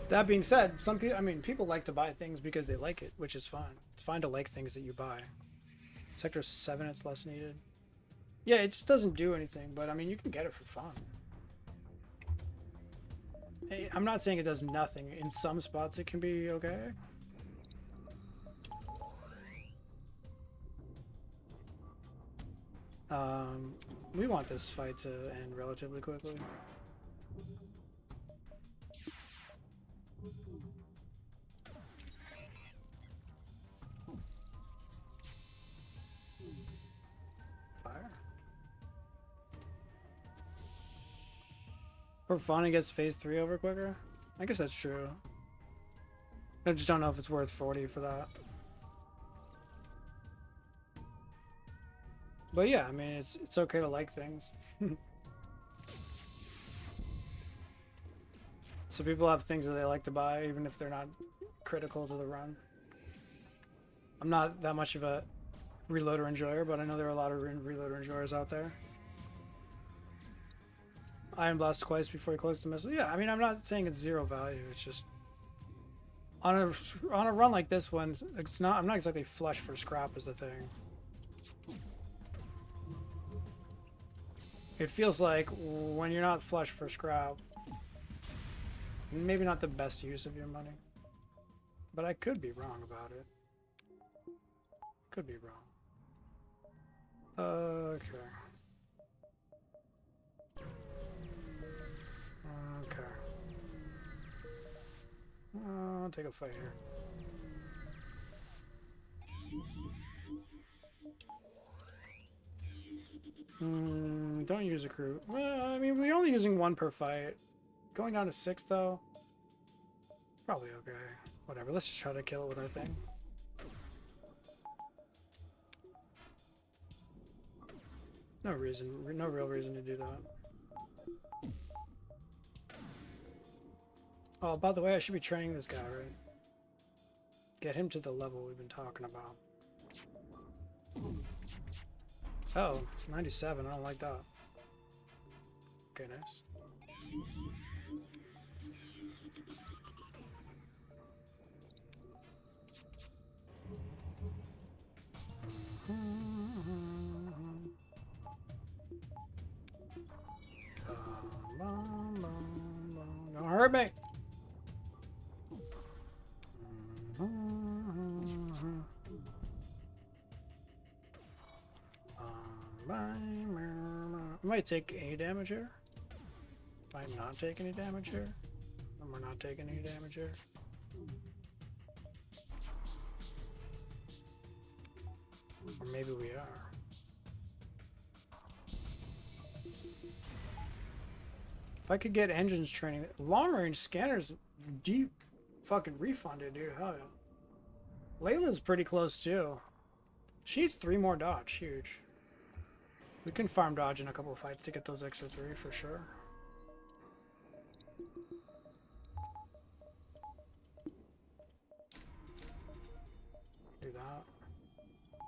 That being said, some people, I mean, people like to buy things because they like it, which is fine. It's fine to like things that you buy. Sector 7, it's less needed. Yeah, it just doesn't do anything, but I mean, you can get it for fun. I'm not saying it does nothing. In some spots, it can be okay. We want this fight to end relatively quickly. Fire. For fun, it gets phase 3 over quicker. I guess that's true. I just don't know if it's worth 40 for that. But yeah, I mean, it's okay to like things. So people have things that they like to buy, even if they're not critical to the run. I'm not that much of a reloader enjoyer, but I know there are a lot of reloader enjoyers out there. Iron Blast twice before he closed the missile. Yeah, I mean, I'm not saying it's zero value. It's just On a run like this one, it's not. I'm not exactly flush for scrap. Is the thing. It feels like when you're not flush for scrap, maybe not the best use of your money. But I could be wrong about it. Could be wrong. Okay. Okay. I'll take a fight here. Don't use a crew. Well, I mean, we're only using one per fight. Going down to 6, though. Probably okay. Whatever, let's just try to kill it with our thing. No real reason to do that. Oh, by the way, I should be training this guy, right? Get him to the level we've been talking about. Oh, 97, I don't like that. Okay, nice. Don't hurt me. I might take any damage here. Might not take any damage here. And we're not taking any damage here. Or maybe we are. If I could get engines training, long range scanners, deep fucking refunded, dude. Hell yeah. Layla's pretty close too. She needs 3 more dodge. Huge. We can farm dodge in a couple of fights to get those extra 3 for sure. Do that.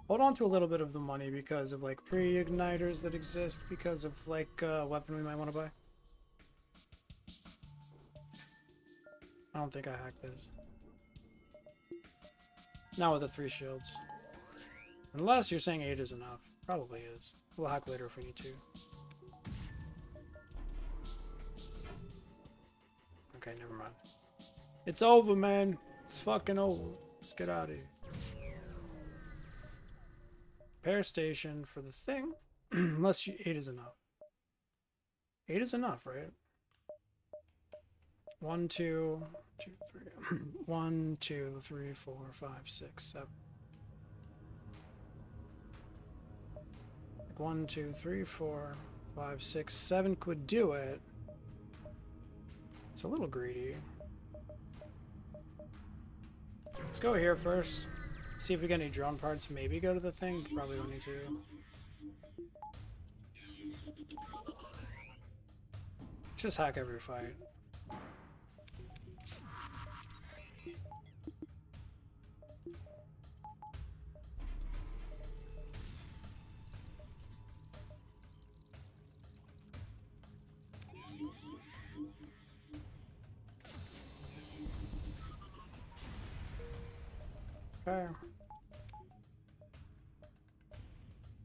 Hold on to a little bit of the money because of like pre-igniters that exist, because of like weapon we might want to buy. I don't think I hacked this. Not with the 3 shields. Unless you're saying 8 is enough. Probably is. We'll hack later if we need to. Okay, never mind. It's over, man. It's fucking over. Let's get out of here. Repair station for the thing. Unless 8 is enough. 8 is enough, right? 1, 2, 2, 3. 1, 2, 3, 4, 5, 6, 7. 1, 2, 3, 4, 5, 6, 7 could do it. It's a little greedy. Let's go here first. See if we get any drone parts. Maybe go to the thing. Probably don't need to. Just hack every fight.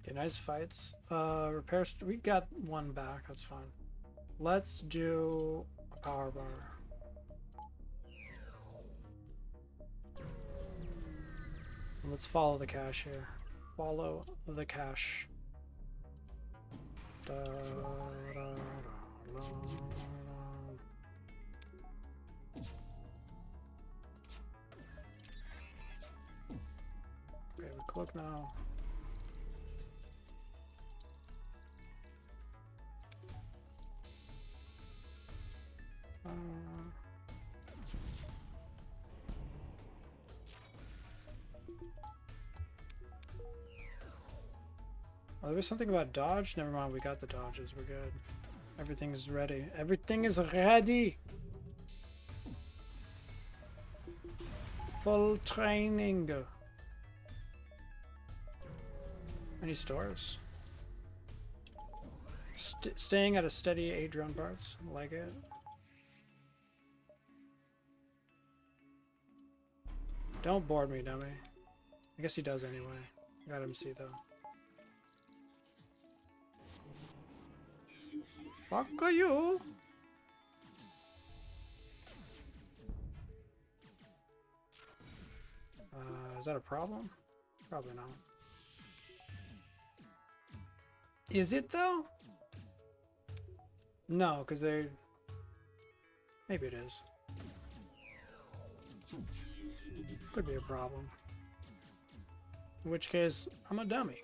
Okay, nice fights. Repair. We got 1 back. That's fine. Let's do a power bar. Let's follow the cash here. Follow the cash. Da, da, da, da. Okay, we cloak now. Oh, there was something about dodge? Never mind, we got the dodges. We're good. Everything is ready. Everything is ready! Full training. Any stores? Staying at a steady 8 drone parts. Like it. Don't board me, dummy. I guess he does anyway. Got him see though. Fuck you! Is that a problem? Probably not. Is it though? No, because they... Maybe it is. Could be a problem. In which case, I'm a dummy.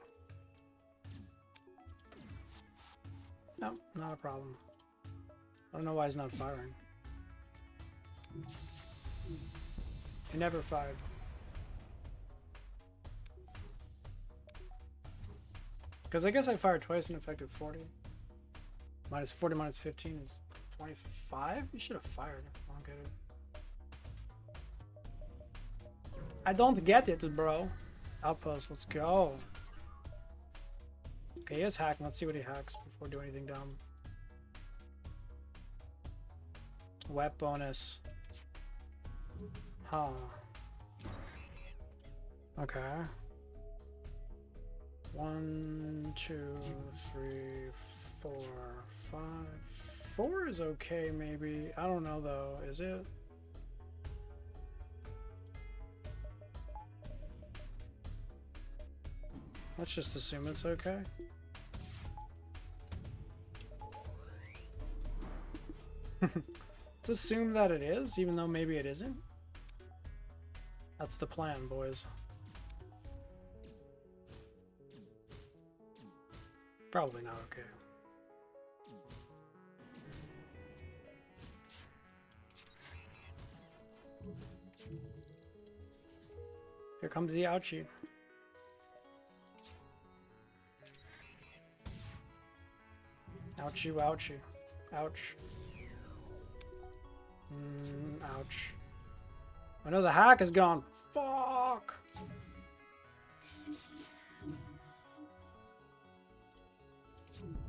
No, not a problem. I don't know why he's not firing. He never fired. Because I guess I fired twice and effective 40. Minus 40 minus 15 is 25? You should have fired. I don't get it. I don't get it, bro. Outpost, let's go. Okay, he is hacking. Let's see what he hacks before we do anything dumb. Wet bonus. Huh. Okay. 1, 2, 3, 4, 5. 4 is okay, maybe. I don't know though. Is it? Let's just assume it's okay. Let's assume that it is, even though maybe it isn't. That's the plan, boys. Probably not okay. Here comes the ouchie. Ouchie, ouchie. Ouch. Ouch. I know the hack is gone. Fuck!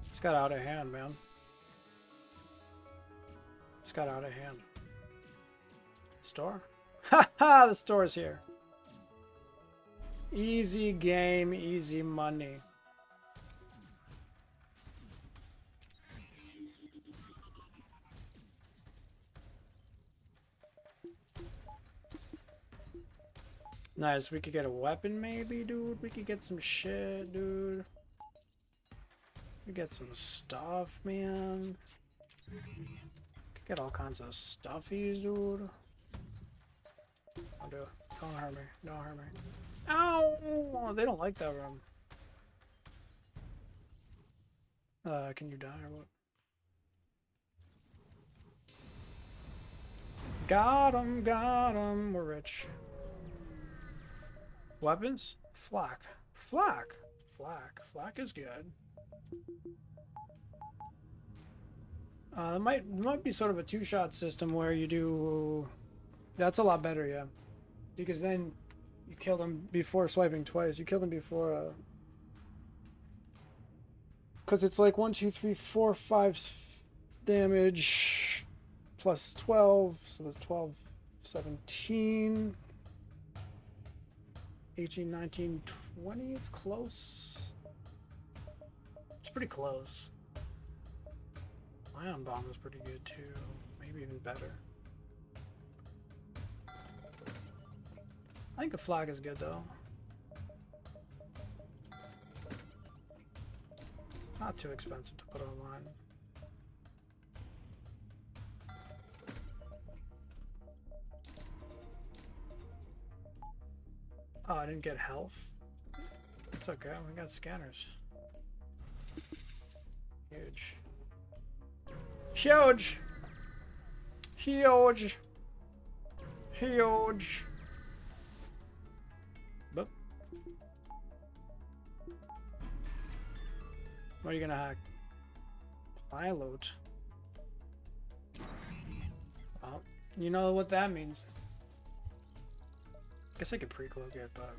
It's got out of hand, man. It's got out of hand. Store? Ha ha! The store's here. Easy game, easy money. Nice, we could get a weapon maybe, dude. We could get some shit, dude. We get some stuff, man. Could get all kinds of stuffies, dude. Don't do it. Don't hurt me. Don't hurt me. Ow! They don't like that room. Can you die or what? Got him, we're rich. Weapons? Flak. Flak. Flak. Flak is good. It might be sort of a two-shot system where you do... That's a lot better, yeah. Because then you kill them before swiping twice. You kill them before... Because it's like 1, 2, 3, 4, 5 damage plus 12. So that's 12, 17... 18, 19, 20, it's close. It's pretty close. Ion Bomb was pretty good too. Maybe even better. I think the flag is good though. It's not too expensive to put online. Oh, I didn't get health. It's okay, we got scanners. Huge. Huge! Huge! Huge! Boop. What are you gonna hack? Pilot. Well, you know what that means. Guess I could pre-cloak it, but...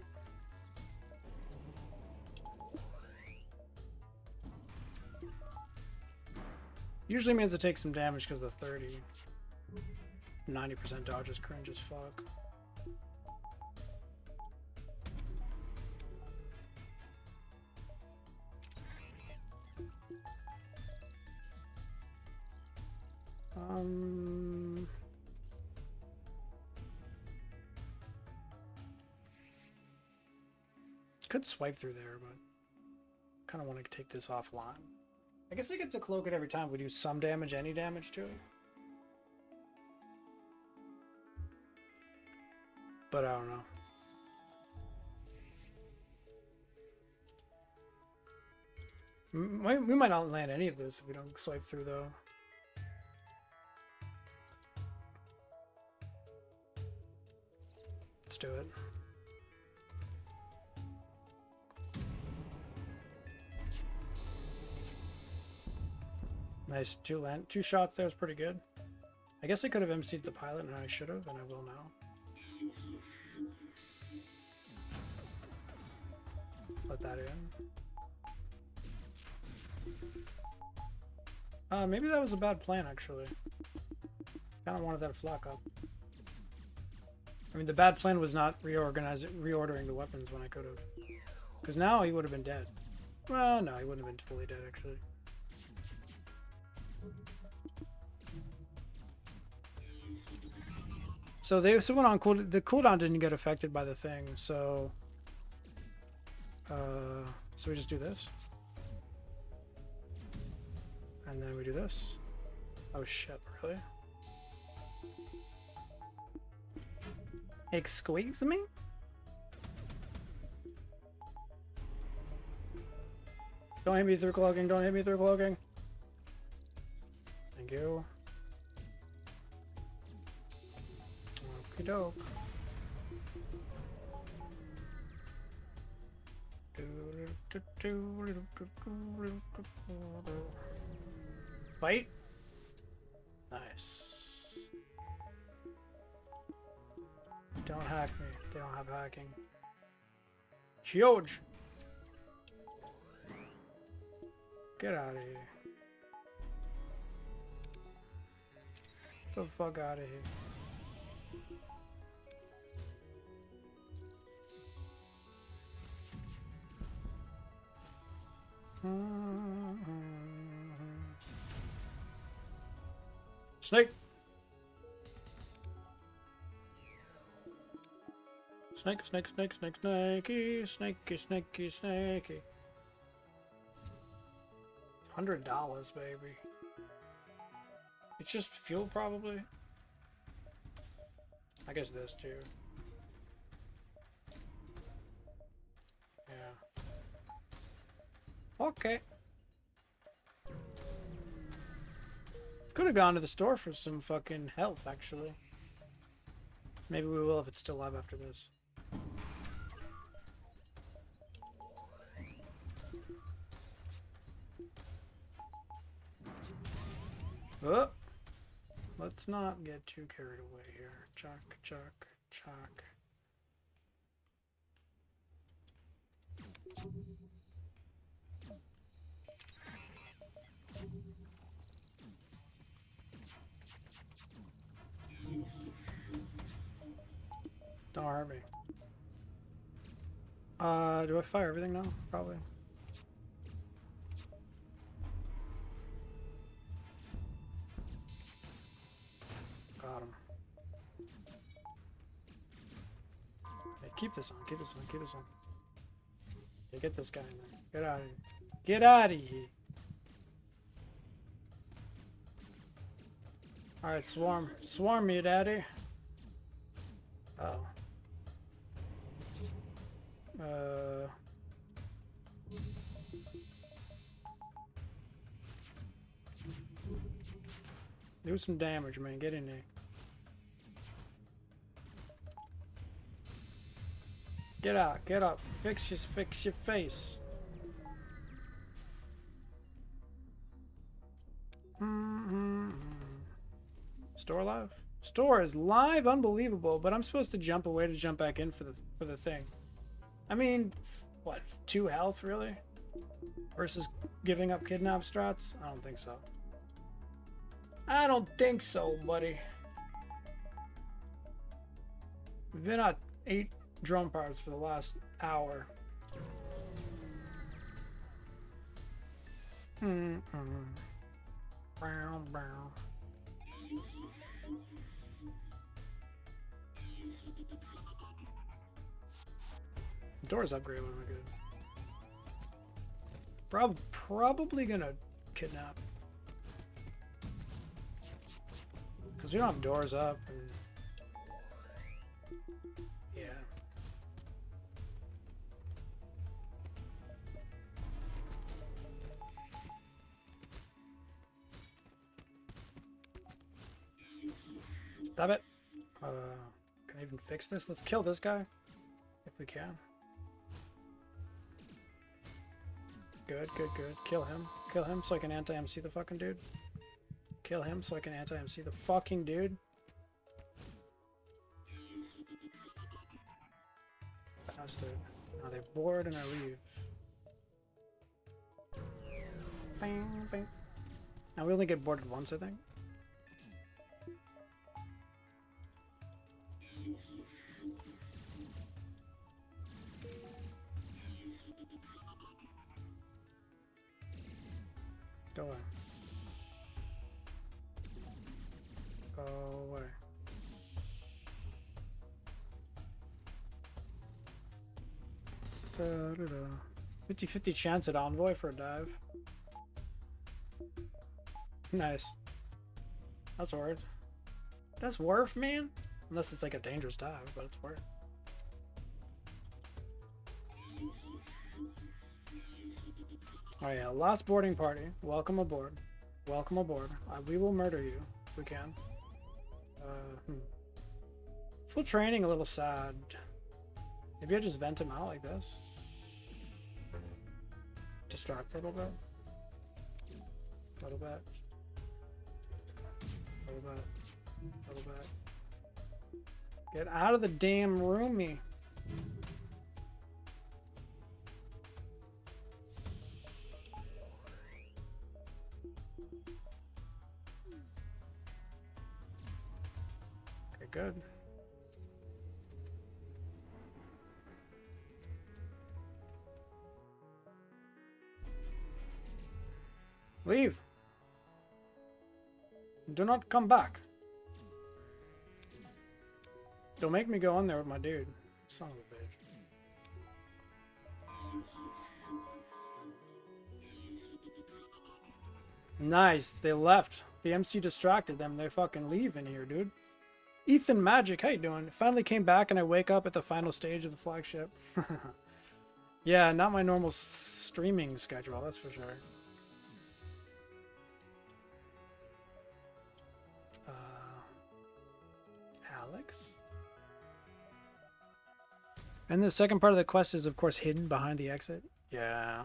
Usually means it takes some damage because of the 30. 90% dodge is cringe as fuck. Um. Could swipe through there, but kind of want to take this offline. I guess I get to cloak it every time we do some damage, any damage to it. But I don't know. We might not land any of this if we don't swipe through, though. Let's do it. Nice, two shots there was pretty good. I guess I could have MC'd the pilot, and I should have, and I will now. Let that in. Maybe that was a bad plan, actually. Kind of wanted that flock up. I mean, the bad plan was not reordering the weapons when I could have. Because now he would have been dead. Well, no, he wouldn't have been fully dead, actually. So they also went on the cooldown didn't get affected by the thing, so we just do this. And then we do this. Oh shit, really? Excuse me? Don't hit me through cloaking, don't hit me through cloaking. Thank you. Okie doke. Bite. Nice. Don't hack me. They don't have hacking. Huge. Get out of here. Get the fuck out of here. Snake. Snake, snake, snake, snake, snakey, snakey, snakey, snakey. $100, baby. It's just fuel, probably. I guess this too. Yeah. Okay. Could have gone to the store for some fucking health, actually. Maybe we will if it's still alive after this. Oh! Let's not get too carried away here. Chuck, chuck, chuck. Don't hurt me. Do I fire everything now? Probably. Got him. Hey, keep this on, keep this on, keep this on. Yeah, get this guy in there. Get out of here. Get out of here. Alright, swarm. Swarm me, daddy. Oh. Do some damage, man. Get in there. Get out. Get up. Fix your face. Store live? Store is live, unbelievable. But I'm supposed to jump away to jump back in for the thing. I mean, what? 2 health, really? Versus giving up kidnap strats? I don't think so. I don't think so, buddy. We've been at 8 drone powers for the last hour. Brown, brown. Doors upgrade would be good. Probably gonna kidnap. Because we don't have doors up. And... yeah. Stop it. Can I even fix this? Let's kill this guy. If we can. Good, good, good. Kill him. Kill him so I can anti-MC the fucking dude. Kill him so I can anti-MC the fucking dude. Bastard. Now they board and I leave. Bang, bang. Now we only get boarded once, I think. Go away. Go away. Da, da, da. 50-50 chance at Envoy for a dive. Nice. That's worth. That's worth, man. Unless it's like a dangerous dive, but it's worth. Oh yeah, last boarding party. Welcome aboard. Welcome aboard. We will murder you if we can. Full training, a little sad. Maybe I just vent him out like this. Distract a little bit. A little bit. A little bit. A little bit. Get out of the damn roomie. Okay, good. Leave. Do not come back. Don't make me go in there with my dude. Son of a bitch. Nice. They left. The MC distracted them. They fucking leave in here, dude. Ethan Magic, how you doing? Finally came back and I wake up at the final stage of the flagship. Yeah, not my normal streaming schedule, that's for sure. Alex? And the second part of the quest is, of course, hidden behind the exit. Yeah.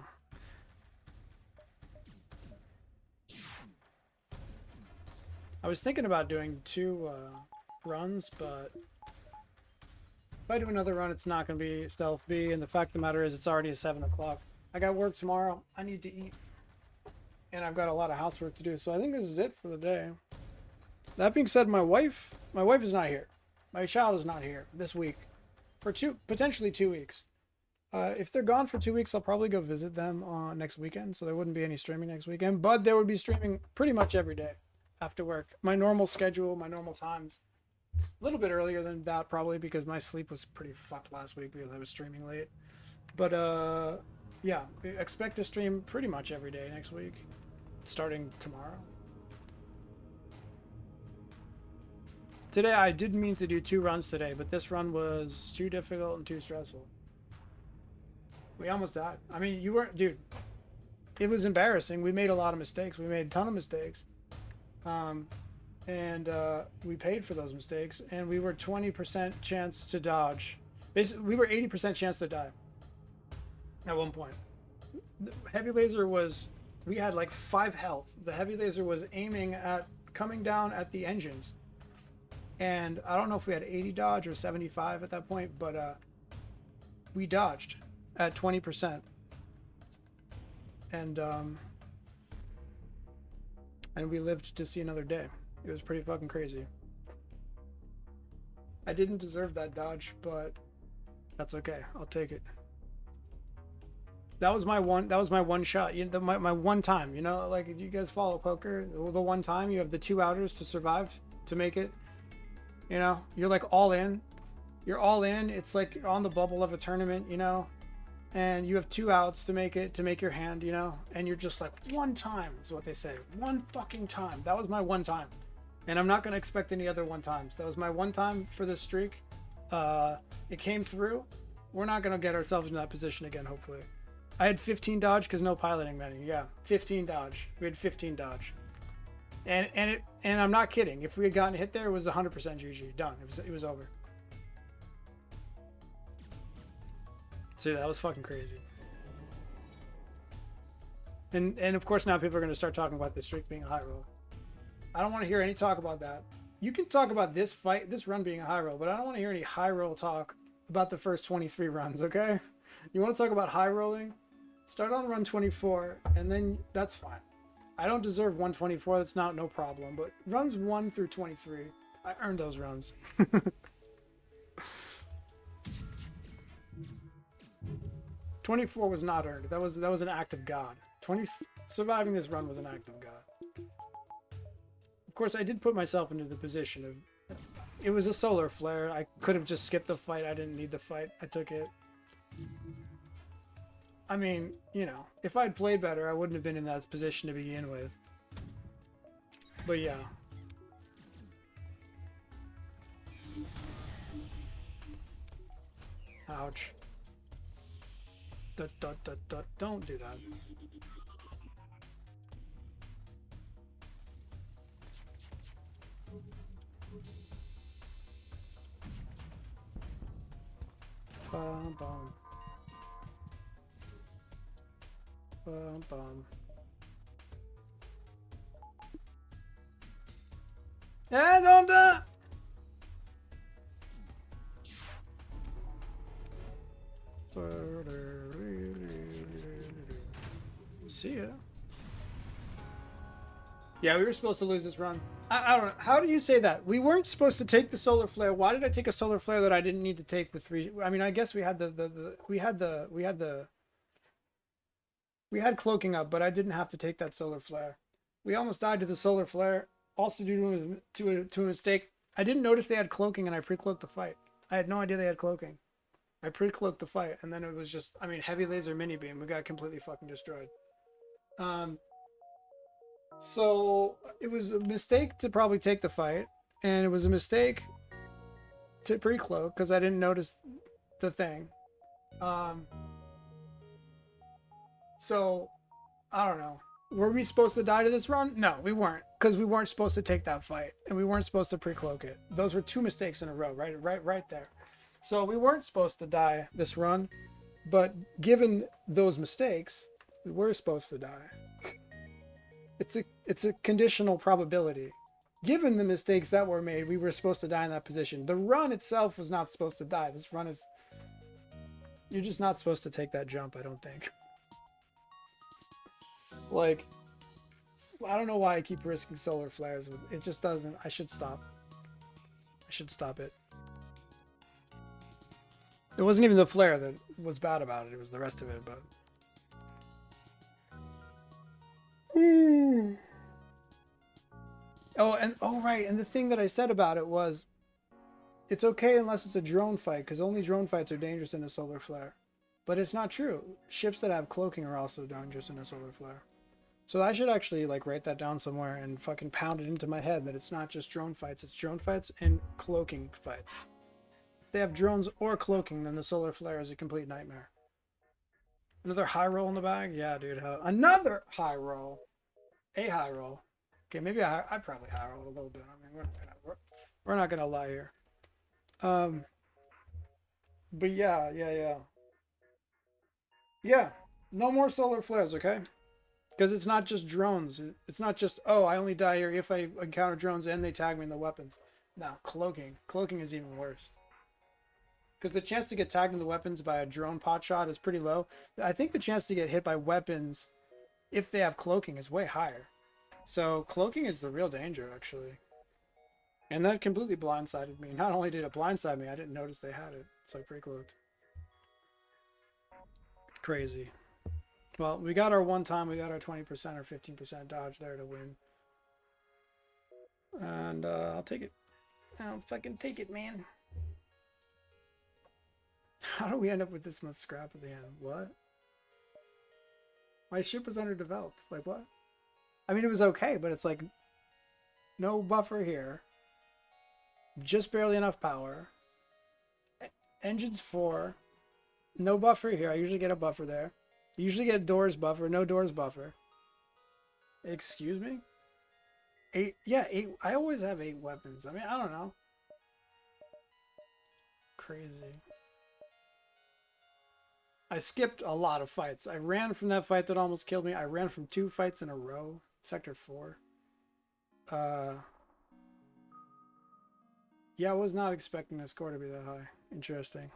I was thinking about doing 2 runs, but if I do another run, it's not going to be Stealth B, and the fact of the matter is it's already 7 o'clock. I got work tomorrow. I need to eat. And I've got a lot of housework to do, so I think this is it for the day. That being said, my wife is not here. My child is not here this week. For potentially 2 weeks. If they're gone for 2 weeks, I'll probably go visit them next weekend, so there wouldn't be any streaming next weekend, but there would be streaming pretty much every day after work. My normal schedule, my normal times. A little bit earlier than that probably because my sleep was pretty fucked last week because I was streaming late. But yeah, expect to stream pretty much every day next week, starting tomorrow. Today I did mean to do 2 runs today, but this run was too difficult and too stressful. We almost died. I mean, you weren't, dude. It was embarrassing. We made a lot of mistakes. We made a ton of mistakes. And we paid for those mistakes, and we were 20% chance to dodge. Basically, we were 80% chance to die at one point. The heavy laser was, we had like 5 health. The heavy laser was aiming at, coming down at the engines. And I don't know if we had 80 dodge or 75 at that point, but we dodged at 20%. And we lived to see another day. It was pretty fucking crazy. I didn't deserve that dodge, but that's okay. I'll take it. That was my one shot. You know, my one time, you know, like if you guys follow poker, the one time you have the 2 outers to survive, to make it. You know, you're like all in. You're all in. It's like on the bubble of a tournament, you know. and you have 2 outs to make your hand, you know, and you're just like, one time is what they say, one fucking time. That was my one time, and I'm not gonna expect any other one times. That was my one time for this streak. It came through. We're not gonna get ourselves in that position again, hopefully. I had 15 dodge because no piloting many. Yeah, 15 dodge. We had 15 dodge, and I'm not kidding. If we had gotten hit there, it was 100% GG. Done. It was over. So that was fucking crazy. And of course now people are going to start talking about this streak being a high roll. I don't want to hear any talk about that. You can talk about this run being a high roll, but I don't want to hear any high roll talk about the first 23 runs, okay? You want to talk about high rolling? Start on run 24, and then that's fine. I don't deserve 124, that's no problem, but runs 1 through 23, I earned those runs. 24 was not earned. That was an act of God. Surviving this run was an act of God. Of course, I did put myself into the position of... It was a solar flare. I could have just skipped the fight. I didn't need the fight. I took it. I mean, you know, if I'd played better, I wouldn't have been in that position to begin with. But yeah. Ouch. Don't do that. Bum, bum. Bum, bum. Yeah, don't die! See ya. Yeah, we were supposed to lose this run. I don't know. How do you say that? We weren't supposed to take the solar flare. Why did I take a solar flare that I didn't need to take with 3? I mean, I guess we had we had cloaking up, but I didn't have to take that solar flare. We almost died to the solar flare, also due to a mistake. I didn't notice they had cloaking, and I pre-cloaked the fight. I had no idea they had cloaking. I pre-cloaked the fight, and then it was just, I mean, heavy laser mini beam. We got completely fucking destroyed. So it was a mistake to probably take the fight, and it was a mistake to pre-cloak because I didn't notice the thing. So I don't know. Were we supposed to die to this run? No, we weren't, because we weren't supposed to take that fight, and we weren't supposed to pre-cloak it. Those were 2 mistakes in a row, right there. So we weren't supposed to die this run, but given those mistakes, we were supposed to die. It's a conditional probability. Given the mistakes that were made, we were supposed to die in that position. The run itself was not supposed to die. This run is... You're just not supposed to take that jump, I don't think. Like, I don't know why I keep risking solar flares. It just doesn't... I should stop. I should stop it. It wasn't even the flare that was bad about it. It was the rest of it, but... Oh, right. And the thing that I said about it was, it's okay unless it's a drone fight, because only drone fights are dangerous in a solar flare. But it's not true. Ships that have cloaking are also dangerous in a solar flare. So I should actually like write that down somewhere and fucking pound it into my head that it's not just drone fights. It's drone fights and cloaking fights. If they have drones or cloaking, then the solar flare is a complete nightmare. Another high roll in the bag? Yeah, dude. Another high roll. A high roll. Okay, maybe I probably high rolled a little bit. I mean, we're not gonna lie here. But yeah. No more solar flares, okay? Because it's not just drones. It's not just, oh, I only die here if I encounter drones and they tag me in the weapons. No, cloaking. Cloaking is even worse. Because the chance to get tagged in the weapons by a drone pot shot is pretty low. I think the chance to get hit by weapons, if they have cloaking, is way higher. So cloaking is the real danger, actually. And that completely blindsided me. Not only did it blindside me, I didn't notice they had it. It's like pre-cloaked. Crazy. Well, we got our one time, we got our 20% or 15% dodge there to win. And I'll take it. I'll fucking take it, man. How do we end up with this much scrap at the end? What? My ship was underdeveloped. Like what? I mean, it was okay, but it's like no buffer here. Just barely enough power. Engines 4. No buffer here. I usually get a buffer there. You usually get doors buffer. No doors buffer. Excuse me? 8. Yeah, 8. I always have 8 weapons. I mean, I don't know. Crazy. I skipped a lot of fights. I ran from that fight that almost killed me. I ran from 2 fights in a row. Sector 4. Yeah, I was not expecting the score to be that high. Interesting.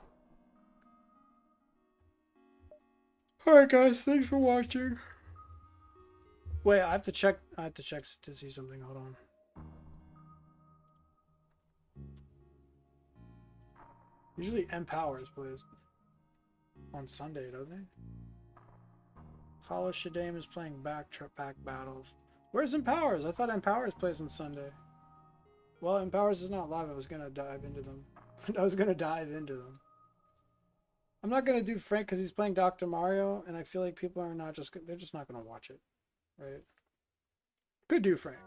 Alright guys, thanks for watching. Wait, I have to check to see something. Hold on. Usually Empowers plays on Sunday, doesn't it? Hollow Shadame is playing back battles. Where's Empowers? I thought Empowers plays on Sunday. Well, Empowers is not live. I was gonna dive into them. I'm not gonna do Frank because he's playing Dr. Mario, and I feel like people are not just they're just not gonna watch it, right? Could do Frank.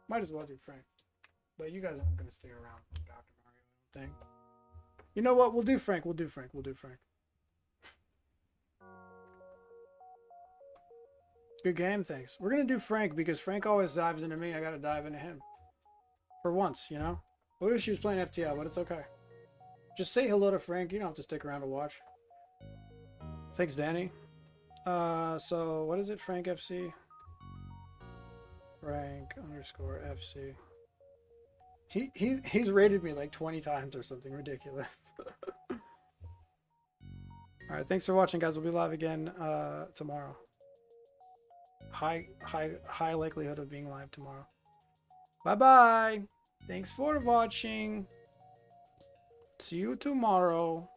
Might as well do Frank. But you guys aren't gonna stay around for Dr. Mario thing. You know what? We'll do Frank. We'll do Frank. Good game, thanks. We're gonna do Frank because Frank always dives into me. I gotta dive into him. For once, you know? I wish he was playing FTL, but it's okay. Just say hello to Frank. You don't have to stick around to watch. Thanks, Danny. So what is it? Frank FC? Frank _ FC. He's rated me like 20 times or something ridiculous. Alright, thanks for watching, guys. We'll be live again tomorrow. High likelihood of being live tomorrow. Bye-bye. Thanks for watching. See you tomorrow.